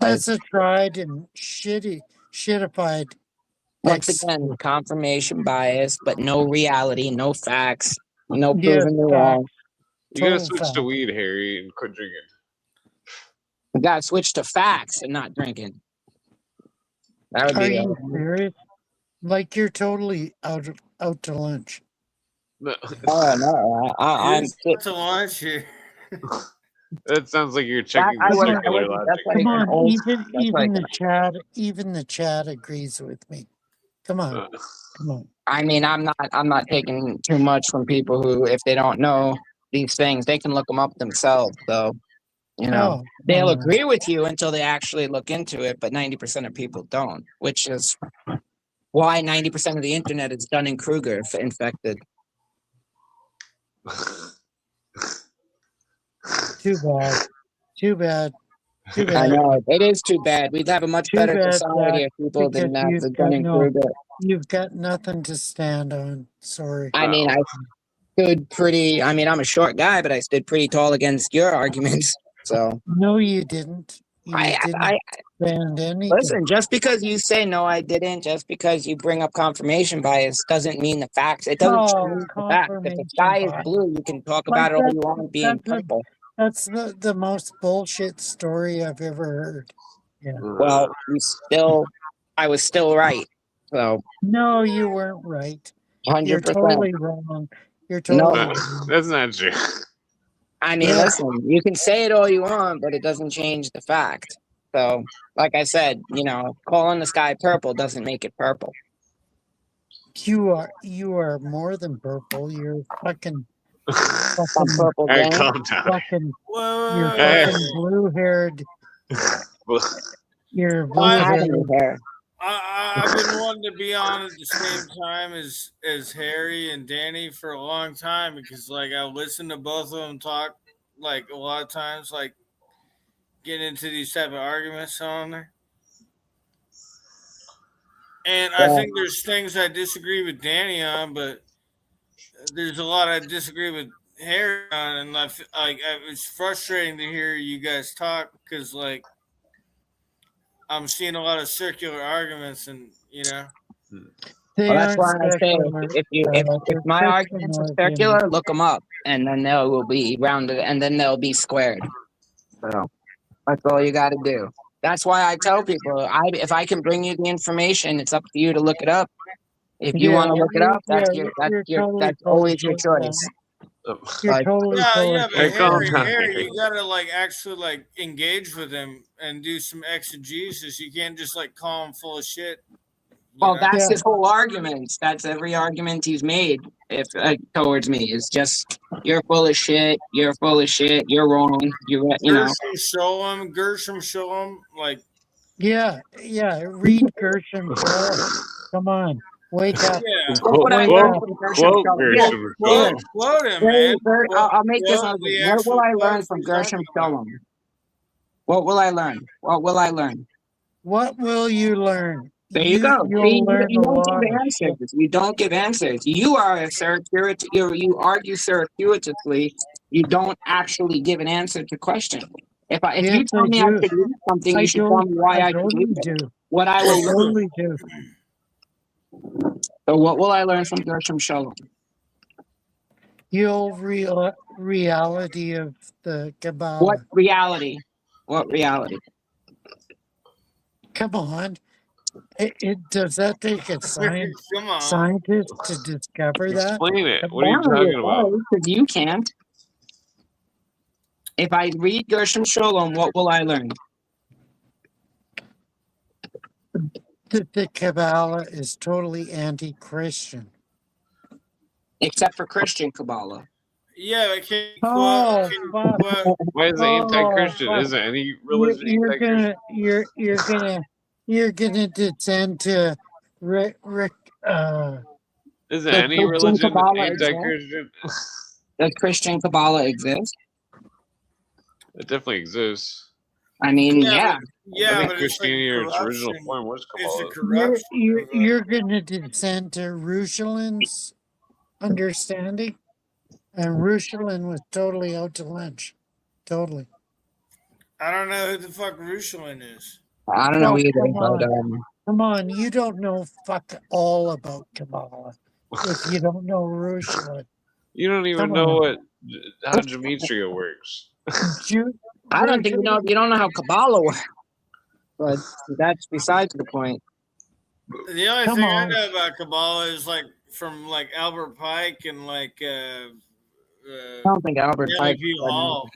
that's a tried and shittified Once again, confirmation bias, but no reality, no facts, no Yes, proving me facts. wrong. You gotta Total switch fact. to weed, Harry, and quit drinking. We got to switch to facts and not drinking. That would Are be you serious? Like you're totally out to lunch. No. Oh no, I'm Who's sick. to lunch here? That sounds like you're checking the I Come on. circular that's logic. like Come an on, old. That's like even the chat agrees with me. Come on, Uh, come on. I mean, I'm not taking too much from people who, if they don't know these things, they can look them up themselves. So, Oh, they'll come on. agree with you until they actually look into it, but 90% of people don't, which is why 90% of the internet is Dunning-Kruger infected. Too bad. Too bad. Too I bad. know, it is too bad. We'd have a much Too better bad, society Jack, if people because didn't have the Dunning-Kruger. you've got nothing to stand on. Sorry. I mean, I I'm a short guy, but I stood pretty tall against your arguments. So, No, you didn't. You I, didn't band anything. listen. Just because you say no, I didn't. Just because you bring up confirmation bias doesn't mean the facts. It doesn't No, change the fact. If the confirmation sky is bias. blue, you can talk Like about it all you want being that's the purple. that's the most bullshit story I've ever heard. Yeah. Well, I was still right. So No, you weren't right. You're 100%. totally wrong. You're No, totally wrong. that's not true. I mean, Yeah. listen, you can say it all you want, but it doesn't change the fact. So, like I said, calling the sky purple doesn't make it purple. You are more than purple. You're fucking Some purple All right, gang. calm down. fucking you're Whoa. Hey. fucking blue-haired. You're Don't have blue-haired. any hair. I've been wanting to be on at the same time as Harry and Danny for a long time because like I listen to both of them talk like a lot of times like getting into these type of arguments on there. And I Yeah. think there's things I disagree with Danny on, but there's a lot I disagree with Harry on, and it's frustrating to hear you guys talk because like I'm seeing a lot of circular arguments, and They Well, that's aren't why I say circular. if They're my fiction arguments are arguments. circular, look them up, and then they will be rounded, and then they'll be squared. So that's all you got to do. That's why I tell people, if I can bring you the information, it's up to you to look it up. If you want to look it up, You're that's totally always your full of choice. You're Like, totally full yeah, of but Hey, calm Harry, down, Harry, Harry. you gotta like actually like engage with him and do some exegesis. You can't just like call him full of shit. well, that's Yeah. his whole argument. That's every argument he's made towards me is just you're full of shit. You're full of shit. You're wrong. Gershom Sholem, like Yeah. Read Gershom Scholem. Come on. Wake up. yeah. What would I Wake learn up. from Gershom Quote Scholem? Gershom Yeah, Scholem. Quote him, man. I'll make this Quote argument. the What will actual I learn quotes from he's Gershom talking about. Scholem? What will I learn? What will I learn? What will you learn? There you go. See, You'll learn you a don't give lot of shit. answers. You don't give answers. You are a circuitous. You argue circuitously. You don't actually give an answer to question. If Yes, you tell I me I do. should read something, I you should tell me why I should totally read it. do. What I I will learn. totally do. So what will I learn from Gershom Scholem? You'll reality of the Kabbalah. What reality? What reality? Come on. Does that take a Come on. scientist to discover that? Explain it. What are you Apparently talking about? Because you can't. If I read Gershom Scholem, what will I learn? That the Kabbalah is totally anti-Christian. Except for Christian Kabbalah. Yeah, but can you Oh, quote? fuck. Why is it Oh, anti-Christian? fuck. Isn't any religion anti-Christian? You're gonna descend to Rick Isn't Does any Christian religion Kabbalah exist? anti-Christian? Does Christian Kabbalah exist? It definitely exists. I mean, yeah. Yeah, I think but it's like Christianity a in its original corruption. form was It's a Kabbalah. corruption. you're gonna descend to Rushalin's understanding. And Rushalin was totally out to lunch. Totally. I don't know who the fuck Rushalin is. I don't know Oh, either, come but on. Come on, you don't know fuck all about Kabbalah if you don't know Rushalin. You don't even Come know on. how gematria works. I don't think you don't know how Kabbalah works. But that's besides the point. The only Come thing I on. know about Kabbalah is like from like Albert Pike and like I don't think Albert Nellie Pike. V. Hall.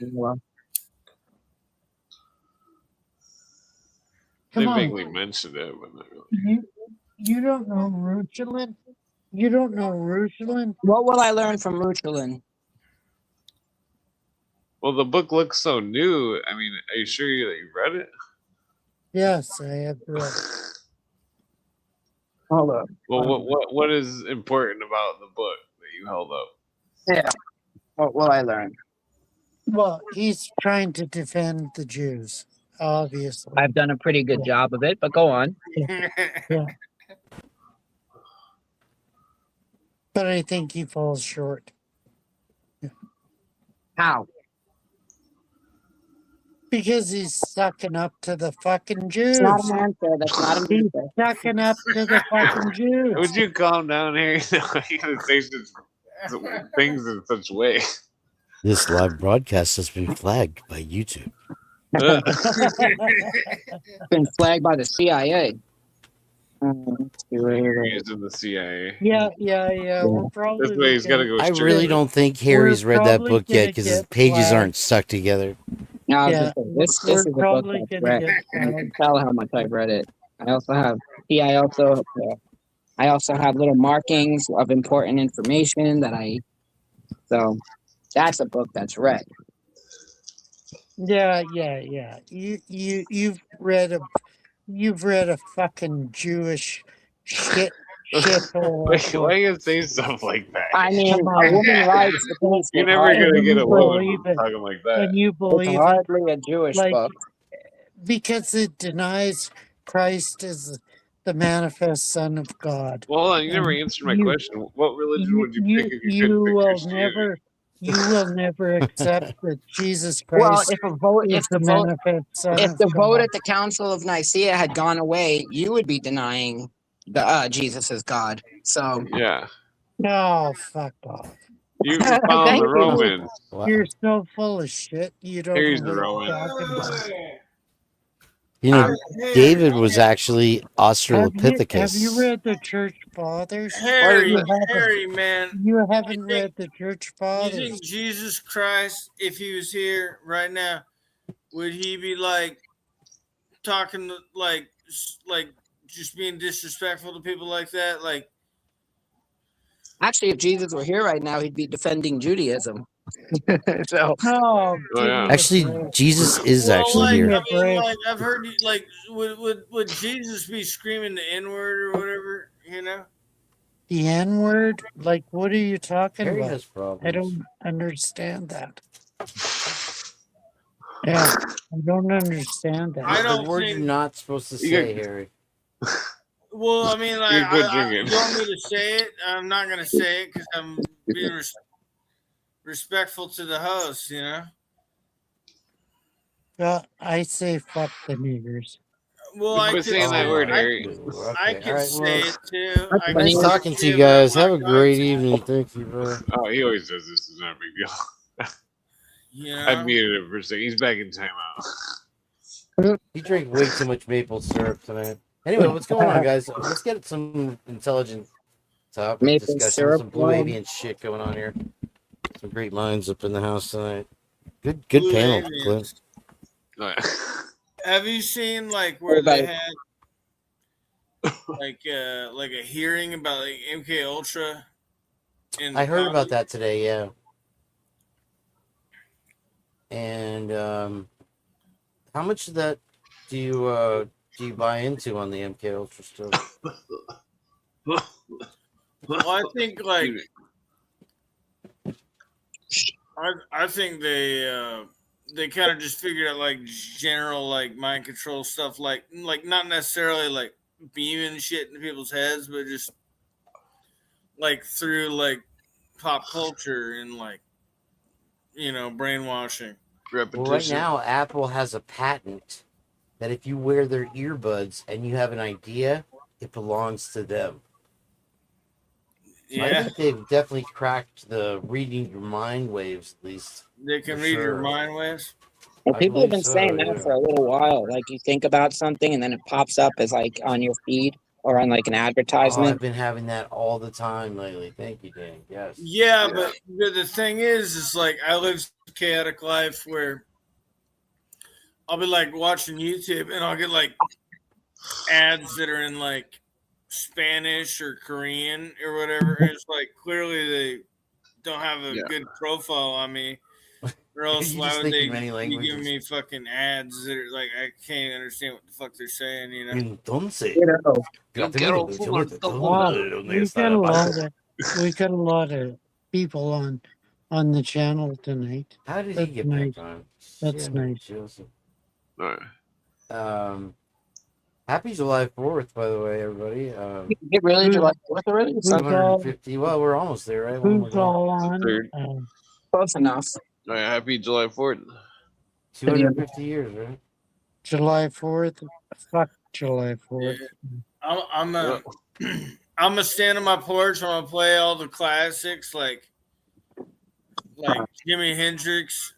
They Come on. vaguely mentioned it, but not really. You don't know Rushalin? You don't know Rushalin? What will I learn from Rushalin? Well, the book looks so new. I mean, are you sure that you read it? Yes, I have read. Hold up. Well, what is important about the book that you held up? Yeah. What will I learn? Well, he's trying to defend the Jews, obviously. I've done a pretty good job of it, but go on. Yeah. But I think he falls short. How? Because he's sucking up to the fucking It's not Jews. an answer. That's not an He's answer. sucking up to the fucking Jews. Would you calm down here? You gotta say things in such a way. This live broadcast has been flagged by YouTube. Been flagged by the CIA. Let's see right here. He's in the CIA. Yeah. We're probably This way he's got to go. I straight really to- don't think Harry's read that probably book yet gonna because his get pages flagged. aren't stuck together. No, I was Yeah, just saying, this we're is a book probably that's gonna read. get You can flagged. tell how much I've read it. I also have. I also have little markings of important information that I. So, that's a book that's read. Yeah. You've read a fucking Jewish shithole. Why you gonna say stuff like that? I mean, Come a on. woman rides the beast. You're It's never hardly- gonna get a You woman believe it. talking like that. And you It's believe it hardly a Jewish like book. because it denies Christ as the manifest Son of God. Well, hold on, you never And answered my you- question. What religion would you pick if you you couldn't pick will Christianity? will never accept that Jesus Well, Christ if the is the vote manifest Son if of the vote God. at the Council of Nicaea had gone away, you would be denying the Jesus is God. So Yeah, No, fuck off. you found Thank the you. Romans. Wow. You're so full of shit. You don't Here's know the what you're Roman. talking about. You know, David was actually Have Australopithecus. you read the Church Fathers? Harry, You haven't. Harry, man. You haven't You read think- the Church You Fathers. think Jesus Christ, if he was here right now, would he be like talking like just being disrespectful to people like that? Like, actually, if Jesus were here right now, he'd be defending Judaism. So Oh, Oh, yeah. give me a Actually, break. Jesus is well, actually like, here. I mean, Break. like I've heard, like, would Jesus be screaming the N word or whatever? You know? The N word? Like, what are you talking Harry about? has problems. I don't understand that. Yeah, I don't understand that. I don't The word think- you're not supposed to You say, got- Harry. Well, I mean, like, You're good drinking. you want me to say it? I'm not gonna say it because I'm being respectful to the host. You know? Well, I say fuck the niggers. Well, I Quit could saying that say- word, I Harry. could- I could say it too. I Nice could talking say to you it, but I'm guys. not Have a going great to, evening. Thank you, bro. Oh, he always does this. It's not a big deal. You I know? muted him for a second. He's back in timeout. He drank way too much maple syrup tonight. Anyway, what's going on, guys? Let's get some intelligent topic Maple discussion. syrup, Some blue wow. avian shit going on here. Some great minds up in the house tonight. Good Blue panel, aliens. Clint. Oh, yeah. Have you seen like where What they about had like a hearing about like MK Ultra? I heard about that today, yeah. And how much of that do you buy into on the MK Ultra stuff? Well, I think like I think they kind of just figured out like general like mind control stuff, like not necessarily like beaming shit into people's heads, but just like through like pop culture and like brainwashing. Repetition. Well, right now, Apple has a patent that if you wear their earbuds and you have an idea, it belongs to them. So I Yeah, think they've definitely cracked the reading your mind waves, at least. they can For read your sure. mind waves. Well, I people have been believe so, saying that yeah. for a little while. Like you think about something and then it pops up as like on your feed or on like an Oh, advertisement. I've been having that all the time lately. Thank you, Dan. Yes. Yeah, but the thing is like I live a chaotic life where I'll be like watching YouTube and I'll get like ads that are in like Spanish or Korean or whatever. And it's like clearly they don't have a good profile on me. Or else You why just would think they in many be languages. giving me fucking ads that are like I can't understand what the fuck they're saying, you know? Entonces, You know, Wow, we got a lot of people on the channel tonight. How did he That's get nice. back on? That's Shit, nice. Joseph. All right. Happy July 4th, by the way, everybody. it really July 4th already? It's not 250. Well, we're almost there, right? One more Who's day. all on? Third. close enough. All right. Happy July 4th. 250 years, right? July 4th. Fuck July 4th. I'm Yep. I'm gonna stand on my porch. I'm gonna play all the classics like Jimi Hendrix,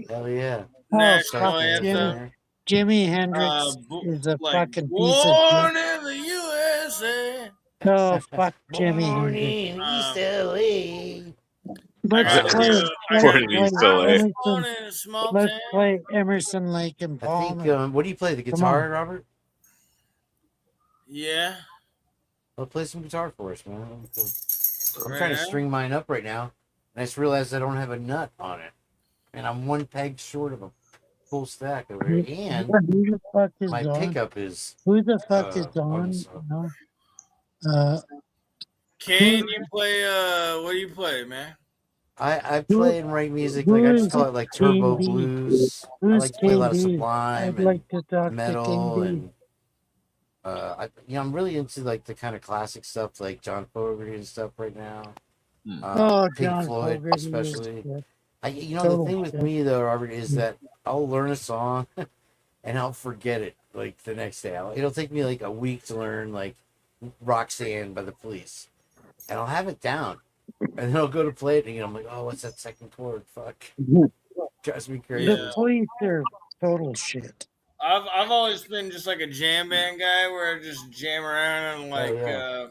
Hell yeah. Oh, National fuck Anthem, Jimi Hendrix is a like fucking piece of Born shit. in the USA. Oh, fuck Jimi Born Hendrix. in East LA. Let's I play. gotta Born in do. East I LA. was born Emerson. in a small Let's town. play Emerson, Lake and I think, Palmer. what do you play? The Come on. guitar, Robert? Yeah. Well, play some guitar for us, man. I'm Right trying to now? string mine up right now, and I just realized I don't have a nut on it. And I'm one peg short of a full stack over here. And Who the fuck is my on? pickup is Who the fuck is on on? this- No. Kane, you play what do you play, man? I Who- play and write music, who like I just is call it like turbo King D? blues. I Who's like to play a lot of King D? Sublime I'd and like to talk to metal King D. and I'm really into like the kind of classic stuff like John Fogerty and stuff right now. Oh, Pink John Floyd, Fogerty is especially. shit. The Total thing with shit. me though, Robert, is that I'll learn a song and I'll forget it like the next day. It'll take me like a week to learn like Roxanne by the Police, and I'll have it down, and then I'll go to play it, and I'm like, oh, what's that second chord? Fuck, drives me crazy. Yeah. The Police are total shit. I've always been just like a jam band guy where I just jam around and like yeah.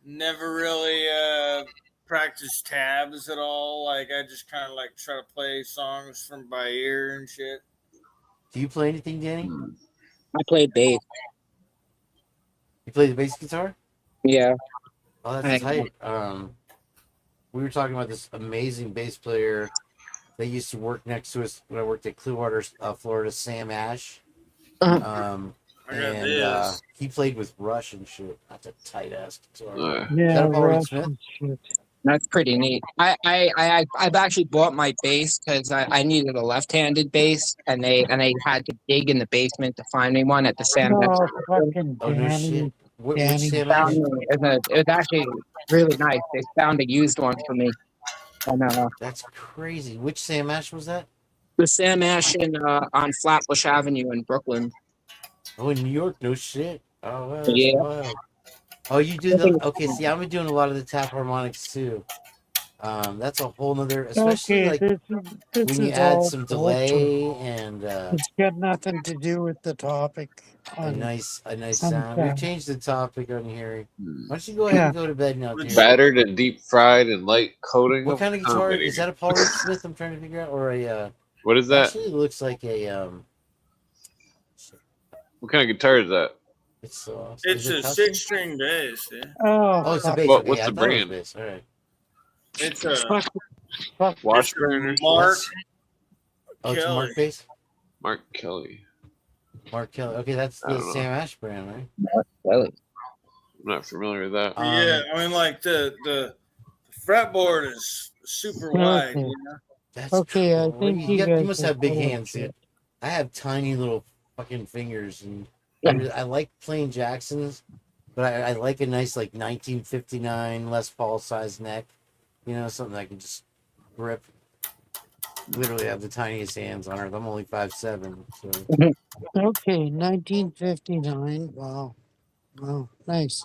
never really practice tabs at all. Like I just kind of like try to play songs from by ear and shit. Do you play anything, Danny? I play bass. You play the bass guitar? Yeah. Oh, that's tight. We were talking about this amazing bass player that used to work next to us when I worked at Clearwater, Florida, Sam Ash. I got this. He played with Rush and shit. That's a tight ass guitar. Uh, Is Yeah, that a Paul Reed Rush Smith? is shit. That's pretty neat. I've actually bought my bass because I needed a left-handed bass, and they had to dig in the basement to find me one at the Sam. Oh, fucking Oh, no Danny. shit. Which Danny. Sam Ash? Found me. It was actually really nice. They found a used one for me. And That's crazy. Which Sam Ash was that? the Sam Ash on Flatbush Avenue in Brooklyn. Oh, in New York? No shit. Oh, wow, that's Yeah. wild. Oh, you do the... Okay, see, I've been doing a lot of the tap harmonics, too. That's a whole nother... Especially, Okay, like, this when you is add all some bullshit. delay and It's got nothing to do with the topic. a nice on sound. We've tap. changed the topic on here. Why don't you go ahead and go to bed now, dear? battered and deep fried and light coating. What kind of guitar? comedy. Is that a Paul Reed Smith I'm trying to figure out? Or a... What is that? Actually, it looks like a... What kind of guitar is that? It's It's is it a custom? 6-string bass. Yeah. Oh, it's a fuck. bass. What- Okay, what's I the thought it was brand? bass. All right. It's a Fuck. Washburn. Mark Oh, it's a Kelly. Mark bass? Mark Kelly. Mark Kelly. Okay, that's I the don't know. Sam Ash brand, right? Really? I'm not familiar with that. Yeah, I mean, like the fretboard is super wide. Okay. You know? That's Okay, I crazy. think you guys must are have big full of hands, dude. shit. I have tiny little fucking fingers, and I like playing Jacksons, but I like a nice like 1959 Les Paul size neck. You know, something I can just grip. Literally have the tiniest hands on Earth. I'm only 5'7", so Okay, 1959. Wow. Wow, nice.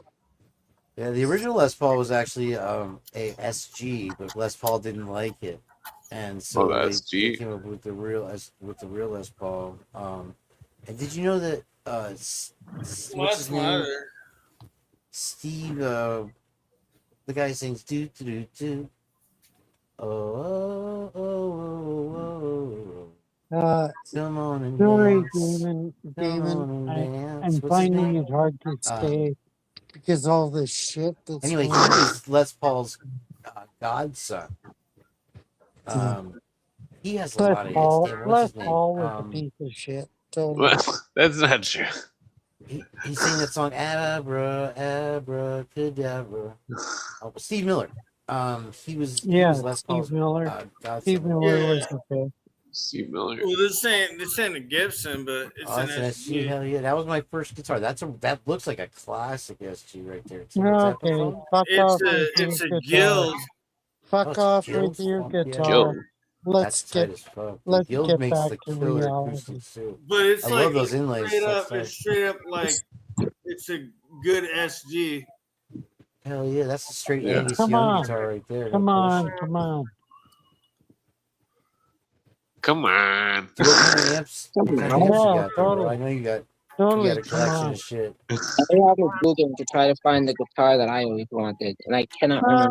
yeah. The original Les Paul was actually a SG, but Les Paul didn't like it, and so Oh, the they SG. came up with the real Les Paul. And did you know that what's Well, his that's my name? other. Steve, the guy who sings do do do do. Oh, oh, oh, oh, Uh, come on and sorry, dance. Damon. Come on and Damon, dance. I'm What's his finding name? it hard to stay because all this shit that's Anyway, he going on. was Les Paul's godson. He has a lot of hits. Paul, Damn, what's Les his name? Paul was a piece of shit. Totally. Well, that's not true. He sang that song Abracadabra. Oh, Steve Miller. He was Yeah, Les Paul's Steve Miller. godson. Steve Miller Yeah. was okay. Steve Miller. Well, this ain't a Gibson, but it's Oh, an that's an SG. SG. Hell yeah, that was my first guitar. That looks like a classic SG right there. Too. What's that Okay, called? fuck off with It's your a guitar. Guild. Fuck Oh, it's off Guild? with your Fuck yeah. guitar. Guild. let's That's tight get as fuck. The let's Guild get makes back the to killer reality. acoustic suit. But it's I like love those inlays. That's it's straight up like it's a good SG. Hell yeah, that's a straight Yeah. Angus Come Young on, guitar right there. come No on, bullshit. come on. Come on. What kind of amps? What kind of amps you Yeah, got there, bro? I know you got totally. a Come collection on. of shit. I was googling to try to find the guitar that I always wanted, and I cannot remember.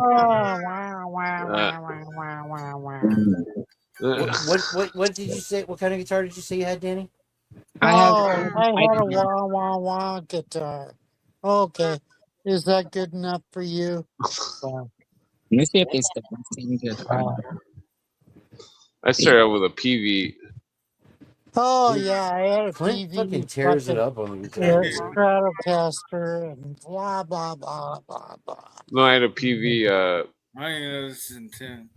What did you say? What kind of guitar did you say you had, Danny? I have. Oh, I had a wah wah wah guitar. Okay, is that good enough for you? Wow. Let me see if they still seem good. I started out with a PV. Oh yeah, I had a Clint fucking PV tears it fucking up on the guitar. dude. Stratocaster and blah blah blah blah blah. No, I had a PV. I didn't even know this is in 10.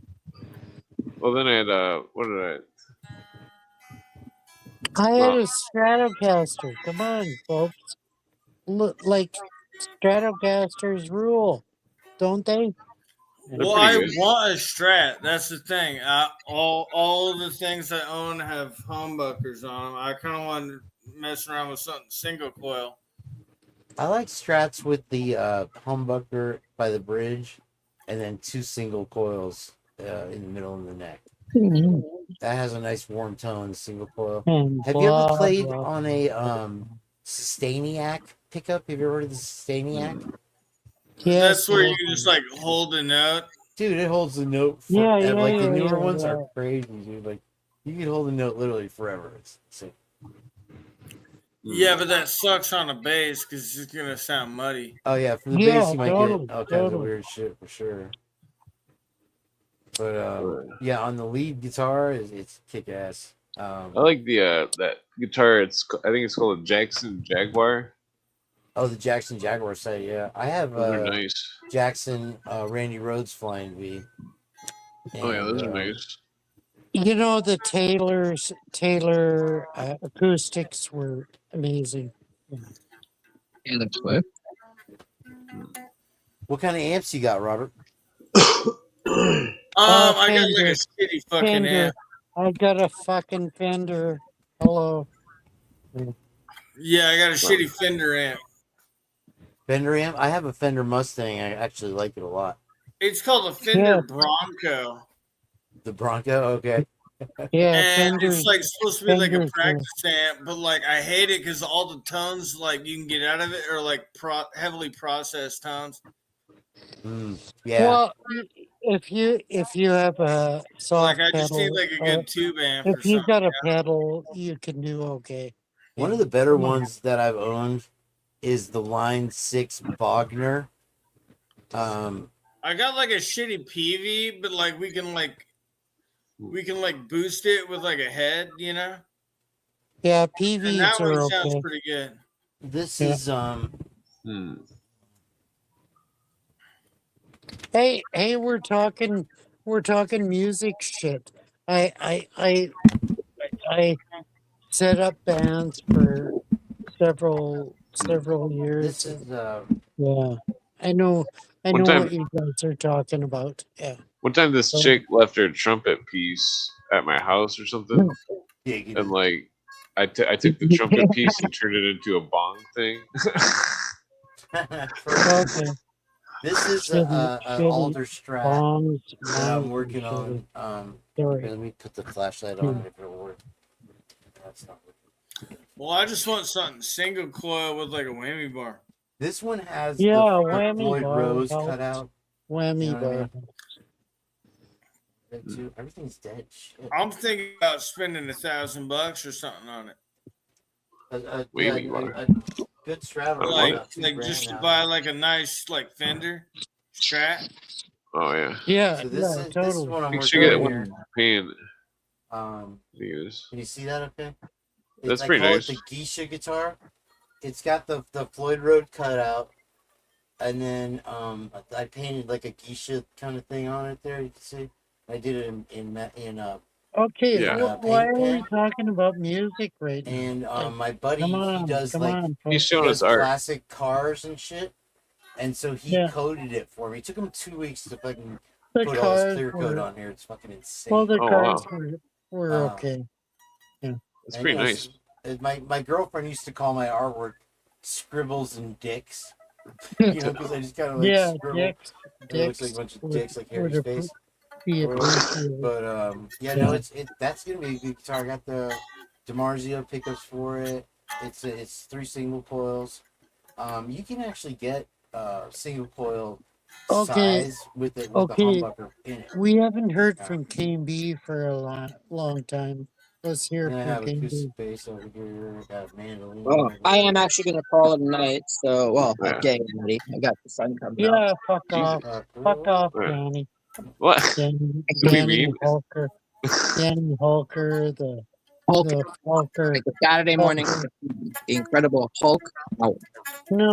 Well, then I had what did I had Well- a Stratocaster. Come on, folks. Look, like Stratocasters rule, don't they? Well, pretty I good. want a Strat. That's the thing. All of the things I own have humbuckers on them. I kind of want to mess around with something single coil. I like Strats with the humbucker by the bridge, and then 2 single coils in the middle of the neck. That has a nice warm tone, single coil. And Have you ever blah, played blah. on a Sustainiac pickup? Have you ever heard of the Sustainiac? Yes, That's where yes. you can just like hold a note. Dude, it holds the note Yeah, forever. yeah, Like the yeah, newer yeah, ones yeah. are crazy, dude. Like you can hold the note literally forever. It's sick. Yeah, but that sucks on a bass because it's gonna sound muddy. Oh yeah, for the Yeah, bass you might totally, get all kinds totally. of weird shit for sure. But yeah, on the lead guitar, it's kick ass. I like the that guitar. I think it's called a Jackson Jaguar. Oh, the Jackson Jaguar set, yeah. I have Those are nice. Jackson Randy Rhoads Flying V. Oh yeah, those are And, nice. You know, the Taylor acoustics were amazing. Taylor Swift. What kind of amps you got, Robert? I got like Fender, a shitty fucking Fender. amp. I got a fucking Fender. Hello. Yeah, I got a shitty Fender amp. Fender amp? I have a Fender Mustang. I actually like it a lot. It's called a Fender Bronco. The Bronco? Okay. Yeah, And Fender's, it's like supposed to be like a Fender's, practice amp, but like I hate it because all the tones like you can get out of it are like heavily processed tones. Yeah. Well, if you have a soft Like I just need pedal, like a good tube amp or if you've something. got a pedal, you can do okay. One of the better ones that I've owned is the Line 6 Bogner. I got like a shitty PV, but like we can boost it with like a head, you know? Yeah, And PVs that one are sounds okay. pretty good. This Yeah. is Hey, we're talking music shit. I set up bands for several years. this is Yeah, I know One time- what you guys are talking about. Yeah. One time, this chick left her trumpet piece at my house or something, and like I took the trumpet piece and turned it into a bong thing. Okay. This is an alder strat Bongs, that I'm bongs, working shitty. on. Sorry. Here, let me put the flashlight on if it'll work. That's not working. Well, I just want something single coil with like a whammy bar. This one has Yeah, the whammy Floyd bar Rose helps. cut out. Whammy You know what I bar. mean? Everything's dead. Shit. I'm thinking about spending $1,000 or something on it. Whammy bar. A good strat. Like about $2 grand just to now. buy like a nice like Fender Strat. Oh yeah, Yeah, So this is totally. what I'm you working should get on one here. pan Um, to use. Can you see that okay? That's I pretty call nice. it the Geisha guitar. It's got the Floyd Rose cut out, and then I painted like a Geisha kind of thing on it there. You can see. I did it in Okay, Yeah. why are paint we pen. talking about music right now? And my buddy Come on, he does come like on, He's folks. showing he us does art. classic cars and shit. And so he Yeah. coded it for me. It took him 2 weeks to fucking The put all this cars clear coat were on here. It's fucking insane. well. The Oh cars wow, were Um, okay. that's and, pretty you know, nice. my girlfriend used to call my artwork scribbles and dicks. Because I just kind of like Yeah, scribble. And it looks like a dicks bunch of would dicks, like would Harry's face. be Or whatever. appreciated. But yeah, Yeah. no, that's gonna be a good guitar. I got the DiMarzio pickups for it. It's 3 single coils. You can actually get single coil Okay, size with the okay. humbucker in it. We haven't heard Yeah. from KB for a long time. Let's hear And I from have acoustic KB. bass over here. I got a mandolin Well, over I am here. actually going to call it a night. So, well, Yeah. okay, buddy. I got the sun coming out. Yeah, fuck Jesus. off. Fuck off, Yeah. Danny. What? Danny, What do you Danny mean? Hulker. Danny Hulker, Hulk, the Hulker. like the Saturday morning, Hulker. the Incredible Hulk. Oh,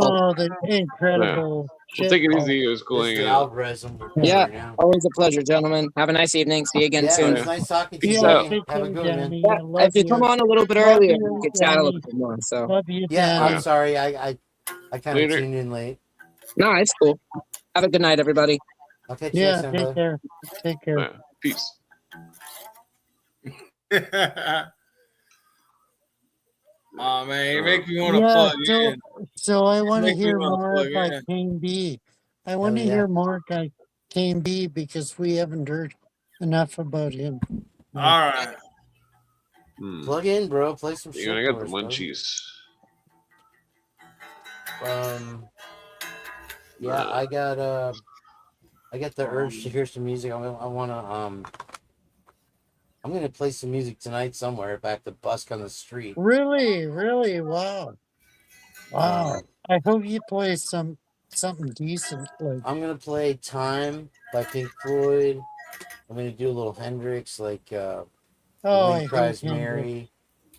Hulk. No, the Yeah. incredible Well, shit. take it Hulk. easy. It was cool This is hanging the out. Alvarez I'm Yeah. looking Yeah, right now. always a pleasure, gentlemen. Have a nice evening. See you again Yeah, it soon. was nice talking to you, Peace Yeah, out. Danny. take Have a care, good one, man. Danny. Yeah, I love if you come you. on a little bit Love earlier, you, we could chat a little Danny. bit more. So, Love you, Yeah, Danny. I'm sorry. I kind of Later. tuned in late. no, it's cool. Have a good night, everybody. I'll catch you Yeah, next time, take brother. care. Take care. Yeah. Peace. Oh man, you make me want to Yeah, plug in. so I want to Make me hear want to more plug about in. Kane B. I want to yeah. hear more about Kane B because we haven't heard enough about him. All right. Plug in, bro. Play some You shit know, I got for the us, bro. munchies. Yeah, I got the urge to hear some music. I'm gonna play some music tonight somewhere back to busk on the street. Really, really, wow. Um, I hope you play something decent. Like, I'm gonna play "Time" by Pink Floyd. I'm gonna do a little Hendrix, like I "Wind hate Cries Hendrix. Mary."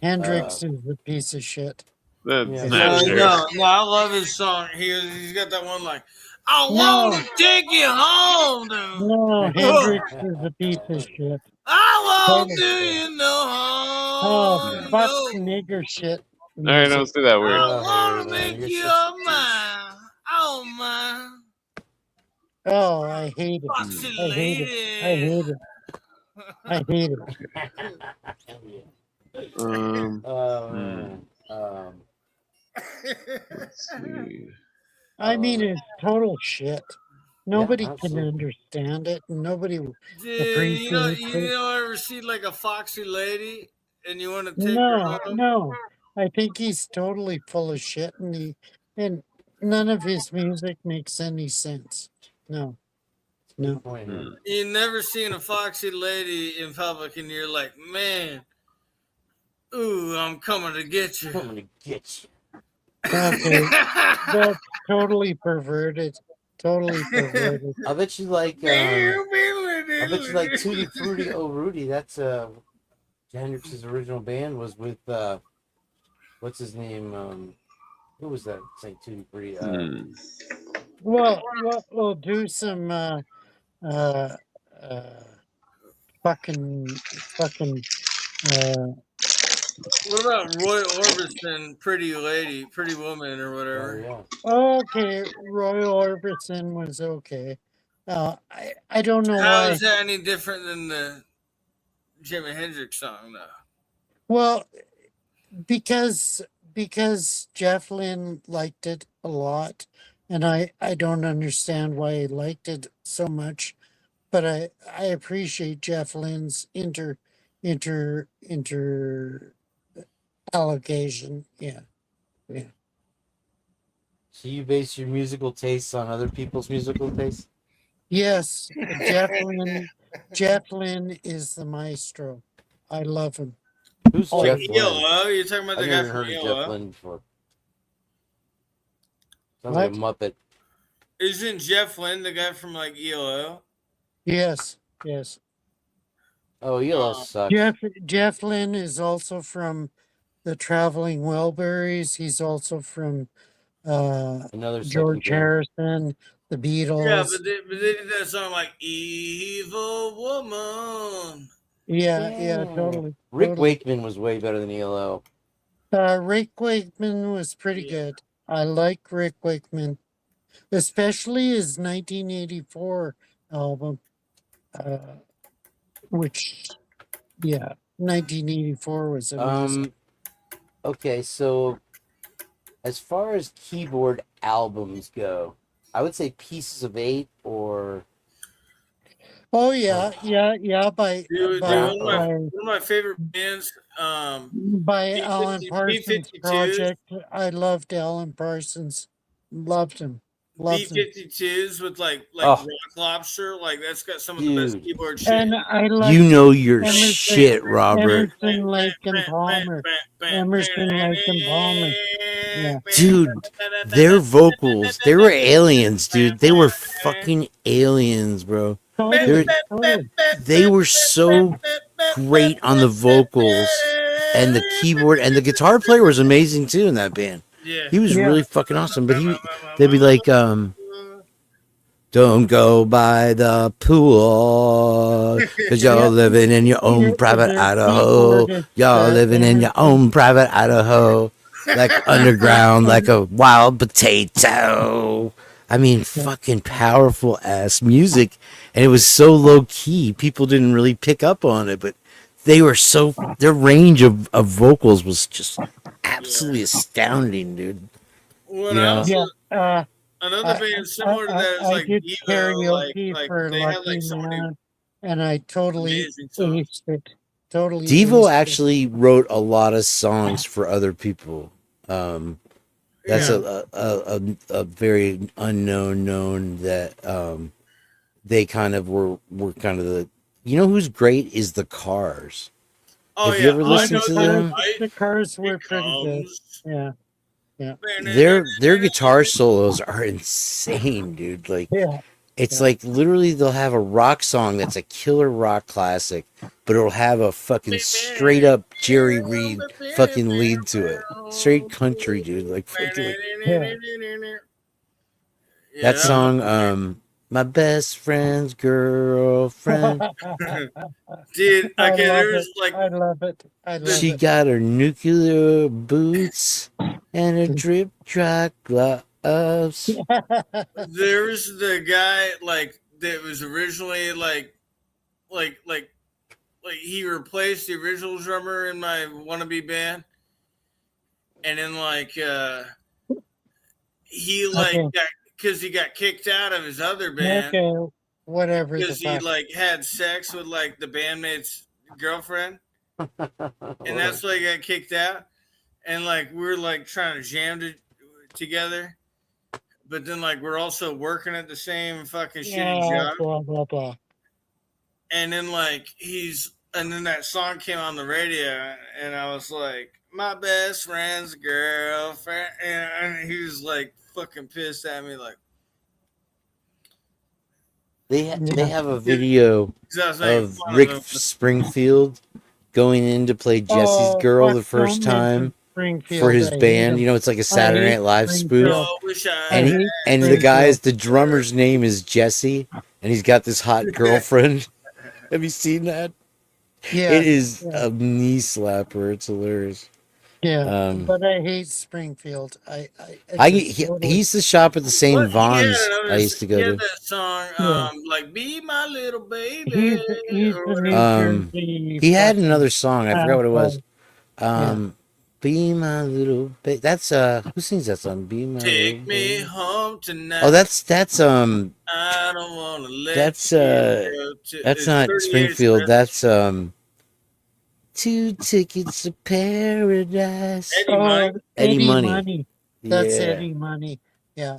Hendrix is a piece of shit. That's Yeah, not sure. fair. No, I love his song. He's got that one like, I No. want to take you home, dude. No, Hendrix is a piece of shit. I won't Totally. do you no Oh, harm. fuck No. nigger shit. All right, don't say that word. I Oh, want to man, make you're you such a mine. Oh, mine. Oh, I hate it. Foxy I hate it. I lady. hate it. I hate it. Oh man. Let's see. I mean, it's total shit. Nobody can absolutely. understand it. And nobody Dude, appreciates you it. ever see like a foxy lady and you want to take her No, home? no. I think he's totally full of shit, and none of his music makes any sense. No, no. Point, man. You never seen a foxy lady in public and you're like, man, ooh, I'm coming to get you. Coming to get you. Okay, that's totally perverted. Totally perverted. I bet you like Tutti Frutti Oh Rudy. That's Hendrix's original band was with what's his name? Who was that? Saying Tutti Frutti. Well, we'll do some fucking What about Roy Orbison, Pretty Lady, Pretty Woman, or Oh whatever? yeah. okay, Roy Orbison was okay. I don't know How why. is that any different than the Jimi Hendrix song, though? Well, because Jeff Lynne liked it a lot, and I don't understand why he liked it so much, but I appreciate Jeff Lynne's inter allegation. Yeah. So you base your musical tastes on other people's musical tastes? Yes, Jeff Lynne is the maestro. I love him. Who's Oh, Jeff Lynne? ELO? You're talking about I've the guy never from heard of Jeff ELO? Lynne before. Sounds like a Muppet. Isn't Jeff Lynne the guy from like ELO? Yes. Oh, ELO sucks. Jeff Lynne is also from the Traveling Wilburys. He's also from Another George sucky band. Harrison, the Beatles. Yeah, but they did that song like Evil Woman. Yeah, totally. Rick totally. Wakeman was way better than ELO. Rick Wakeman was pretty good. I like Rick Wakeman, especially his 1984 album. which, yeah, 1984 was amazing. Okay, so as far as keyboard albums go, I would say Pieces of Eight or Oh yeah, yeah. Dude, Brown. one of my favorite bands, By Alan Parsons B-52s. Project. I loved Alan Parsons. Loved him. Loved him. B-52s with like Oh. Rock Lobster, like that's got some of the best Dude. keyboard shit. And I like You know your Emerson- shit, Robert. Emerson, Lake and Palmer. Emerson, Lake and Palmer. Yeah. Dude, their vocals, they were aliens, dude. They were fucking aliens, bro. Totally. They were so great on the vocals and the keyboard, and the guitar player was amazing too in that band. Yeah. He was really fucking awesome. But they'd be like, don't go by the pool, cause you're living in your own private Idaho. You're living in your own private Idaho, like underground, like a wild potato. I mean, fucking powerful ass music, and it was so low key. People didn't really pick up on it, but they were so. Their range of vocals was just absolutely astounding, dude. What You know? else? Yeah. Another band similar to that is I like did Devo, karaoke for they had Lucky like so many Man, and I totally amazing songs. aced it. Totally. Devo aced it. actually wrote a lot of songs for other people. That's a very unknown known that they kind of were kind of the. You know who's great is the Cars. Oh Have yeah, you ever listened to them? The Cars were pretty good. Yeah. Their guitar solos are insane, dude. Like, Yeah. it's like literally they'll have a rock song that's a killer rock classic, but it'll have a fucking straight up Jerry Reed fucking lead to it. Straight country, dude. Like, fucking, that song, My Best Friend's Girlfriend. Dude, I okay, love there's it. like I love it. I love She it. got her nuclear boots and her drip dry gloves. there's the guy like that was originally like he replaced the original drummer in my wannabe band, and then like he like got because he got kicked out of his other band. Okay. Whatever the Because he fuck. like had sex with like the bandmate's girlfriend, and that's why he got kicked out. And like we were like trying to jam together, but then like we're also working at the same fucking shitty job. Blah, blah, blah. And then like and then that song came on the radio, and I was like, my best friend's girlfriend, and he was like fucking pissed at me, like. They have a video of Rick Springfield going in to play Jesse's girl the first time for his band. You know, it's like a Saturday Night Live spoof. And the guy's, the drummer's name is Jesse, and he's got this hot girlfriend. Have you seen that? Yeah. It is a knee slapper. It's hilarious. Yeah, but I hate Springfield. He used to shop at the same Vons I used to go to. That song, like "Be My Little Baby." He's the New Jersey he had another song. I forgot what it was. Be my little baby. That's who sings that song? Be my Take little me baby. home tonight. Oh, that's I don't wanna let that's it's not 38 Springfield. Express. That's 2 tickets to paradise. Eddie Money. Eddie Money. That's Yeah. Eddie Money. Yeah.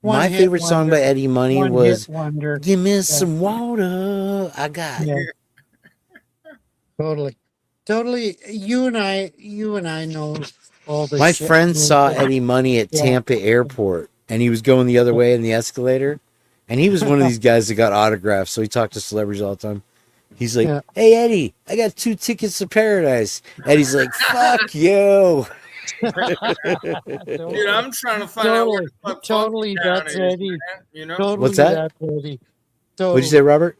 My favorite song by Eddie Money was Wonder. "Give Me Some Water." I got it. Totally. You and I know all this. My shit. friend saw Eddie Money at Tampa Airport, and he was going the other way in the escalator, and he was one of these guys that got autographs, so he talked to celebrities all the time. He's like, "Hey Eddie, I got 2 tickets to paradise." Eddie's like, "Fuck you." Dude, I'm trying to find out where the fuck Totally, Funktown that's is, Eddie. man, you know? Totally, What's that? that's Eddie. What'd you say, Robert?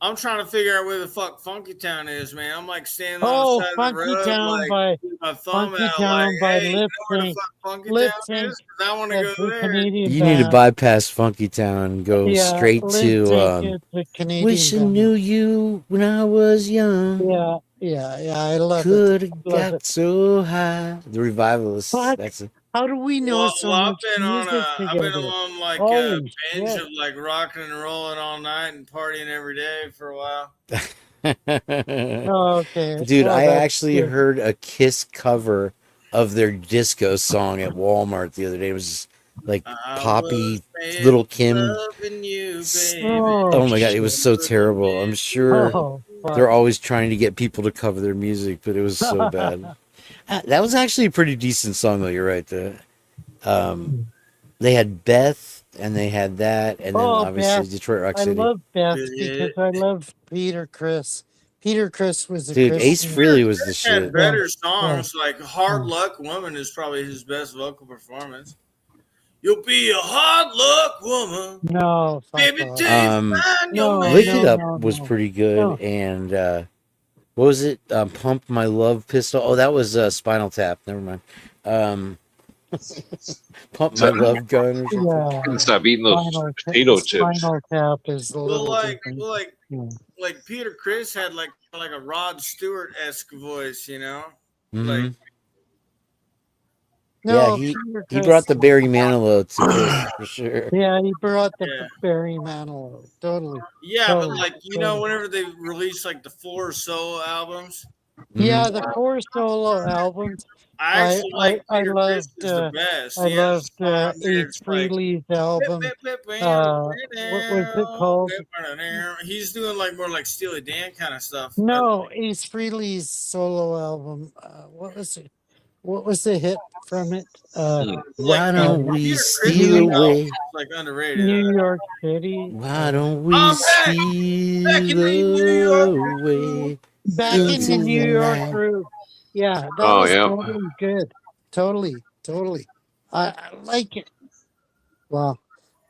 I'm trying to figure out where the fuck Funky Town is, man. I'm like standing on the Oh, side of the Funky road, Town like by with my thumb Funky out, Town like, by hey, you Lip know where the Sync. fuck Funky Lip Town Sync. is? 'Cause I want to That's go a there. Canadian You band. need to bypass Funky Town and go Yeah, straight Lip to Sync is a Canadian Wish I band. Knew You When I Was Young. Yeah, I love Could it. have Love got it. so high. The Revivalists. Fuck. That's it. How do we know so I've much been on music I've been together? on like a Holy binge shit. of like rocking and rolling all night and partying every day for a while. Oh, okay. Dude, Well, I that's actually good. heard a Kiss cover of their disco song at Walmart the other day. It was like I poppy was made Little for Kim. loving you, baby. Oh, Oh my god, it was so Shit. terrible. I'm sure oh, they're fuck. always trying to get people to cover their music, but it was so bad. That was actually a pretty decent song, though. You're right. They had Beth, and they had that, and then Oh, obviously Beth. Detroit Rock I City. love Beth Yeah. because I love Peter Chris. Peter Chris was a Dude, Ace Christian. Frehley was the Chris had shit. better Yeah, songs, like Hard Luck Woman is probably his best vocal performance. You'll be a hard luck woman, No, fuck baby, off. till you find your No, Lick It man. Up no, was no. pretty good, No. and what was it? Pump My Love Pistol. Oh, that was Spinal Tap. Never mind. Pump My Love Gun or something. Yeah. Couldn't stop eating those potato chips. Spinal Tap is a Well, little different. Yeah. like Peter Chris had like a Rod Stewart esque voice, you know, Mhm. like No, Yeah, Peter he Chris. brought the Barry Manilow to Kiss for sure. Yeah, he brought the yeah, Barry Manilow. Totally. yeah, but Totally. like you know, whenever they release like the 4 solo albums, Yeah, Mhm. the 4 solo albums. I actually like I Peter Chris loved is the best. I He has a loved song on there. Ace It's like Frehley's album. What was it called? he's doing like more like Steely Dan kind of stuff. No, Ace Frehley's solo album. What was it? What was the hit from it? Why Like don't we Peter steal Chris's album away? is like underrated. New York City. Why don't we I'm back in the New York. steal away Back in the into New the York night? groove. Yeah, that Oh, was yeah. totally good. Totally. I like it. Wow.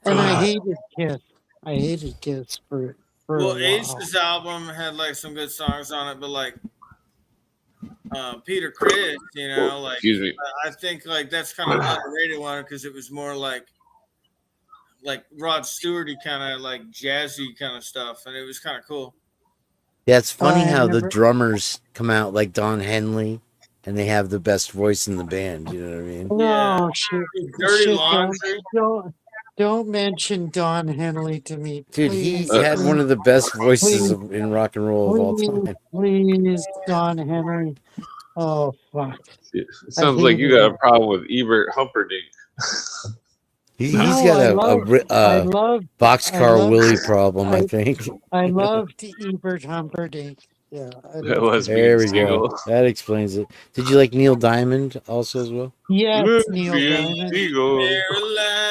And I hated Kiss. I hated Kiss for Well, a while. Ace's album had like some good songs on it, but like Peter Chris, you know, like Excuse me. I think like that's kind of an underrated one because it was more like Rod Stewarty kind of like jazzy kind of stuff, and it was kind of cool. Yeah, it's funny I how the never- drummers come out like Don Henley, and they have the best voice in the band. You know what I mean? No, Yeah. shit. Dirty Shit, Laundry. don't mention Don Henley to me. Dude, he Please, had one of the best voices please, in rock and roll of all time. please, Don Henley. Oh, fuck. It sounds like you got a problem with Ebert Humperdinck. He's No, got I a loved boxcar loved- Willie problem, I I- think. I loved Ebert Humperdinck. Yeah, That was There we being go. single. That explains it. Did you like Neil Diamond also as well? Yes, Neil Lesbian Diamond. single.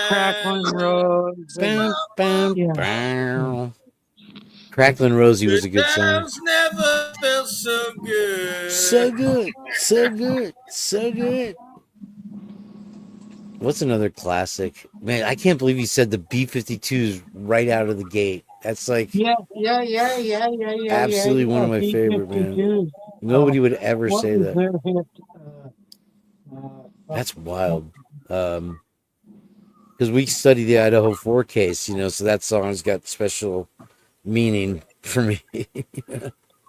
Cracklin' Rose. Bam, bam, Yeah. bam. Cracklin' Rosie was a good song. Times never felt so good. So good, so good, so good. What's another classic? Man, I can't believe you said the B-52s right out of the gate. That's like Yeah. absolutely one of my favorite, man. Nobody would ever What say was that. their hit? That's wild. Because we study the Idaho 4 case, you know, so that song's got special meaning for me.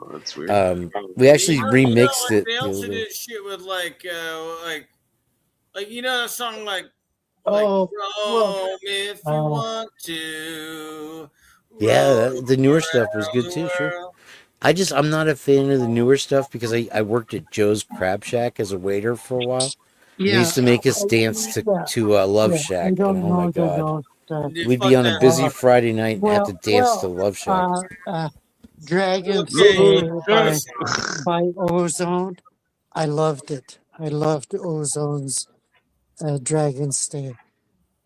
Oh, that's weird. We actually You know, remixed like, it. They the also other day. did shit with like you know that song like Oh, roam if you oh. want to. Yeah, roam the newer stuff was around good the too, sure. world. I'm not a fan of the newer stuff because I worked at Joe's Crab Shack as a waiter for a while. They Yeah. used to make us dance to Love Yeah, Shack, I and don't oh my know god, Dude, we'd fuck be on a that busy song. Friday night and have to dance to Love Shack. Dragon's Okay, Day by Ozone. I loved it. I loved Ozone's Dragon's Day.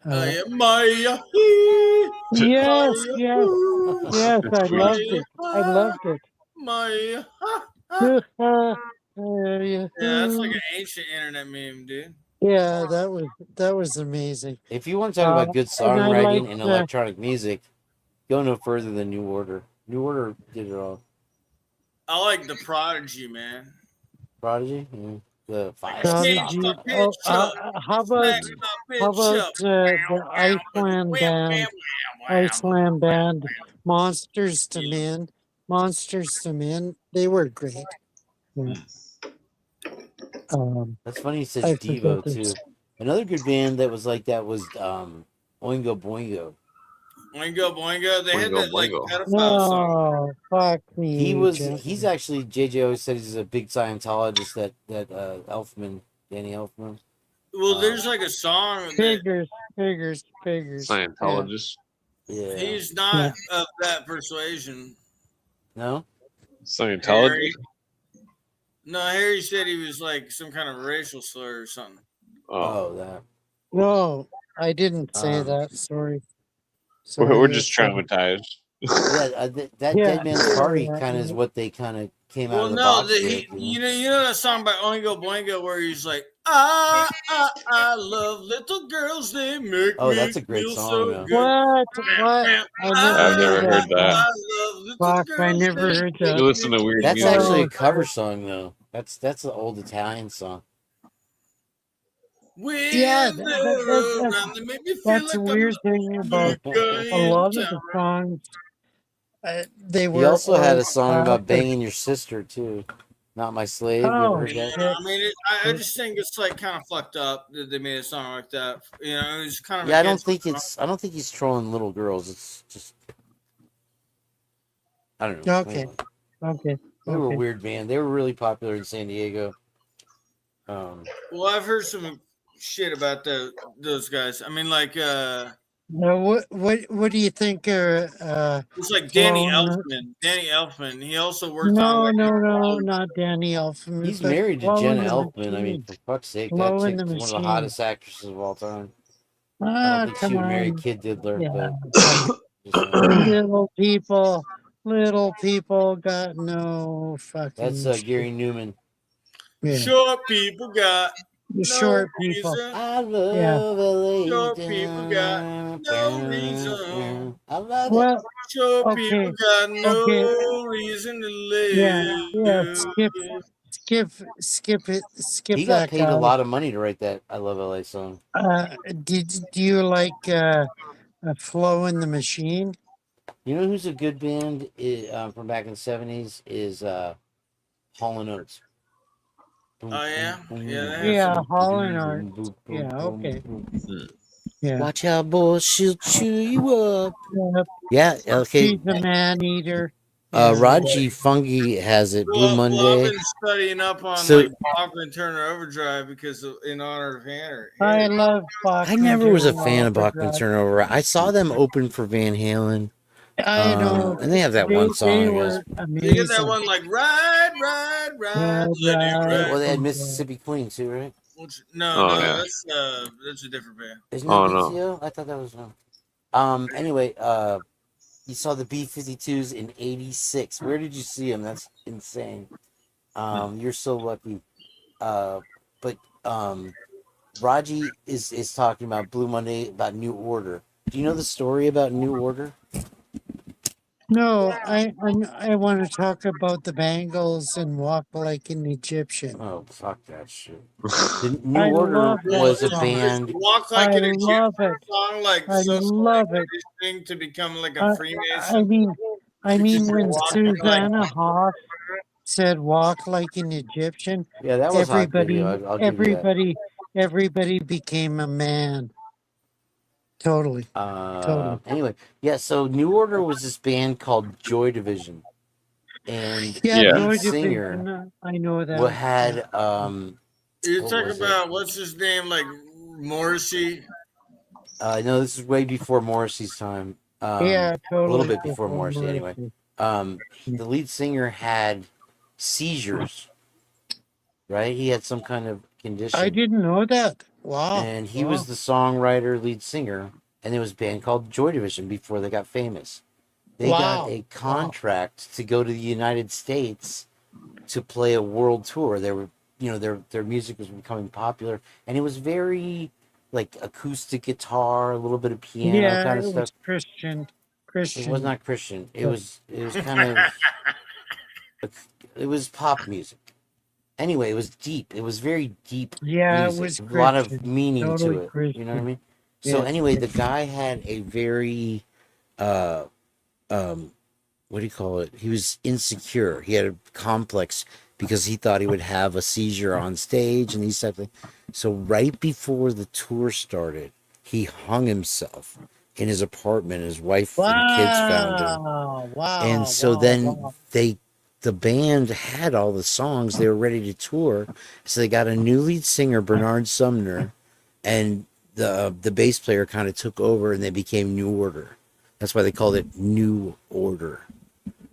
I am Maya. Yes, I loved it. I loved it. Maya. Yeah, Yeah, that's like an ancient internet meme, dude. yeah, that was amazing. If you want to talk about good and I songwriting liked, and electronic music, go no further than New Order. New Order did it all. I like the Prodigy, man. Prodigy, the Fire Change Stop. my Prodigy. pitch up, How about smack my bitch up. the Iceland band? Iceland band, Monsters to Men. Monsters to Men. They were great. Yeah. That's funny you said I forget Devo this. too. Another good band that was like that was Oingo Boingo. Boingo, boingo. They had Boingo, that like boingo. pedophile song. Oh, fuck me, He's actually JJ always said he's a big Scientologist. That Elfman, Danny Elfman. Well, there's like a song that Figures. Yeah. Scientologist. Yeah. he's not of that persuasion. No. Scientology. Harry. No, Harry said he was like some kind of racial slur or something. Oh, that. No, I didn't say that. Sorry. We're just traumatized. Yeah, that Yeah, Dead Man's Party yeah, kind of is yeah. what they kind of came out Well, of the no, box he, with. you know that song by Oingo Boingo where he's like, I love little girls, they make Oh, me that's a great feel song, so though. good. What? I I've never never heard that. I love little Fuck, girls. I never they heard make that. You listen to me weird feel That's music. actually a Oh. cover song, though. That's an old Italian song. Winds Yeah, around, they make me feel that's like a I'm weird thing about the a in lot of the town. songs. They He were also had old a song about classics. banging your sister too. Not My Slave. You ever Oh heard that? I mean, I just think it's like kind of fucked up that they made a song like that. You know, it's kind of Yeah, I don't against. think he's trolling little girls. It's just I don't know. Okay. Anyway, Okay. they were a Okay. weird band. They were really popular in San Diego. Well, I've heard some shit about those guys. I mean, like Now, what do you think? it's like Danny Flown? Elfman. Danny Elfman. He also worked on No, like not Danny Elfman, He's but married to Flow in Jenna the Elfman. I mean, Machine. for fuck's sake, that Flow in the chick's one of the Machine. hottest actresses of all time. I don't Ah, think she come would marry on. Kid Diddler, Yeah. but just saying. Little people got no That's fucking shit. Gary Newman. Yeah. short people got The no short people. reason. I love Yeah. LA Short people got no reason. I love it. Well, Short people okay. got no Okay. reason to Yeah. live. Skip He got that paid guy. a lot of money to write that I Love LA song. Do you like Flow in the Machine? You know who's a good band from back in the 70s is Hall & Oates. Oh yeah, yeah. Yeah, Hall and Oates. Yeah, okay. Yeah. Watch out, boys, she'll chew you up. Yeah. Yeah, okay. She's the man eater. Yeah. Raji Fungi has it. Blue Well, I've Monday. been studying up on So- like Bachman Turner Overdrive because in honor of Hanner. I love I Bachman never was a Turner fan of Bachman Overdrive. Turner Over. I saw them open for Van Halen. I know. And they have that one song, They I were guess. They get that amazing. one like ride, let it Right. ride. Well, they had Mississippi Queen too, right? No, Oh, yeah. that's a different band. Isn't Oh, that no. BTO? I thought that was one. Anyway, you saw the B-52s in '86. Where did you see them? That's insane. You're so lucky. But Raji is talking about Blue Monday, about New Order. Do you know the story about New Order? No, I want to talk about the Bangles and Walk Like an Egyptian. Oh, fuck that shit. The New I Order love that was a song. band. Walk like I an love Egyptian it. song, like I so love it. thing to become like a I Freemason. mean, when walking like Susanna Hoff said "Walk like an Egyptian," Yeah, that was hot video. I'll give you that. everybody became a man. Totally. Anyway, yeah. So New Order was this band called Joy Division, and Yeah, Yeah. the Joy lead singer Division, I know that. had You're what talking was it? about what's his name, like Morrissey. No, this is way before Morrissey's time. Yeah, totally. A little bit before Morrissey, anyway. The lead singer had seizures, right? He had some kind of condition. I didn't know that. Wow. And he was the songwriter, lead singer, and there was a band called Joy Division before they got famous. They got a contract to go to the United States to play a world tour. They were, their music was becoming popular, and it was very like acoustic guitar, a little bit of piano kind of it stuff. was Christian. Christian. It was not Christian. It was kind of it was pop music. Anyway, it was deep. It was very deep Yeah, it music. was A lot of Christian. meaning Totally to it. You know what I Christian. mean? So Yeah. anyway, the guy had a very uh what do you call it? He was insecure. He had a complex because he thought he would have a seizure on stage and these type of things. So right before the tour started, he hung himself in his apartment. His wife and kids found him. Wow. And so then the band had all the songs. They were ready to tour. So they got a new lead singer, Bernard Sumner, and the bass player kind of took over and they became New Order. That's why they called it New Order.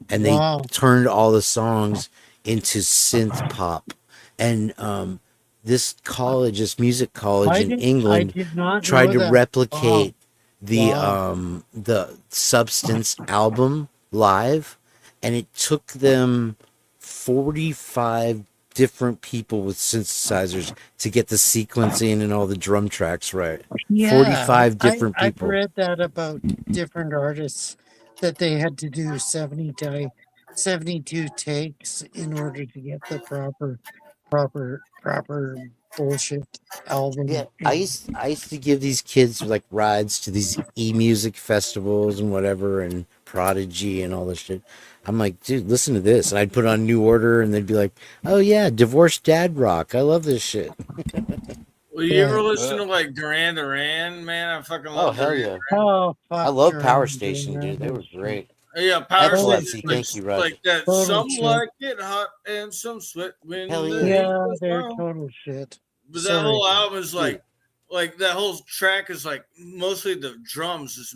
And they turned all the songs into synth pop. And this music college in England, tried to replicate the Substance album live, and it took them 45 different people with synthesizers to get the sequencing and all the drum tracks right. 45 different people. I've read that about different artists that they had to do 72 takes in order to get the proper bullshit album. Yeah, I used to give these kids like rides to these e-music festivals and whatever, and Prodigy and all this shit. I'm like, dude, listen to this, and I'd put on New Order, and they'd be like, oh yeah, divorced dad rock. I love this shit. Well, you ever listen to like Duran Duran? Man, I fucking love. Oh hell yeah! Oh, fuck, I love Power Station, dude. They were great. Yeah, Power Excellency, Station. thank you, Russ. Like that. Total Some shit. like it hot and some sweat when Hell the yeah. heat Yeah, goes they're down. total shit. But that Sorry. whole album is Dude. like that whole track is like mostly the drums is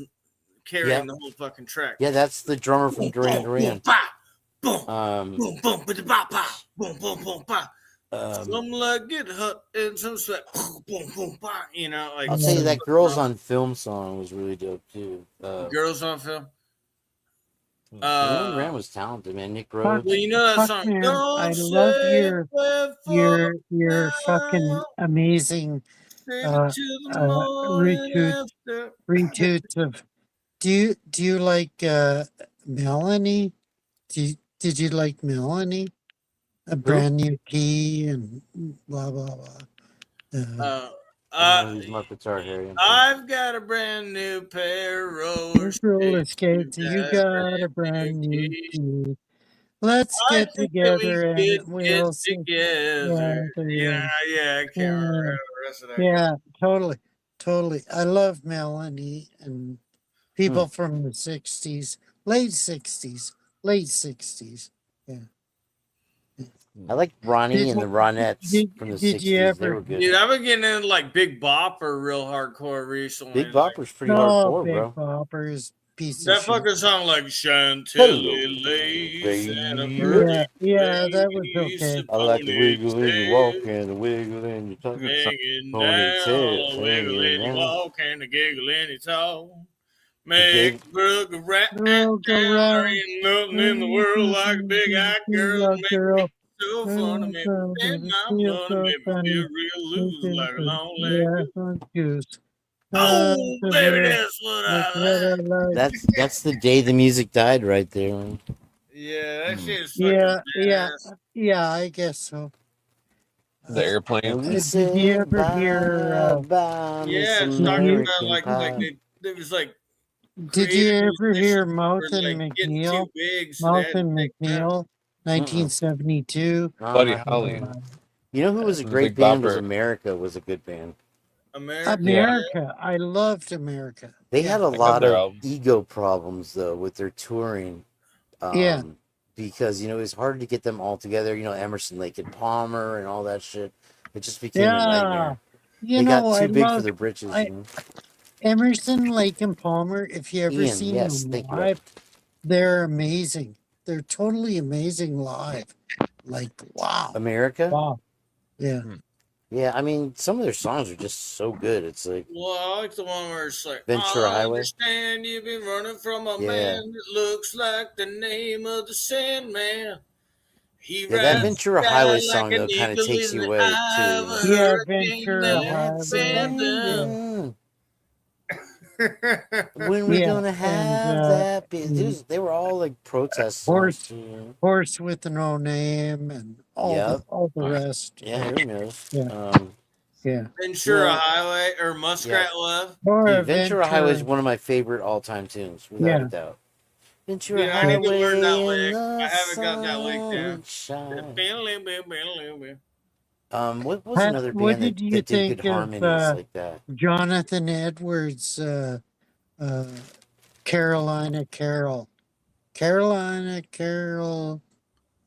carrying the whole fucking track. Yeah, that's the drummer from Duran Duran. Boom, boom, boom, boom, boom, boom, ba. Some like get hot and some sweat. Boom, boom, boom, ba. You know, like I'll tell you that Girls on Film song was really dope too. Girls on Film. Duran Duran was talented, man. Nick Rhodes. Well, you know that Fuck, song. man, Don't I love say your fucking amazing retweets of. Do you like Melanie? Did you like Melanie? A brand new key and blah blah blah. These Muppets are here. I've got a brand new pair of roller skates. You got a brand new key. Let's get together and we'll sing together. Yeah, I can't remember the rest of that. Yeah, totally. I love Melanie and people from the 60s, late 60s. Yeah. I like Ronnie and the Ronettes from the 60s. They were good. Dude, I've been getting into like Big Bopper real hardcore recently. Big Bopper's pretty hardcore, Big bro. Bopper is piece that of fucking shit. song like Chantilly lace and a birdie. Yeah, that was okay. I like the wiggle in your walk and the wiggle in your talk. Hanging down, the wiggle in your walk and the giggle in your talk. Make the girl go right down. There ain't nothing in the world like a big-eyed girl. Make me so fun of me. And my money make me feel real loose like a long leg. Oh, baby, that's what I like. That's the day the music died right there. Man. Yeah, that shit is fucking yeah, I guess so. The airplane. Did you ever hear? Yeah, it's talking about like it was like. Did you ever hear Martha McNeil? Martha McNeil, 1972. Buddy Holly. You know who was a great band? Was America was a good band. America. I loved America. They had a lot of ego problems though with their touring. Because it was hard to get them all together. Emerson, Lake and Palmer, and all that shit. It just became a nightmare. They got too big for their britches. Emerson, Lake and Palmer. If you ever seen them live, they're amazing. They're totally amazing live. Like wow. America. Wow. Yeah. Yeah, I mean, some of their songs are just so good. It's like, well, I like the one where it's like, Ventura Highway. I understand you've been running from a man that looks like the name of the Sandman. That Ventura Highway song though kind of takes you away too. Yeah, Ventura Highway. When we Yeah, gonna and have that? mm, They were all like protest songs horse, too. horse with no name, and Yep. all the rest. Yeah, who knows? Yeah, yeah. Ventura know, Highway or yeah. Muskrat Love. Or Dude, Ventura Highway is Ventura. one of my favorite all-time tunes, without a Yeah. doubt. Ventura Dude, I need to learn that Highway in lick. the I haven't got that lick down. sunshine. What was Pat, another what band did you that did good think of harmonies like that? Jonathan Edwards' uh, Carolina Carol? Carolina Carol.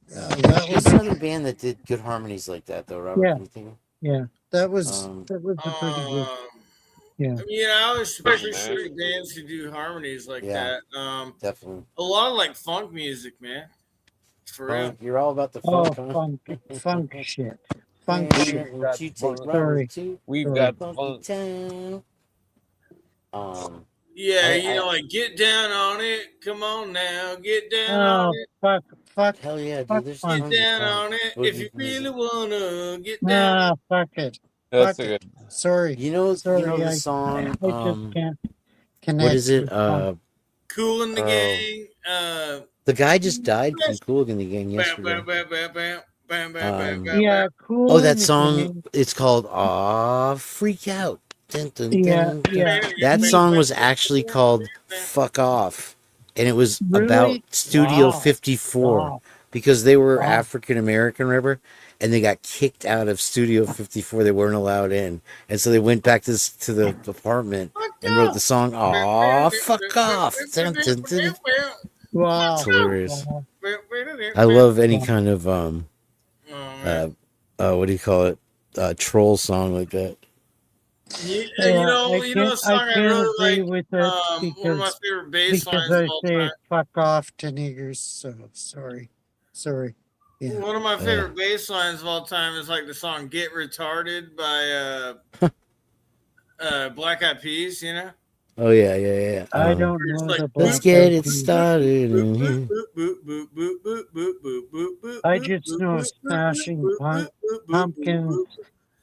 That What's was another band that did good harmonies like that, though, Robert? yeah, Can you think of? yeah. That was Um, a pretty good. Yeah, I always Pretty appreciate bands who do harmonies like Yeah. that. definitely. A lot of like funk music, man. For real. Funk, you're all about the oh, funk, huh? funk shit, funk shit. Won't you take Funk. Robert Sorry, to We've sorry. got funky funk. town? Yeah, I like get down on it. Come on now, get down on Oh, it. fuck, hell yeah, fuck dude. There's funk. Get tons of down funk on it if boogie you really music. wanna get down. Ah, fuck it, That's fuck a it. good. Sorry, You know sorry. the I song. just can't What is connect it? with funk. Cool in the Oh, gang. the guy just died from Cool in the Gang Bam, yesterday. bam, bam, bam, bam, bam, bam, bam, bam, Yeah, bam. cool Oh, in that the song. game. It's called "Aw Freak Out." Dun, dun, Yeah, dun, dun. yeah. That He song was actually called "Fuck Off," and it was about really, Studio wow, 54 wow, because they were wow. African American, remember? And they got kicked out of Studio 54. They weren't allowed in, and so they went back to the apartment and wrote the song "Aw Fuck Off." Dun, dun, dun. It's Wow. hilarious. Wow. I love any Wow. kind of Oh, man. what do you call it? Troll song like that. You, Yeah, a I song I can't really agree like. with it One of my favorite bass because lines of I all say time. fuck off to niggers. So sorry. Yeah. One of my favorite bass lines of all time is like the song "Get Retarded" by Black Eyed Peas. You know, Oh yeah. I don't it's know like the Let's Black get Eyed it Peas. started in here. I just know Smashing Pumpkins.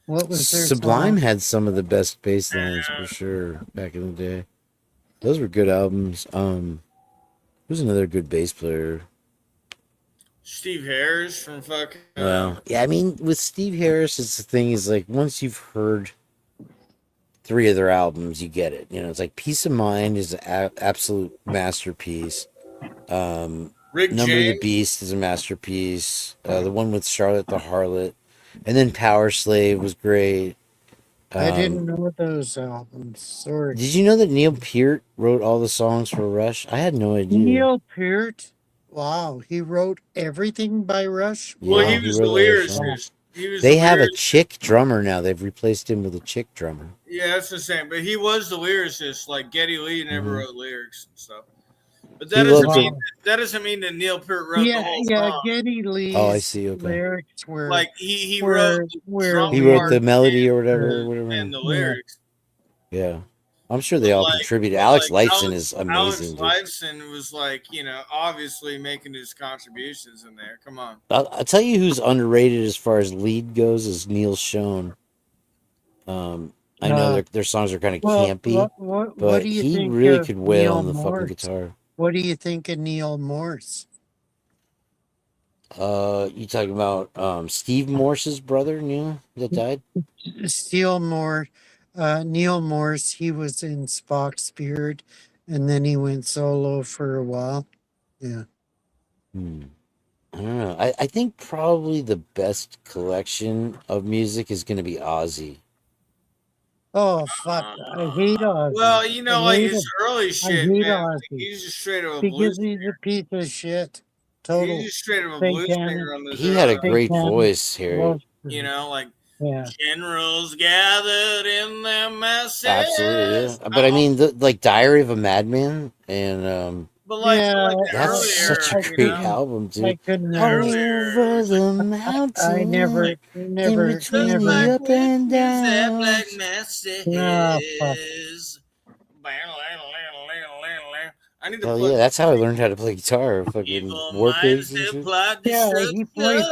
What was their Sublime song? had some of the best bass lines for sure back in the day. Those were good albums. Who's another good bass player? Steve Harris from fucking. Well, yeah, I mean, with Steve Harris, it's the thing is like once you've heard 3 of their albums, you get it. You know, it's like Peace of Mind is an absolute masterpiece. Rick Number of the James. Beast is a masterpiece. The one with Charlotte the Harlot, and then Power Slave was great. I didn't know those albums. Sorry. Did you know that Neil Peart wrote all the songs for Rush? I had no idea. Neil Peart. Wow, he wrote everything by Rush. Well, Yeah, he was wrote the all their songs. lyricist. He was They the have a lyricist. chick drummer now. They've replaced him with a chick drummer. Yeah, that's the same. But he was the lyricist. Like Geddy Lee never Mhm. wrote lyrics and stuff. But He that loved to. that doesn't mean that Neil Peart wrote the whole song. Geddy Lee's Oh, I see. Okay. lyrics were Like he were wrote the were drum He wrote part the melody or and whatever. the Yeah. lyrics. Yeah, I'm sure they all contributed. but Alex like Lifeson is amazing. Alex Lifeson was like, obviously making his contributions in there. Come on. I'll tell you who's underrated as far as lead goes is Neil Schon. I know their songs are kind of campy, what but do you he think really of could wail Neil on the fucking Morse? guitar. What do you think of Neil Morse? You talking about Steve Morse's brother, Neil, that died? Neil Morse, he was in Spock's Beard, and then he went solo for a while. Yeah. I don't know. I think probably the best collection of music is going to be Ozzy. Oh fuck! I hate Ozzy. Well, I hate his him. early shit, I hate man. Ozzy He's just straight up a because blues he's singer. a piece of shit. Total He's just straight up a blues singer on this. He had a great voice, Harry. Like Yeah. generals gathered in their masses. Absolutely, yeah. But I mean, like Diary of a Madman and But like, that's such a great album, dude. I couldn't All ever. over the mountain, I never, in between the up and down. No, fuck. I need to Hell play. yeah, that's how I learned how to play guitar. Fucking war pigs and shit. Yeah, he played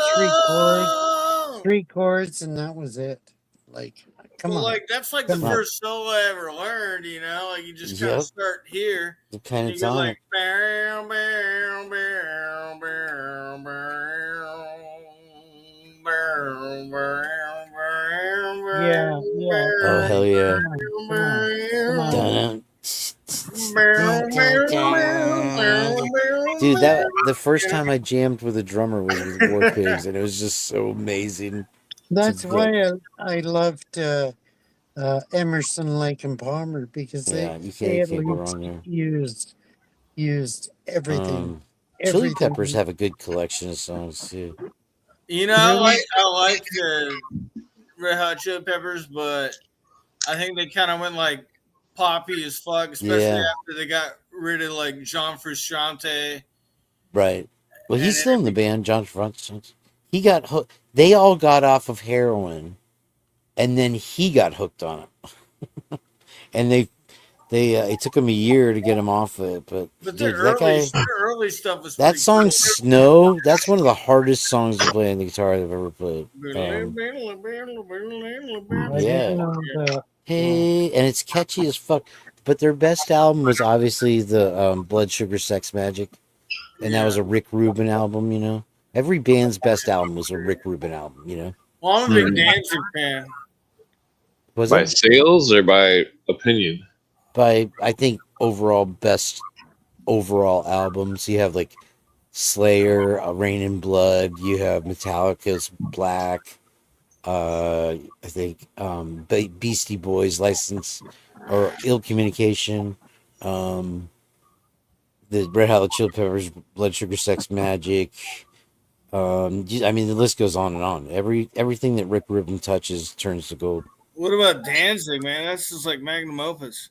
3 chords, and that was it. Like, Come Well, on. like that's like the Come on. first solo I ever learned. You know, like you just kind Yep. of start here. The And you go like pentatonic. bow, bow, bow, bow, bow, bow, bow, Yeah, yeah. Oh, hell yeah. Come on. Come on. Dun-dun. Dude, that the first time I jammed with a drummer was with War Pigs, and it was just so amazing. That's to, why like, I loved Emerson, Lake and Palmer, because yeah, they you at can't go least wrong there. used everything. Chili Everything. Peppers have a good collection of songs too. You know, I like the Red Hot Chili Peppers, but I think they kind of went like poppy as fuck, especially Yeah. after they got rid of like John Frusciante. Right. Well, he's And still in the band, John Frantz. He got hooked. They all got off of heroin, and then he got hooked on it. And it took him a year to get him off of it. But their dude, that guy, early stuff was that pretty song cool. "Snow," that's one of the hardest songs to play on the guitar I've ever played. I Yeah. didn't know that. Hey, and it's catchy as fuck. But their best album was obviously the Blood Sugar Sex Magic, and that was a Rick Rubin album. You know, every band's best album was a Rick Rubin album. You know, Well, I'm a big Danzig fan. was By it sales or by opinion? by I think overall best overall albums. You have like Slayer, Rain in Blood. You have Metallica's Black. I think Beastie Boys, License or Ill Communication. The Red Hot Chili Peppers, Blood Sugar Sex Magic. I mean, the list goes on and on. Everything that Rick Rubin touches turns to gold. What about Danzig, man? That's just like magnum opus.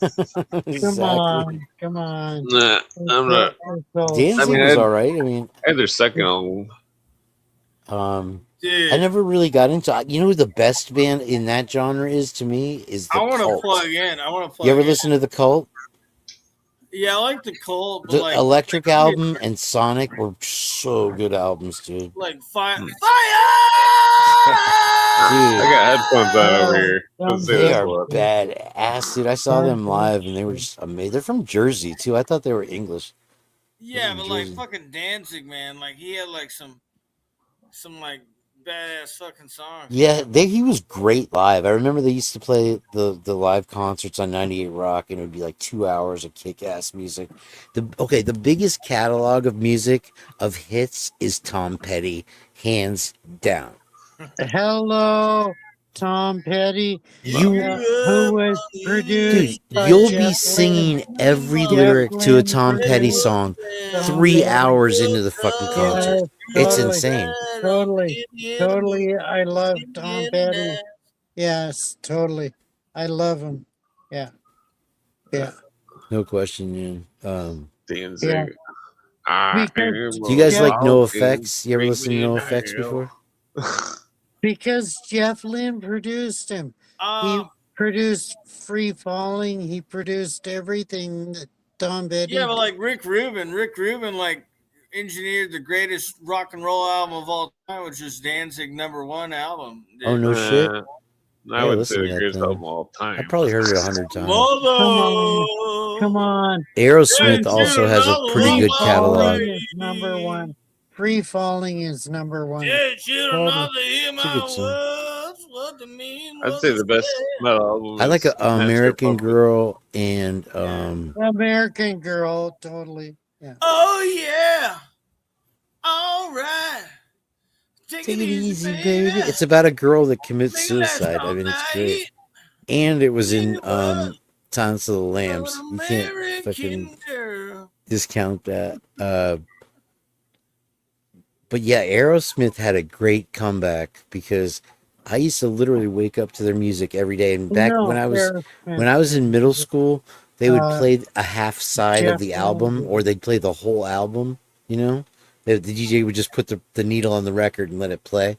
Come on. Come on. Nah, I'm not. Danzig I mean, was all right. I mean, I had their second album. Dude, I never really got into. You know who the best band in that genre is to me is the I want to Cult. plug in. I want to plug You ever in. listen to the Cult? Yeah, I like the Cult, but The like Electric album and Sonic were so good albums, dude. like fire. Dude, I got headphones on over here. Let's see they this are one. badass, dude. I saw them live and they were just amazing. They're from Jersey too. I thought they were English. Yeah, but like Jersey. fucking Danzig, man. Like he had like some like badass fucking songs. Yeah, he was great live. I remember they used to play the live concerts on 98 Rock, and it would be like 2 hours of kick-ass music. The biggest catalog of music of hits is Tom Petty, hands down. Hello, Tom Petty. You, Who was dude, produced by you'll Jeff be Lynne. singing every Jeff lyric to a Lynne Tom Petty produced song Tom 3 Petty. hours into the fucking concert. It's Totally. insane. Totally. I love Tom Petty. Yes, totally. I love him. Yeah. Yeah. No question, man. Danzig. Yeah. Do you guys like No Effects? You ever listen to No Effects before? Because Jeff Lynne produced him. He produced Free Falling. He produced everything that Tom Petty. Yeah, but like Rick Rubin like engineered the greatest rock and roll album of all time, which is Danzig #1 album. Dude. Oh, no shit. I would say the greatest album of all time. I probably heard it 100 times. Come on. Aerosmith also has a pretty good catalog. Is number one. Free Falling is number one. I'd say the best metal album. I like American Girl and American Girl, totally. Yeah. Oh yeah. All right. Take it easy, baby. It's about a girl that commits suicide. I mean, it's great. And it was in Silence of the Lambs. You can't fucking discount that. But yeah, Aerosmith had a great comeback because I used to literally wake up to their music every day. And back when I was in middle school, they would play a half side of the album, or they'd play the whole album. You know, the DJ would just put the needle on the record and let it play.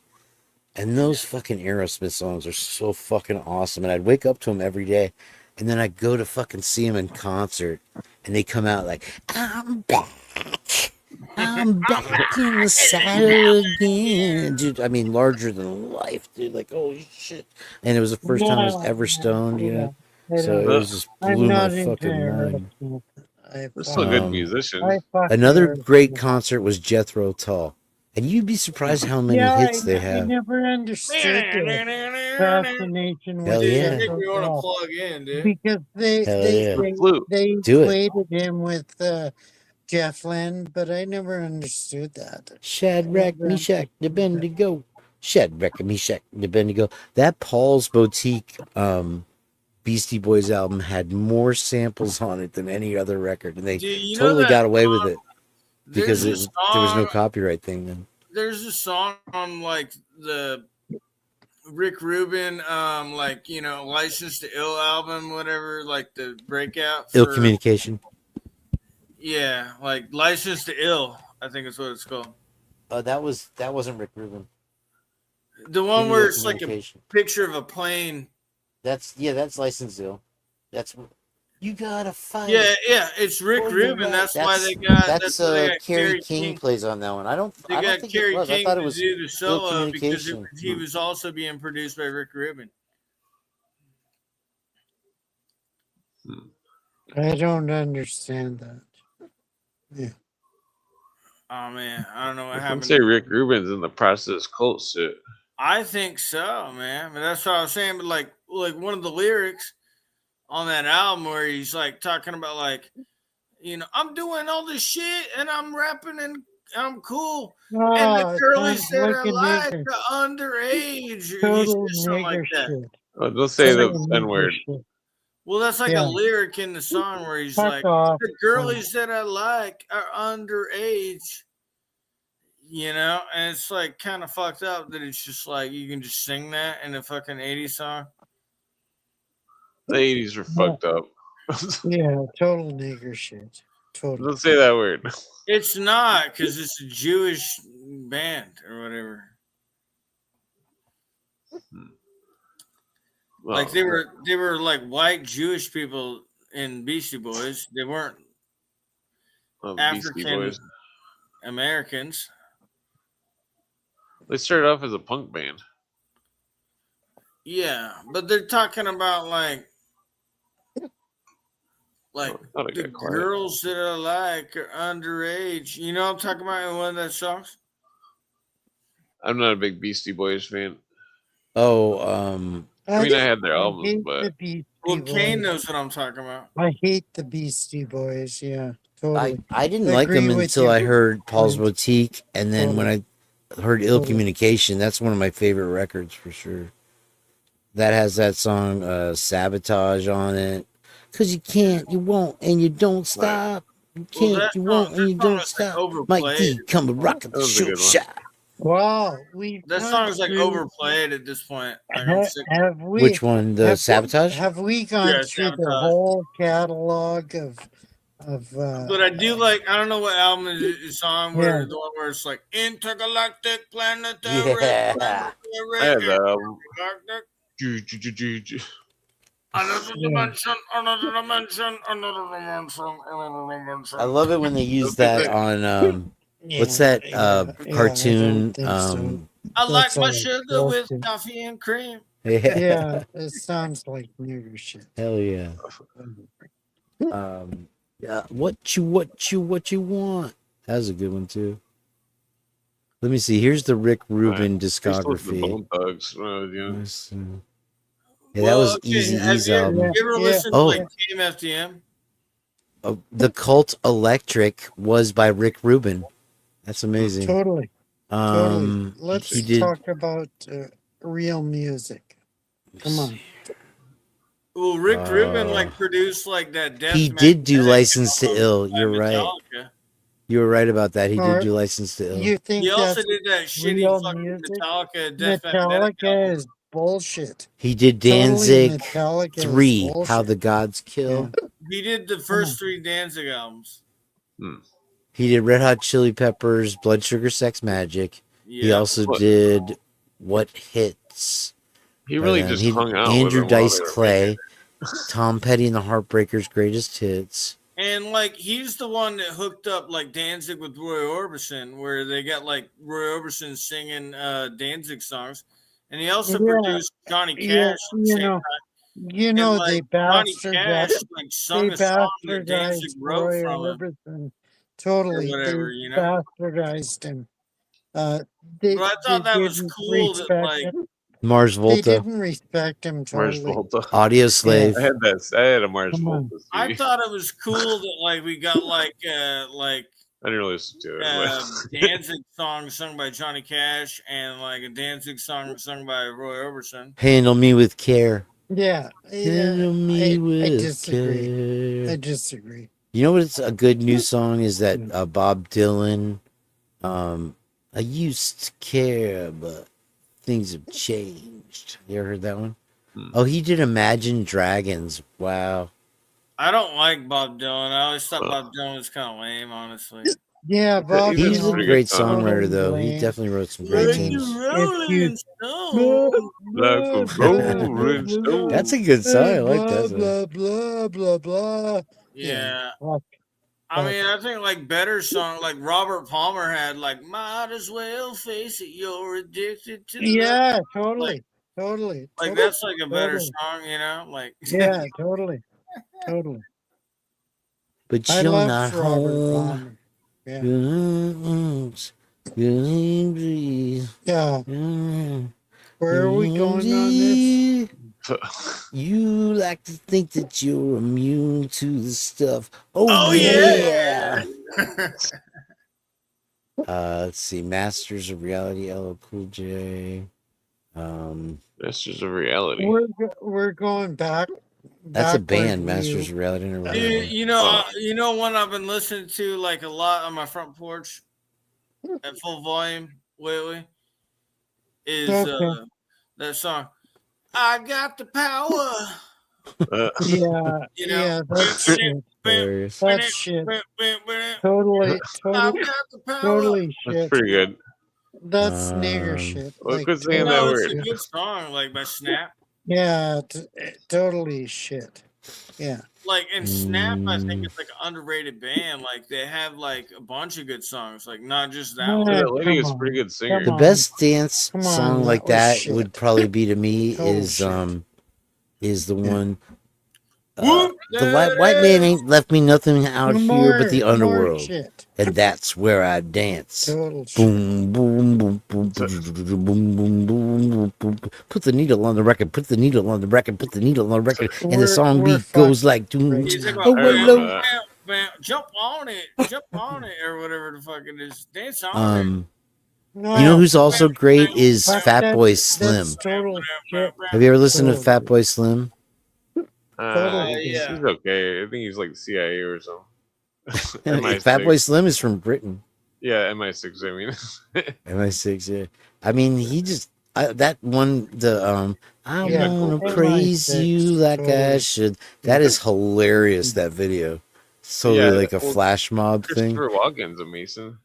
And those fucking Aerosmith songs are so fucking awesome. And I'd wake up to them every day, and then I'd go to fucking see them in concert, and they come out like, "I'm back. I'm I'm back in the saddle again, dude. I mean, larger than life, dude. Like, holy shit! And it was the first time I was ever stoned, you know. So it Uh, was just I'm blew my not into fucking mind. Aerosmith. I They're still fuck, good Um, musicians. I fuck Another great Aerosmith. concert was Jethro Tull, and you'd be surprised how many Yeah, hits they I have. never understood the fascination Dude, Hell with you yeah, make Jethro me want to Tull plug in, dude. because hell yeah, The flute. they do it. equated him with Jeff Lynne, but I never understood that. Shadrach, Never Meshach, understood that. Abednego. Shadrach, Meshach, Abednego. That Paul's Boutique Beastie Boys album had more samples on it than any other record, and they Dude, you know totally that got away with it because there's a there was no song. copyright thing then. There's a song on like the Rick Rubin, like License to Ill album, whatever, like the breakout Ill for communication. yeah, like License to Ill, I think is what it's called. That wasn't Rick Rubin. The Give one me where Ill it's like a communication. picture of a plane. That's License Ill. That's you gotta fight. Yeah, it's Rick for the Rubin. right. That's why they got Carrie King plays on that one. I don't got think it Kerry was. I King thought it to was do the Ill solo because communication. he was also being produced by Rick Rubin. I don't understand that. Yeah. Oh man, I don't know what I happened. say Rick Rubin's in the process cult shit. I think so, man. But that's what I was saying. But like one of the lyrics on that album where he's like talking about like, I'm doing all this shit and I'm rapping and I'm cool. And the It girlies sounds that like I a like nigger. are underage. He Total says something like nigger that. shit. Oh, don't say the Total N nigger word. shit. Well, that's like Yeah. a lyric in the song where he's Fuck like, off. the girlies that I like are underage. And it's like kind of fucked up that it's just like you can just sing that in a fucking 80s song. The 80s were fucked up. Yeah, total nigger shit. Total. Don't say that word. It's not because it's a Jewish band or whatever. Well, Like they were like white Jewish people in Beastie Boys. They weren't Beastie African Boys. Americans. They started off as a punk band. Yeah, but they're talking about like Oh, the girls that I like are underage. You know what I'm talking about in one of those songs? I'm not a big Beastie Boys fan. Oh, I mean, I had their hate albums, but the Beastie Well, Kane Boys. knows what I'm talking about. I hate the Beastie Boys. Yeah, totally. I didn't I like them agree with until you. I heard Paul's Boutique, and then when I heard Ill Totally. Communication, that's one of my favorite records for sure. That has that song Sabotage on it. Cause you can't, you won't, and you don't stop. You can't, you won't, and you don't stop. Mike D, come and rock at the show shot. Wow, That song is like overplayed at this point. Like, I'm sick. Have we? Which one? The Sabotage? Have we gone through the whole catalog of? But I do like. I don't know what album it's on. Where the one where it's like intergalactic planetary. Yeah. I had that album. Another dimension, another dimension, another dimension, another dimension. I love it when they use that on what's that cartoon? I like my sugar with coffee and cream. Yeah, it sounds like nigger shit. Hell yeah. Yeah. What you want? That was a good one too. Let me see. Here's the Rick Rubin discography. Bone Thugs when I was young. Yeah, that was Eazy-E's album. Have you ever listened to like KMFDM? The Cult Electric was by Rick Rubin. That's amazing. Totally. Totally. Let's talk about real music. Come on. Well, Rick Rubin like produced like that. Death he did do License to Ill. You're right. You were right about that. He did do License to Ill. You think he also did that shitty fucking music? Metallica is bullshit. He did Danzig 3, How the Gods Kill. Yeah. He did the first 3 Danzig albums. He did Red Hot Chili Peppers, Blood Sugar Sex Magic. Yeah. He also did What Hits. He really just hung out Andrew with Dice Clay, Tom Petty and the Heartbreakers' Greatest Hits. And like he's the one that hooked up like Danzig with Roy Orbison, where they got like Roy Orbison singing Danzig songs, and he also Yeah, produced Johnny yeah, Cash at the same time. And they like Johnny Cash bastardized, like sung a song that Danzig wrote Roy from him Orbison. or Totally, they whatever, you know. bastardized him. But They I thought that was didn't cool that respect like him. Mars They Volta, didn't respect him Mars totally. Volta. Audio I Slave. had that. I had a Mars Come on. Volta. I CD. thought it was cool that like we got like I didn't listen to it. Danzig song sung by Johnny Cash and like a Danzig song sung by Roy Orbison. Handle me with care. Yeah, Handle me I with disagree. care. I disagree. You know what's a good new song is that Bob Dylan. I used to care, but things have changed. You ever heard that one? Oh, he did Imagine Dragons. Wow. I don't like Bob Dylan. I always thought Bob Dylan was kind of lame, honestly. Yeah, Bob He's a Dylan great is totally songwriter, though. He lame. definitely wrote some great Like tunes. you Rolling Stone. Like a rolling stone. That's a good song. I like blah, that song. blah, blah, blah, blah. Yeah. Fuck. I mean, I think like better song, like Robert Palmer had, like "Might as well face it, you're addicted to love." Yeah, totally. Totally. Like that's like a better song, you know? Like Yeah, totally. Totally. But I you're love not Robert home. Palmer. Yeah. Yeah. Where are we going on this? You like to think that you're immune to the stuff. Oh yeah. Let's see. Masters of Reality, LL Cool J. Masters of Reality. We're going back. That's a backward band, view. Masters of Reality. Never heard of Dude, them. you know one I've been listening to like a lot on my front porch at full volume lately is that song. I got the power. Yeah, You know, yeah, that's shit. Hilarious. That's shit. Totally, I've totally, got the power. totally That's shit. pretty good. That's nigger shit. Well, Like, quit saying that No, word. it's a good song, like by Snap. yeah, totally shit. Yeah. Like in Snap, I think it's like an underrated band. Like they have like a bunch of good songs, like not just that one. That lady is a come pretty good singer. The on. best dance Come on, song that like was that shit. would probably be to me Total is shit. is the one. Whoop, The white man ain't left me nothing out here but the More underworld, shit. and that's where I dance. Total shit. Boom, boom, boom, boom, boom, boom, boom, boom, boom, boom. Put the needle on the record. Put the needle on the record. Put the needle on the record, and the song We're beat goes fucked. like, doom, He's like, oh, hello. jump on it, or whatever the fuck it is. Dance on it. No, You know who's also great is fuck Fat that- Boy That's Slim. total shit. Have you ever listened to Totally. Fat Boy Slim? Yeah. He's okay. I think he's like the CIA or something. Fat Boy Slim is from Britain. Yeah, MI6. I mean, MI6, yeah. I mean, he just that one I Yeah, wanna MI6, praise you like I totally. should. That is hilarious. That video. It's totally Yeah, like a well, flash mob thing. Christopher Walken's a Mason.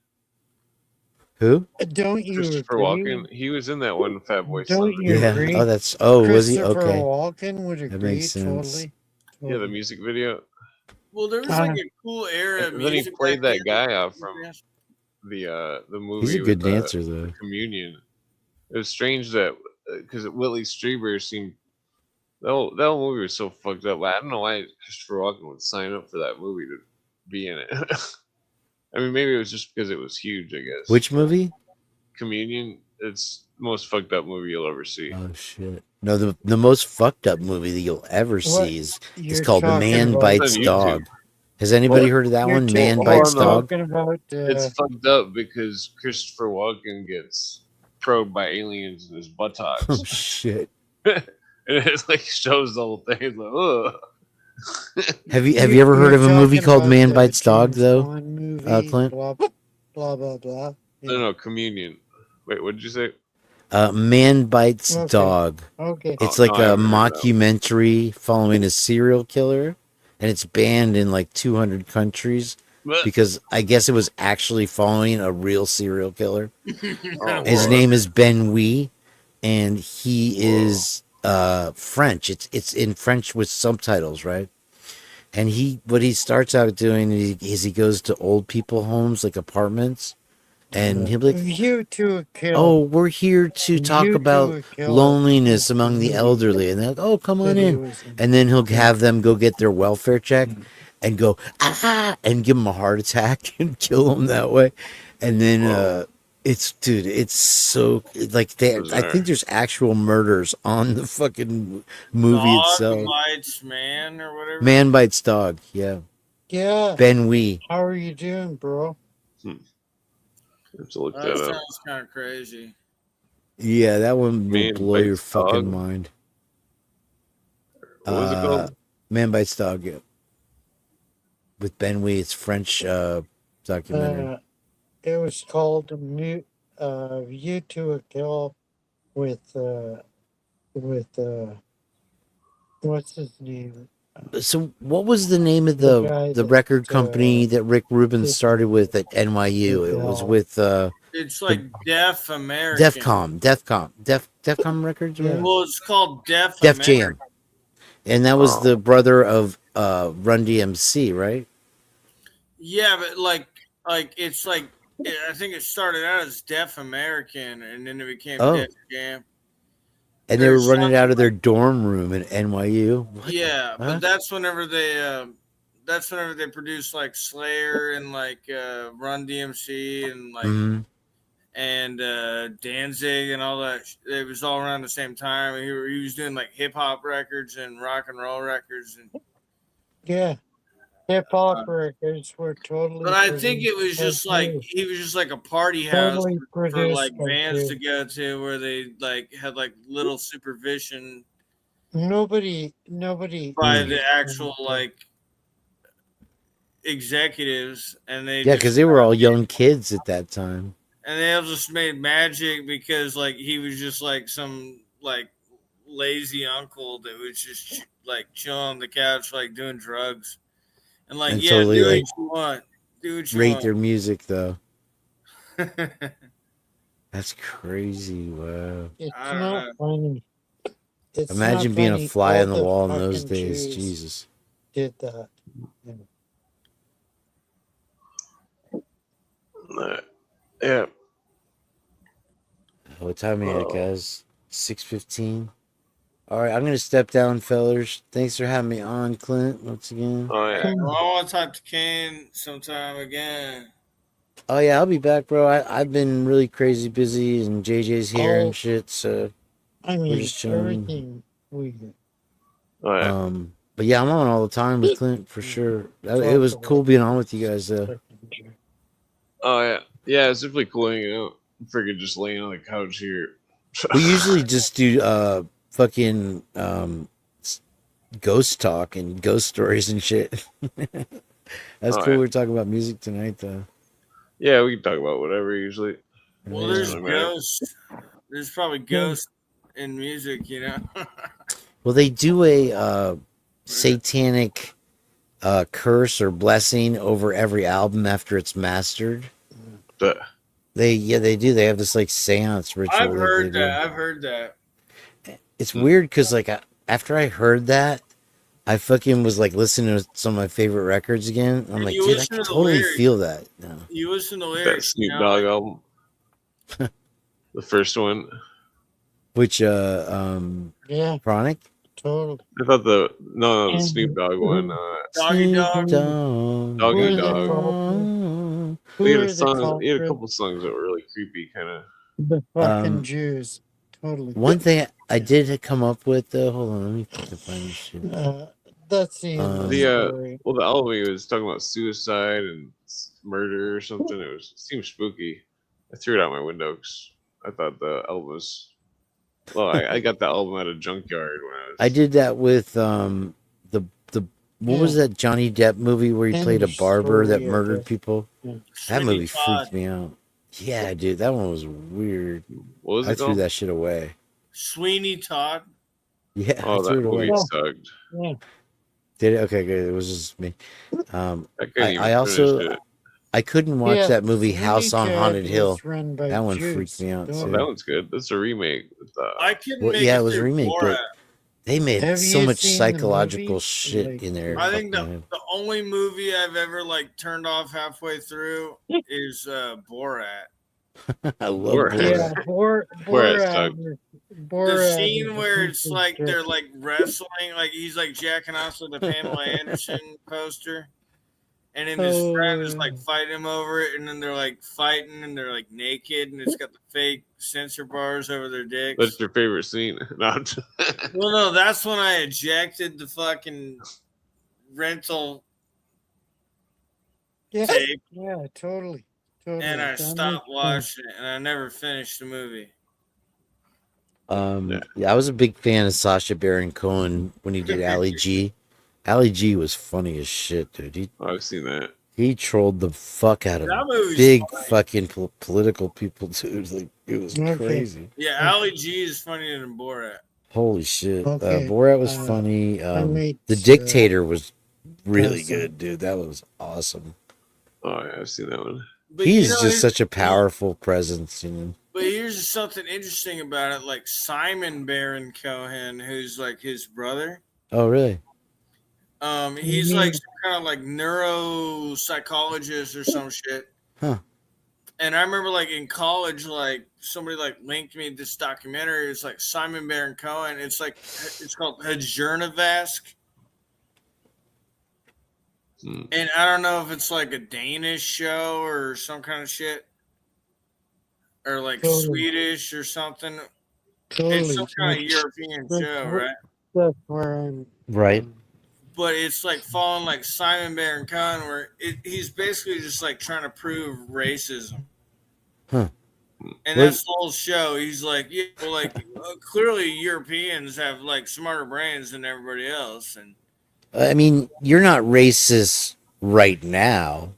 Who? Don't you Christopher agree? Walken. He was in that one Fat Boy Don't Slim. you Yeah. agree? Oh, that's. Oh, was he? Christopher Okay. Walken would That agree makes sense. totally. Yeah, the music video. Well, there was like a cool era of And then he music. played back that then. guy out from the movie. He's a good with, dancer, though. Communion. It was strange that because Whitley Strieber seemed that whole movie was so fucked up. I don't know why Christopher Walken would sign up for that movie to be in it. I mean, maybe it was just because it was huge. I guess. Which movie? Communion. It's the most fucked up movie you'll ever see. Oh shit! No, the most fucked up movie that you'll ever What? see is You're called talking Man about- Bites It's on YouTube. Dog. Has anybody What? heard of that You're one? Man talking- Bites Oh, no. Dog. Talking about It's fucked up because Christopher Walken gets probed by aliens in his buttocks. Oh shit! And it like shows the whole thing. It's like, ugh. Have you ever heard of a you're movie talking called about Man the Bites Dog James though? Bond movie, Clint? Blah blah blah blah. No, Communion. Wait, what did you say? Man Bites Okay. Dog. Okay. It's Oh, like no, I a haven't heard of that. mockumentary following a serial killer, and it's banned in like 200 countries because I guess it was actually following a real serial killer. Oh, His Lord. name is Ben Wee, and he is French. It's in French with subtitles, right? And what he starts out doing is he goes to old people homes, like apartments, and he'll be like, View to a Kill. "Oh, we're here to talk View to about a Kill loneliness is among the movie elderly," and they're like, "Oh, come on that he in," was in. and then he'll have them go get their welfare check and go and give them a heart attack and kill them that way, and then Whoa. it's so like I Bizarre. think there's actual murders on the fucking movie Dog itself. bites man or whatever. Man bites dog. Yeah, Yeah. Ben Wee. How are you doing, bro? I have to look That that up. sounds kind of crazy. Yeah, that one will Man blow your Bites fucking Dog? mind. What was it called? Man Bites Dog, yeah. With Ben Wee, it's French documentary. It was called View to a Kill with what's his name? So, what was the name of The guy the that, record company that Rick Rubin did started with at NYU? It was with It's like Deaf American. Defcom Records, Yeah. right? Well, it's called Deaf Def American. Jam, and that was Oh. the brother of Run DMC, right? Yeah, but like it's like I think it started out as Deaf American, and then it became Oh. Def Jam. And they were There's running something out of their dorm room at NYU. What the Yeah, but fuck? that's whenever they produced like Slayer and like Run DMC and like Mhm. and Danzig and all that. It was all around the same time. He was doing like hip hop records and rock and roll records, and Yeah. Hip hop records were totally. but I think it was produced by just like Jews. he was just like a party house Totally for produced like by bands to Jews. go to where they like had like little supervision Nobody. by the actual like executives, and they Yeah, just because they were all young kids at that time. and they all just made magic because like he was just like some like lazy uncle that was just like chilling on the couch like doing drugs and like And yeah, totally, do like, what you want, do what you Rate want. their music, though. That's crazy. Wow. It's I don't not know. funny. It's Imagine not being funny. a fly All on the wall in those fucking days. Jews Jesus. did that. Yeah. What time are you at, guys? 6:15. All right, I'm going to step down, fellers. Thanks for having me on, Clint, once again. Oh yeah. Well, I want to talk to Kane sometime again. Oh, yeah, I'll be back, bro. I've been really crazy busy, and JJ's here Oh. and shit, so I we're mean, just chilling. everything we. Oh yeah. But yeah, I'm on all the time with Clint, for sure. It was cool being on with you guys, though. Oh yeah. Yeah, it's definitely cool hanging out. I'm freaking just laying on the couch here. We usually just do fucking ghost talk and ghost stories and shit. That's Oh, cool. yeah. We're talking about music tonight, though. Yeah, we can talk about whatever usually. Well, Yeah. there's Doesn't matter. ghosts. There's probably ghosts in music, you know. Well, they do a satanic curse or blessing over every album after it's mastered. But They do. They have this like seance ritual. I've that heard they do. that. I've heard that. It's weird because like after I heard that, I fucking was like listening to some of my favorite records again. I'm And like, you dude, I listen can to the totally lyrics. feel that. No. You listen to that lyrics. Snoop you know, Dogg like- album. The first one. Which Yeah, Chronic? totally. I thought the Snoop Dogg one. Doggy Snoop Dog. Dogg. Doggy Who are Dog. Who He had are a the song. He had a culprits? couple songs that were really creepy, kind of. The fucking Um, Jews. Totally. One thing I did come up with, though, hold on, let me fucking find this shit. That's the end of the The story. well, the album he was talking about suicide and murder or something. It seemed spooky. I threw it out my window because I thought the album was. Well, I got the album at a junkyard when I was. I did that with the what was that Johnny Depp movie where he End played a of barber that story, I murdered guess. people? That Sweeney movie Todd. freaked me out. Yeah, dude, that one was weird. What was I it threw called? that shit away. Sweeney Todd. Yeah, Oh, I threw that it away. movie sucked. Yeah. Did it? Okay, good. It was just me. I couldn't even I also finish it. I couldn't watch Yeah, that movie Sweeney House on Todd Haunted Hill. was run by That one Jews. freaked me out, Don't Oh, too. that one's good. That's a remake. With, I couldn't Well, make yeah, it it was a through remake, Borat. but They made Have so you much seen the psychological movie? shit Like, in there. I think fucking- the only movie I've ever like turned off halfway through is Borat. I love Borat. yeah, Borat. Borat sucked. The Borat scene is a where piece it's of like shit. they're like wrestling, like he's like jacking off to the Pamela Anderson poster, and then his friend is like fighting him over it, and then they're like fighting and they're like naked, and it's got the fake censor bars over their dicks. What's your favorite scene? No, I'm just- Well, no, that's when I ejected the fucking rental Yeah, tape yeah, totally. and I That stopped makes sense. watching it, and I never finished the movie. Yeah, I was a big fan of Sacha Baron Cohen when he did Ali G. Ali G was funny as shit, dude. I've seen that. He trolled the fuck out of That movie's big funny. fucking political people, dude. Like it was Okay. crazy. Yeah, Ali G is funnier than Borat. Holy shit. Okay, Borat was funny. mate, The Dictator was really awesome. good, dude. That was awesome. Oh, yeah, I've seen that one. But He's you know, just such a powerful presence, you know. But here's something interesting about it. Like Simon Baron Cohen, who's like his brother. Oh, really? He's like some kind of like neuropsychologist or some shit. Huh. And I remember like in college, like somebody like linked me to this documentary. It's like Simon Baron Cohen. It's like it's called Hajernavask. And I don't know if it's like a Danish show or some kind of shit. Or like Swedish or something. Totally. It's some kind of European show, right? That's where I'm. Right. But it's like following like Simon Baron Cohen, where he's basically just like trying to prove racism. Huh. And that's the whole show. He's like, yeah, well, like clearly Europeans have like smarter brains than everybody else, and I mean, you're not racist right now.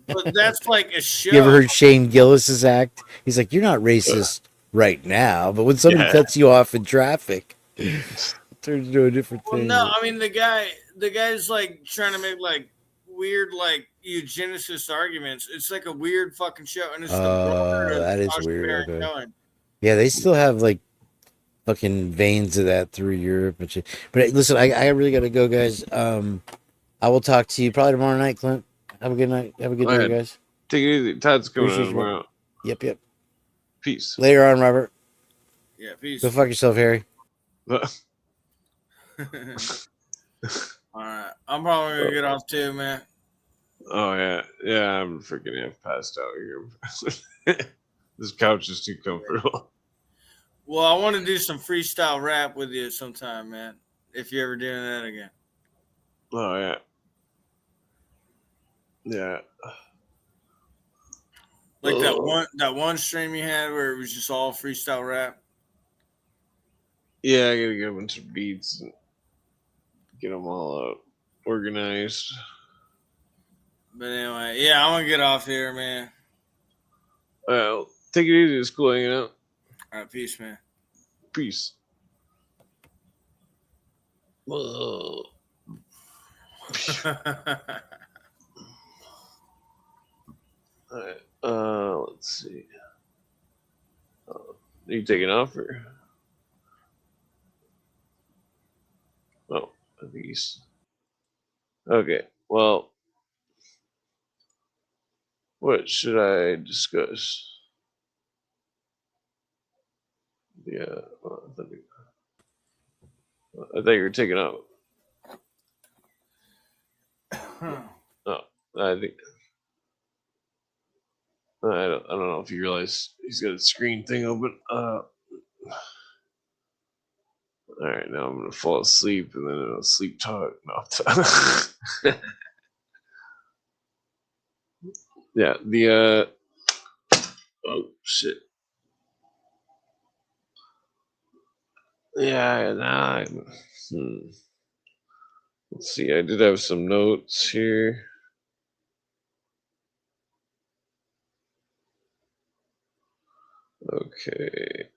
but that's like a show. You ever heard Shane Gillis's act? He's like, you're not racist right now, but when somebody cuts you off in traffic, it turns into a different Well, thing. no, I mean the guy's like trying to make like weird like eugenicist arguments. It's like a weird fucking show, and it's the brother of that is Sacha weird. Baron Okay. Cohen. Yeah, they still have like fucking veins of that through Europe and shit. But hey, listen, I really got to go, guys. I will talk to you probably tomorrow night, Clint. Have a good night. Have a good day, guys. Take it easy. Todd's coming Appreciate on you, man. tomorrow. Yep. Peace. Later on, Robert. Yeah, peace. Go fuck yourself, Harry. All right, I'm probably gonna get off too, man. Oh yeah, I'm freaking half passed out here. This couch is too comfortable. Well, I want to do some freestyle rap with you sometime, man. If you're ever doing that again. Oh yeah, yeah. Like that one stream you had where it was just all freestyle rap. Yeah, I gotta get a bunch of beats and get them all organized. But anyway, yeah, I'm gonna get off here, man. Well, take it easy. It's cool hanging out. All right, peace, man. Peace. Whoa. All right. Let's see. Are you taking off or? Oh, I think he's. Okay. Well, what should I discuss? Yeah, I thought you were taking off. Oh, I think. I don't know if you realize he's got a screen thing open. All right, now I'm gonna fall asleep and then I'll sleep talk. No. Yeah, the oh shit. Yeah, nah. Let's see. I did have some notes here. Okay.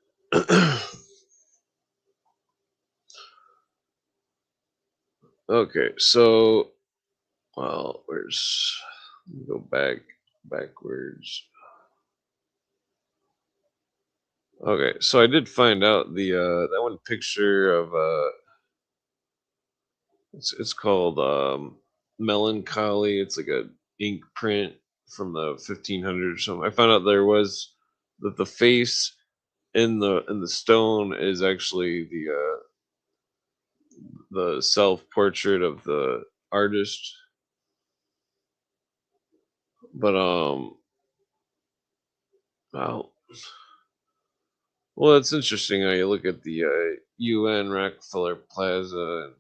Okay, so well, go backwards. Okay, so I did find out the that one picture of it's called Melancholy. It's like a ink print from the 1500s or something. I found out there was that the face in the stone is actually the self portrait of the artist. But well, it's interesting how you look at the UN Rockefeller Plaza and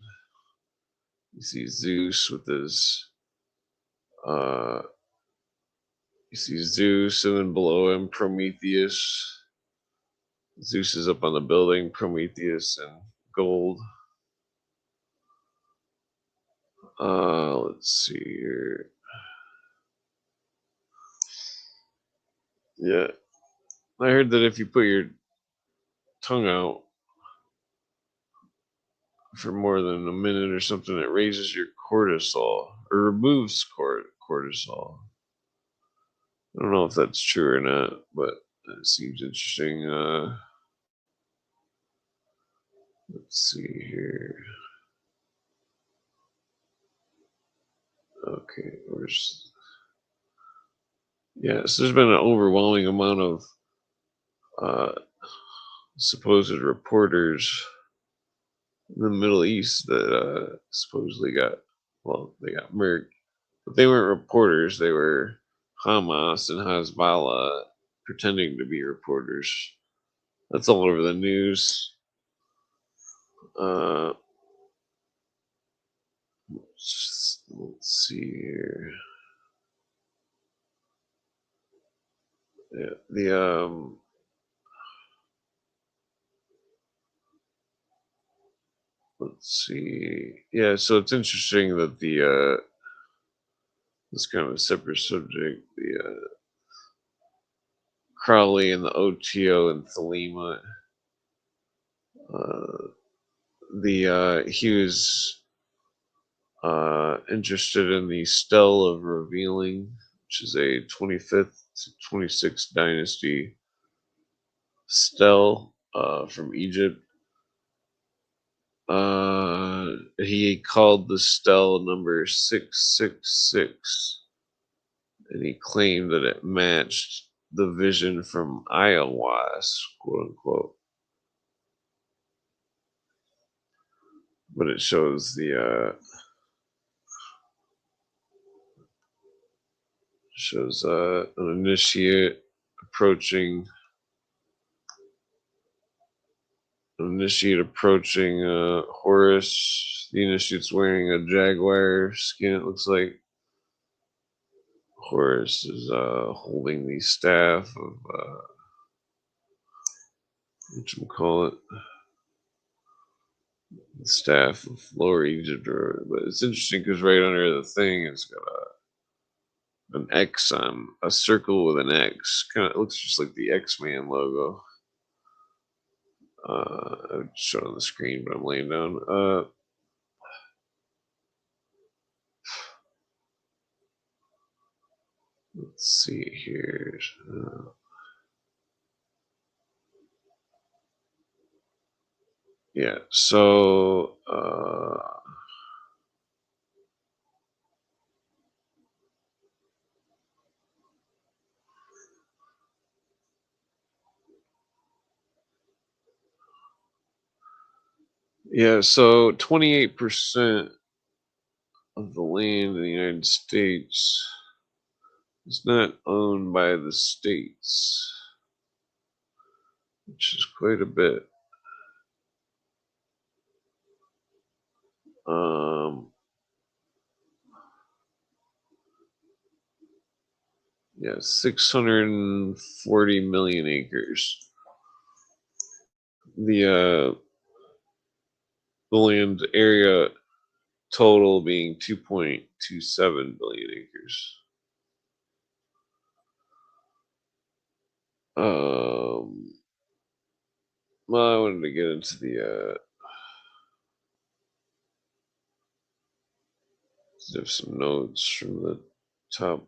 you see Zeus with his uh you see Zeus and then below him Prometheus. Zeus is up on the building, Prometheus in gold. Let's see here. Yeah. I heard that if you put your tongue out for more than a minute or something, it raises your cortisol or removes cortisol. I don't know if that's true or not, but it seems interesting. Let's see here. Okay, yeah, so there's been an overwhelming amount of uh, supposed reporters in the Middle East that supposedly they got murked, but they weren't reporters. They were Hamas and Hezbollah pretending to be reporters. That's all over the news. Uh, let's see here. Yeah, let's see. Yeah, so it's interesting that this kind of a separate subject. The Crowley and the OTO and Thelema. He was interested in the Stele of Revealing, which is a 25th to 26th dynasty stele from Egypt. He called the stele number 666, and he claimed that it matched the vision from ayahuasca, quote unquote. But it shows an initiate approaching Horus. The initiate's wearing a jaguar skin. It looks like Horus is holding the staff of what you call it, the staff of Lower Egypt. But it's interesting because right under the thing, it's got an X on a circle with an X. Kind of looks just like the X-Man logo. I would show it on the screen, but I'm laying down. Let's see here. Yeah, so yeah, so 28% of the land in the United States is not owned by the states, which is quite a bit. Yeah, 640 million acres. The land area total being 2.27 billion acres. Well, I wanted to get into the there's some notes from the top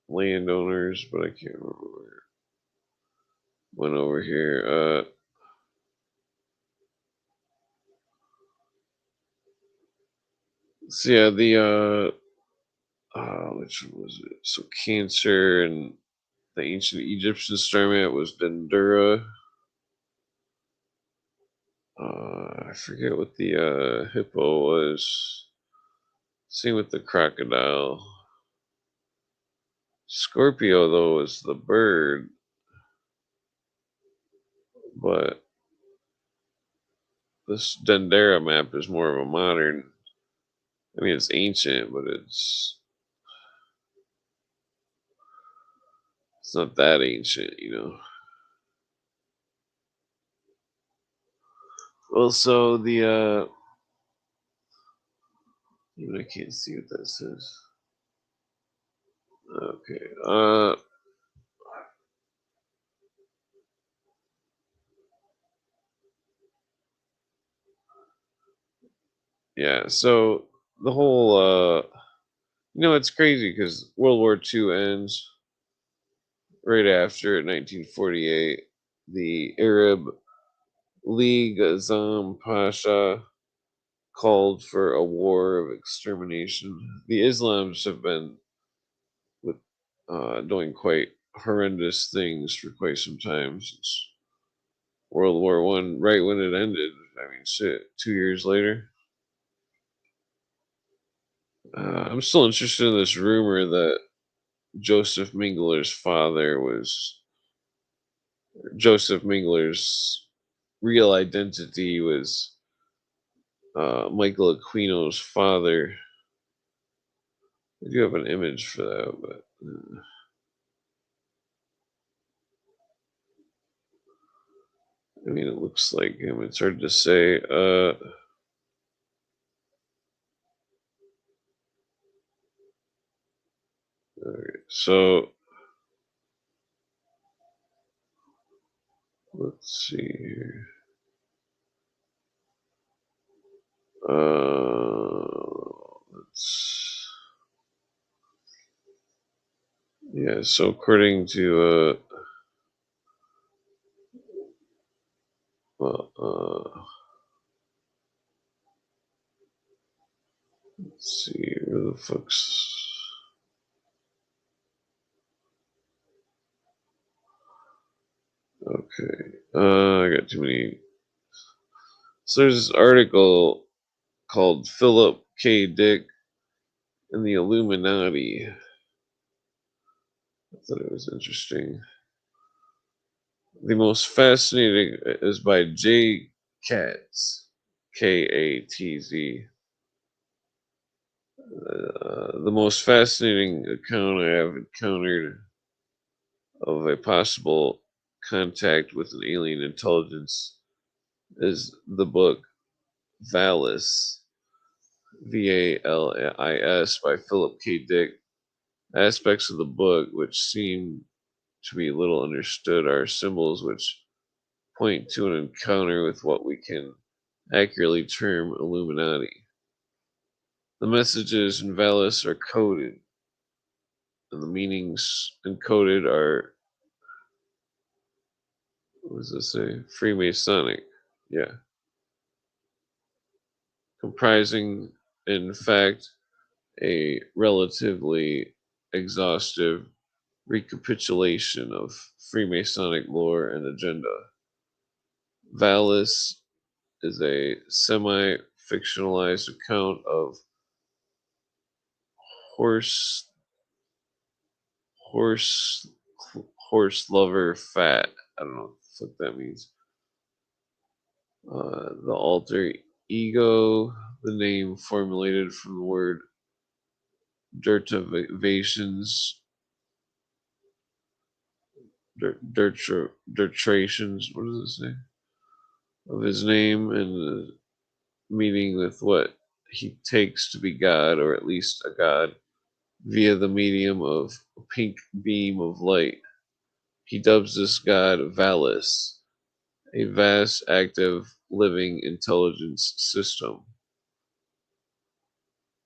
landowners, but I can't remember went over here. So yeah, the which one was it? So Cancer and the ancient Egyptian star map was Dendera. I forget what the hippo was. Same with the crocodile. Scorpio though is the bird, but this Dendera map is more of a modern. I mean, it's ancient, but it's not that ancient, you know. Well, so the even I can't see what that says. Okay. Yeah, so the whole it's crazy because World War II ends right after 1948. The Arab League Azam Pasha called for a war of extermination. The Islams have been with doing quite horrendous things for quite some time since World War One, right when it ended. I mean, shit, 2 years later. I'm still interested in this rumor that Joseph Mengele's father was Joseph Mengele's real identity was Michael Aquino's father. I do have an image for that, but I mean, it looks like him. It's hard to say. Okay, so let's see here. Let's Yeah. So according to well, let's see where the fuck's. Okay. I got too many. So there's this article called Philip K. Dick and the Illuminati. I thought it was interesting. The most fascinating is by J. Katz, Katz. The most fascinating account I have encountered of a possible contact with an alien intelligence is the book Valis, Valis, by Philip K. Dick. Aspects of the book which seem to be little understood are symbols which point to an encounter with what we can accurately term Illuminati. The messages in Valis are coded, and the meanings encoded are, what does this say? Freemasonic. Yeah. Comprising, in fact, a relatively exhaustive recapitulation of Freemasonic lore and agenda. Valis is a semi-fictionalized account of horse horse horse lover fat. I don't know what that means. The alter ego, the name formulated from the word dirtivations, dirtrations. What does it say? Of his name and the meaning with what he takes to be God, or at least a God, via the medium of a pink beam of light. He dubs this god Valis, a vast, active, living intelligence system.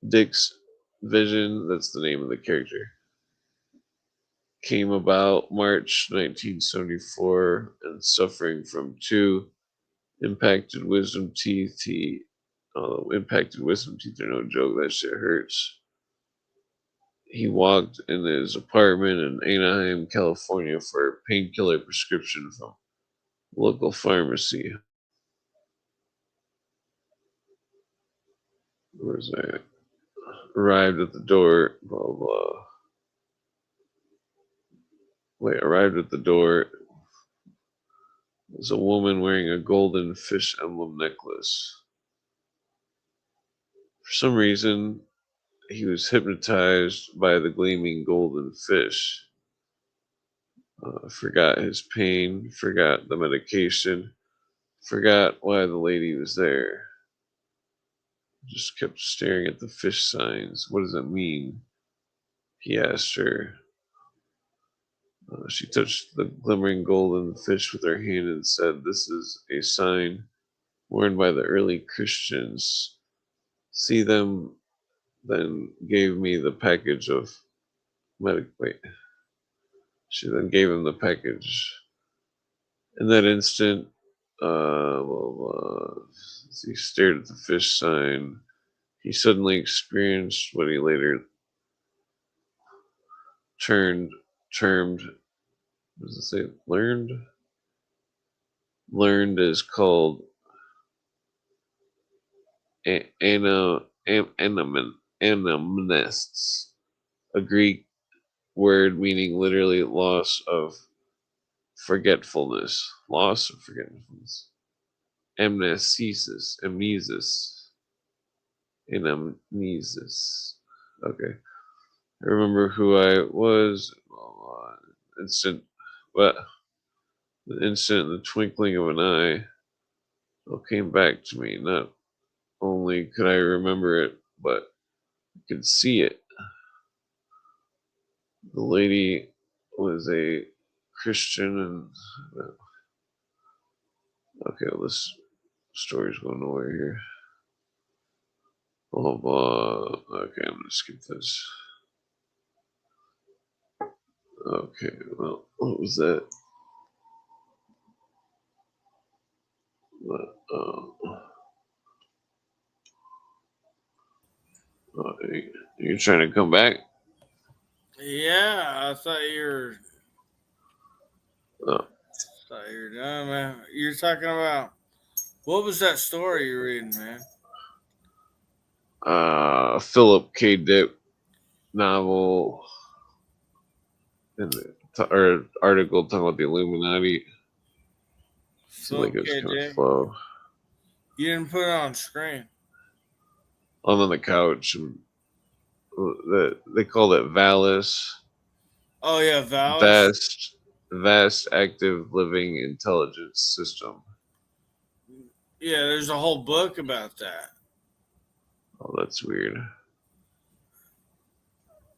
Dick's vision, that's the name of the character, came about March 1974, and suffering from two impacted wisdom teeth. Impacted wisdom teeth are no joke. That shit hurts. He walked in his apartment in Anaheim, California for a painkiller prescription from a local pharmacy. Where's that? Arrived at the door, blah, blah. Arrived at the door was a woman wearing a golden fish emblem necklace. For some reason, he was hypnotized by the gleaming golden fish. Forgot his pain, forgot the medication, forgot why the lady was there. Just kept staring at the fish signs. What does it mean? He asked her. She touched the glimmering golden fish with her hand and said, "This is a sign worn by the early Christians. See them." Then gave me the package of wait. She then gave him the package. In that instant, as he stared at the fish sign, he suddenly experienced what he later termed, what does it say? Learned is called anamnests, a Greek word meaning literally loss of forgetfulness. Loss of forgetfulness. Amnesis. Anamnesis. Okay. I remember who I was. Instant. What? The instant, the twinkling of an eye, it all came back to me. Not only could I remember it, but I could see it. The lady was a Christian, and okay, well, this story's going nowhere here. Okay, I'm gonna skip this. Okay, well, what was that? You're trying to come back? Yeah, I thought you were. Oh, Thought you were done, man. You're talking about what was that story you're reading, man? Philip K. Dick novel and or article talking about the Illuminati. Seemed like Philip it was K. kind of Dick. slow. You didn't put it on screen. I'm on the couch, and they called it VALIS. Oh yeah, Valis. Vast active living intelligence system. Yeah, there's a whole book about that. Oh, that's weird.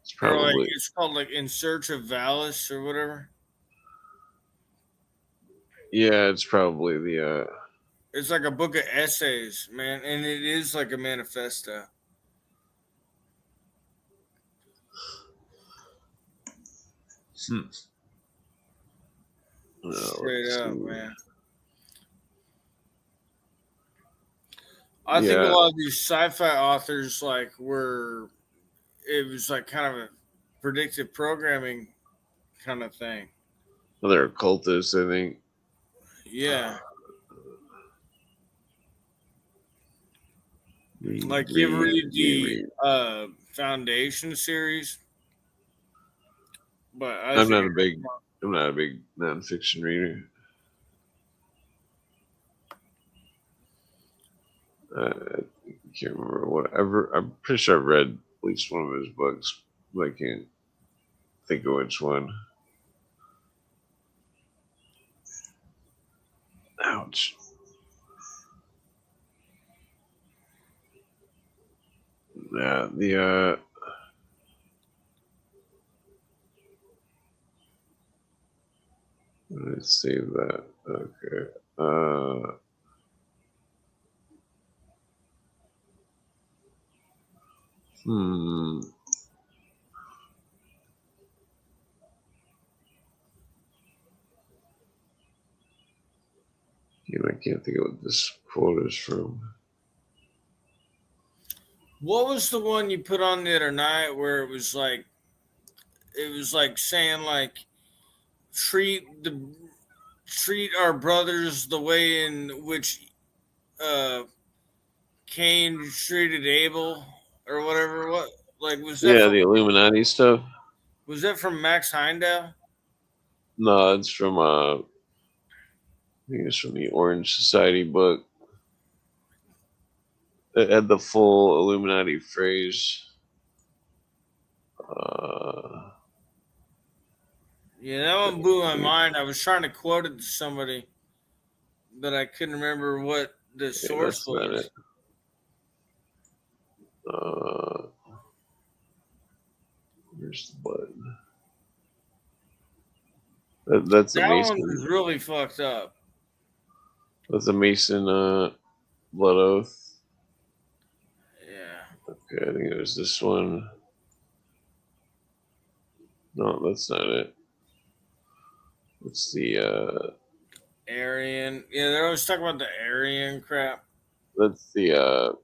It's Or like probably it's called like In Search of Valis or whatever. it's probably the It's like a book of essays, man, and it is like a manifesto. Straight let's up, see. man. I think a Yeah, lot of these sci-fi authors like were it was like kind of a predictive programming kind of thing. they're occultists, I think. Yeah. Like you ever read the Foundation series? But I'm not a big nonfiction reader. I can't remember whatever. I'm pretty sure I've read at least one of his books, but I can't think of which one. Ouch. Yeah, let's save that. Okay. Hmm. I can't think of what this quote is from. What was the one you put on the other night where it was like saying like treat our brothers the way in which uh Cain treated Abel or whatever? What like Yeah, the Illuminati stuff. was that from Max Heindel? No, it's from I think it's from the Orange Society book. It had the full Illuminati phrase. Yeah, that one blew my mind. I was trying to quote it to somebody, but I couldn't remember what the source that's not was. it. Where's the button? That's a That Mason. one was really fucked up. That's a Mason blood oath. Yeah. Okay, I think it was this one. No, that's not it. It's the Aryan. Yeah, they're always talking about the Aryan crap. that's the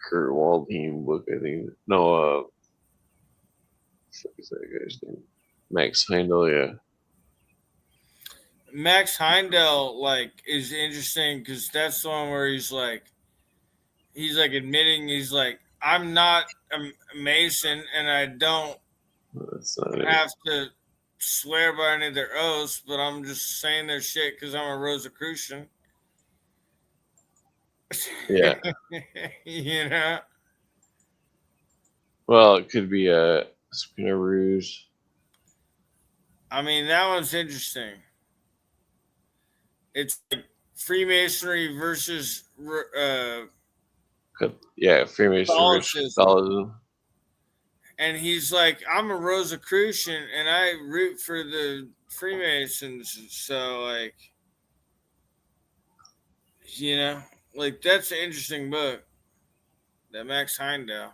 Kurt Waldheim book, I think. No, what is that guy's name? Max Heindel, yeah. Max Heindel like is interesting because that's the one where he's like admitting he's like I'm not a Mason and I don't That's not it. have to swear by any of their oaths, but I'm just saying their shit because I'm a Rosicrucian. Yeah. You know. Well, it could be some kind of ruse. I mean, that one's interesting. It's like Freemasonry versus Yeah, Freemasonry versus Catholicism. and he's like, I'm a Rosicrucian and I root for the Freemasons. So, like, you know, like that's an interesting book. That Max Heindel.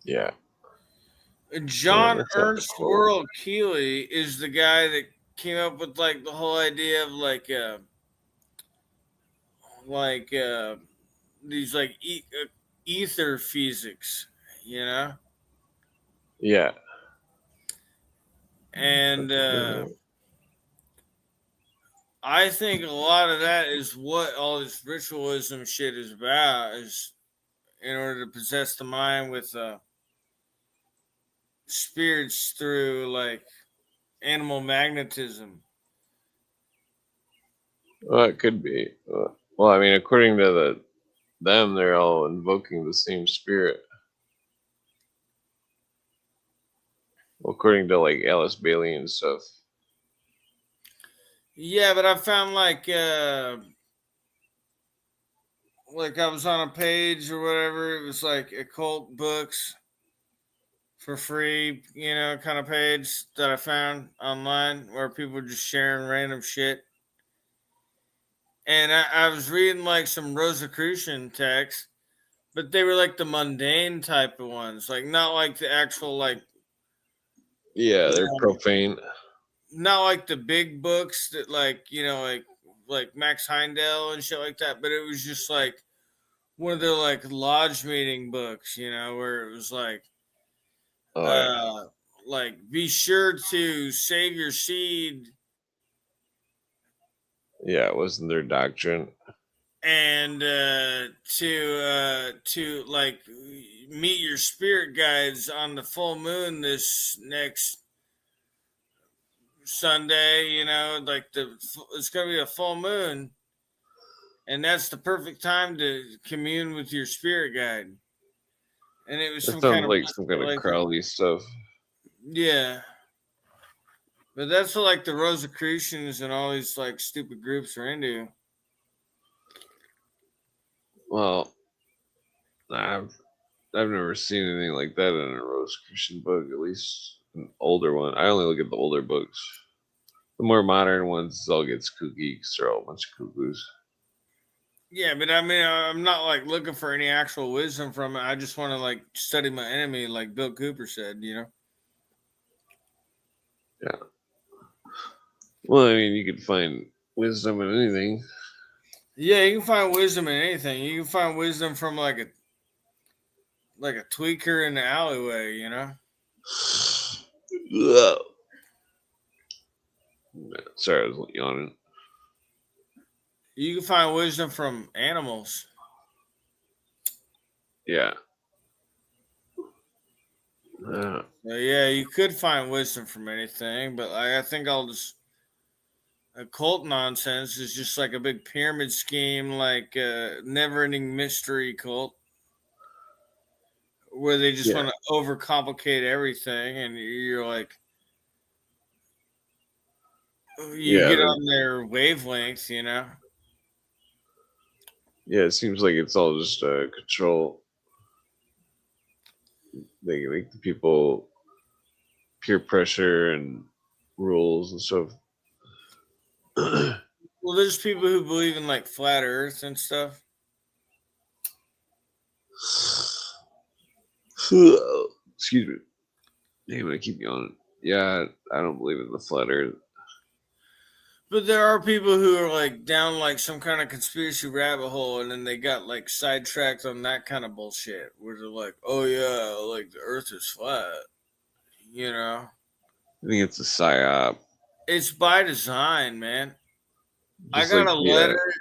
Yeah. John Ernst Worrell Keeley is the guy that came up with like the whole idea of these like ether physics, you know? Yeah. And I think a lot of that is what all this ritualism shit is about, is in order to possess the mind with spirits through like animal magnetism. Well, it could be. Well, I mean, according to them, they're all invoking the same spirit. Well, according to like Alice Bailey and stuff. Yeah, but I found like I was on a page or whatever. It was like occult books for free, you know, kind of page that I found online where people were just sharing random shit. And I was reading like some Rosicrucian texts, but they were like the mundane type of ones, like not like the actual like. Yeah, they're profane. Not like the big books that like Max Heindel and shit like that, but it was just like one of the like lodge meeting books, you know, where it was like like be sure to save your seed. Yeah, it wasn't their doctrine. And to like meet your spirit guides on the full moon this next Sunday, you know, like it's gonna be a full moon, and that's the perfect time to commune with your spirit guide. And it was That sounds like some kind of Crowley stuff. Yeah. But that's what like the Rosicrucians and all these like stupid groups are into. Well, I've never seen anything like that in a Rosicrucian book, at least an older one. I only look at the older books. The more modern ones, all gets kooky because they're all a bunch of cuckoos. Yeah, but I mean, I'm not like looking for any actual wisdom from it. I just want to like study my enemy, like Bill Cooper said, you know? Yeah. Well, I mean, you could find wisdom in anything. Yeah, you can find wisdom in anything. You can find wisdom from like a tweaker in the alleyway, you know. Ugh. Sorry, I was yawning. You can find wisdom from animals. Yeah. So yeah, you could find wisdom from anything, but I think all this occult nonsense is just like a big pyramid scheme, like a never-ending mystery cult, where they just Yeah. want to overcomplicate everything, and you're like, you Yeah. get on their wavelength, you know. Yeah, it seems like it's all just control. They make the people peer pressure and rules and stuff. Well, there's people who believe in like flat Earth and stuff. Excuse me. Damn, I keep yawning. Yeah, I don't believe in the flat Earth. But there are people who are like down like some kind of conspiracy rabbit hole, and then they got like sidetracked on that kind of bullshit, where they're like, "Oh yeah, like the Earth is flat," you know. I think it's a psyop. It's by design, man. I Just got like a letter.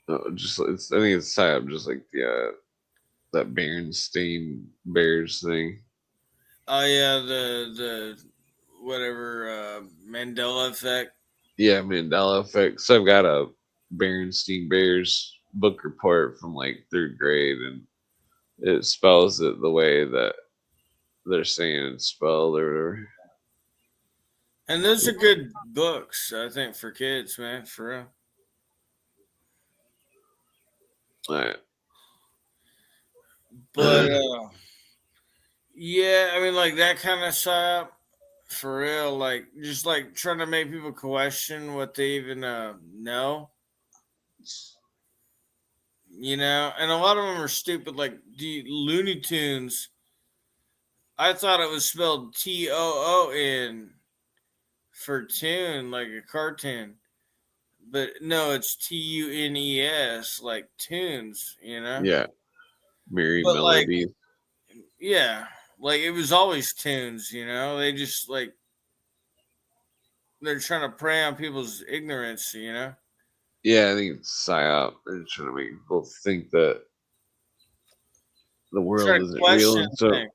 I think it's psyop, just like the that Berenstain Bears thing. Oh yeah, the whatever Mandela effect. Yeah, Mandela effect. So I've got a Berenstain Bears book report from like third grade, and it spells it the way that they're saying it's spelled or whatever. And those are good books, I think, for kids, man, for real. Right. But yeah, I mean, like that kind of psyop, for real, like just like trying to make people question what they even know, you know. And a lot of them are stupid. Like the Looney Tunes, I thought it was spelled TOON for tune, like a cartoon, but no, it's TUNES, like tunes, you know. Yeah. Merry But like, Melody. yeah, like it was always tunes, you know. They just like they're trying to prey on people's ignorance, you know. Yeah, I think it's psyop. They're trying to make people think that the Try world to isn't real question and so. things.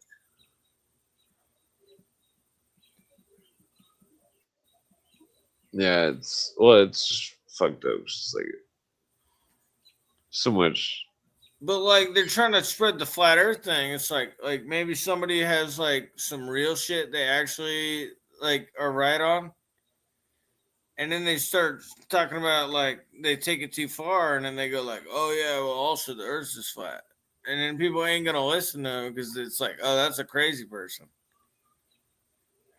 Yeah, it's just fucked up. It's just like so much. But like they're trying to spread the flat Earth thing. It's like maybe somebody has like some real shit they actually like are right on, and then they start talking about like they take it too far, and then they go like, oh yeah, well also the Earth is flat, and then people ain't gonna listen to them because it's like, oh, that's a crazy person.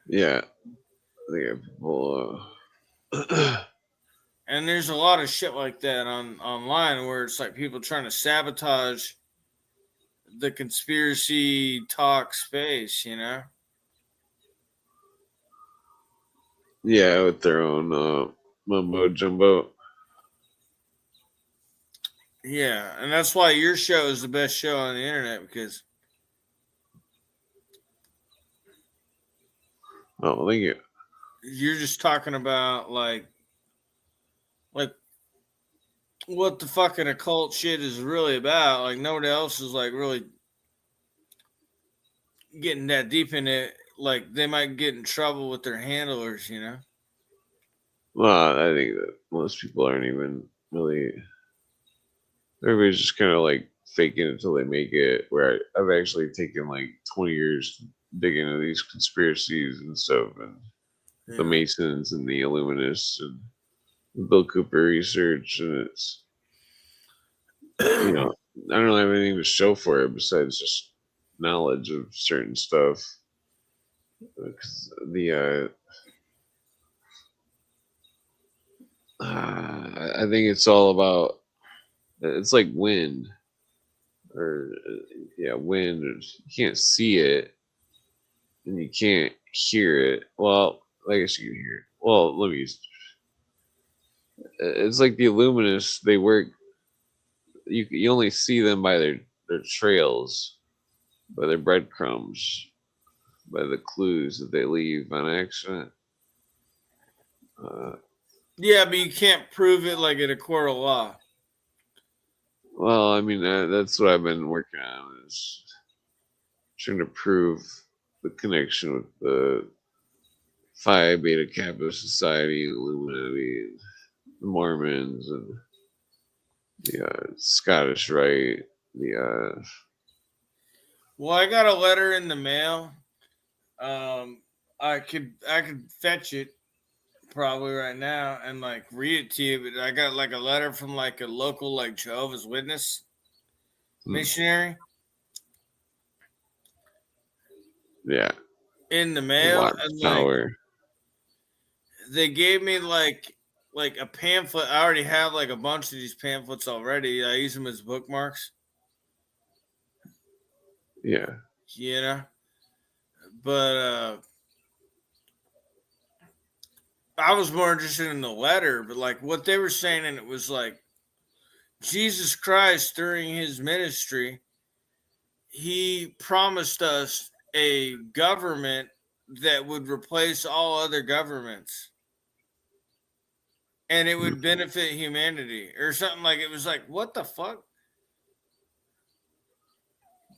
Yeah, I think people. And there's a lot of shit like that on online where it's like people trying to sabotage the conspiracy talk space, you know. Yeah, with their own mumbo jumbo. Yeah, and that's why your show is the best show on the internet because Oh, thank you. you're just talking about like what the fucking occult shit is really about. Like nobody else is like really getting that deep in it. Like they might get in trouble with their handlers, you know. Well, I think that most people aren't even really. Everybody's just kind of like faking it until they make it. Where I've actually taken like 20 years to dig into these conspiracies and stuff, and the Masons and the Illuminists and the Bill Cooper research, and it's I don't have anything to show for it besides just knowledge of certain stuff. Because I think it's all about. It's like wind, or wind. You can't see it, and you can't hear it. Well, I guess you can hear it. Well, let me. It's like the Illuminists. They work. You only see them by their trails, by their breadcrumbs, by the clues that they leave on accident. Yeah, but you can't prove it like in a court of law. Well, I mean that's what I've been working on is trying to prove the connection with the Phi Beta Kappa Society, Illuminati, and the Mormons, and the Scottish Rite. The Well, I got a letter in the mail. I could fetch it probably right now and like read it to you, but I got like a letter from like a local like Jehovah's Witness missionary yeah, in the the mail, and like Watchtower. they gave me like a pamphlet. I already have like a bunch of these pamphlets already. I use them as bookmarks, Yeah, you know. But I was more interested in the letter, but like what they were saying, and it was like Jesus Christ during his ministry, he promised us a government that would replace all other governments and it would benefit humanity or something. Like it was like, what the fuck?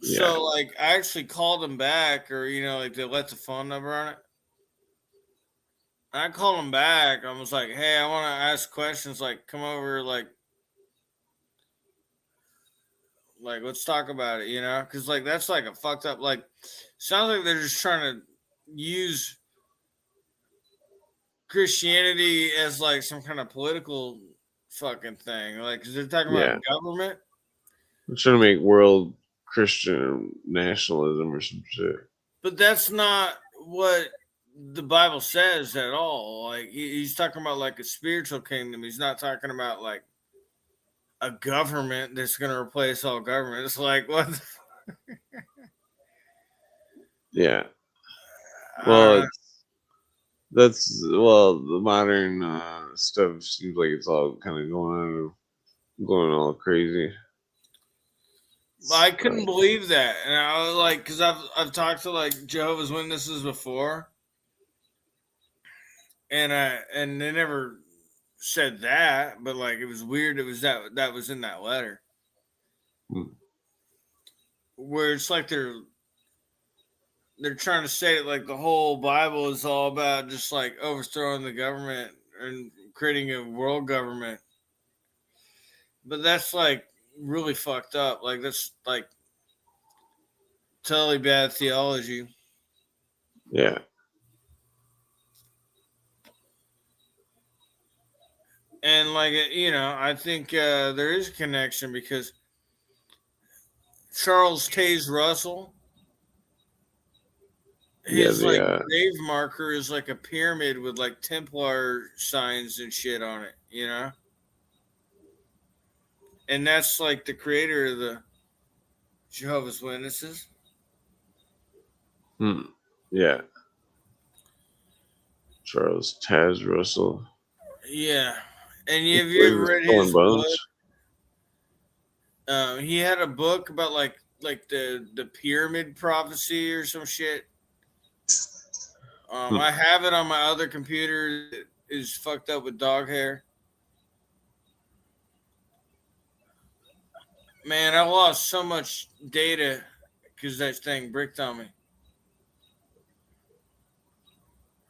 yeah, So like I actually called him back, or like they left the phone number on it. I called him back. I was like, hey, I want to ask questions, like come over, like let's talk about it, because like that's like a fucked up, like sounds like they're just trying to use Christianity as like some kind of political fucking thing, like because they're talking yeah. about government. I'm trying to make world Christian nationalism or some shit. But that's not what the Bible says at all. Like he's talking about like a spiritual kingdom. He's not talking about like a government that's going to replace all government. It's like what? Yeah. Well, the modern stuff seems like it's all kind of going all crazy. I couldn't believe that, and I was like, because I've talked to like Jehovah's Witnesses before, and they never said that, but like it was weird. It was that was in that letter, where it's like they're trying to say that like the whole Bible is all about just like overthrowing the government and creating a world government, but that's like really fucked up. Like that's like totally bad theology. Yeah. And like I think there is a connection because Charles Taze Russell, Yeah, his like grave marker is like a pyramid with like Templar signs and shit on it, and that's like the creator of the Jehovah's Witnesses. Yeah. Charles Taz Russell. Yeah. And have you ever read his book? He had a book about like the pyramid prophecy or some shit. I have it on my other computer. It is fucked up with dog hair. Man, I lost so much data because that thing bricked on me.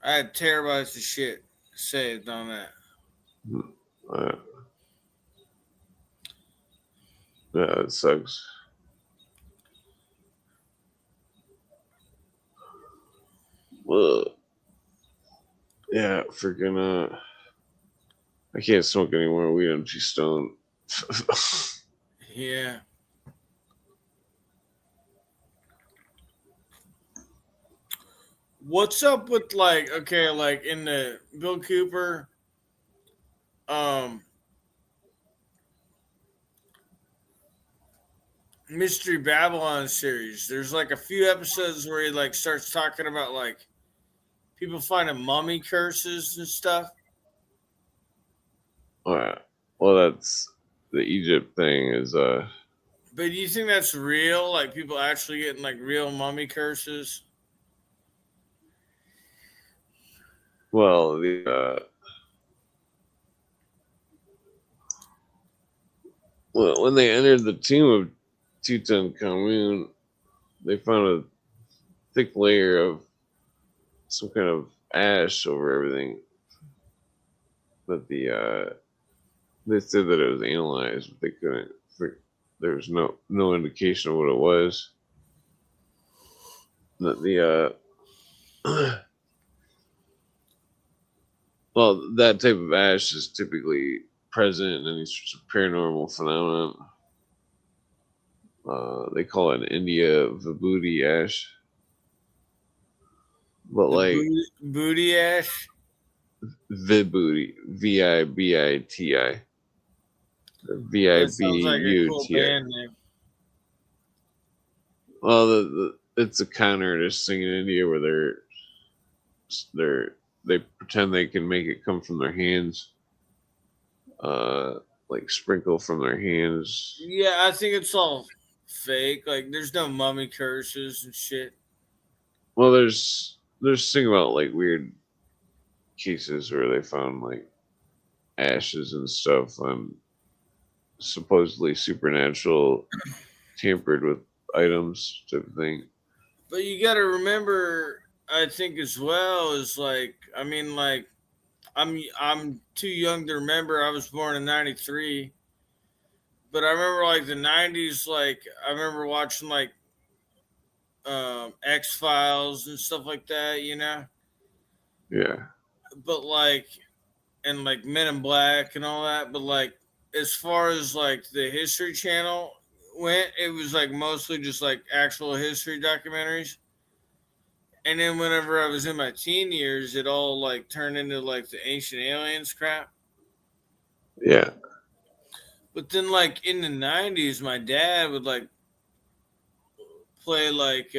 I had terabytes of shit saved on that. Yeah, it sucks. Well, yeah, freaking I can't smoke any more weed. I'm too stoned. Yeah. What's up with like in the Bill Cooper Mystery Babylon series, there's like a few episodes where he like starts talking about like people finding mummy curses and stuff. All right. Well, that's the Egypt thing. Is But do you think that's real? Like people actually getting like real mummy curses? well the well, when they entered the tomb of Tutankhamun, they found a thick layer of some kind of ash over everything. That they said that it was analyzed, but they couldn't. There was no indication of what it was. That the well, that type of ash is typically present in any sorts of paranormal phenomenon. They call it in India vibhuti ash. But The like booty ash. vibhuti, Vibiti, That sounds like a cool Vibuti. band name. Well, it's a con artist thing in India where they pretend they can make it come from their hands, like sprinkle from their hands. Yeah, I think it's all fake. Like there's no mummy curses and shit. Well, there's thing about like weird cases where they found like ashes and stuff on supposedly supernatural tampered with items type of thing. But you got to remember, I think as well is like, I mean, like, I'm too young to remember. I was born in '93, but I remember like the '90s. Like I remember watching like X Files and stuff like that. You know, Yeah. but like and like Men in Black and all that. But like as far as like the History Channel went, it was like mostly just like actual history documentaries. And then whenever I was in my teen years, it all like turned into like the ancient aliens crap. Yeah. But then like in the '90s, my dad would like play like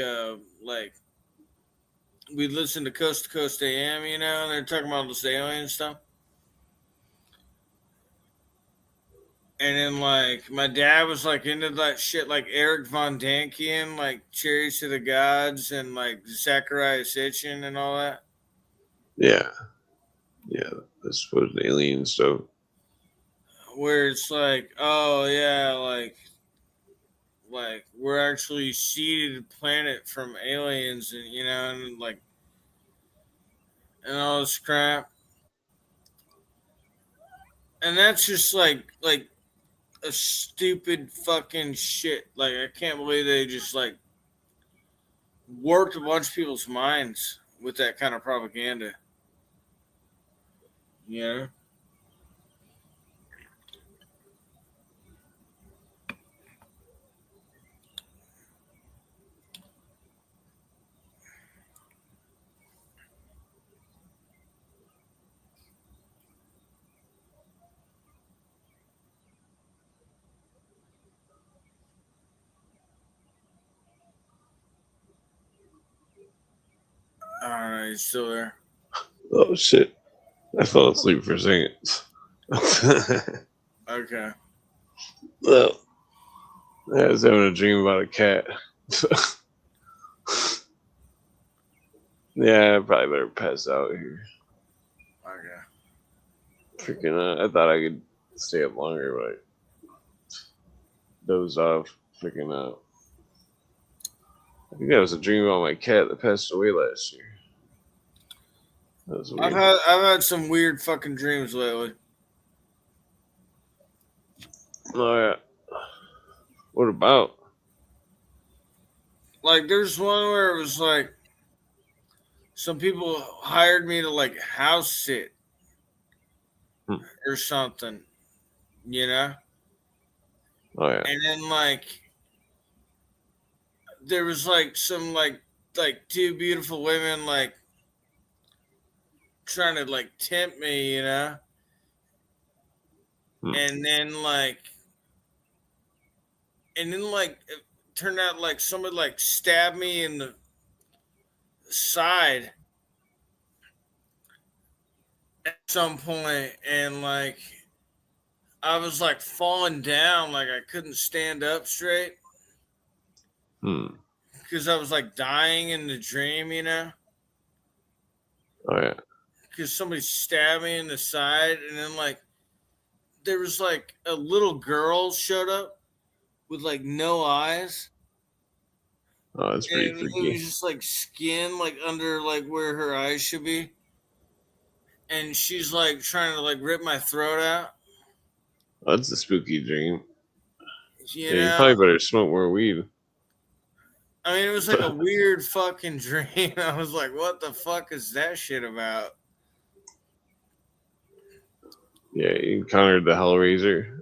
we'd listen to Coast AM, you know, and they're talking about this alien stuff. And then like my dad was like into that shit like Eric Von Dankian, like Chariots to the Gods and like Zachariah Sitchin and all that. Yeah. Yeah. I suppose the alien stuff. Where it's like, oh yeah, like we're actually seeded planet from aliens and you know and like and all this crap. And that's just like a stupid fucking shit. Like I can't believe they just like warped a bunch of people's minds with that kind of propaganda. You know? All right, you still there? Oh shit! I fell asleep for a second. Okay. Well, I was having a dream about a cat. Yeah, I probably better pass out here. Okay. Freaking! I thought I could stay up longer, but I dozed off. Freaking out. I think that was a dream about my cat that passed away last year. That was weird. I've had some weird fucking dreams lately. Oh yeah. What about? Like there's one where it was like some people hired me to like house sit or something, you know? Oh yeah. And then like there was like some like two beautiful women like trying to like tempt me, you know? And then like it turned out like somebody like stabbed me in the side at some point, and like I was like falling down, like I couldn't stand up straight Hmm. because I was like dying in the dream, Oh yeah. because somebody stabbed me in the side, and then like there was like a little girl showed up with like no eyes, Oh, that's and pretty it was freaky. just like skin like under like where her eyes should be, and she's like trying to like rip my throat out, Oh, that's a spooky dream. you Yeah, you know. probably better smoke more weed. I mean, it was like a weird fucking dream. I was like, what the fuck is that shit about? Yeah, you encountered the Hellraiser.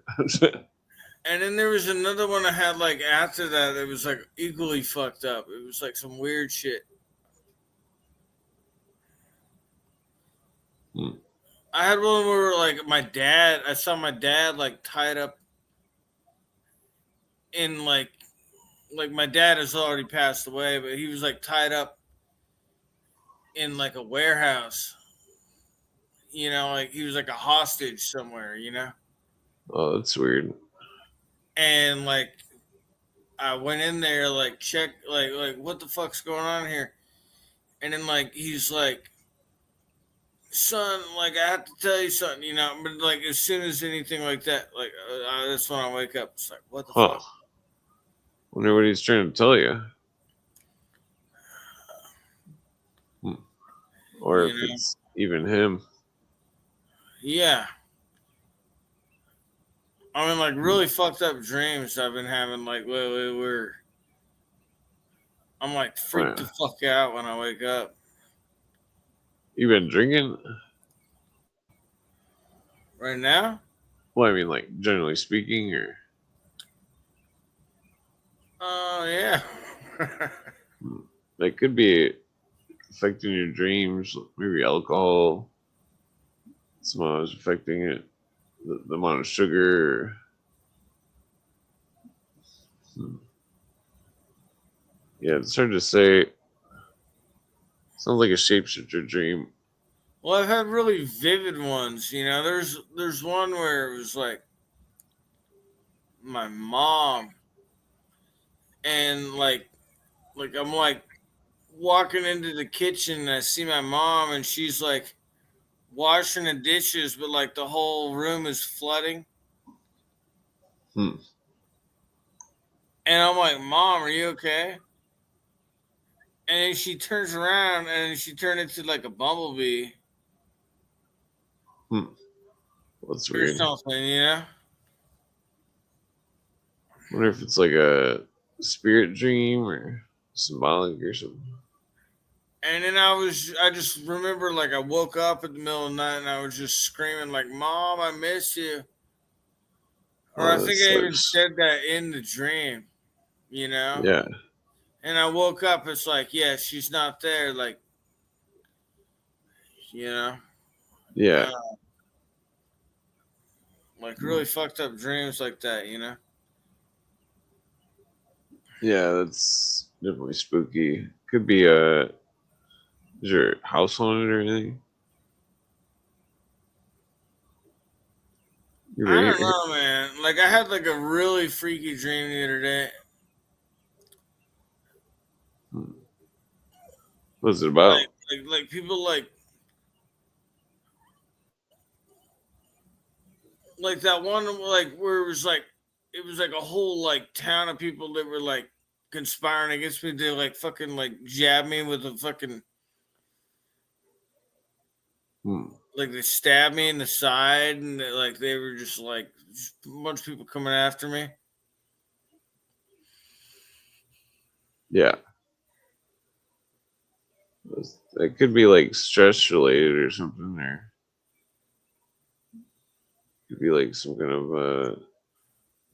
And then there was another one I had like after that. It was like equally fucked up. It was like some weird shit. Hmm. I had one where like my dad. I saw my dad like tied up in like my dad has already passed away, but he was like tied up in like a warehouse. Like he was like a hostage somewhere. Oh, that's weird. And like I went in there like check like what the fuck's going on here? And then like he's like, son, like I have to tell you something. But like as soon as anything like that, like that's when I wake up. It's like, what the Huh. fuck? Wonder what he's trying to tell you. Hmm. Or You if know? it's even him. Yeah. I mean, like Hmm. really fucked up dreams I've been having. Like, where I'm like Oh, freaked the yeah. fuck out when I wake up. You been drinking? Right now? Well, I mean, like generally speaking, or Oh yeah. that could be affecting your dreams. Maybe alcohol. Somehow is affecting it. The amount of sugar. Hmm. Yeah, it's hard to say. Sounds like a shapeshifter dream. Well, I've had really vivid ones. There's one where it was like my mom, and like I'm like walking into the kitchen and I see my mom and she's like washing the dishes, but like the whole room is flooding. Hmm. And I'm like, Mom, are you okay? And then she turns around and she turned into like a bumblebee Hmm. That's or weird. something. Wonder if it's like a spirit dream or symbolic or something. And then I just remember like I woke up in the middle of the night and I was just screaming like, Mom, I miss you. Or I Oh, that think I even sucks. said that in the dream. Yeah. And I woke up, it's like, yeah, she's not there, like, you know, Yeah. uh, like Hmm. really fucked up dreams like that. Yeah, that's definitely spooky. Could be a. Is your house haunted or anything? You I ever don't know, man. Like I had like a really freaky dream the other day. Hmm. What's it about? Like people like that one like where it was like a whole like town of people that were like conspiring against me to like fucking like jab me with a fucking Hmm. like they stabbed me in the side and like they were just like just a bunch of people coming after me. Yeah. It could be like stress related or something, or it could be like some kind of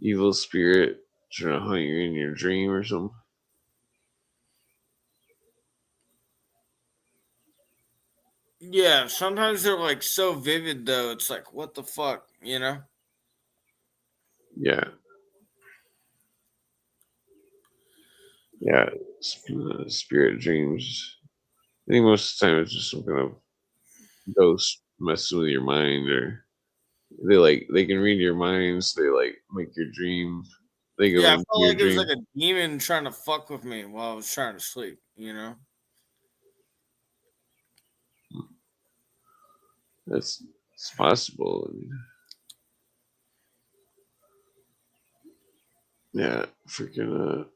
evil spirit trying to hunt you in your dream or something. Yeah, sometimes they're like so vivid though. It's like what the fuck. Yeah. Yeah. Spirit dreams. I think most of the time it's just some kind of ghost messing with your mind, or they can read your minds. They like make your dream. They go Yeah, I into felt your like it was dream. like a demon trying to fuck with me while I was trying to sleep, you know? That's it's possible. I mean, yeah, freaking.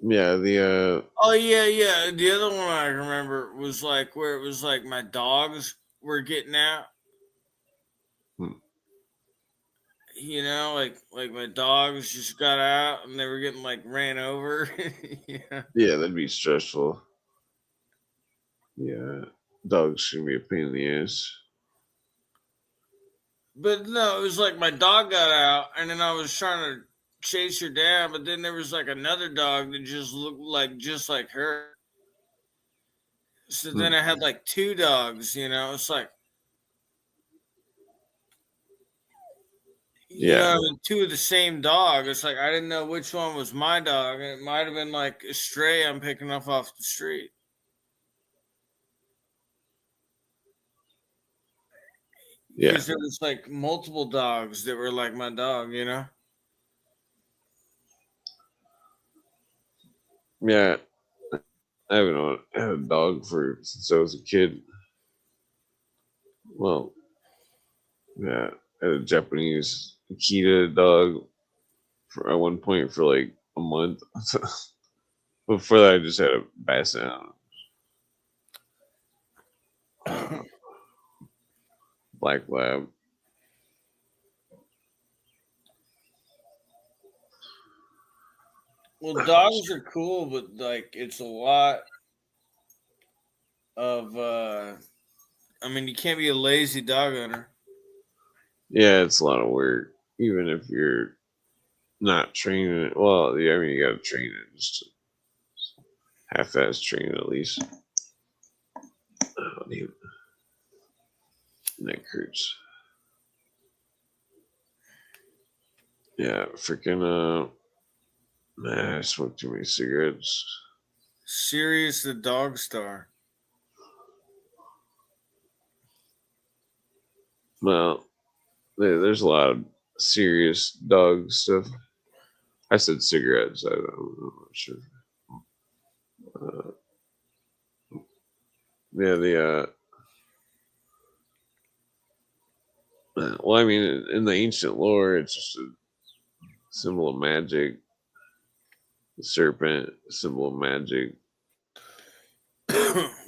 Yeah, the Oh yeah, yeah. The other one I remember was like where it was like my dogs were getting out. hmm, You know, like my dogs just got out and they were getting like ran over. Yeah. yeah, that'd be stressful. Yeah, dogs can be a pain in the ass. But no, it was like my dog got out and then I was trying to chase her down, but then there was like another dog that just looked like just like her. So Hmm, then I had like two dogs, you know. It's like you yeah, know, two of the same dog. It's like I didn't know which one was my dog, and it might have been like a stray I'm picking up off the street. yeah, Because there was like multiple dogs that were like my dog, you know. yeah. I had a dog for since I was a kid. Well, yeah, I had a Japanese Akita dog for at one point for like a month. Before that, I just had a basset hound, black lab. Well, dogs are cool, but like it's a lot of. I mean, you can't be a lazy dog owner. Yeah, it's a lot of work, even if you're not training it. Well, yeah, I mean, you got to train it, just half-ass train it at least. Oh, damn, neck hurts. Yeah, freaking. Man, I smoked too many cigarettes. Sirius the dog star. Well, there's a lot of serious dog stuff. I said cigarettes. I'm not sure. Uh, yeah, well, I mean, in the ancient lore, it's just a symbol of magic. The serpent, symbol of magic.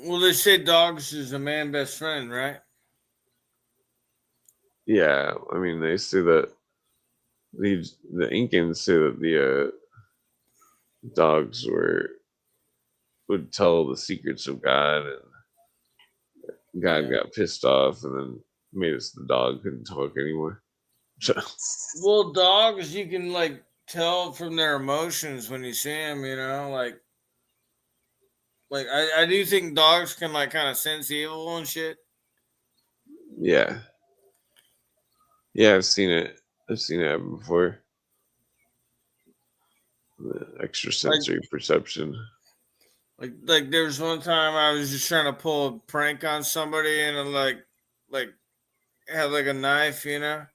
Well, they say dogs is a man best friend, right? Yeah, I mean, they say that the Incans say that the dogs would tell the secrets of God, and God Yeah. got pissed off, and then made us the dog couldn't talk anymore. So, Well, dogs you can like tell from their emotions when you see them. You know, like I do think dogs can like kind of sense evil and shit. yeah, yeah, I've seen it. I've seen it happen before. The Like extrasensory perception. like there was one time I was just trying to pull a prank on somebody and I like had like a knife, you know,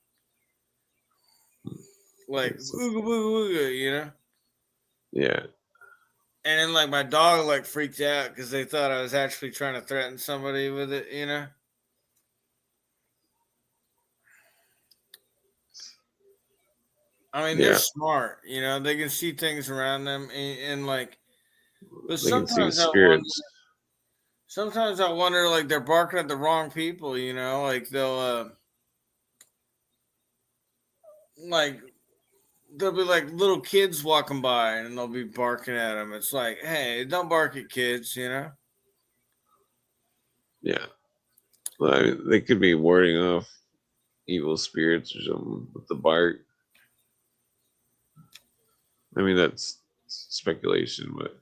like It's- ooga booga booga, you know. yeah, And then like my dog like freaked out because they thought I was actually trying to threaten somebody with it, you know. I mean, they're yeah. smart, you know. They can see things around them, and like, but They can see sometimes I wonder. spirits. Sometimes I wonder, like they're barking at the wrong people, you know. Like like there'll be like little kids walking by, and they'll be barking at them. It's like, hey, don't bark at kids, you know. Yeah, well, I mean, they could be warding off evil spirits or something with the bark. I mean, that's speculation, but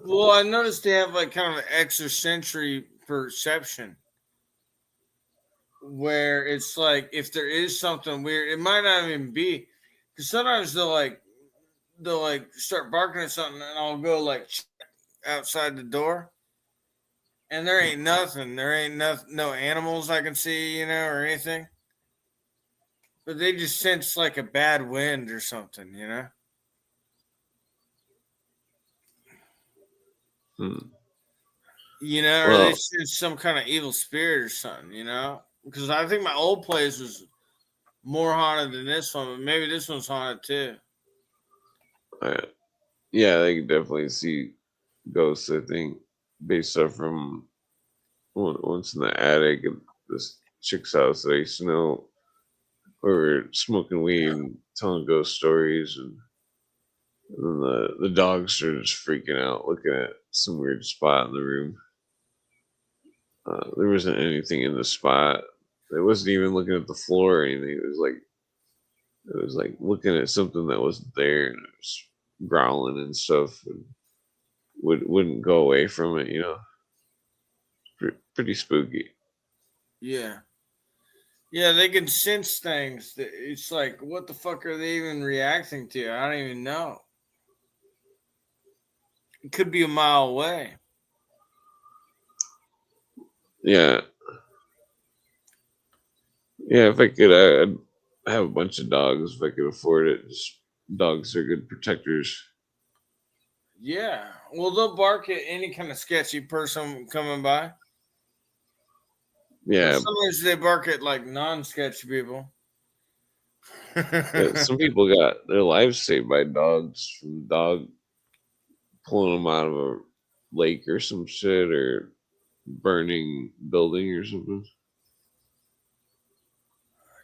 Well, I noticed they have like kind of an extrasensory perception where it's like if there is something weird, it might not even be because sometimes they'll like they'll like start barking at something, and I'll go like outside the door, and there ain't nothing. There ain't no animals I can see, or anything. But they just sense like a bad wind or something. Hmm. Or they Well, sense some kind of evil spirit or something. Because I think my old place was more haunted than this one, but maybe this one's haunted too. yeah, they can definitely see ghosts. I think based off from once in the attic of this chick's house that I used to know, we were smoking weed and telling ghost stories, and then the dogs are just freaking out, looking at some weird spot in the room. There wasn't anything in the spot. It wasn't even looking at the floor or anything. It was like looking at something that wasn't there, and it was growling and stuff, and wouldn't go away from it. Pretty spooky. Yeah. Yeah, they can sense things. It's like, what the fuck are they even reacting to? I don't even know. It could be a mile away. Yeah, yeah. If I could, I'd have a bunch of dogs if I could afford it. Just dogs are good protectors. Yeah. Well, they'll bark at any kind of sketchy person coming by. But Yeah, sometimes they bark at like non-sketchy people. some people got their lives saved by dogs from dog pulling them out of a lake or some shit or burning building or something.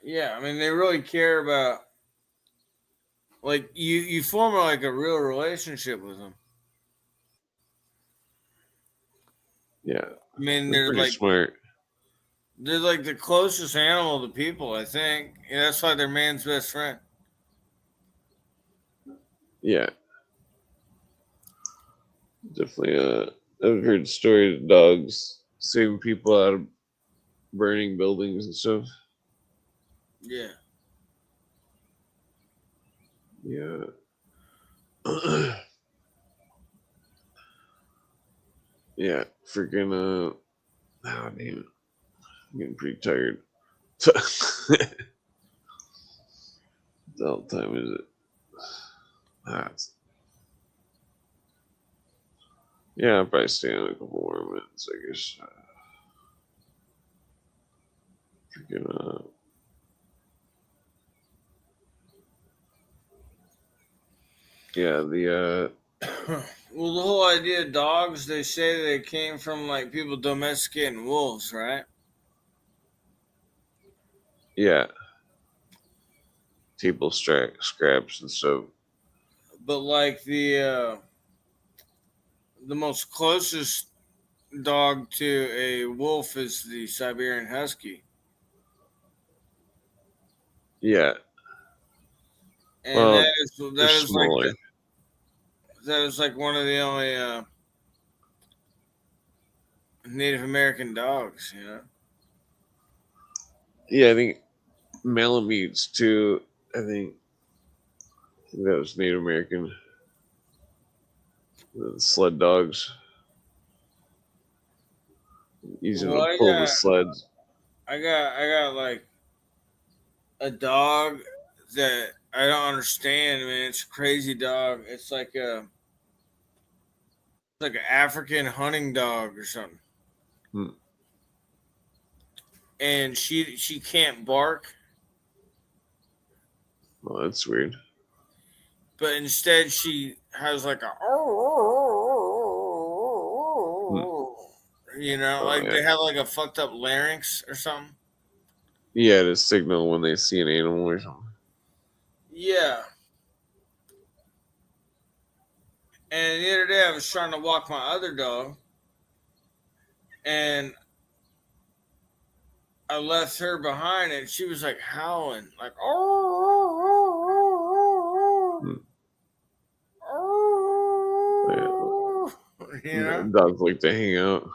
Yeah, I mean they really care about like you form like a real relationship with them. Yeah, I mean they're pretty smart. they're like the closest animal to people, I think. And that's why they're man's best friend. Yeah, definitely. I've heard stories of dogs saving people out of burning buildings and stuff. Yeah. Yeah. Yeah, freaking oh damn it. I'm getting pretty tired. What the hell time is it? Yeah, I'll probably stay on a couple more minutes, I guess. Freaking yeah, the Well, the whole idea of dogs, they say they came from like people domesticating wolves, right? yeah, table scraps and stuff. But like the most closest dog to a wolf is the Siberian Husky, Yeah, and well, they're that is like smaller. that is like one of the only Native American dogs. Yeah, I think Malamutes too. I think that was Native American. The sled dogs using Well, to pull the sleds. I got like a dog that I don't understand, man. It's a crazy dog. It's like an African hunting dog or something. Hmm. And she can't bark, Well, that's weird. but instead she has like a Hmm. Oh like yeah, they have like a fucked up larynx or something. yeah, to signal when they see an animal or something. Yeah. And the other day I was trying to walk my other dog, and I left her behind, and she was like howling, like Hmm. you know. Dogs like to hang out.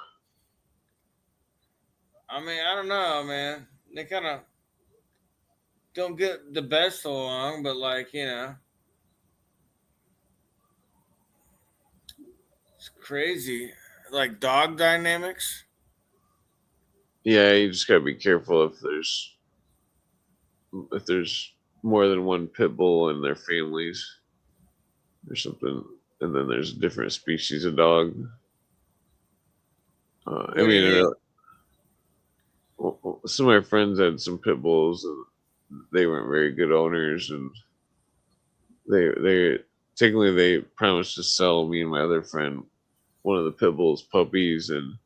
I mean, I don't know, man. They kind of don't get the best along, but like. It's crazy. Like dog dynamics. Yeah, you just gotta be careful if there's more than one pit bull in their families or something, and then there's different species of dog. I What do you mean, mean? some of my friends had some pit bulls, and they weren't very good owners, and they technically they promised to sell me and my other friend one of the pit bull's puppies, and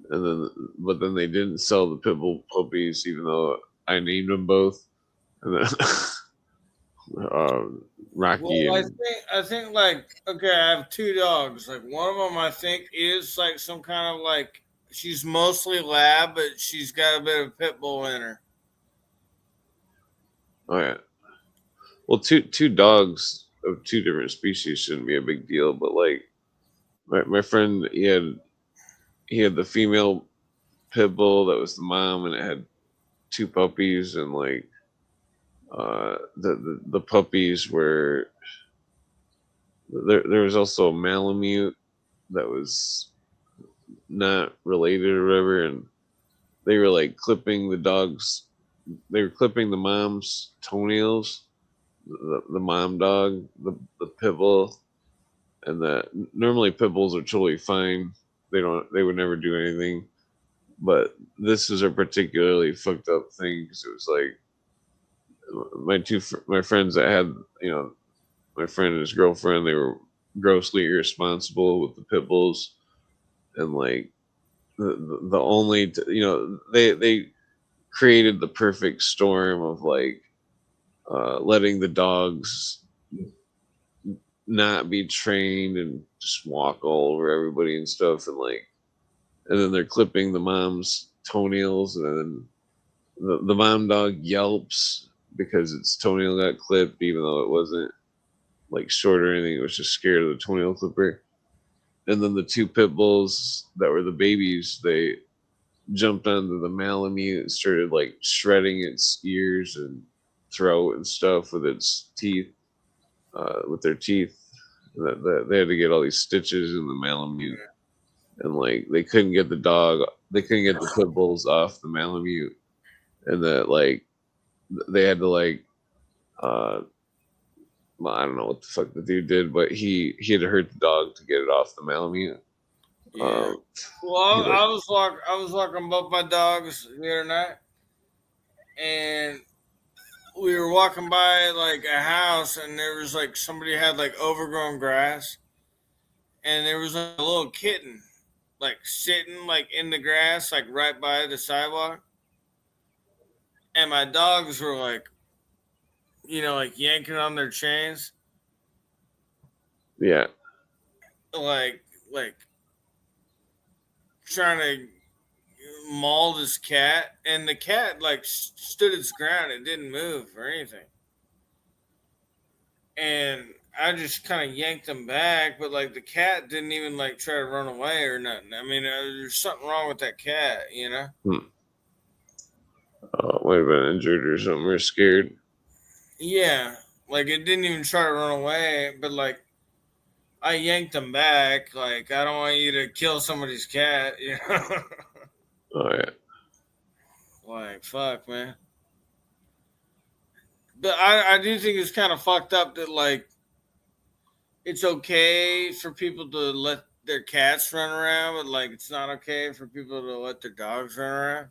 then but then they didn't sell the pit bull puppies even though I named them both, and then Rocky Well, and I think like okay, I have two dogs. Like one of them, I think is like some kind of like she's mostly lab, but she's got a bit of pit bull in her. oh yeah, well two dogs of two different species shouldn't be a big deal, but like my friend he had the female pit bull that was the mom, and it had two puppies, and like the puppies were there was also a malamute that was not related or whatever, and they were like clipping the dogs, they were clipping the mom's toenails, the mom dog, the pit bull, and that normally pit bulls are totally fine, they would never do anything, but this is a particularly fucked up thing because it was like my friends that had, my friend and his girlfriend, they were grossly irresponsible with the pit bulls, and like the only they created the perfect storm of like letting the dogs not be trained and just walk all over everybody and stuff, and then they're clipping the mom's toenails, and then the mom dog yelps because its toenail got clipped even though it wasn't like short or anything, it was just scared of the toenail clipper. And then the two pit bulls that were the babies, they jumped onto the malamute and started like shredding its ears and throat and stuff with its teeth, with their teeth. They had to get all these stitches in the malamute, and like they couldn't get the pit bulls off the malamute, and that like they had to like, well, I don't know what the fuck the dude did, but he had to hurt the dog to get it off the malamute. Yeah. Well, He like I was walking both my dogs the other night, and we were walking by like a house, and there was like somebody had like overgrown grass, and there was like, a little kitten like sitting like in the grass, like right by the sidewalk, and my dogs were like, like yanking on their chains, yeah. like trying to maul this cat, and the cat like stood its ground, it didn't move or anything, and I just kind of yanked them back, but like the cat didn't even like try to run away or nothing. I mean, there's something wrong with that cat. Hmm. Might have been injured or something, or scared. Yeah, like it didn't even try to run away, but like I yanked them back. Like I don't want you to kill somebody's cat. Oh yeah. Like fuck, man. But I do think it's kind of fucked up that like it's okay for people to let their cats run around, but like it's not okay for people to let their dogs run around.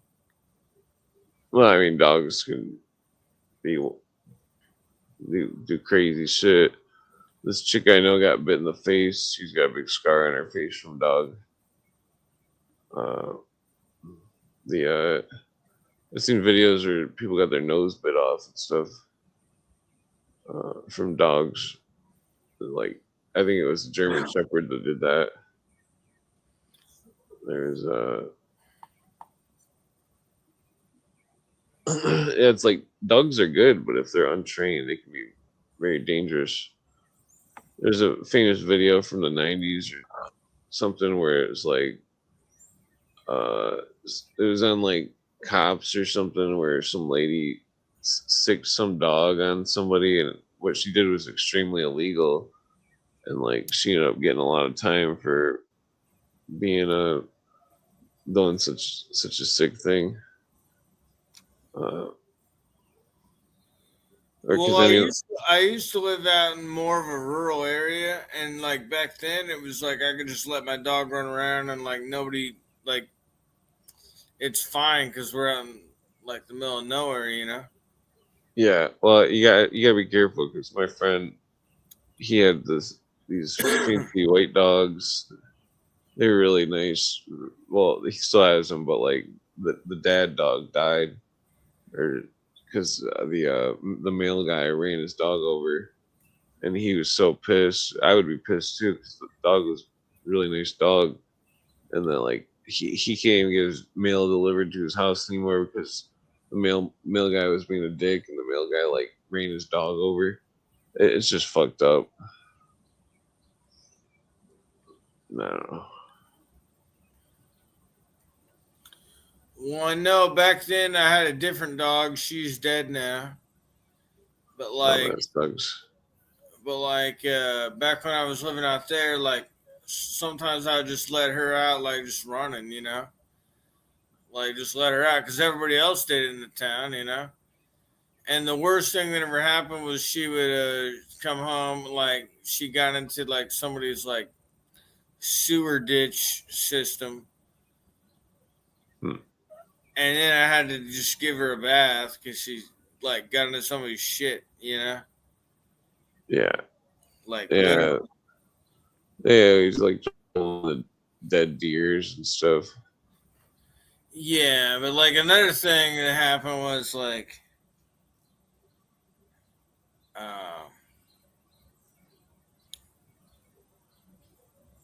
Well, I mean, dogs can do crazy shit. This chick I know got bit in the face. She's got a big scar on her face from dog. Uh, I've seen videos where people got their nose bit off and stuff from dogs. Like, I think it was a German Shepherd that did that. There's it's like dogs are good, but if they're untrained, they can be very dangerous. There's a famous video from the '90s or something where it was like, it was on like Cops or something, where some lady sicked some dog on somebody, and what she did was extremely illegal. and like she ended up getting a lot of time for being doing such a sick thing. Or because Well, I mean, I used to live out in more of a rural area, and like back then, it was like I could just let my dog run around, and like nobody like it's fine because we're out in like the middle of nowhere, you know. yeah. Well, you gotta be careful because my friend, he had these fancy white dogs. They were really nice. Well, he still has them, but like the dad dog died, or because the male guy ran his dog over, and he was so pissed. I would be pissed too because the dog was a really nice dog, and then like he can't even get his mail delivered to his house anymore because the male guy was being a dick, and the male guy like ran his dog over. It's just fucked up. I don't know. Well, I know back then I had a different dog. She's dead now, but Oh, like, that sucks. back when I was living out there, like sometimes I would just let her out, like just running, you know, like just let her out because everybody else did it in the town, you know. And the worst thing that ever happened was she would come home like she got into like somebody's like sewer ditch system, Hmm. and then I had to just give her a bath because she like got into somebody's shit, you know, Yeah, like yeah, literally. yeah. He's like the dead deers and stuff. Yeah, but like another thing that happened was like, uh,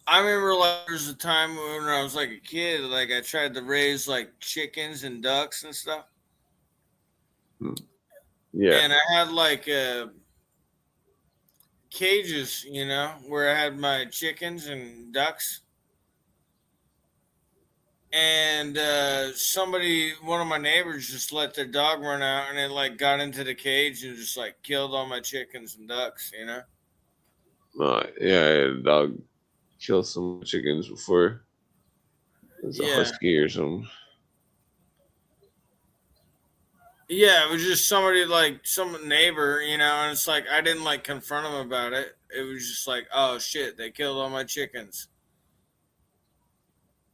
I remember like there was a time when I was like a kid, like I tried to raise like chickens and ducks and stuff, Hmm. Yeah, and I had like cages, you know, where I had my chickens and ducks. And somebody, one of my neighbors, just let their dog run out, and it like got into the cage and just like killed all my chickens and ducks. You know? yeah. I had a dog kill some chickens before. It was a Yeah, husky or something. yeah. It was just somebody like some neighbor, you know, and it's like I didn't like confront him about it. It was just like, oh shit, they killed all my chickens.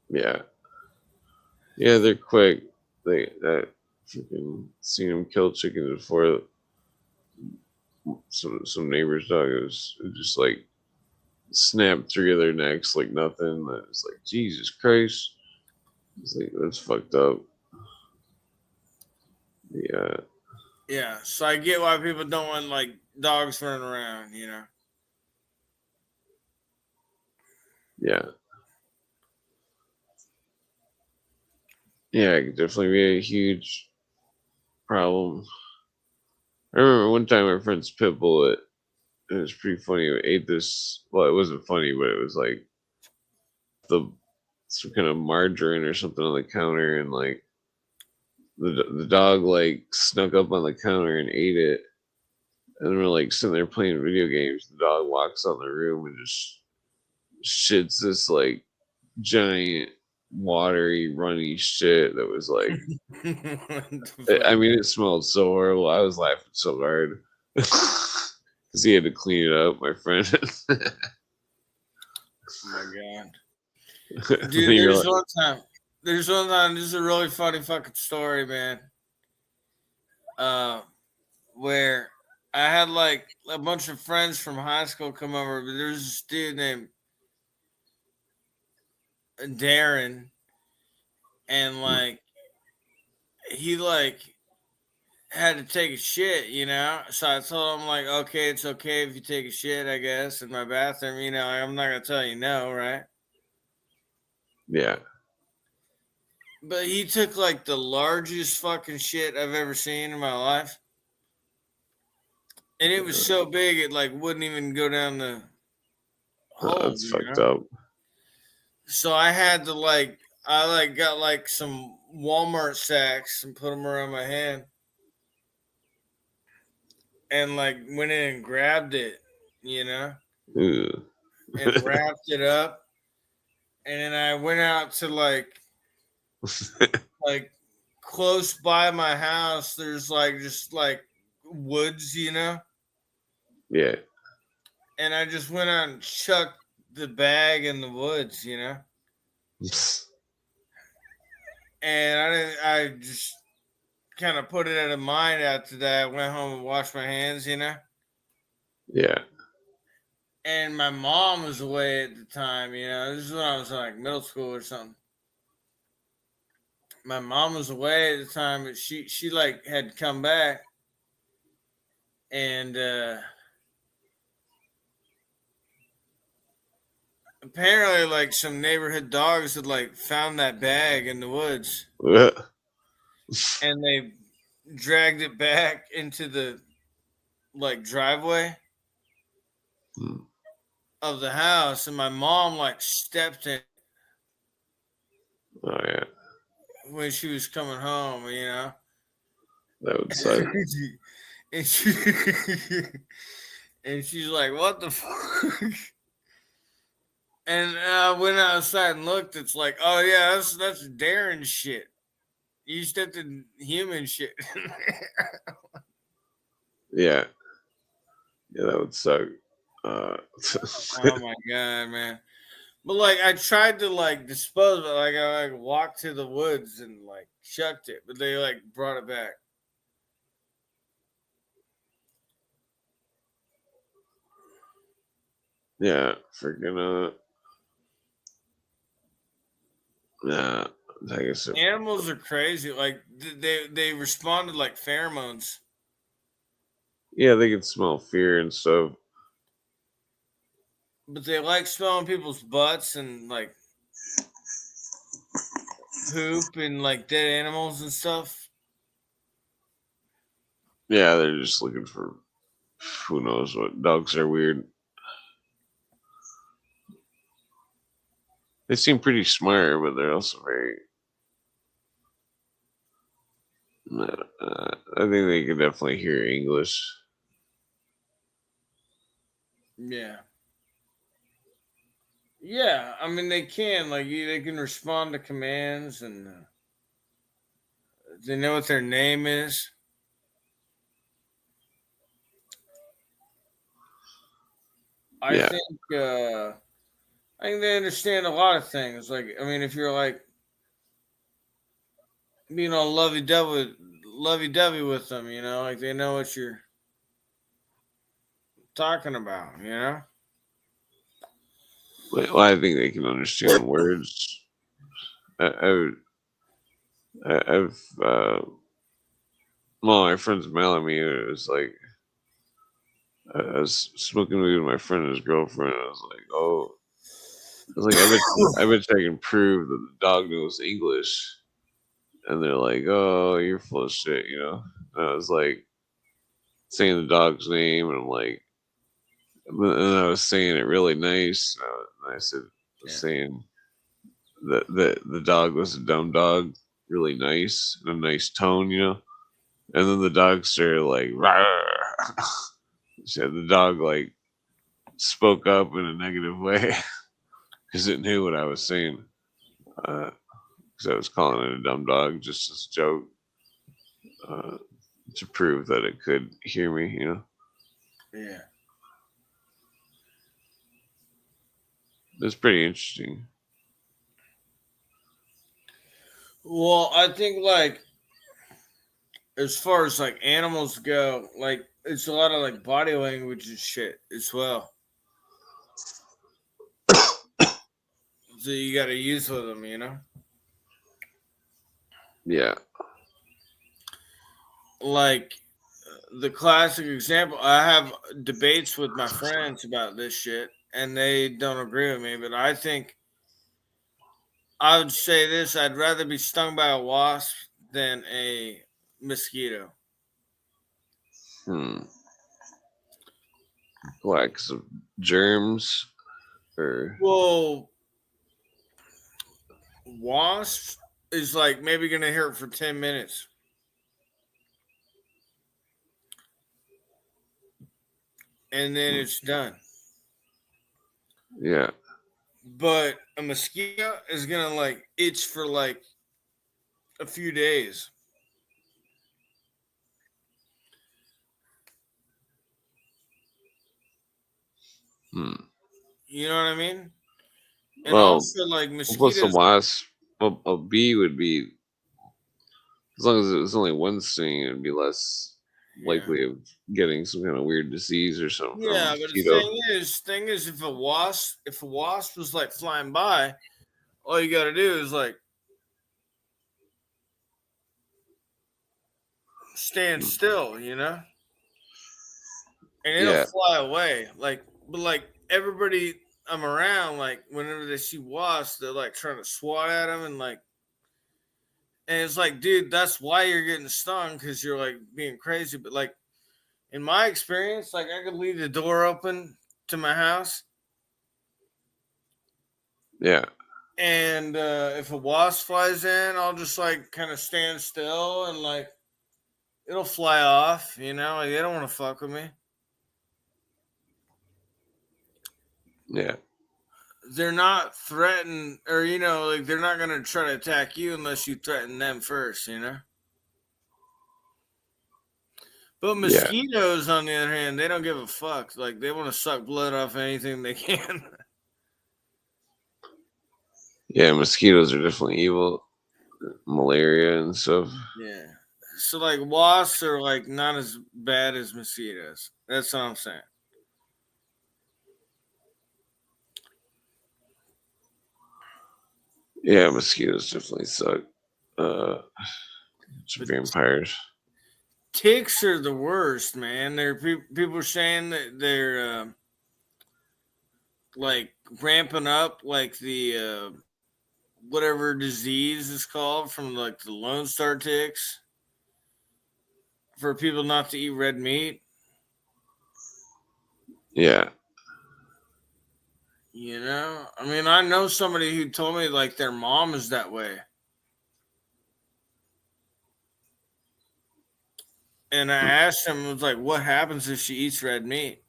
Yeah, yeah. They're quick. They that freaking seen them kill chickens before. Some neighbor's dog it was just like snapped three of their necks like nothing. It's like Jesus Christ. It's like that's fucked up. Yeah, Yeah, so I get why people don't want like dogs running around. You know? yeah, yeah. It could definitely be a huge problem. I remember one time my friend's pit bull. It was pretty funny. It ate this. Well, it wasn't funny, but it was like the some kind of margarine or something on the counter, and like the dog like snuck up on the counter and ate it. And we're like sitting there playing video games. The dog walks out in the room and just shits this like giant watery runny shit that was like I mean it smelled so horrible. I was laughing so hard because he had to clean it up, my friend. Oh my god. And Dude, you're like, there's one time, this is a really funny fucking story, man. Uh, where I had like a bunch of friends from high school come over, but there's this dude named Darren, and like he like had to take a shit, you know. So I told him like, okay, it's okay if you take a shit, I guess, in my bathroom. You know, I'm not gonna tell you no, right? yeah, But he took like the largest fucking shit I've ever seen in my life. And it was so big it like wouldn't even go down the hole, that's you fucked know. up. So I had to like I like got like some Walmart sacks and put them around my hand and like went in and grabbed it, you know. Ew. and wrapped it up. And then I went out to like close by my house. There's like just like woods, you know. Yeah. And I just went out and chucked the bag in the woods, you know. And I just kind of put it out of mind after that. I went home and washed my hands, you know. Yeah. And my mom was away at the time, you know. This is when I was like middle school or something. My mom was away at the time, but she like had come back, and apparently like some neighborhood dogs had like found that bag in the woods, and they dragged it back into the like driveway of the house, and my mom like stepped in Oh yeah. when she was coming home, you know. That would suck. and she and she's like, "What the fuck?" And I went outside and looked. It's like, oh yeah, that's Darren shit. You stepped in human shit. Yeah. Yeah, that would suck. Oh my god, man! But like, I tried to like dispose of it. Like, I like walked to the woods and like chucked it, but they like brought it back. Yeah, freaking yeah. I guess Animals are crazy. Like they responded like pheromones. yeah, they can smell fear and stuff. But they like smelling people's butts and like poop and like dead animals and stuff. Yeah, they're just looking for who knows what. Dogs are weird. They seem pretty smart, but they're also very. I think they can definitely hear English. Yeah. Yeah, I mean they can they can respond to commands and they know what their name is. I Yeah, think I think they understand a lot of things. Like I mean, if you're like being all lovey dovey with them, you know, like they know what you're talking about, you know. well, I think they can understand words. I've well, my friend's mailing me. It was like I was smoking weed with my friend and his girlfriend. I was like, oh, I was like, I bet you I can prove that the dog knows English. And they're like, oh, you're full of shit, you know. And I was like saying the dog's name, and I'm like, and I was saying it really nice. And I said, saying that the dog was a dumb dog, really nice, in a nice tone, you know. And then the dog started like, so the dog like spoke up in a negative way because it knew what I was saying. Because I was calling it a dumb dog just as a joke uh, to prove that it could hear me, you know. Yeah. It's pretty interesting. Well, I think like as far as like animals go, like it's a lot of like body language and shit as well. So you got to use with them, you know. Yeah. Like the classic example, I have debates with my friends about this shit, and they don't agree with me. But I think I would say this: I'd rather be stung by a wasp than a mosquito. Why? 'Cause of germs or Well, wasp is like maybe gonna hurt for 10 minutes. And then it's done. Yeah. But a mosquito is gonna like itch for like a few days. Hmm. You know what I mean? And Well, also like plus the mosquitoes. wasp, a bee would be, as long as it was only one sting, it'd be less Yeah. likely of getting some kind of weird disease or something from a Yeah, but the mosquito. thing is, if a wasp was like flying by, all you got to do is like stand still, you know, and it'll Yeah. fly away. But like everybody I'm around, like whenever they see wasps, they're like trying to swat at them and it's like, dude, that's why you're getting stung because you're like being crazy. But like in my experience, like I could leave the door open to my house. Yeah. And if a wasp flies in, I'll just like kind of stand still and like it'll fly off. You know, like, they don't want to fuck with me. Yeah. They're not threatened, or you know, like they're not gonna try to attack you unless you threaten them first. You know. But Yeah. mosquitoes, on the other hand, they don't give a fuck. Like they want to suck blood off anything they can. Yeah. Mosquitoes are definitely evil. Malaria and stuff. Yeah. So like wasps are like not as bad as mosquitoes. That's what I'm saying. Yeah, mosquitoes definitely suck. But Vampires. ticks are the worst, man. There are people saying that they're like ramping up like the whatever disease is called from like the Lone Star ticks for people not to eat red meat. Yeah. You know, I mean, I know somebody who told me like their mom is that way. And I asked him, was like, what happens if she eats red meat?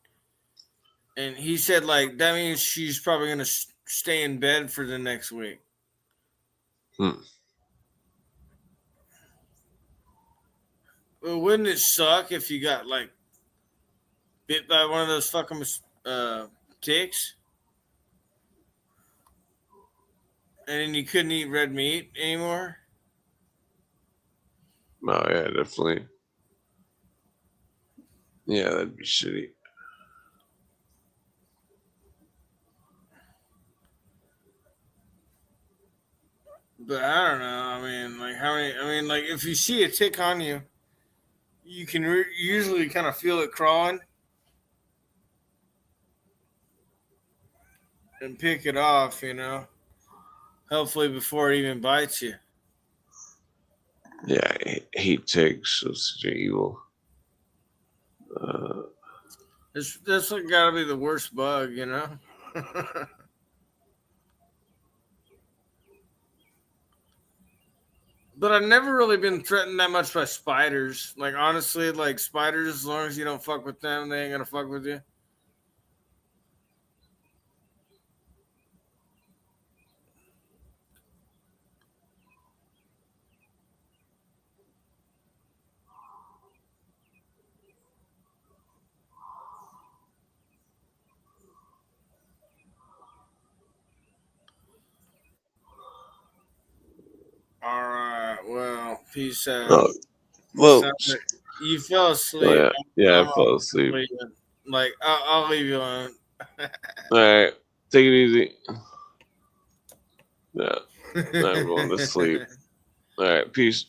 And he said, like, that means she's probably going to stay in bed for the next week. Hmm. Well, wouldn't it suck if you got, like, bit by one of those fucking ticks? And then you couldn't eat red meat anymore? Oh yeah, definitely. Yeah, that'd be shitty. But I don't know. I mean, like, how many? I mean, like, if you see a tick on you, you can usually kind of feel it crawling and pick it off, you know? Hopefully before it even bites you. Yeah, I hate ticks. So such evil. That's got to be the worst bug, you know? But I've never really been threatened that much by spiders. Like, honestly, like, spiders, as long as you don't fuck with them, they ain't going to fuck with you. All right. Well, peace out. Oh, well, Like you fell oh, asleep. yeah, yeah, I'm I fell asleep. leaving. Like, I'll leave you alone. All right, take it easy. Yeah, I'm going to sleep. All right, peace.